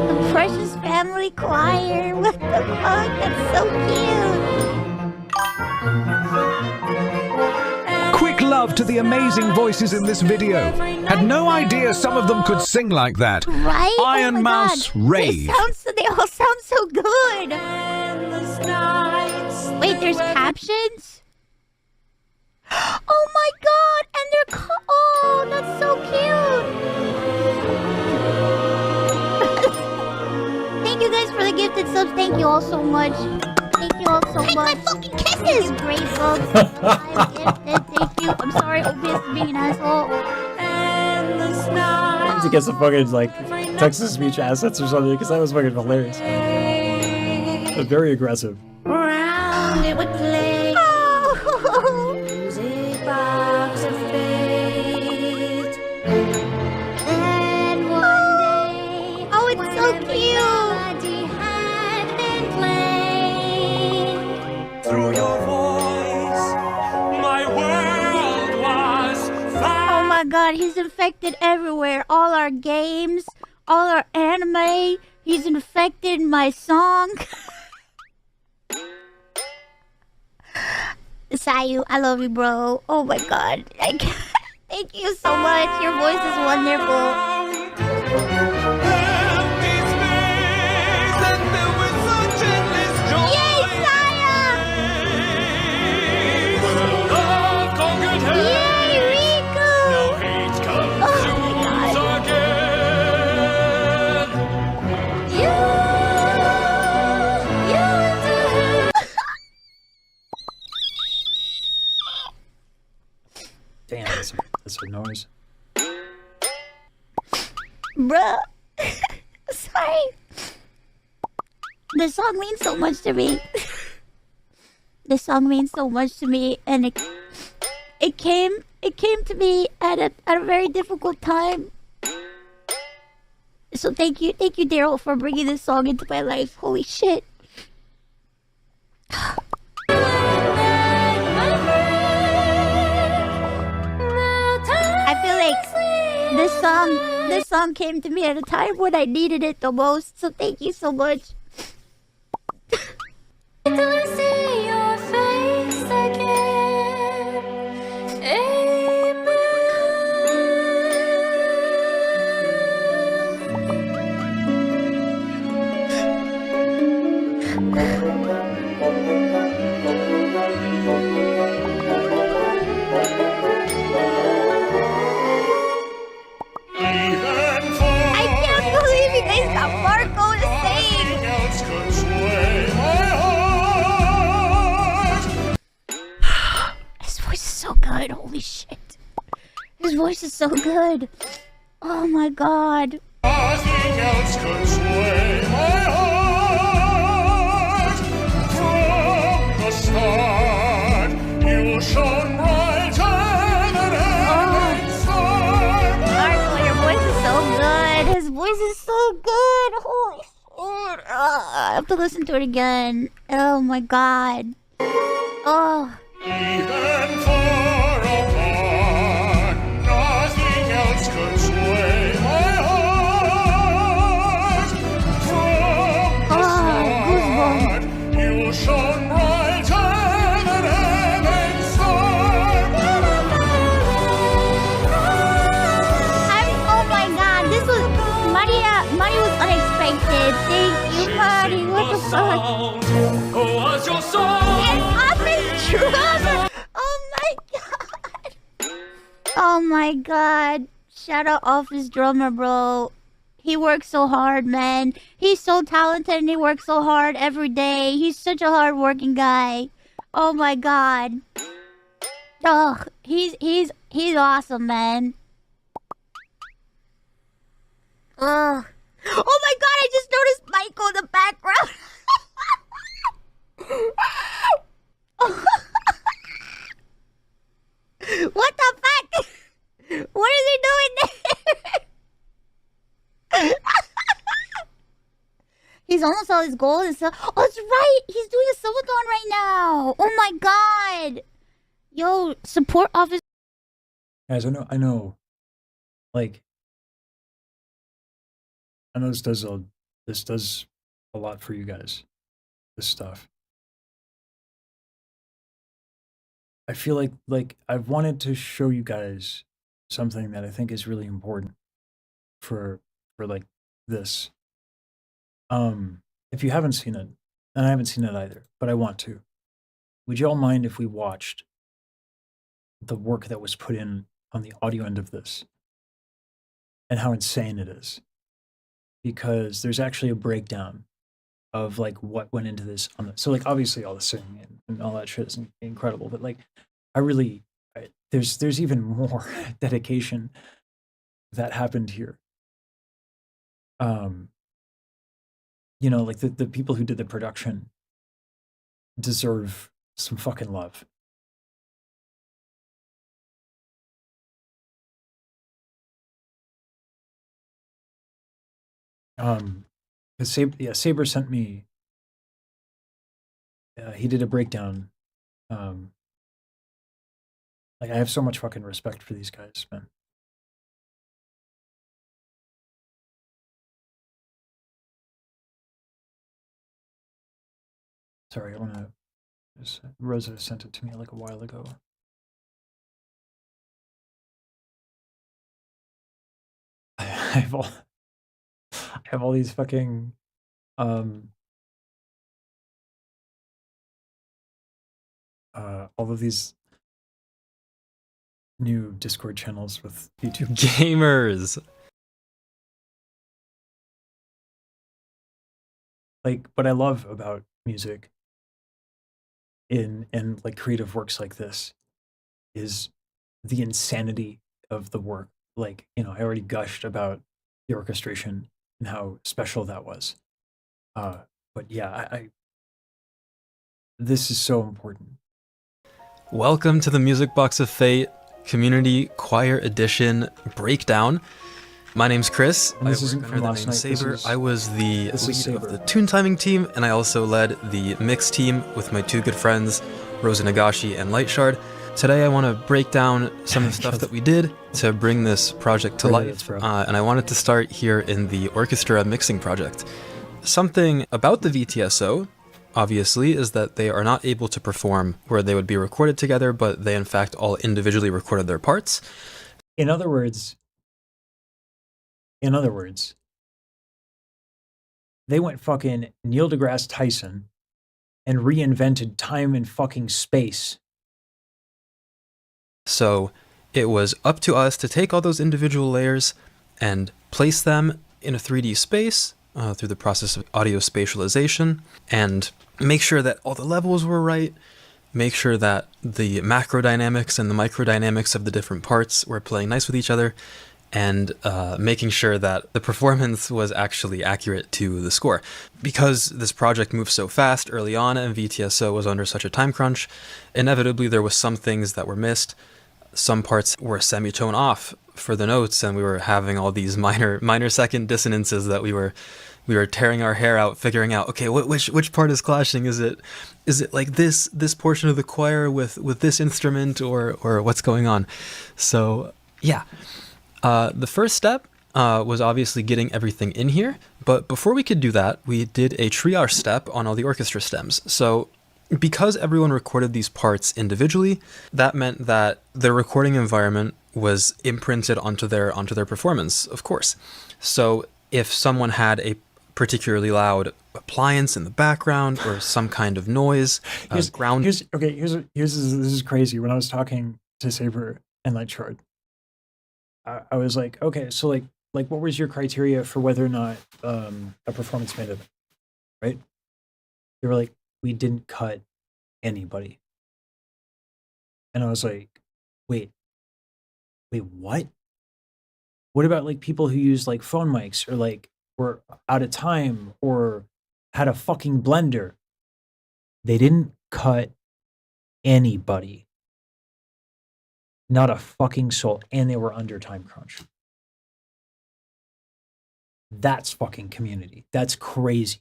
the Precious Family Choir. What the fuck? That's so cute. Quick love to the amazing voices in this video. Had no idea some of them could sing like that. Right? IronMouse rave. They all sound so good. Wait, there's captions? Oh my god! And they're oh, that's so cute. Thank you guys for the gifted subs. Thank you all so much. Thank you all so much. My fucking kisses. Grateful. I'm gifted. Thank you. I'm sorry, Obvious, for being an asshole. To get some fucking like text-to-speech assets or something, because that was fucking hilarious. But very aggressive. Round it would play. Oh. Music box of fate. And one day, oh, it's so cute. Had been playing. Through your voice, my world was Oh my god, he's infected everywhere. All our games, all our anime. He's infected my song. Sayu, I love you, bro. Oh my god. Thank you so much. Your voice is wonderful. Yay, Saya! Yay, Riku! Oh my god. Damn, that's a noise. Bruh. Sorry. This song means so much to me. This song means so much to me, and it came to me at a very difficult time. So thank you, Daryl, for bringing this song into my life. Holy shit. I feel like this song came to me at a time when I needed it the most. So thank you so much. Do I see your face again? I can't believe you guys got Marco to sing. His voice is so good. Holy shit. His voice is so good. Oh my god. Nothing else could sway my heart. From the start, you shone brighter than any star. Marco, your voice is so good. His voice is so good. Holy shit. I have to listen to it again. Oh my god. Oh. Even far apart, nothing else could sway my heart. From the start, you shone brighter than heaven's star. Oh my god, this was Maria was unexpected. Thank you, Marty. What the fuck? Was your song? And Office Drummer! Oh my god. Oh my god. Shout out Office Drummer, bro. He works so hard, man. He's so talented and he works so hard every day. He's such a hard-working guy. Oh my god. Oh, he's awesome, man. Ugh. Oh my god, I just noticed Michael in the background. What the fuck? What is he doing there? He's almost all his goals and stuff. Oh, that's right. He's doing a subathon right now. Oh my god. Yo, support office. Guys, I know, like, I know this does a lot for you guys, this stuff. I feel like I've wanted to show you guys something that I think is really important for like this. If you haven't seen it, and I haven't seen it either, but I want to, would you all mind if we watched the work that was put in on the audio end of this and how insane it is? Because there's actually a breakdown of like what went into this so like obviously all the singing and all that shit is incredible, but like there's even more dedication that happened here. You know, like the people who did the production deserve some fucking love. Because Saber sent me. He did a breakdown. Like I have so much fucking respect for these guys, man. Sorry, I wanna. Rosa sent it to me like a while ago. I have all these fucking all of these new Discord channels with YouTube gamers. Like what I love about music in like creative works like this is the insanity of the work. Like, you know, I already gushed about the orchestration and how special that was. But yeah, this is so important. Welcome to the Music Box of Fate Community Choir Edition Breakdown. My name's Chris. And I this work isn't under from the last name night, Saber. this is- I was the this is lead of Saber. the tune timing team, and I also led the mix team with my two good friends, Rosa Nagashi and Lightshard. Today I want to break down some of the stuff that we did to bring this project to Brilliant, life, bro. and I wanted to start here in the orchestra mixing project. Something about the VTSO, obviously, is that they are not able to perform where they would be recorded together, but they in fact all individually recorded their parts. In other words, they went fucking Neil deGrasse Tyson and reinvented time and fucking space. So it was up to us to take all those individual layers and place them in a 3D space through the process of audio spatialization, and make sure that all the levels were right, make sure that the macro dynamics and the micro dynamics of the different parts were playing nice with each other, and making sure that the performance was actually accurate to the score. Because this project moved so fast early on and VTSO was under such a time crunch, inevitably there was some things that were missed. Some parts were semitone off for the notes, and we were having all these minor second dissonances that we were tearing our hair out figuring out, okay, which part is clashing? Is it like this portion of the choir with this instrument, or what's going on? So yeah. The first step was obviously getting everything in here, but before we could do that, we did a triage step on all the orchestra stems. So because everyone recorded these parts individually, that meant that the recording environment was imprinted onto their performance, of course. So if someone had a particularly loud appliance in the background or some kind of noise, This is crazy. When I was talking to Saber and Lightshard, I was like, okay, so like what was your criteria for whether or not a performance made it, right? They were like, we didn't cut anybody. And I was like, wait, what? What about like people who use like phone mics or like were out of time or had a fucking blender? They didn't cut anybody. Not a fucking soul. And they were under time crunch. That's fucking community. That's crazy.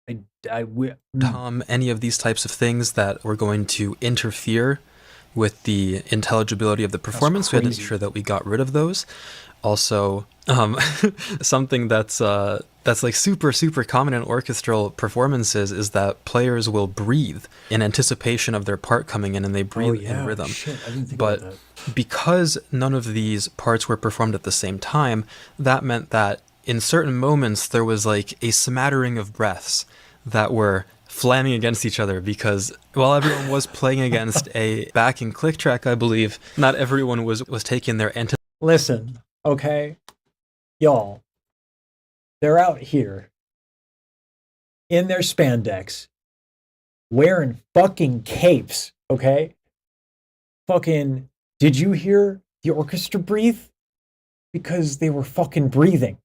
Any of these types of things that were going to interfere with the intelligibility of the performance, we had to make sure that we got rid of those. Also, something that's like super common in orchestral performances is that players will breathe in anticipation of their part coming in, and they breathe in rhythm. Shit, I didn't think But about that. because none of these parts were performed at the same time, that meant that in certain moments there was like a smattering of breaths that were flamming against each other, because while everyone was playing against a backing click track, I believe, not everyone was taking their Listen, okay? Y'all, they're out here in their spandex wearing fucking capes, okay? Fucking, did you hear the orchestra breathe? Because they were fucking breathing.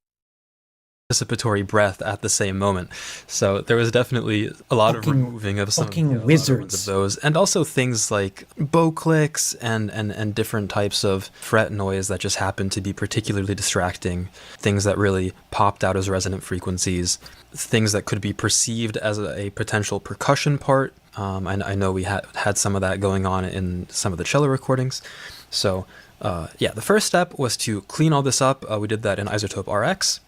anticipatory breath at the same moment. So there was definitely a lot of removing of some fucking of wizards. those, and also things like bow clicks and different types of fret noise that just happened to be particularly distracting, things that really popped out as resonant frequencies, things that could be perceived as a potential percussion part. I know we had some of that going on in some of the cello recordings. So yeah, the first step was to clean all this up. We did that in Isotope RX.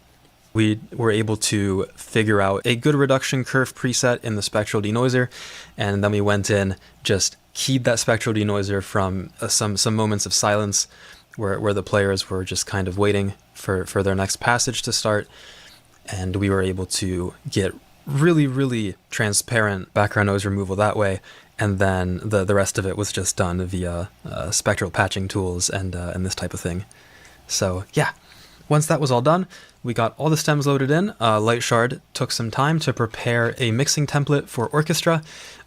We were able to figure out a good reduction curve preset in the spectral denoiser, and then we went in, just keyed that spectral denoiser from some moments of silence where the players were just kind of waiting for their next passage to start, and we were able to get really transparent background noise removal that way, and then the rest of it was just done via spectral patching tools and this type of thing. So yeah. Once that was all done, we got all the stems loaded in. Lightshard took some time to prepare a mixing template for orchestra.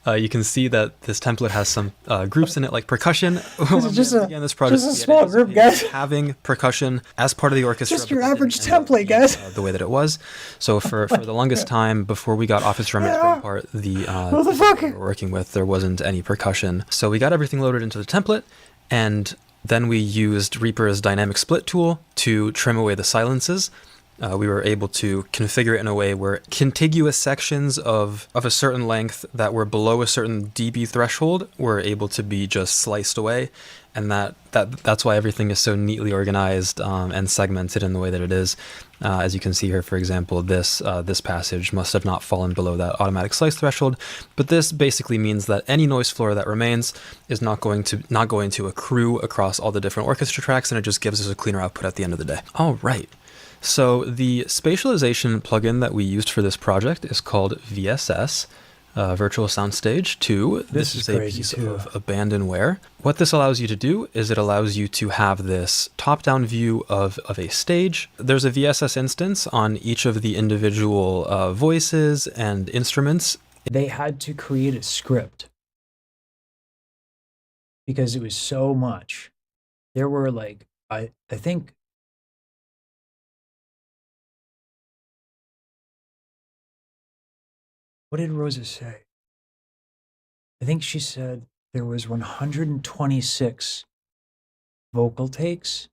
You can see that this template has some groups in it, like percussion. This is just this project, a small group, guys. Having percussion as part of the orchestra. Just your average template, guys. The way that it was. So for the longest time, before we got Office Drum and Drum part, the Motherfucker. we were working with, there wasn't any percussion. So we got everything loaded into the template, and then we used Reaper's dynamic split tool to trim away the silences. We were able to configure it in a way where contiguous sections of a certain length that were below a certain dB threshold were able to be just sliced away, and that's why everything is so neatly organized and segmented in the way that it is. As you can see here, for example, this passage must have not fallen below that automatic slice threshold, but this basically means that any noise floor that remains is not going to accrue across all the different orchestra tracks, and it just gives us a cleaner output at the end of the day. All right. So the spatialization plugin that we used for this project is called VSS, Virtual Soundstage 2. This is a piece of abandonware. What this allows you to do is it allows you to have this top-down view of a stage. There's a VSS instance on each of the individual voices and instruments. They had to create a script because it was so much. There were like, I think, what did Rosa say? I think she said there was 126 vocal takes.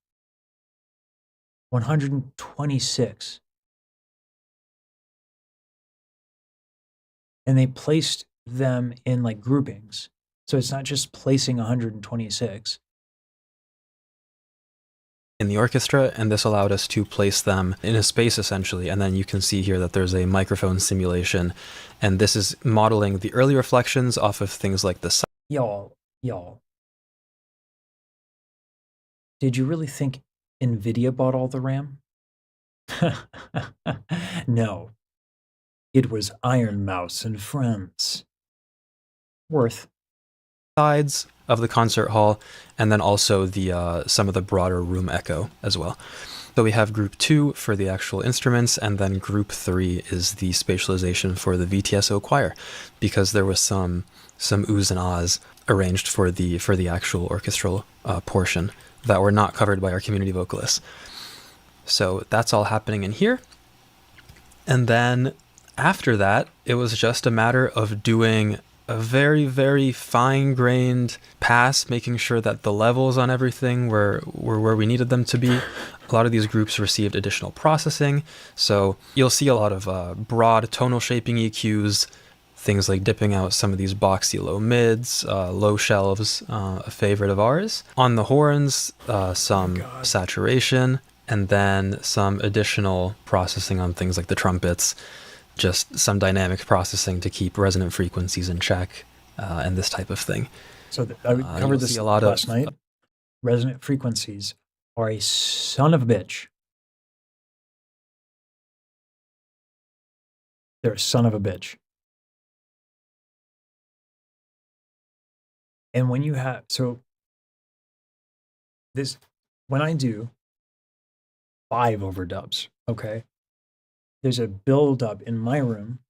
126. And they placed them in like groupings. So it's not just placing 126. In the orchestra, and this allowed us to place them in a space essentially. And then you can see here that there's a microphone simulation, and this is modeling the early reflections off of things like the Y'all, did you really think NVIDIA bought all the RAM? No, it was IronMouse and friends. Worth. sides of the concert hall, and then also the some of the broader room echo as well. So we have group 2 for the actual instruments, and then group 3 is the spatialization for the VTSO choir, because there was some oohs and ahs arranged for the actual orchestral portion that were not covered by our community vocalists. So that's all happening in here. And then after that, it was just a matter of doing a very, very fine-grained pass, making sure that the levels on everything were where we needed them to be. A lot of these groups received additional processing, so you'll see a lot of broad tonal shaping EQs, things like dipping out some of these boxy low mids, low shelves, a favorite of ours. On the horns, some saturation, and then some additional processing on things like the trumpets, just some dynamic processing to keep resonant frequencies in check, and this type of thing. So I covered this last night. Resonant frequencies are a son of a bitch. They're a son of a bitch. And when you have, so this, when I do 5 overdubs, okay, there's a build-up in my room.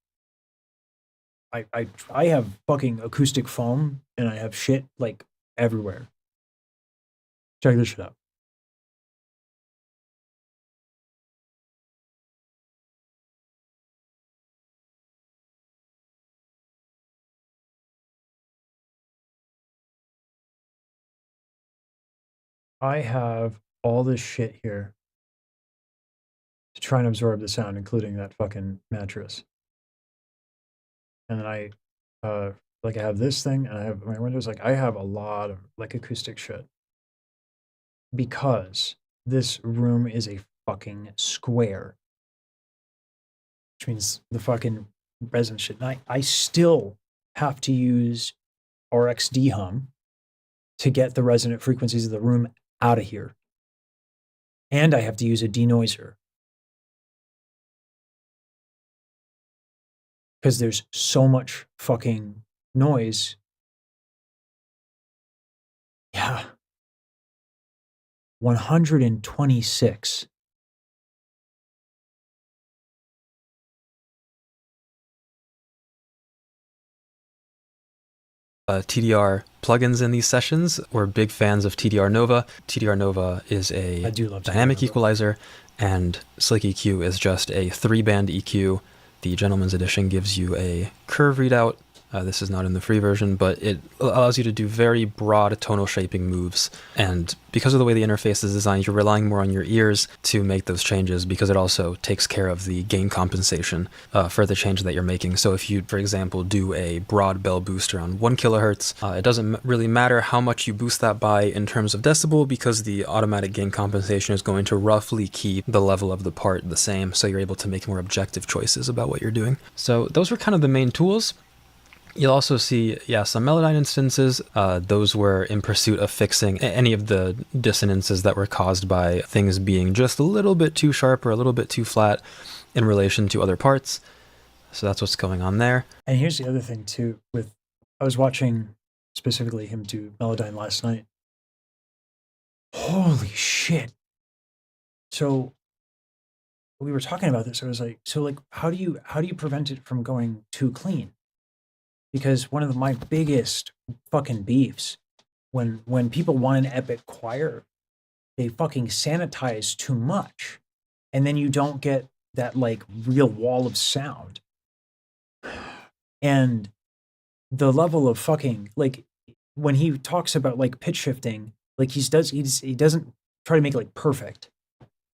I have fucking acoustic foam, and I have shit like everywhere. Check this shit out. I have all this shit here to try and absorb the sound, including that fucking mattress. And then I have this thing, and I have my windows. Like, I have a lot of like acoustic shit because this room is a fucking square, which means the fucking resonant shit. And I still have to use RxD hum to get the resonant frequencies of the room out of here, and I have to use a denoiser because there's so much fucking noise. Yeah. 126 TDR plugins in these sessions. We're big fans of TDR Nova. TDR Nova is a I do love dynamic TDR Nova. equalizer, and Slick EQ is just a 3-band EQ. The Gentleman's Edition gives you a curve readout. This is not in the free version, but it allows you to do very broad tonal shaping moves. And because of the way the interface is designed, you're relying more on your ears to make those changes, because it also takes care of the gain compensation for the change that you're making. So if you, for example, do a broad bell boost around 1 kilohertz, it doesn't really matter how much you boost that by in terms of decibel, because the automatic gain compensation is going to roughly keep the level of the part the same. So you're able to make more objective choices about what you're doing. So those were kind of the main tools. You'll also see, some Melodyne instances. Those were in pursuit of fixing any of the dissonances that were caused by things being just a little bit too sharp or a little bit too flat in relation to other parts. So that's what's going on there. And here's the other thing too, I was watching specifically him do Melodyne last night. Holy shit. So we were talking about this. I was like, how do you prevent it from going too clean? Because one of my biggest fucking beefs, when people want an epic choir, they fucking sanitize too much, and then you don't get that like real wall of sound. And the level of fucking, like, when he talks about like pitch shifting, like he doesn't try to make it like perfect,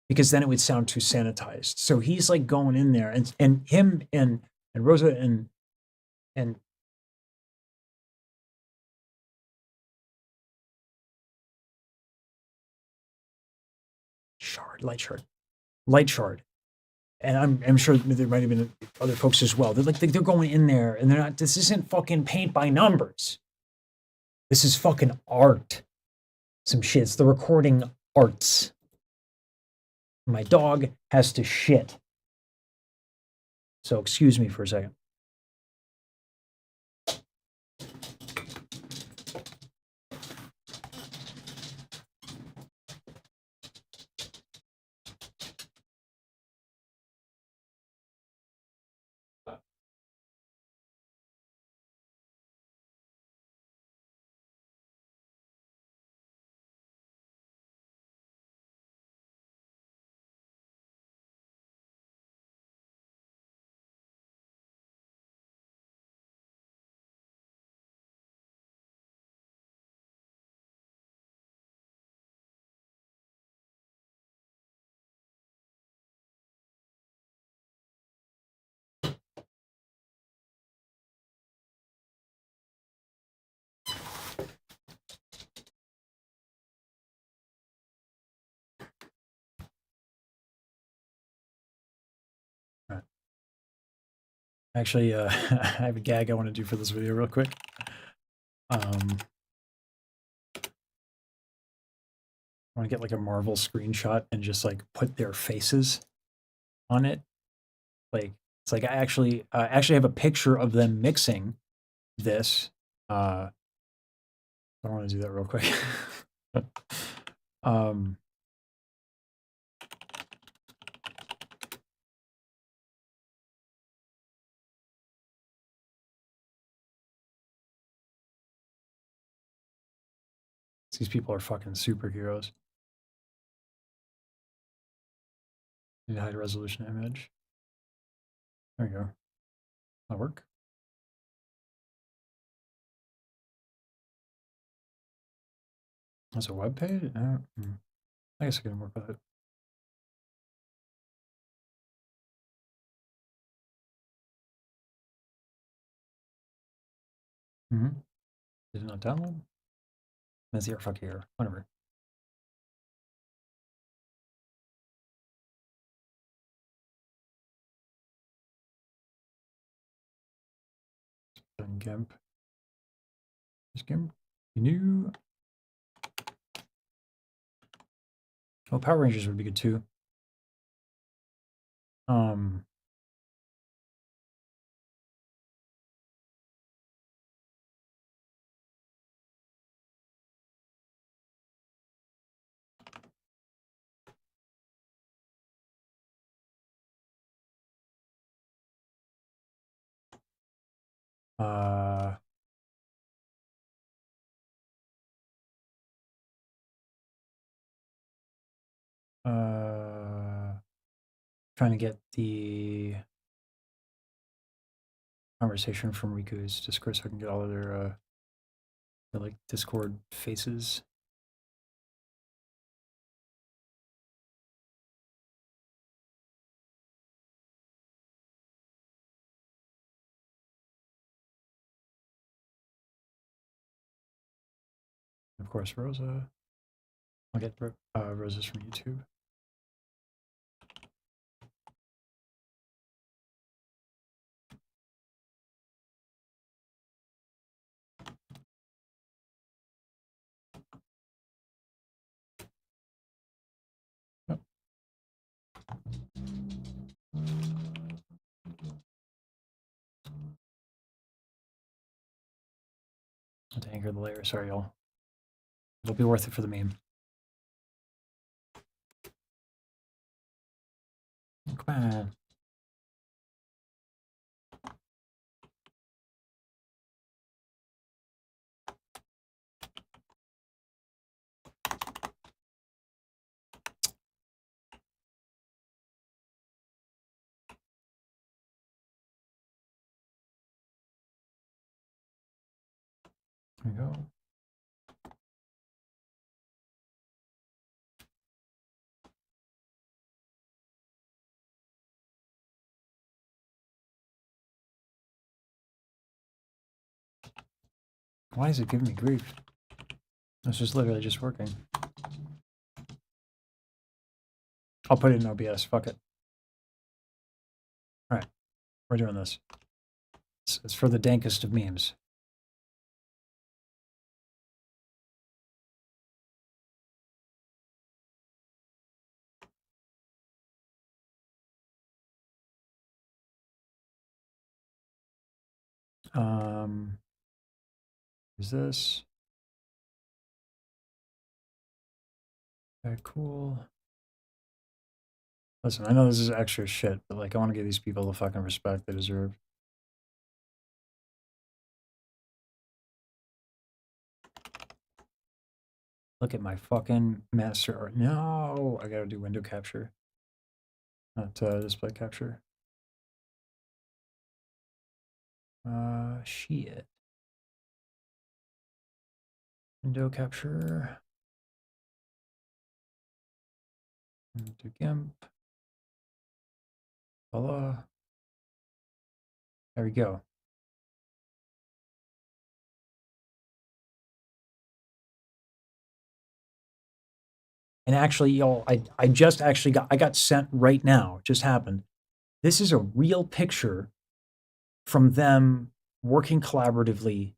because then it would sound too sanitized. So he's like going in there, and him and Rosa and Light Shard. And I'm sure there might have been other folks as well. They're going in there, and they're not. This isn't fucking paint by numbers. This is fucking art. Some shit. It's the recording arts. My dog has to shit. So excuse me for a second. Actually, I have a gag I want to do for this video real quick. I want to get like a Marvel screenshot and just like put their faces on it. Like, it's like I actually have a picture of them mixing this. I want to do that real quick. These people are fucking superheroes. Need a high resolution image. There you go. That'll work. That's a web page? I guess I can work with it. Did it not download? That's here, fuck here, whatever. GIMP. Is GIMP new? Oh, Power Rangers would be good too. Trying to get the conversation from Riku's Discord so I can get all of their like Discord faces. Of course, Rosa. I'll get roses from YouTube. Yep. To anchor the layer, sorry y'all. It'll be worth it for the meme. Come on. There we go. Why is it giving me grief? This is literally just working. I'll put it in OBS, fuck it. Alright, we're doing this. It's for the dankest of memes. Is this? Okay, cool. Listen, I know this is extra shit, but like I want to give these people the fucking respect they deserve. Look at my fucking master art. No, I gotta do window capture, not display capture. Shit. Window capture. Do GIMP. Voila. There we go. And actually, y'all, I just actually got sent right now. It just happened. This is a real picture from them working collaboratively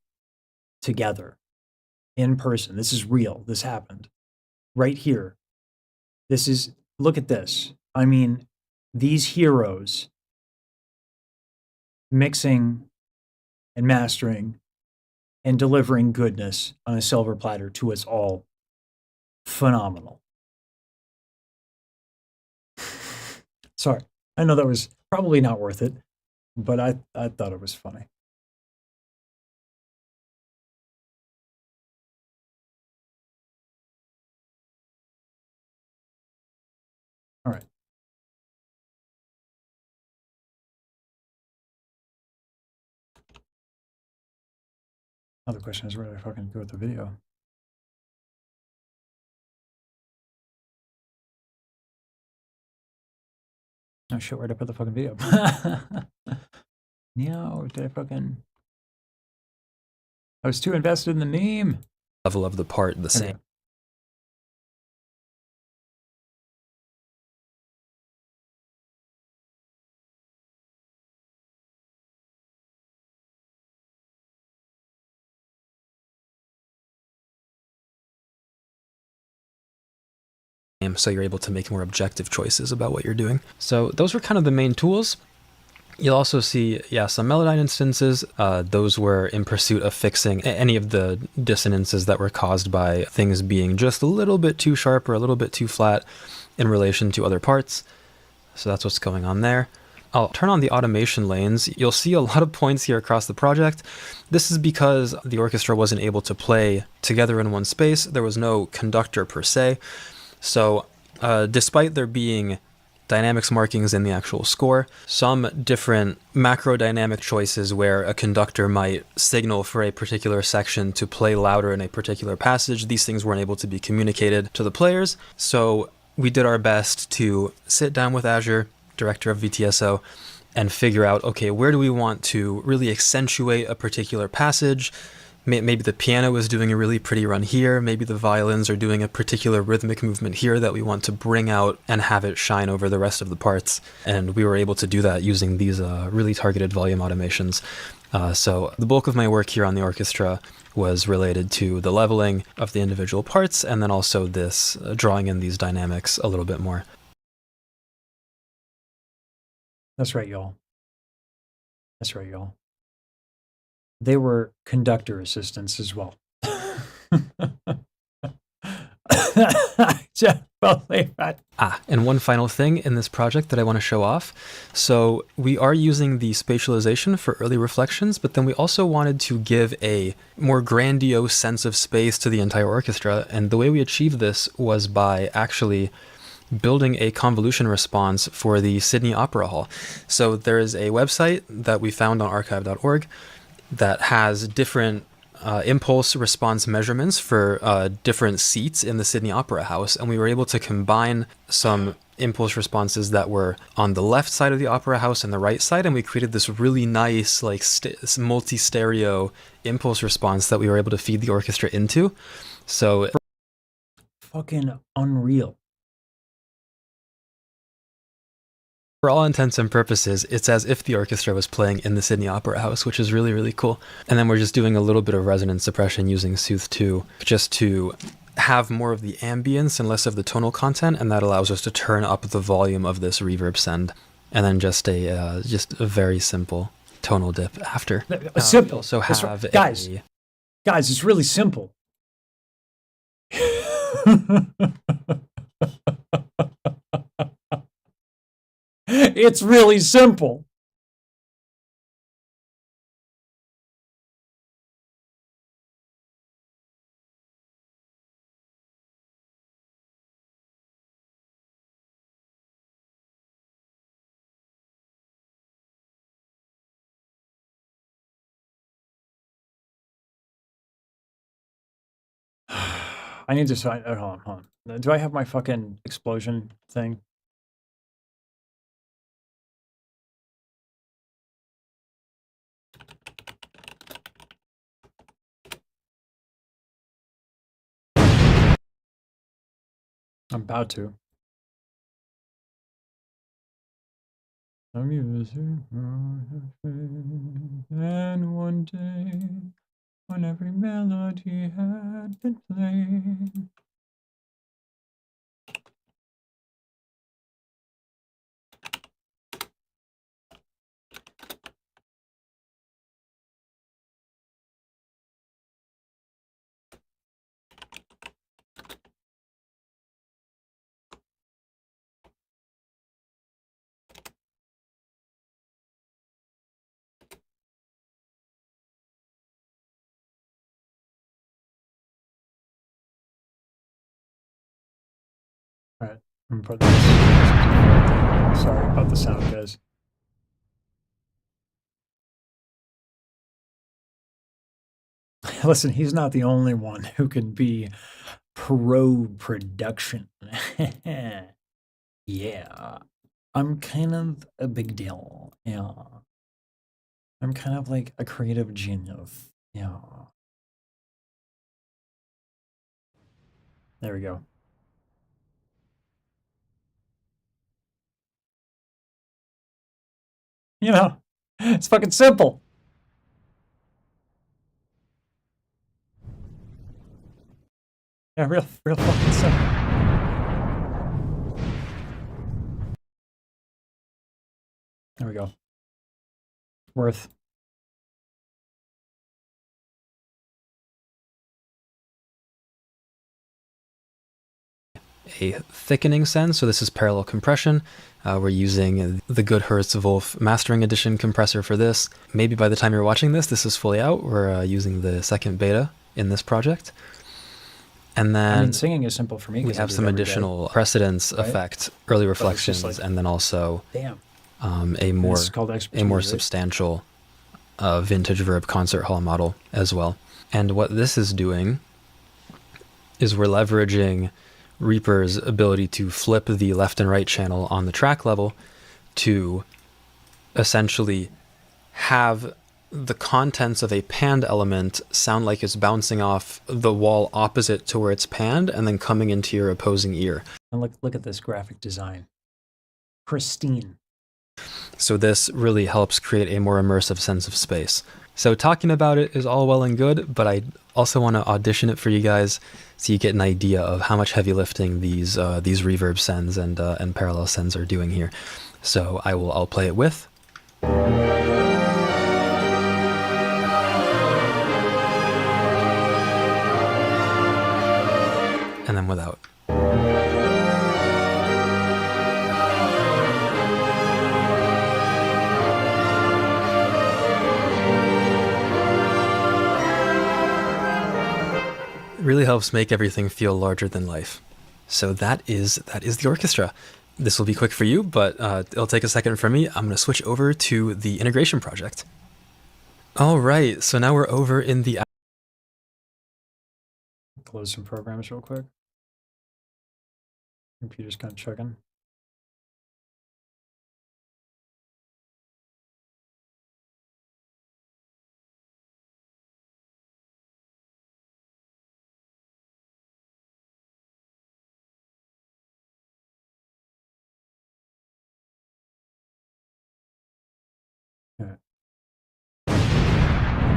together in person. This is real. This happened right here. This is, look at this. I mean, these heroes mixing and mastering and delivering goodness on a silver platter to us all. Phenomenal. Sorry, I know that was probably not worth it, but I thought it was funny. All right. Now the question is where do I fucking go with the video? Oh shit, where'd I put the fucking video? No, did I fucking... I was too invested in the meme. Level of the part the same. Okay. So you're able to make more objective choices about what you're doing. So those were kind of the main tools. You'll also see, yeah, some Melodyne instances. Those were in pursuit of fixing any of the dissonances that were caused by things being just a little bit too sharp or a little bit too flat in relation to other parts. So that's what's going on there. I'll turn on the automation lanes. You'll see a lot of points here across the project. This is because the orchestra wasn't able to play together in one space. There was no conductor per se. So despite there being dynamics markings in the actual score, some different macro dynamic choices where a conductor might signal for a particular section to play louder in a particular passage, these things weren't able to be communicated to the players. So we did our best to sit down with Azure, director of VTSO, and figure out, okay, where do we want to really accentuate a particular passage? Maybe the piano is doing a really pretty run here. Maybe the violins are doing a particular rhythmic movement here that we want to bring out and have it shine over the rest of the parts. And we were able to do that using these really targeted volume automations. So the bulk of my work here on the orchestra was related to the leveling of the individual parts, and then also this drawing in these dynamics a little bit more. That's right, y'all. That's right, y'all. They were conductor assistants as well. And one final thing in this project that I want to show off. So we are using the spatialization for early reflections, but then we also wanted to give a more grandiose sense of space to the entire orchestra. And the way we achieved this was by actually building a convolution response for the Sydney Opera Hall. So there is a website that we found on archive.org that has different impulse response measurements for different seats in the Sydney Opera House, and we were able to combine some impulse responses that were on the left side of the Opera House and the right side, and we created this really nice like multi-stereo impulse response that we were able to feed the orchestra into. So fucking unreal. For all intents and purposes, it's as if the orchestra was playing in the Sydney Opera House, which is really, really cool. And then we're just doing a little bit of resonance suppression using Sooth 2, just to have more of the ambience and less of the tonal content, and that allows us to turn up the volume of this reverb send. And then just a very simple tonal dip after. Simple. We also have guys, it's really simple. It's really simple. I need to sign. Hold on. Do I have my fucking explosion thing? I'm about to. And one day, when every melody had been played. All right, I'm gonna put this. Sorry about the sound, guys. Listen, he's not the only one who could be pro production. Yeah, I'm kind of a big deal. Yeah, I'm kind of like a creative genius. Yeah. There we go. You know, it's fucking simple. Yeah, real fucking simple. There we go. Worth. A thickening send, so this is parallel compression. We're using the good Hertz-Wolf Mastering Edition compressor for this. Maybe by the time you're watching this, this is fully out. We're using the second beta in this project. And then I mean, singing is simple for me. we 'cause I have do it some every day. additional precedence right? effect, early But it's reflections, just like, and then also damn. a more It's called expertise, right? substantial vintage verb concert hall model as well. And what this is doing is we're leveraging Reaper's ability to flip the left and right channel on the track level to essentially have the contents of a panned element sound like it's bouncing off the wall opposite to where it's panned and then coming into your opposing ear. And look at this graphic design. Pristine. So this really helps create a more immersive sense of space. So talking about it is all well and good, but I also want to audition it for you guys so you get an idea of how much heavy lifting these reverb sends and parallel sends are doing here. So I'll play it with. And then without. Really helps make everything feel larger than life. So that is the orchestra. This will be quick for you, but it'll take a second for me. I'm going to switch over to the integration project. All right, so now we're over in the... Close some programs real quick. Computer's kind of checking.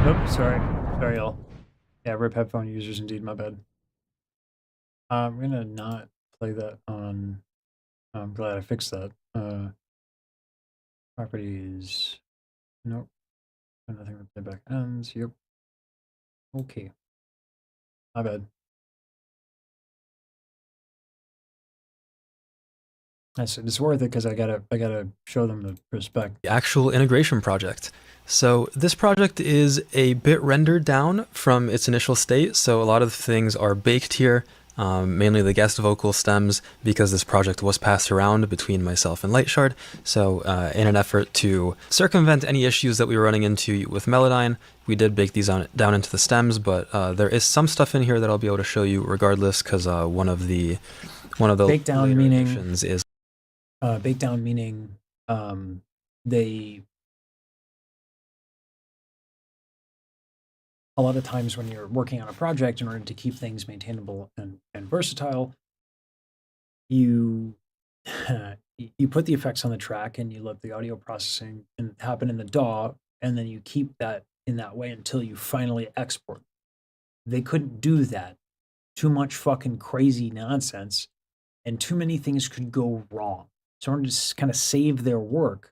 Nope, sorry, y'all. Yeah, rip headphone users indeed, my bad. I'm gonna not play that on. I'm glad I fixed that. Properties. Nope. Nothing with playback ends. Yep. Okay. My bad. It's worth it because I gotta show them the respect. The actual integration project. So this project is a bit rendered down from its initial state, so a lot of things are baked here, mainly the guest vocal stems, because this project was passed around between myself and Lightshard. So in an effort to circumvent any issues that we were running into with Melodyne, we did bake these down into the stems, but there is some stuff in here that I'll be able to show you regardless, because one of the Bake down meaning is bake down meaning they a lot of times when you're working on a project, in order to keep things maintainable and versatile, you you put the effects on the track and you let the audio processing happen in the DAW, and then you keep that in that way until you finally export. They couldn't do that. Too much fucking crazy nonsense, and too many things could go wrong. So in order to kind of save their work,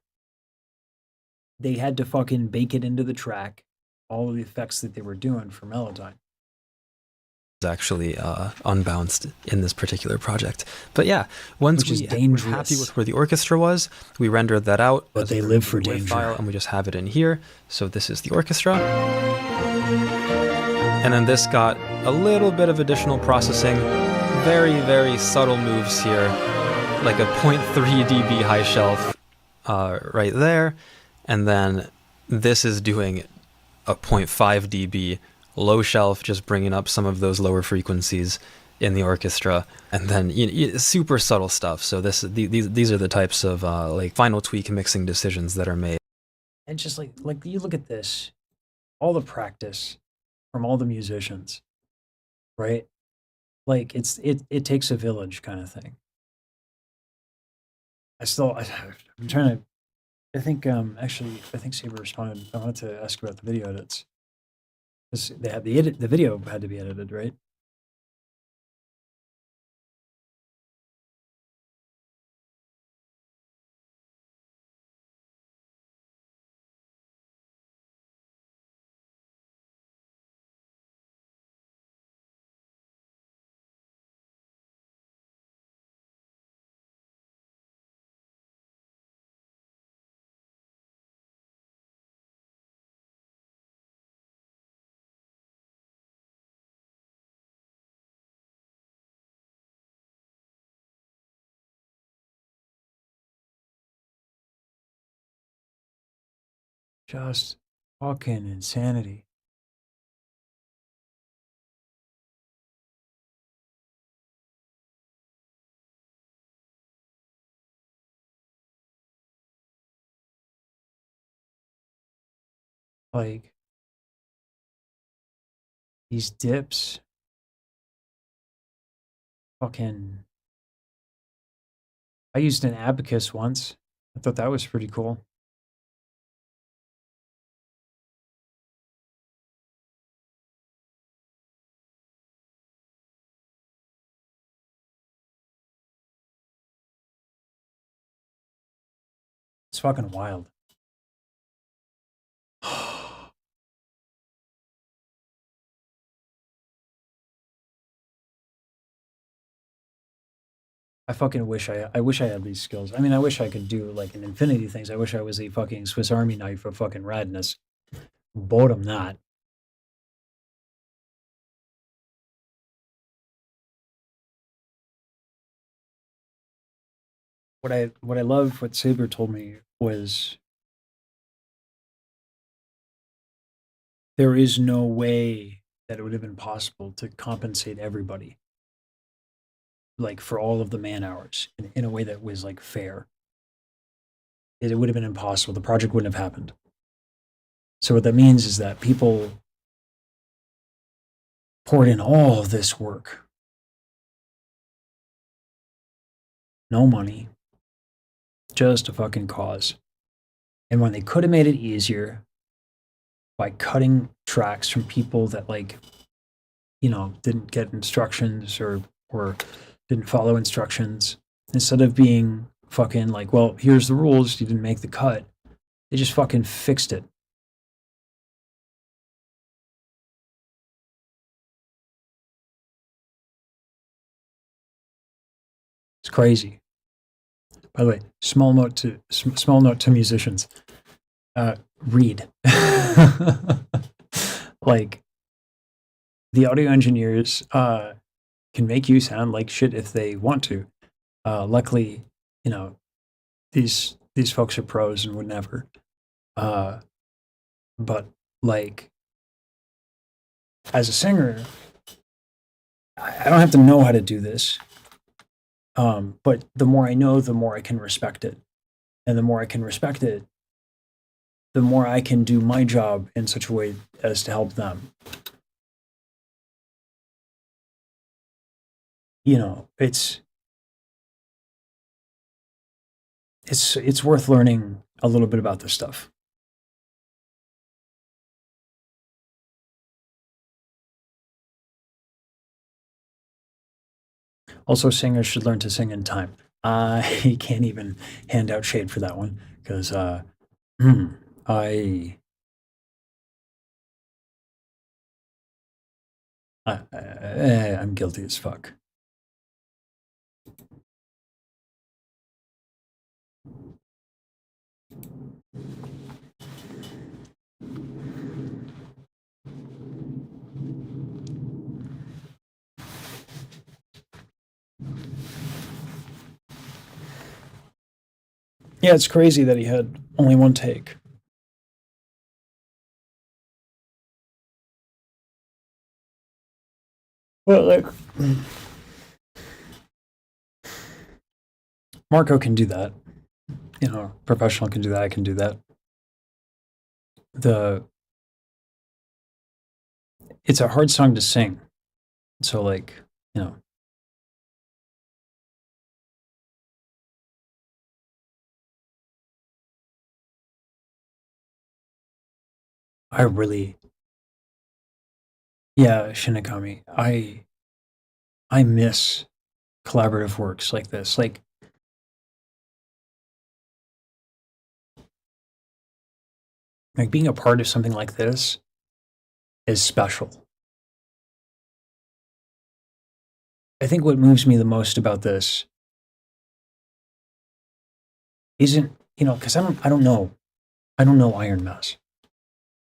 they had to fucking bake it into the track, all of the effects that they were doing for Melodyne. Actually unbounced in this particular project. But yeah, once Which is we're dangerous. happy with where the orchestra was, we rendered that out. But as they a live for WAV danger. file, and we just have it in here. So this is the orchestra. And then this got a little bit of additional processing. Very, very subtle moves here. Like a 0.3 dB high shelf right there. And then this is doing a 0.5 dB low shelf, just bringing up some of those lower frequencies in the orchestra, and then super subtle stuff. So these are the types of like final tweak mixing decisions that are made. And just like you look at this, all the practice from all the musicians, right? Like it takes a village kind of thing. I'm trying to. I think Saber responded. I wanted to ask about the video edits. Because they had the video had to be edited, right? Just fucking insanity. Like, these dips. Fucking. I used an abacus once. I thought that was pretty cool. It's fucking wild. I fucking wish I wish I had these skills. I mean, I wish I could do like an infinity things. I wish I was a fucking Swiss Army knife of fucking radness. But I'm not. What I loved what Saber told me was there is no way that it would have been possible to compensate everybody like for all of the man hours in a way that was like fair. It would have been impossible. The project wouldn't have happened. So what that means is that people poured in all of this work. No money. Just a fucking cause. And when they could have made it easier by cutting tracks from people that like, you know, didn't get instructions or didn't follow instructions, instead of being fucking like, well, here's the rules, you didn't make the cut, they just fucking fixed it. It's crazy. By the way, small note to musicians. Read. Like, the audio engineers can make you sound like shit if they want to. Luckily, you know, these folks are pros and would never. But like, as a singer, I don't have to know how to do this. But the more I know, the more I can respect it. And the more I can respect it, the more I can do my job in such a way as to help them. You know, it's worth learning a little bit about this stuff. Also, singers should learn to sing in time. I can't even hand out shade for that one because I'm guilty as fuck. Yeah, it's crazy that he had only one take. Well, like, Marco can do that. You know, professional can do that. I can do that. It's a hard song to sing. So, like, you know. I really, yeah, Shinigami. I miss collaborative works like this. Like, being a part of something like this is special. I think what moves me the most about this isn't, you know, because I don't know IronMouse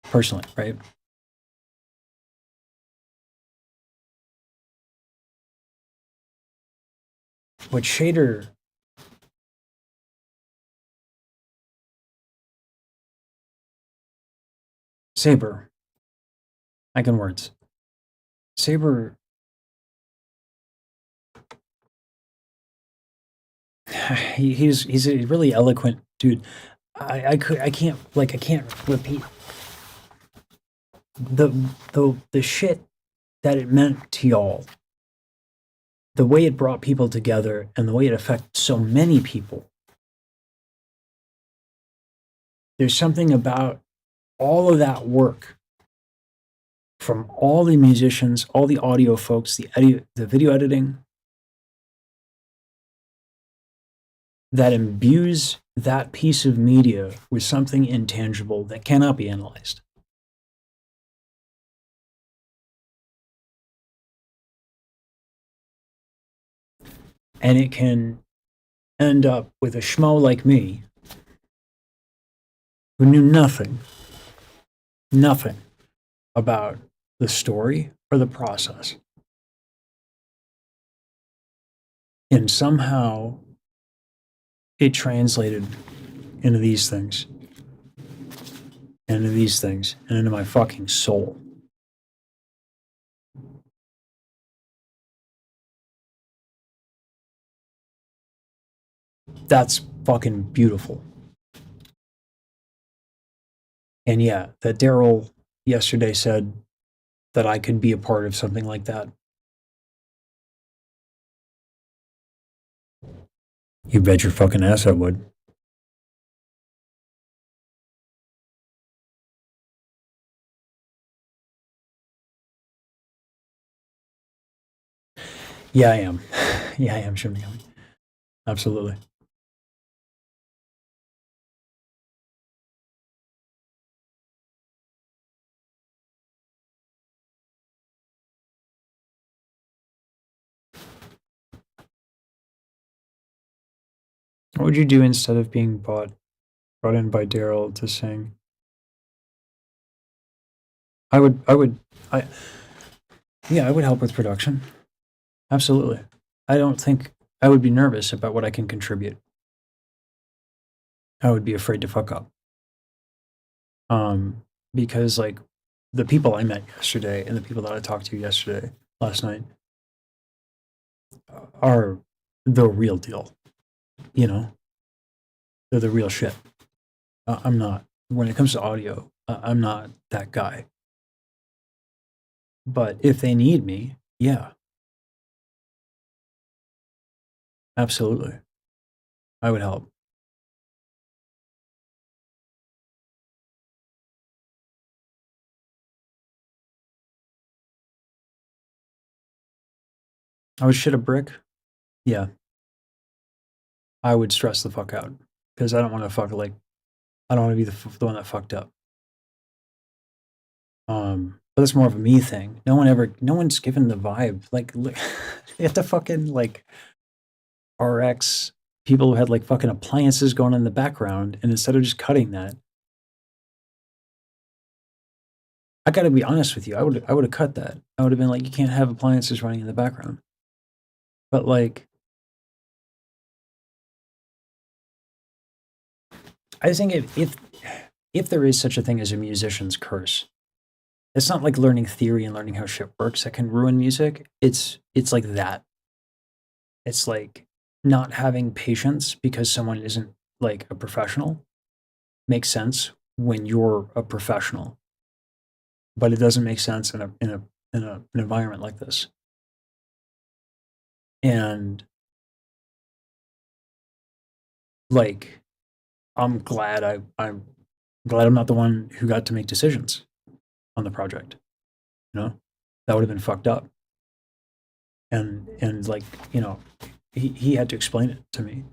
personally, right? What Shader Saber. I can words. Saber. He's a really eloquent dude. I can't repeat the shit that it meant to y'all. The way it brought people together and the way it affected so many people. There's something about all of that work from all the musicians, all the audio folks, the video editing, that imbues that piece of media with something intangible that cannot be analyzed. And it can end up with a schmo like me who knew nothing about the story or the process. And somehow it translated into these things, and into my fucking soul. That's fucking beautiful. And yeah, that Daryl yesterday said that I could be a part of something like that. You bet your fucking ass I would. Yeah, I am. Yeah, I am shooting. Absolutely. What would you do instead of being brought in by Daryl to sing? I would help with production. Absolutely. I don't think I would be nervous about what I can contribute. I would be afraid to fuck up. Because like the people I met yesterday and the people that I talked to last night, are the real deal. You know, they're the real shit. I'm not. When it comes to audio, I'm not that guy. But if they need me, yeah. Absolutely. I would help. I would shit a brick. Yeah. I would stress the fuck out because I don't want to I don't want to be the one that fucked up. But it's more of a me thing. No one's given the vibe. Like, you have to fucking like RX people who had like fucking appliances going on in the background, and instead of just cutting that, I gotta be honest with you. I would have cut that. I would have been like, you can't have appliances running in the background. But like, I think if there is such a thing as a musician's curse, it's not like learning theory and learning how shit works that can ruin music. It's like that. It's like not having patience because someone isn't like a professional makes sense when you're a professional, but it doesn't make sense in an environment like this. And like, I'm glad I'm not the one who got to make decisions on the project. You know, that would have been fucked up. And like, you know, he had to explain it to me.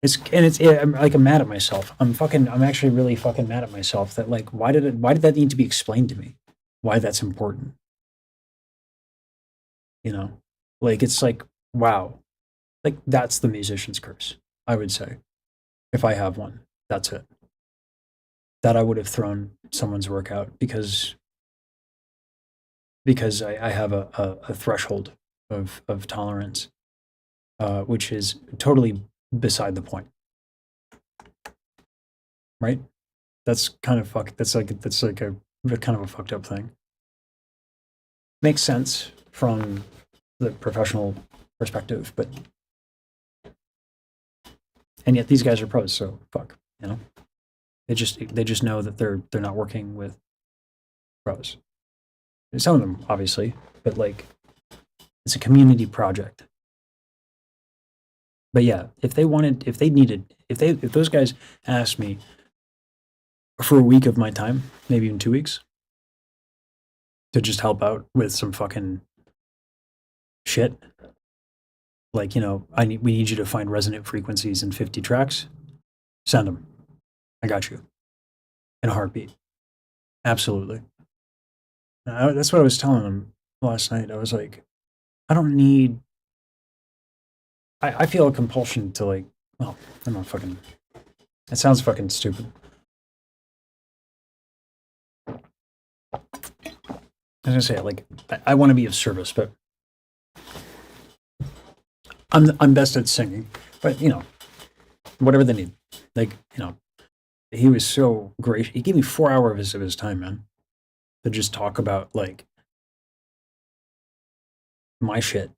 I'm mad at myself. I'm actually really fucking mad at myself that like, why did that need to be explained to me? Why that's important? You know, like, it's like, wow, like that's the musician's curse, I would say. If I have one, that's it. That I would have thrown someone's work out because I have a threshold of tolerance, which is totally beside the point. Right? That's kind of that's like a kind of a fucked up thing. Makes sense from the professional perspective, but and yet these guys are pros, so fuck, you know. They just know that they're not working with pros. Some of them, obviously, but like it's a community project. But yeah, if those guys asked me for a week of my time, maybe even 2 weeks, to just help out with some fucking shit, like, you know, we need you to find resonant frequencies in 50 tracks, send them. I got you. In a heartbeat. Absolutely. That's what I was telling them last night. I was like, I don't need. I feel a compulsion to like. Well, I'm not fucking. It sounds fucking stupid. I was gonna say, like, I want to be of service, but I'm best at singing. But you know, whatever they need, like, you know, he was so great. He gave me 4 hours of his time, man, to just talk about like my shit.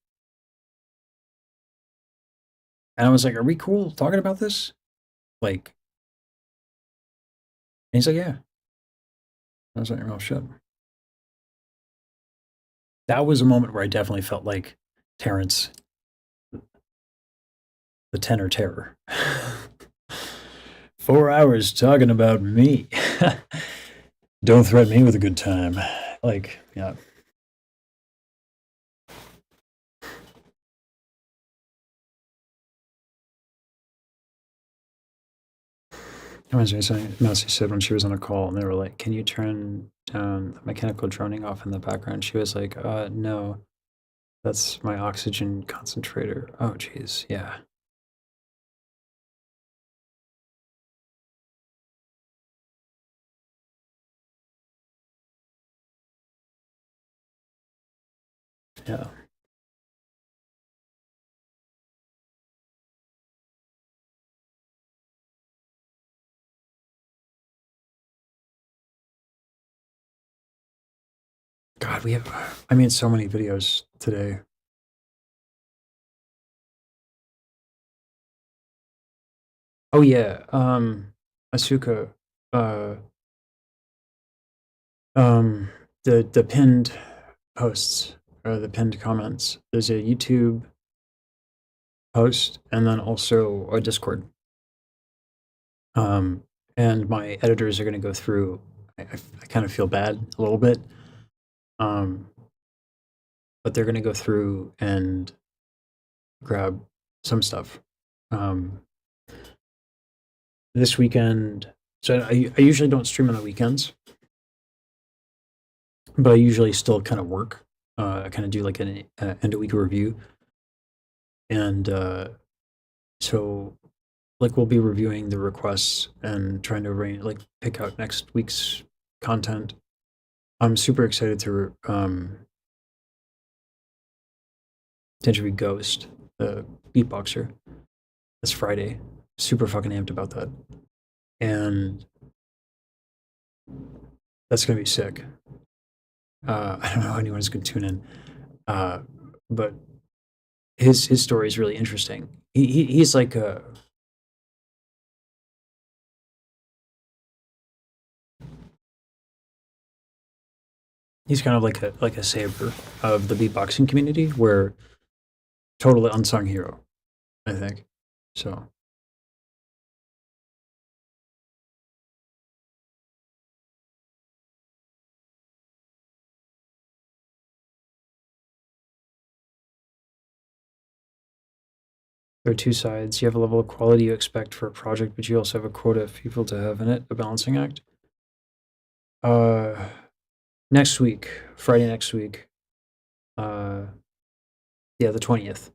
And I was like, "Are we cool talking about this?" Like, and he's like, "Yeah." I was like, "Oh shit." That was a moment where I definitely felt like Terrence, the tenor terror. 4 hours talking about me. Don't threaten me with a good time. Like, yeah. Reminds me of something Mousy said when she was on a call, and they were like, "Can you turn down the mechanical droning off in the background?" She was like, no, that's my oxygen concentrator." Oh, jeez, yeah. Yeah. God, I made so many videos today. Oh yeah, Asuka, uh, the pinned posts or the pinned comments. There's a YouTube post and then also a Discord. And my editors are going to go through. I kind of feel bad a little bit, but they're going to go through and grab some stuff. This weekend, so I usually don't stream on the weekends, but I usually still kind of work. I kind of do like an end of week review, and so like we'll be reviewing the requests and trying to pick out next week's content. I'm super excited to interview Ghost, the beatboxer. This Friday. Super fucking amped about that. And that's gonna be sick. I don't know how anyone's gonna tune in, but his story is really interesting. He's like a he's kind of like a savior of the beatboxing community, where totally unsung hero, I think. So there are two sides. You have a level of quality you expect for a project, but you also have a quota of people to have in it, a balancing act. Next week, Friday next week, yeah, the 20th,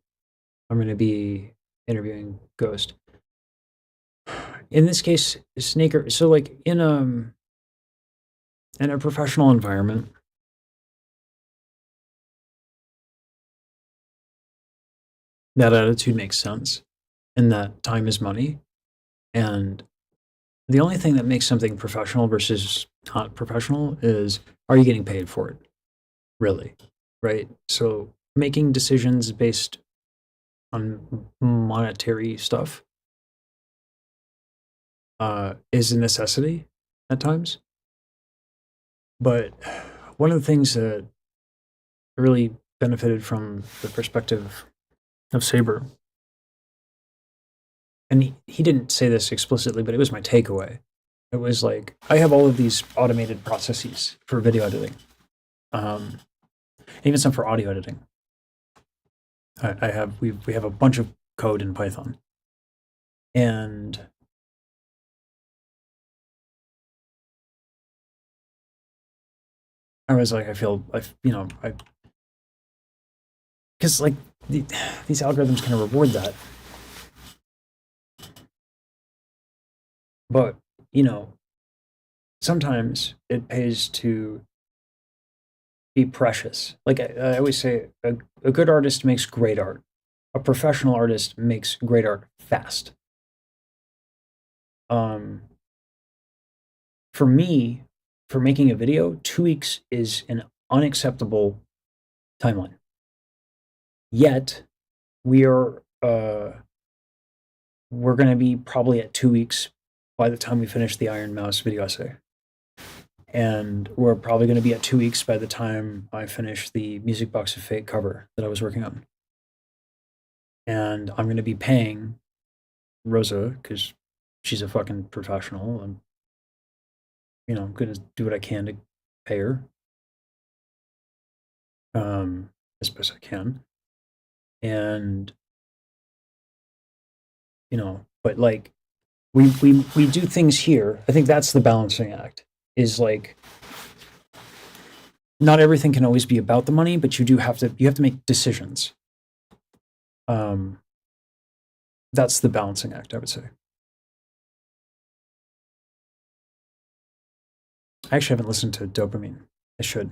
I'm going to be interviewing Ghost. In this case, Snaker. So like in a professional environment, that attitude makes sense, and that time is money, and the only thing that makes something professional versus not professional is, are you getting paid for it? Really, right? So making decisions based on monetary stuff is a necessity at times. But one of the things that really benefited from the perspective of Saber, and he didn't say this explicitly, but it was my takeaway. It was like, I have all of these automated processes for video editing, even some for audio editing. We have a bunch of code in Python, and I was like, because like these algorithms kind of reward that, but sometimes it pays to be precious. Like I always say, a good artist makes great art. A professional artist makes great art fast. For me, for making a video, 2 weeks is an unacceptable timeline. Yet, we're going to be probably at 2 weeks by the time we finish the IronMouse video essay. And we're probably going to be at 2 weeks by the time I finish the Music Box of Fate cover that I was working on. And I'm going to be paying Rosa, because she's a fucking professional. I'm going to do what I can to pay her as best I can. And, but like, we do things here. I think that's the balancing act, is like, not everything can always be about the money, but you have to make decisions. That's the balancing act, I would say. I actually haven't listened to Dopamine. I should.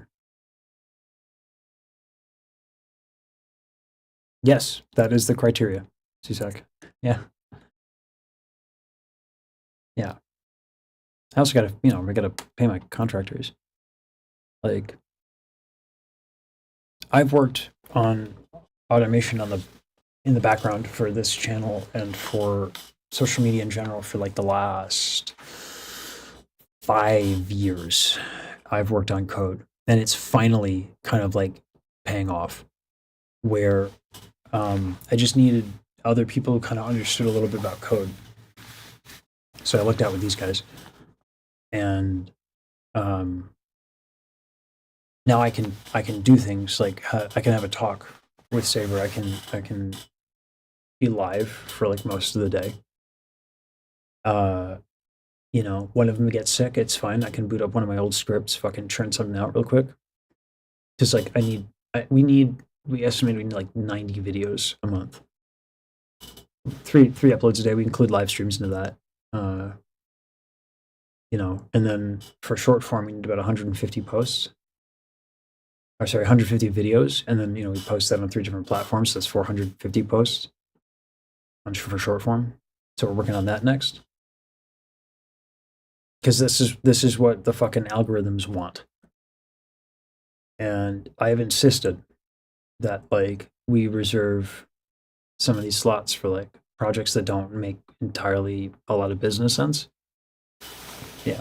Yes, that is the criteria, CSAC. Yeah. Yeah. I also gotta, I gotta pay my contractors. Like, I've worked on automation in the background for this channel and for social media in general for like the last 5 years. I've worked on code, and it's finally kind of like paying off, where I just needed other people who kind of understood a little bit about code. So I looked out with these guys, and now I can do things like I can have a talk with Saber. I can be live for like most of the day. One of them gets sick, it's fine. I can boot up one of my old scripts, fucking churn something out real quick. Because like we estimate we need like 90 videos a month. Three uploads a day. We include live streams into that. And then for short form, we need about 150 posts. 150 videos, and then we post that on 3 different platforms. So that's 450 posts for short form. So we're working on that next, because this is what the fucking algorithms want. And I have insisted that like we reserve some of these slots for like projects that don't make entirely a lot of business sense. Yeah.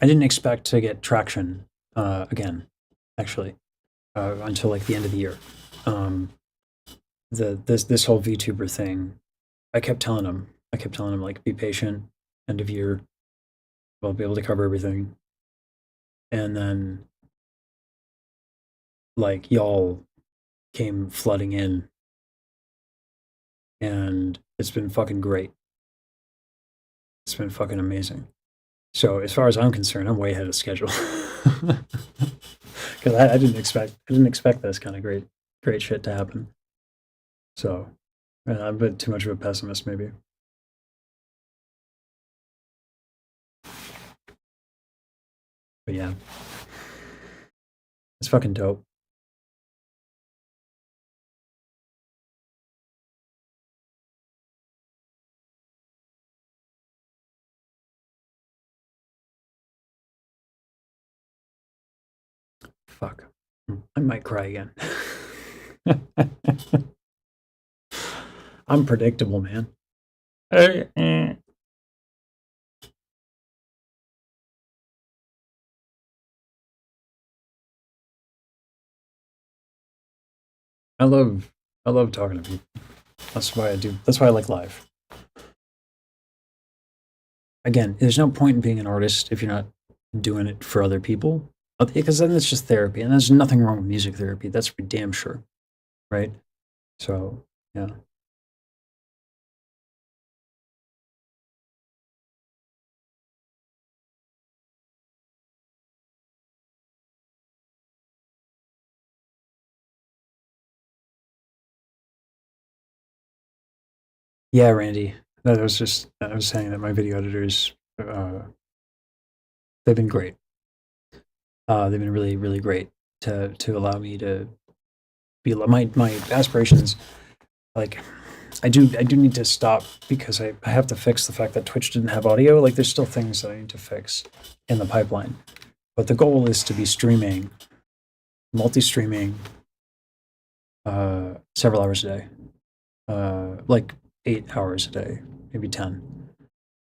I didn't expect to get traction again, actually, until like the end of the year. This whole VTuber thing, I kept telling him like, be patient, end of year, we'll be able to cover everything. And then like y'all came flooding in, and it's been fucking great. It's been fucking amazing. So as far as I'm concerned, I'm way ahead of schedule. Because I didn't expect this kind of great shit to happen. So I'm a bit too much of a pessimist, maybe. But yeah, it's fucking dope. I might cry again. I'm predictable, man. I love talking to people. That's why I do. That's why I like live. Again, there's no point in being an artist if you're not doing it for other people, because then it's just therapy, and there's nothing wrong with music therapy. That's for damn sure, right? So yeah. Yeah, Randy. That was just I was saying that my video editors, they've been great. They've been really, really great to allow me to be my aspirations. Like, I do need to stop because I have to fix the fact that Twitch didn't have audio. Like, there's still things that I need to fix in the pipeline. But the goal is to be streaming, multi-streaming, several hours a day, like 8 hours a day, maybe 10.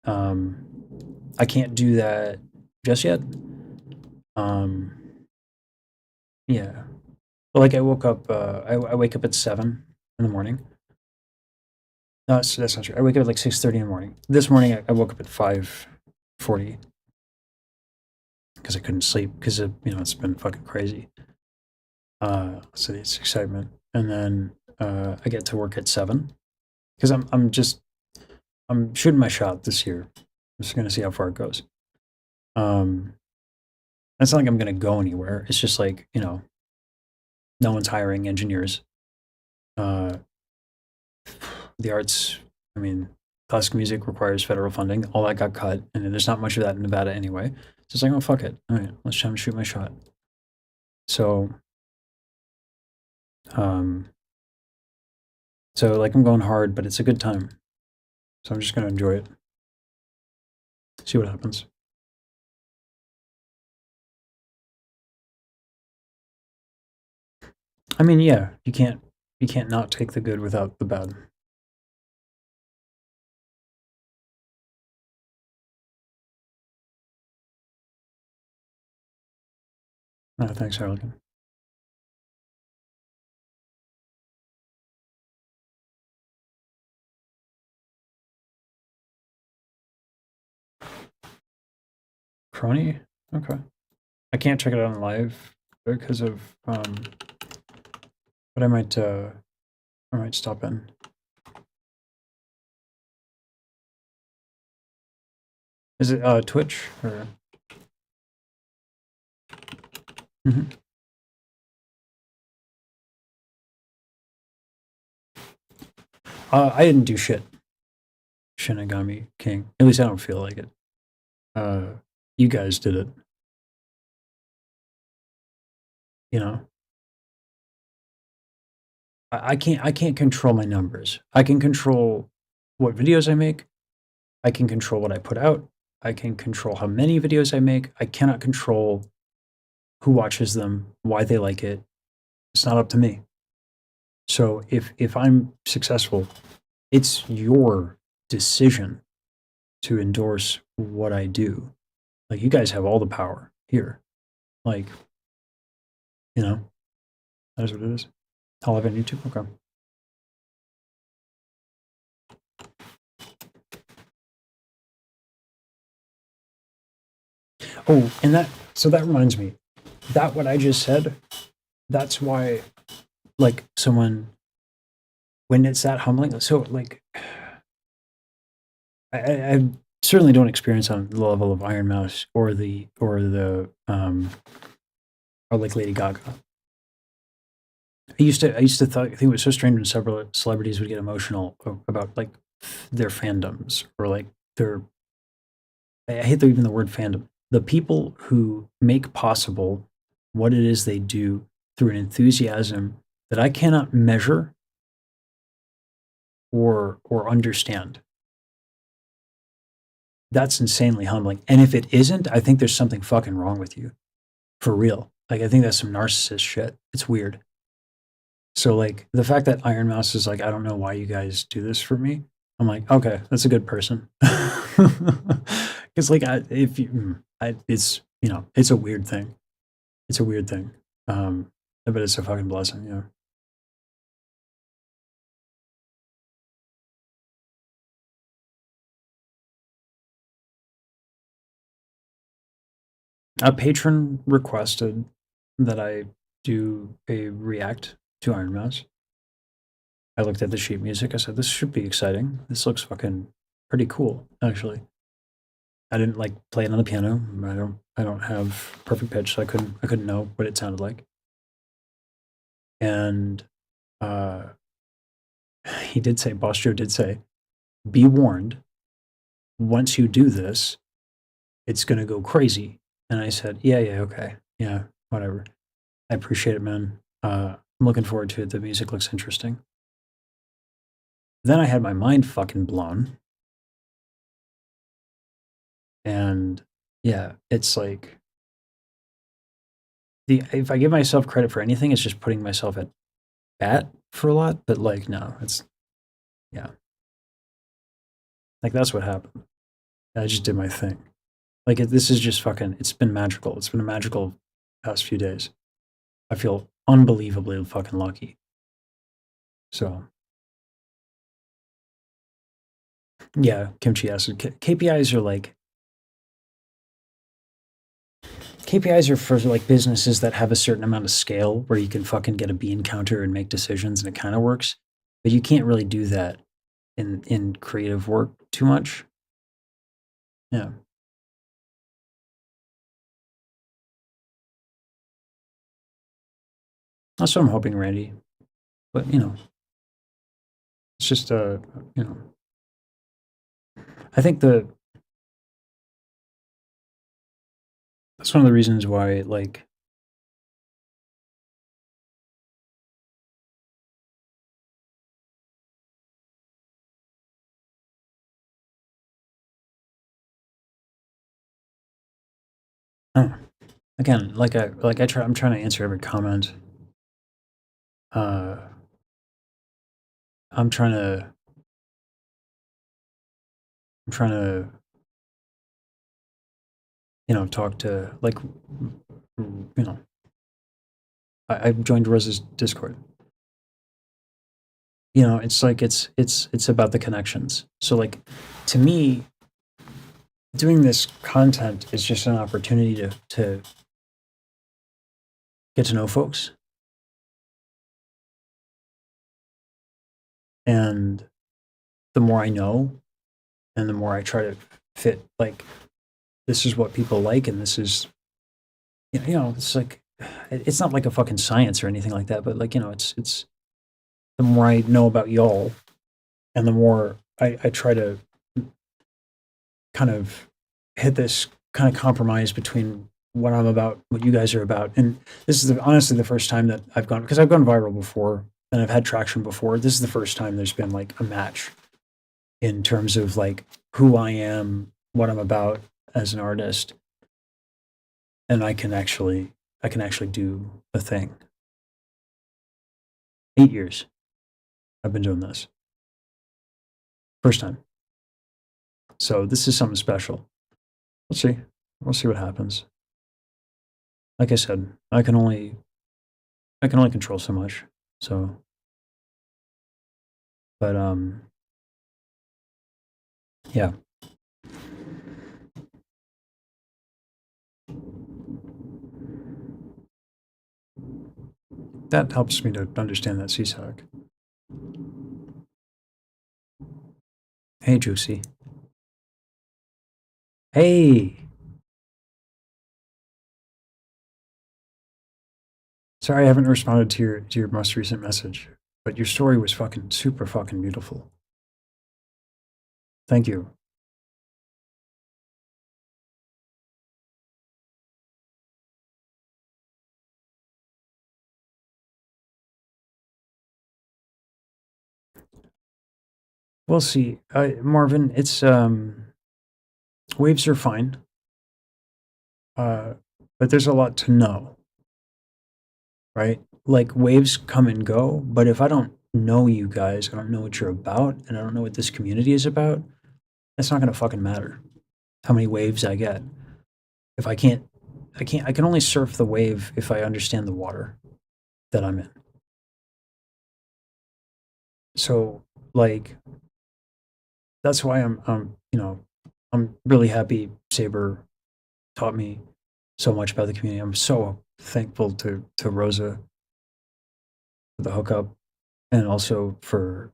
I can't do that just yet. Yeah. Well, like I woke up, I wake up at 7 in the morning. No, that's not true. I wake up at like 6:30 in the morning. This morning I woke up at 5:40 because I couldn't sleep because it's been fucking crazy. So it's excitement, and then I get to work at 7 because I'm shooting my shot this year. I'm just gonna see how far it goes. It's not like I'm gonna go anywhere. It's just like no one's hiring engineers. The arts, I mean, classical music requires federal funding. All that got cut, and there's not much of that in Nevada anyway. So it's like, oh, fuck it. All right, let's try and shoot my shot. So, like I'm going hard, but it's a good time. So I'm just going to enjoy it. See what happens. I mean, yeah, you can't not take the good without the bad. Thanks, Harlequin. Crony? Okay. I can't check it out on live because of but I might stop in. Is it Twitch or? I didn't do shit. Shinigami King. At least I don't feel like it. You guys did it. I can't control my numbers. I can control what videos I make. I can control what I put out. I can control how many videos I make. I cannot control who watches them, why they like it. It's not up to me. So if I'm successful, it's your decision to endorse what I do. Like, you guys have all the power here. Like, that is what it is. I'll have it on YouTube. Okay. Oh, and that reminds me. That what I just said, that's why, like, someone, when it's that humbling, so, like, I certainly don't experience on the level of IronMouse or like Lady Gaga. I used to think it was so strange when several celebrities would get emotional about like their fandoms or like I hate even the word fandom. The people who make possible what it is they do through an enthusiasm that I cannot measure or understand. That's insanely humbling. And if it isn't, I think there's something fucking wrong with you. For real. Like, I think that's some narcissist shit. It's weird. So, like, the fact that IronMouse is like, I don't know why you guys do this for me. I'm like, okay, that's a good person. Because, like, it's, you know, it's a weird thing. It's a weird thing. But it's a fucking blessing, yeah. A patron requested that I do a react to IronMouse. I looked at the sheet music. I said, this should be exciting. This looks fucking pretty cool, actually. I didn't like play it on the piano. I don't have perfect pitch, so I couldn't know what it sounded like. And he did say, Boss Joe did say, be warned, once you do this, it's gonna go crazy. And I said, yeah, okay. Yeah, whatever. I appreciate it, man. I'm looking forward to it. The music looks interesting. Then I had my mind fucking blown. And yeah, it's like, if I give myself credit for anything, it's just putting myself at bat for a lot. But like, no, yeah. Like, that's what happened. I just did my thing. Like, this is just fucking, it's been magical. It's been a magical past few days. I feel unbelievably fucking lucky. So, yeah, Kimchi acid. KPIs are like, KPIs are for like businesses that have a certain amount of scale where you can fucking get a bean counter and make decisions and it kind of works. But you can't really do that in creative work too much. Yeah. That's what I'm hoping, Randy. But, you know, it's just, you know, I think that's one of the reasons why, like, oh, again, I'm trying to answer every comment. I'm trying to, you know, talk to, like, you know, I joined Rose's Discord. You know, it's like, it's about the connections. So, like, to me, doing this content is just an opportunity to get to know folks. And the more I know, and the more I try to fit, like, this is what people like, and this is, you know, it's like, it's not like a fucking science or anything like that, but like, you know, it's the more I know about y'all, and the more I try to kind of hit this kind of compromise between what I'm about, what you guys are about. And this is honestly the first time that I've gone, because I've gone viral before and I've had traction before. This is the first time there's been like a match in terms of like who I am, what I'm about as an artist. And I can actually do a thing. 8 years I've been doing this. First time. So this is something special. We'll see. We'll see what happens. Like I said, I can only control so much. So, but yeah. That helps me to understand that CSAC. Hey, Juicy. Hey. Sorry I haven't responded to your most recent message, but your story was fucking super fucking beautiful. Thank you. We'll see. Marvin, it's waves are fine. But there's a lot to know. right? Like waves come and go, but if I don't know you guys, I don't know what you're about, and I don't know what this community is about, it's not gonna fucking matter how many waves I get. If I can only surf the wave if I understand the water that I'm in. So like that's why I'm really happy Saber taught me so much about the community. I'm so thankful to Rosa for the hookup, and also for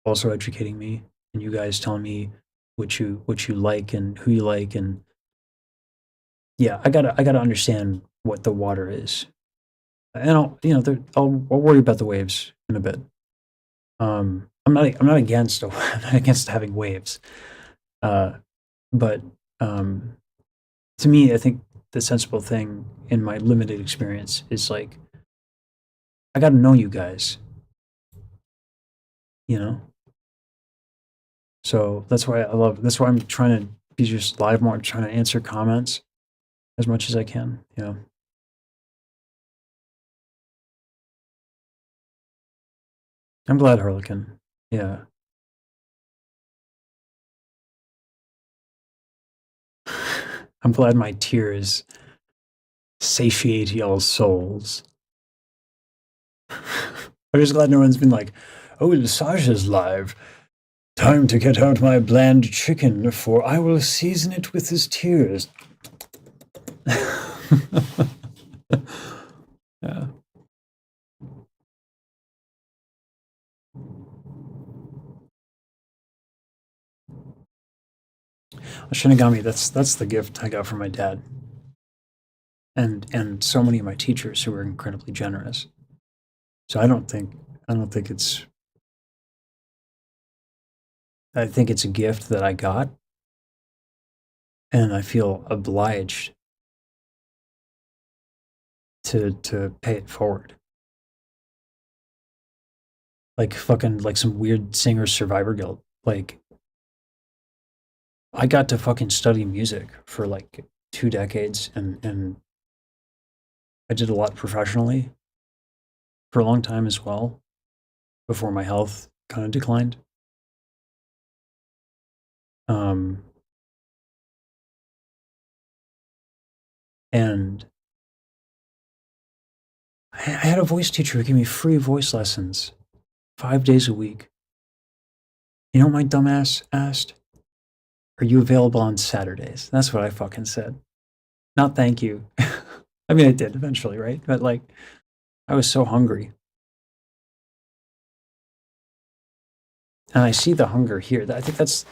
also educating me, and you guys telling me what you like and who you like. And yeah, I gotta understand what the water is, and I'll worry about the waves in a bit. I'm not against I'm not against having waves, but to me, I think the sensible thing in my limited experience is like I got to know you guys, you know. So that's why that's why I'm trying to be just live more. I'm trying to answer comments as much as I can. Yeah. I'm glad, Harlequin. Yeah. I'm glad my tears satiate y'all's souls. I'm just glad no one's been like, oh, Sasha's live. Time to get out my bland chicken, for I will season it with his tears. Yeah. Shinigami, that's the gift I got from my dad. And so many of my teachers who were incredibly generous. So I don't think it's I think it's a gift that I got, and I feel obliged to pay it forward. Like fucking like some weird singer survivor guild. Like I got to fucking study music for like 2 decades, and I did a lot professionally for a long time as well, before my health kind of declined. And I had a voice teacher who gave me free voice lessons 5 days a week. You know what my dumbass asked? Are you available on Saturdays? That's what I fucking said. Not thank you. I mean, I did eventually, right? But like, I was so hungry. And I see the hunger here. I think that's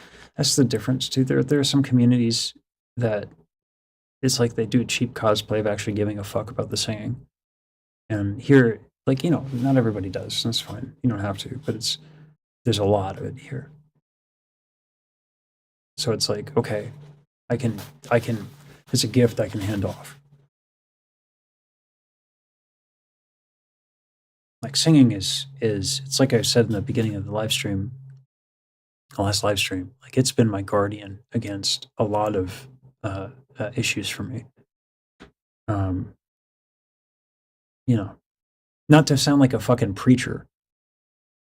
the difference too. There are some communities that it's like they do cheap cosplay of actually giving a fuck about the singing. And here, like, not everybody does. That's fine. You don't have to, but there's a lot of it here. So it's like, okay, I can it's a gift I can hand off. Like singing is it's like I said in the beginning of the live stream, the last live stream, like it's been my guardian against a lot of issues for me. Not to sound like a fucking preacher,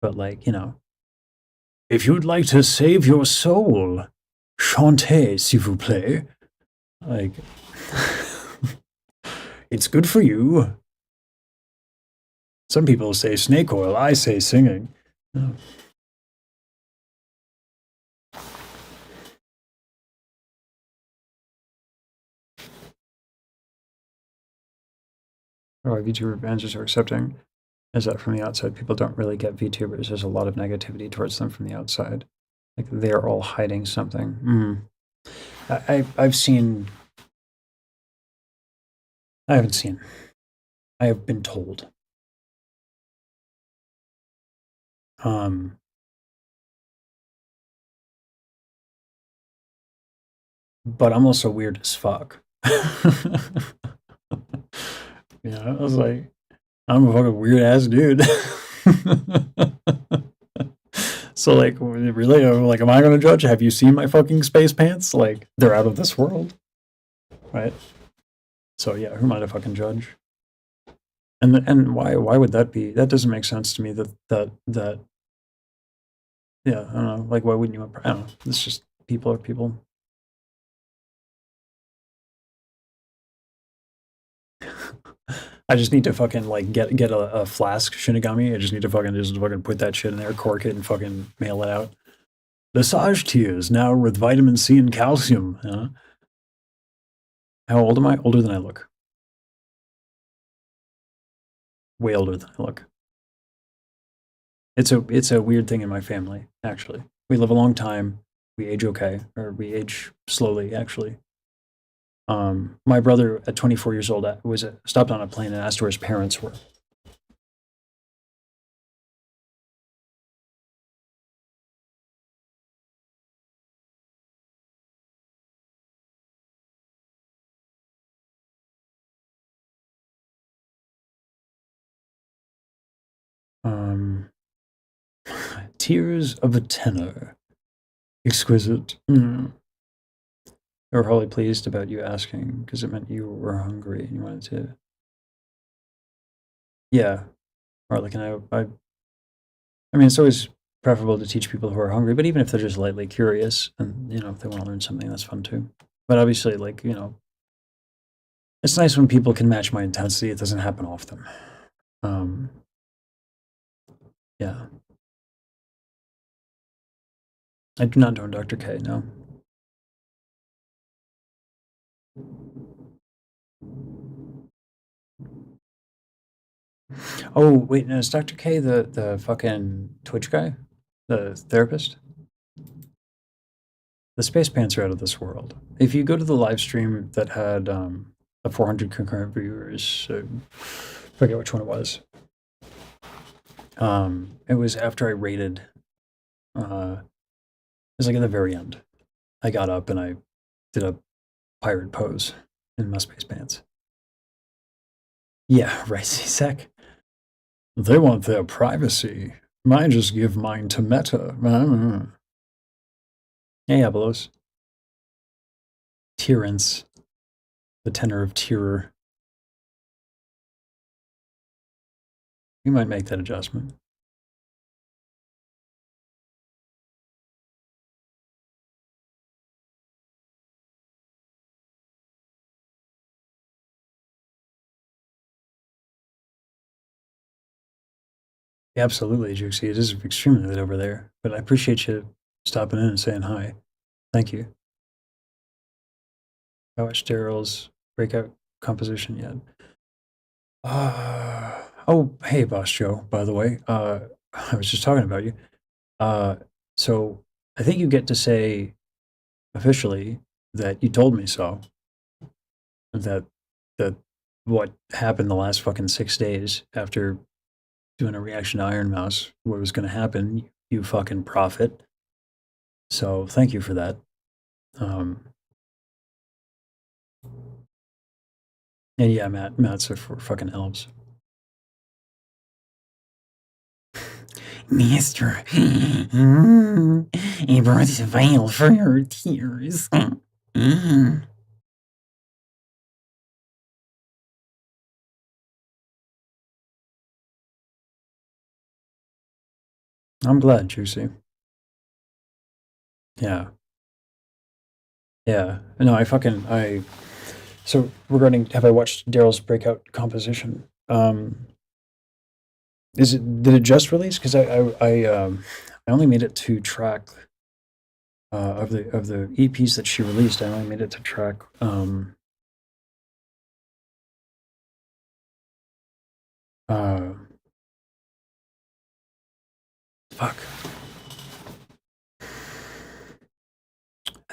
but like, if you'd like to save your soul, chantez, s'il vous plaît. Like, it's good for you. Some people say snake oil, I say singing. Oh. VTuber managers are accepting is that from the outside, people don't really get VTubers. There's a lot of negativity towards them from the outside. Like they're all hiding something. I've seen. I haven't seen. I have been told. But I'm also weird as fuck. I was like, I'm a fucking weird ass dude. So like, really, like, am I gonna judge? Have you seen my fucking space pants? Like, they're out of this world, right? So yeah, who am I to fucking judge? And why would that be? That doesn't make sense to me. That yeah, I don't know. Like, why wouldn't you? I don't know. It's just people are people. I just need to fucking like get a flask Shinigami. I just need to fucking put that shit in there, cork it, and fucking mail it out. Massage tears now with vitamin C and calcium. Huh? How old am I? Older than I look. Way older than I look. It's a weird thing in my family, actually. We live a long time. We age okay, or we age slowly, actually. My brother at 24 years old stopped on a plane and asked where his parents were. Tears of a tenor. Exquisite. They were probably pleased about you asking because it meant you were hungry and you wanted to. Yeah. Or like, I mean, it's always preferable to teach people who are hungry, but even if they're just lightly curious and, if they want to learn something, that's fun too. But obviously, like, it's nice when people can match my intensity. It doesn't happen often. Yeah. I do not know Dr. K, no. Oh, wait, no, is Dr. K the fucking Twitch guy? The therapist? The space pants are out of this world. If you go to the live stream that had the 400 concurrent viewers, forget which one it was. It was after I rated. It was like at the very end. I got up and I did a pirate pose in my space pants. Yeah, right, C-Sec. They want their privacy. Mine just give mine to Meta. Hey, Abelos. Tyrants. The tenor of terror. You might make that adjustment. Absolutely, Juicy. It is extremely late over there, but I appreciate you stopping in and saying hi. Thank you. I watched Daryl's breakout composition yet. Oh, hey, Boss Joe, by the way. I was just talking about you. So I think you get to say officially that you told me so. That what happened the last fucking 6 days after doing a reaction to IronMouse, what was going to happen, you fucking prophet. So thank you for that. And yeah, Matt's are for fucking elves. Master, he brought a veil for your tears. I'm glad, Juicy. Yeah. Yeah. No, so regarding have I watched Daryl's breakout composition? Did it just release? Because I only made it to track of the EPs that she released. I only made it to track fuck. I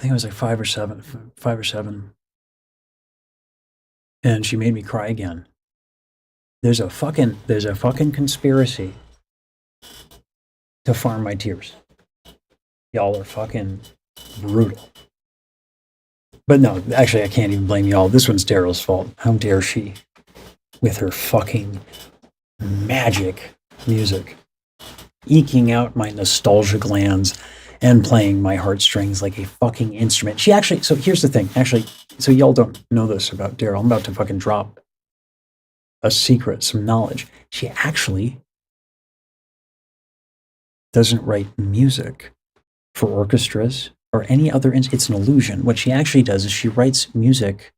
think it was like 5 or 7. And she made me cry again. There's a fucking conspiracy to farm my tears. Y'all are fucking brutal. But no, actually, I can't even blame y'all. This one's Daryl's fault. How dare she? With her fucking magic music. Eking out my nostalgia glands and playing my heartstrings like a fucking instrument. She actually, so here's the thing. Actually, so y'all don't know this about Daryl. I'm about to fucking drop a secret, some knowledge. She actually doesn't write music for orchestras or any other. It's an illusion. What she actually does is she writes music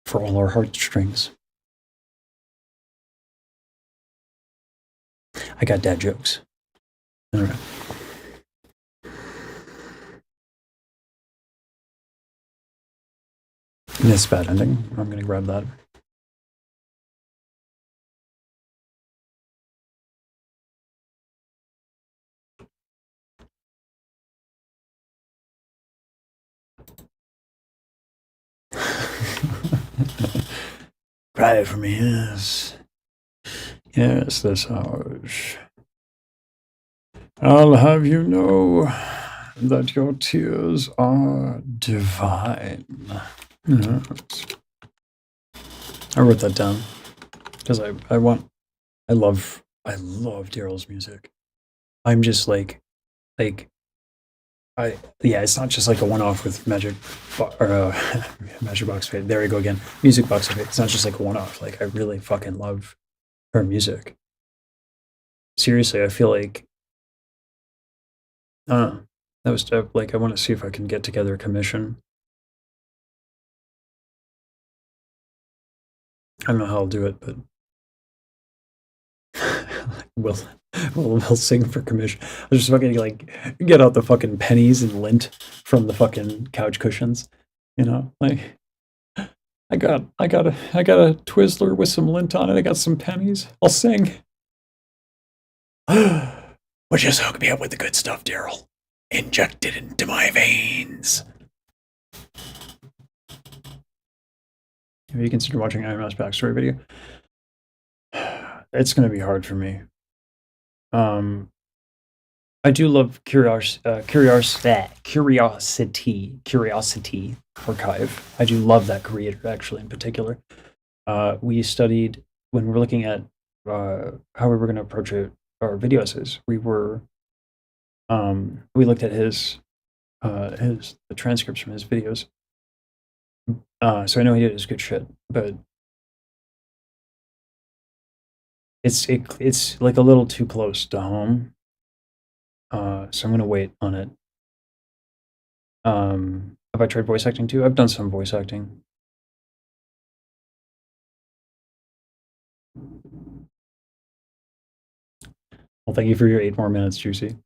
for all our heartstrings. I got dad jokes. All right. This bad ending. I'm gonna grab that. Cry for me, yes. Yes, that's ours. I'll have you know that your tears are divine. Yes. I wrote that down because I love Daryl's music. I'm just like it's not just like a one-off with Magic Box Fate. There we go again. Music Box Fate. It's not just like a one-off. Like I really fucking love her music. Seriously, I feel like that was like I want to see if I can get together a commission. I don't know how I'll do it, but we'll sing for commission. I'll just fucking like get out the fucking pennies and lint from the fucking couch cushions, you know, like I got a Twizzler with some lint on it. I got some pennies. I'll sing. Well, just hook me up with the good stuff, Daryl. Inject it into my veins. Have you considered watching IronMouse backstory video? It's going to be hard for me. I do love Curiosity Archive. I do love that creator, actually, in particular. We studied, when we were looking at how we were going to approach our video essays, we looked at the transcripts from his videos. So I know he did his good shit, but it's like a little too close to home. So I'm gonna wait on it. Have I tried voice acting too? I've done some voice acting. Well, thank you for your 8 more minutes, Juicy.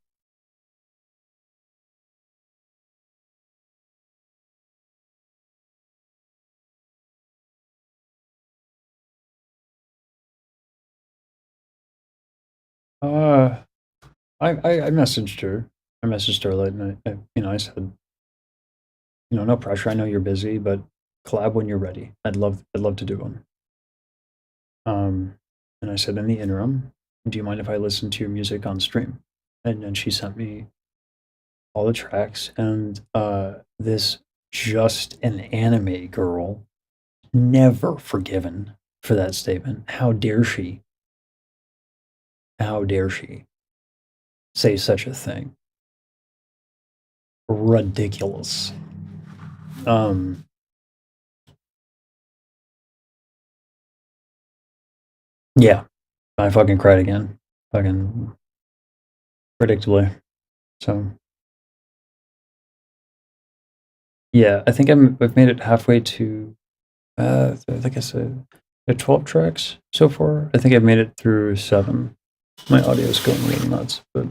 I messaged her. I messaged her late night. I said, no pressure. I know you're busy, but collab when you're ready. I'd love to do one. And I said, in the interim, do you mind if I listen to your music on stream? And then she sent me all the tracks, and this just an anime girl, never forgiven for that statement. How dare she? How dare she say such a thing? Ridiculous. Yeah, I fucking cried again. Fucking predictably. So yeah, I think I've made it halfway to like I said, 12 tracks so far. I think I've made it through 7. My audio's going a little nuts, but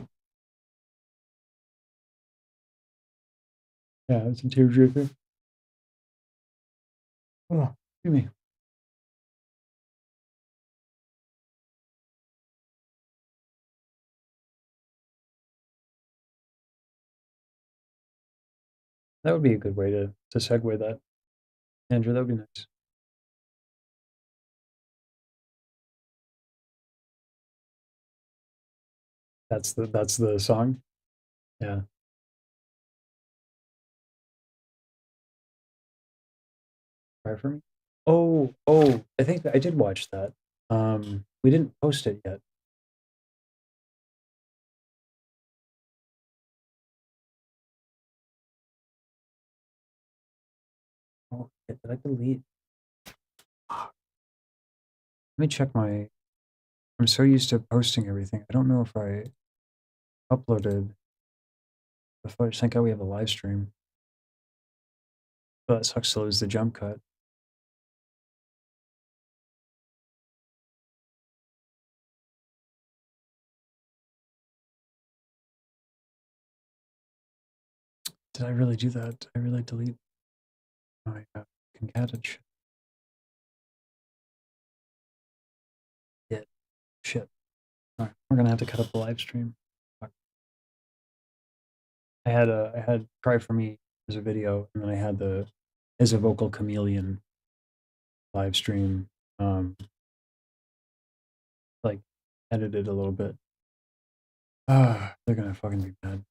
yeah, it's a tearjerker. Oh, excuse me. That would be a good way to segue that, Andrew. That would be nice. That's the song. Yeah. Cry for me. Oh, I think I did watch that. We didn't post it yet. Oh, did I delete? me check my. I'm so used to posting everything. I don't know if I uploaded the footage. Thank God we have a live stream. But it sucks to lose the jump cut. Did I really do that? Did I really delete my concatenate shit? Yeah. Shit. All right, we're gonna have to cut up the live stream. Fuck. I had Cry for Me as a video, and then I had the as a vocal chameleon live stream, like edited a little bit. They're gonna fucking be mad.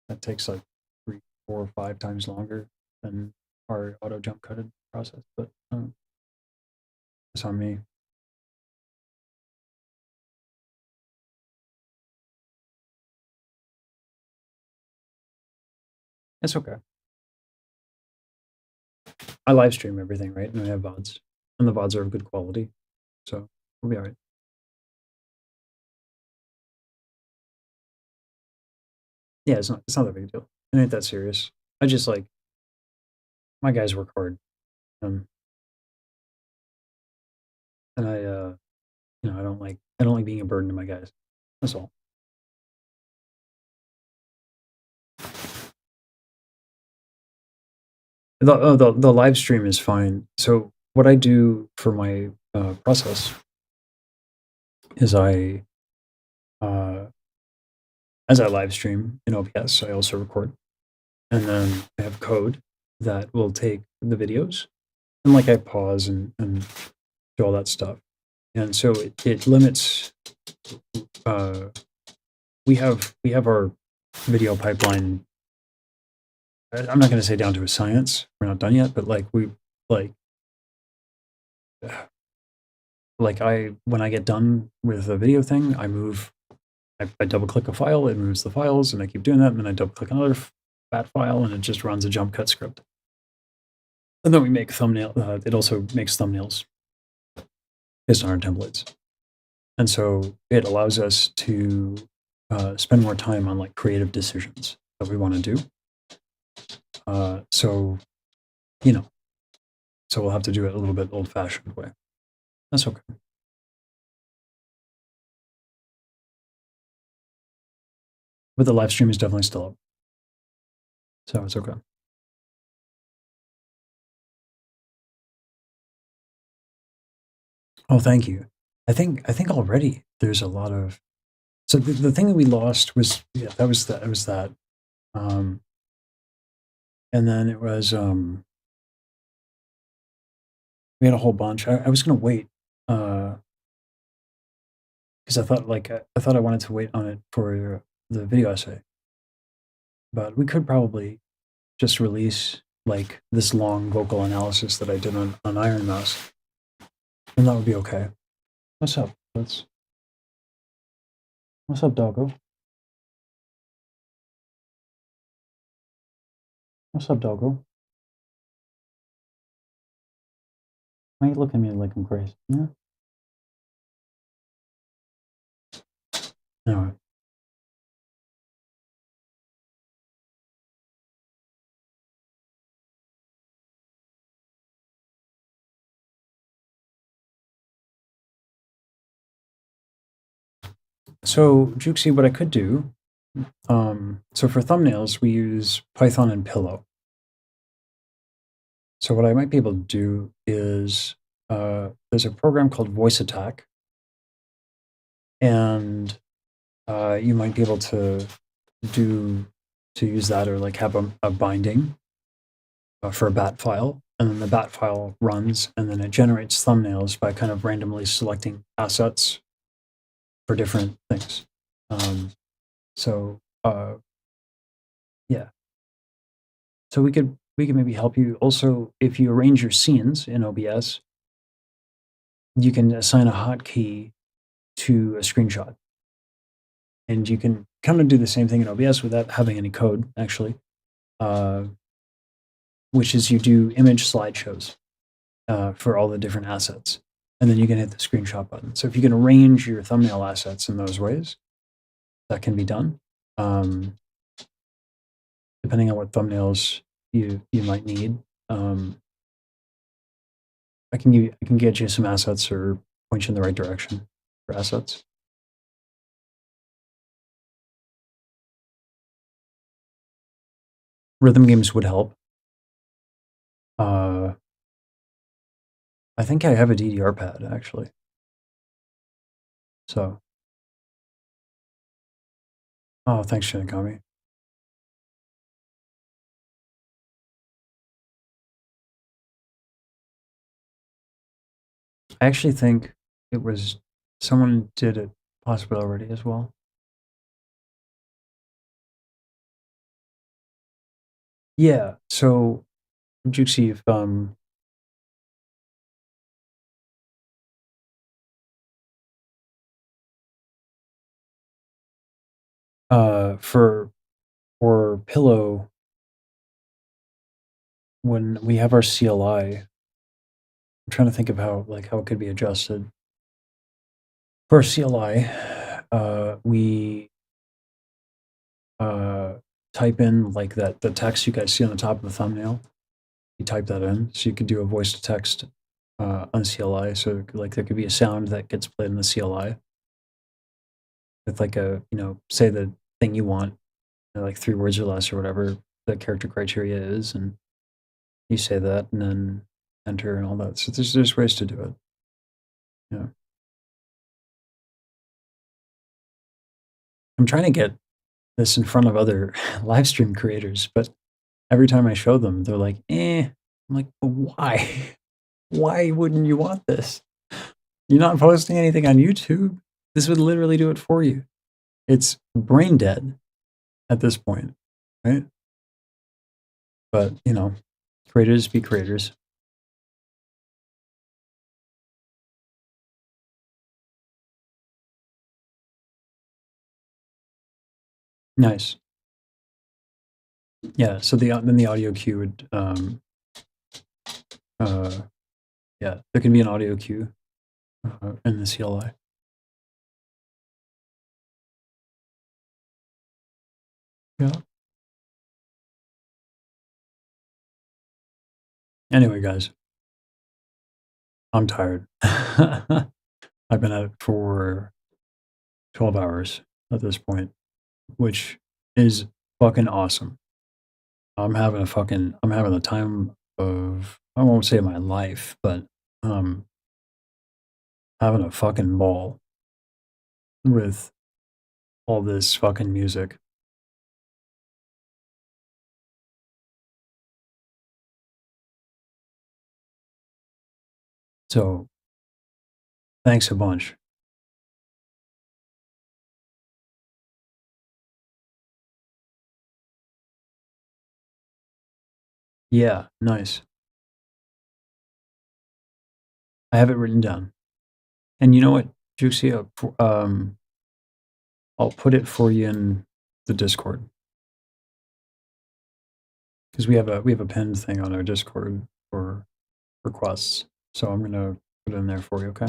That takes like 3, 4, 5 times longer than our auto jump cutted process, but it's on me. It's okay. I live stream everything, right? And I have VODs, and the VODs are of good quality, so we'll be all right. Yeah, it's not that big a deal. It ain't that serious. I just like my guys work hard, and I you know, I don't like being a burden to my guys. That's all. The live stream is fine. So what I do for my process is I as I live stream in OBS, I also record, and then I have code that will take the videos, and like I pause and do all that stuff, and so it limits. We have our video pipeline. I'm not going to say down to a science. We're not done yet, but like when I get done with a video thing, I double click a file, it moves the files, and I keep doing that, and then I double click another fat file, and it just runs a jump cut script. And then we make thumbnail. It also makes thumbnails based on our templates, and so it allows us to spend more time on like creative decisions that we want to do. So, you know, so we'll have to do it a little bit old-fashioned way. That's okay. But the live stream is definitely still up, so it's okay. Oh, thank you. I think already there's a lot of. So the thing that we lost was that was that. And then it was we had a whole bunch. I was gonna wait because I thought I wanted to wait on it for the video essay, but we could probably just release like this long vocal analysis that I did on IronMouse, and that would be okay. What's up? What's up, doggo? What's up, doggo? Why are you looking at me like I'm crazy? Yeah. Anyway. So, Jukesy, what I could do, so for thumbnails, we use Python and Pillow. So what I might be able to do is, there's a program called Voice Attack, and you might be able to use that, or like have a binding for a bat file, and then the bat file runs, and then it generates thumbnails by kind of randomly selecting assets for different things. Yeah. So we could maybe help you. Also, if you arrange your scenes in OBS, you can assign a hotkey to a screenshot. And you can kind of do the same thing in OBS without having any code, actually, which is you do image slideshows for all the different assets. and then you can hit the screenshot button. So if you can arrange your thumbnail assets in those ways, that can be done. Depending on what thumbnails you might need, I can get you some assets or point you in the right direction for assets. Rhythm games would help. I think I have a DDR pad actually. So, oh, thanks, Shinigami. I actually think it was someone did it possibly already as well. Yeah. So, Juicy, if for Pillow, when we have our CLI, I'm trying to think of how it could be adjusted. For CLI, we type in like the text you guys see on the top of the thumbnail. You type that in, so you could do a voice to text on CLI. So like there could be a sound that gets played in the CLI with like a, say the thing you want, like 3 words or less or whatever the character criteria is, and you say that and then enter and all that. So there's ways to do it. Yeah. I'm trying to get this in front of other live stream creators, but every time I show them, they're like, I'm like, but why? Why wouldn't you want this? You're not posting anything on YouTube. This would literally do it for you. It's brain dead at this point, right? But, creators be creators. Nice. Yeah, so then the audio cue would, yeah, there can be an audio cue in the CLI. Yeah. Anyway, guys, I'm tired. I've been at it for 12 hours at this point, which is fucking awesome. I'm having the time of, I won't say my life, but having a fucking ball with all this fucking music. So, thanks a bunch. Yeah, nice. I have it written down. And you know what, Juicy? I'll put it for you in the Discord. Because we have a pinned thing on our Discord for requests. So I'm gonna put it in there for you, okay?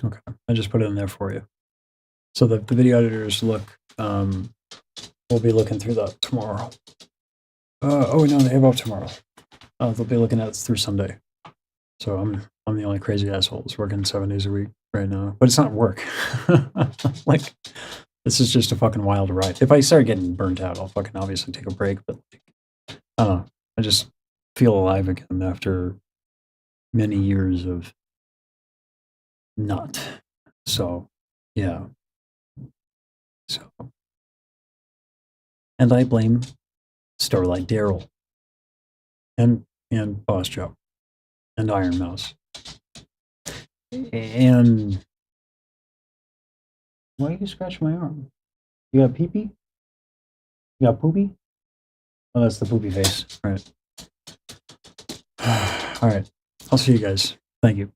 Okay, I just put it in there for you. So the video editors look, we'll be looking through that tomorrow. Oh no, they have off tomorrow. They'll be looking at it through Sunday. So I'm the only crazy asshole that's working 7 days a week right now. But it's not work. Like, this is just a fucking wild ride. If I start getting burnt out, I'll fucking obviously take a break. But I don't know. I just feel alive again after many years of not. So, yeah. So, and I blame Starlight Daryl and Boss Joe and IronMouse. And why you scratch my arm? You got pee-pee? You got poopy? Oh, that's the poopy face. All right. All right. I'll see you guys. Thank you.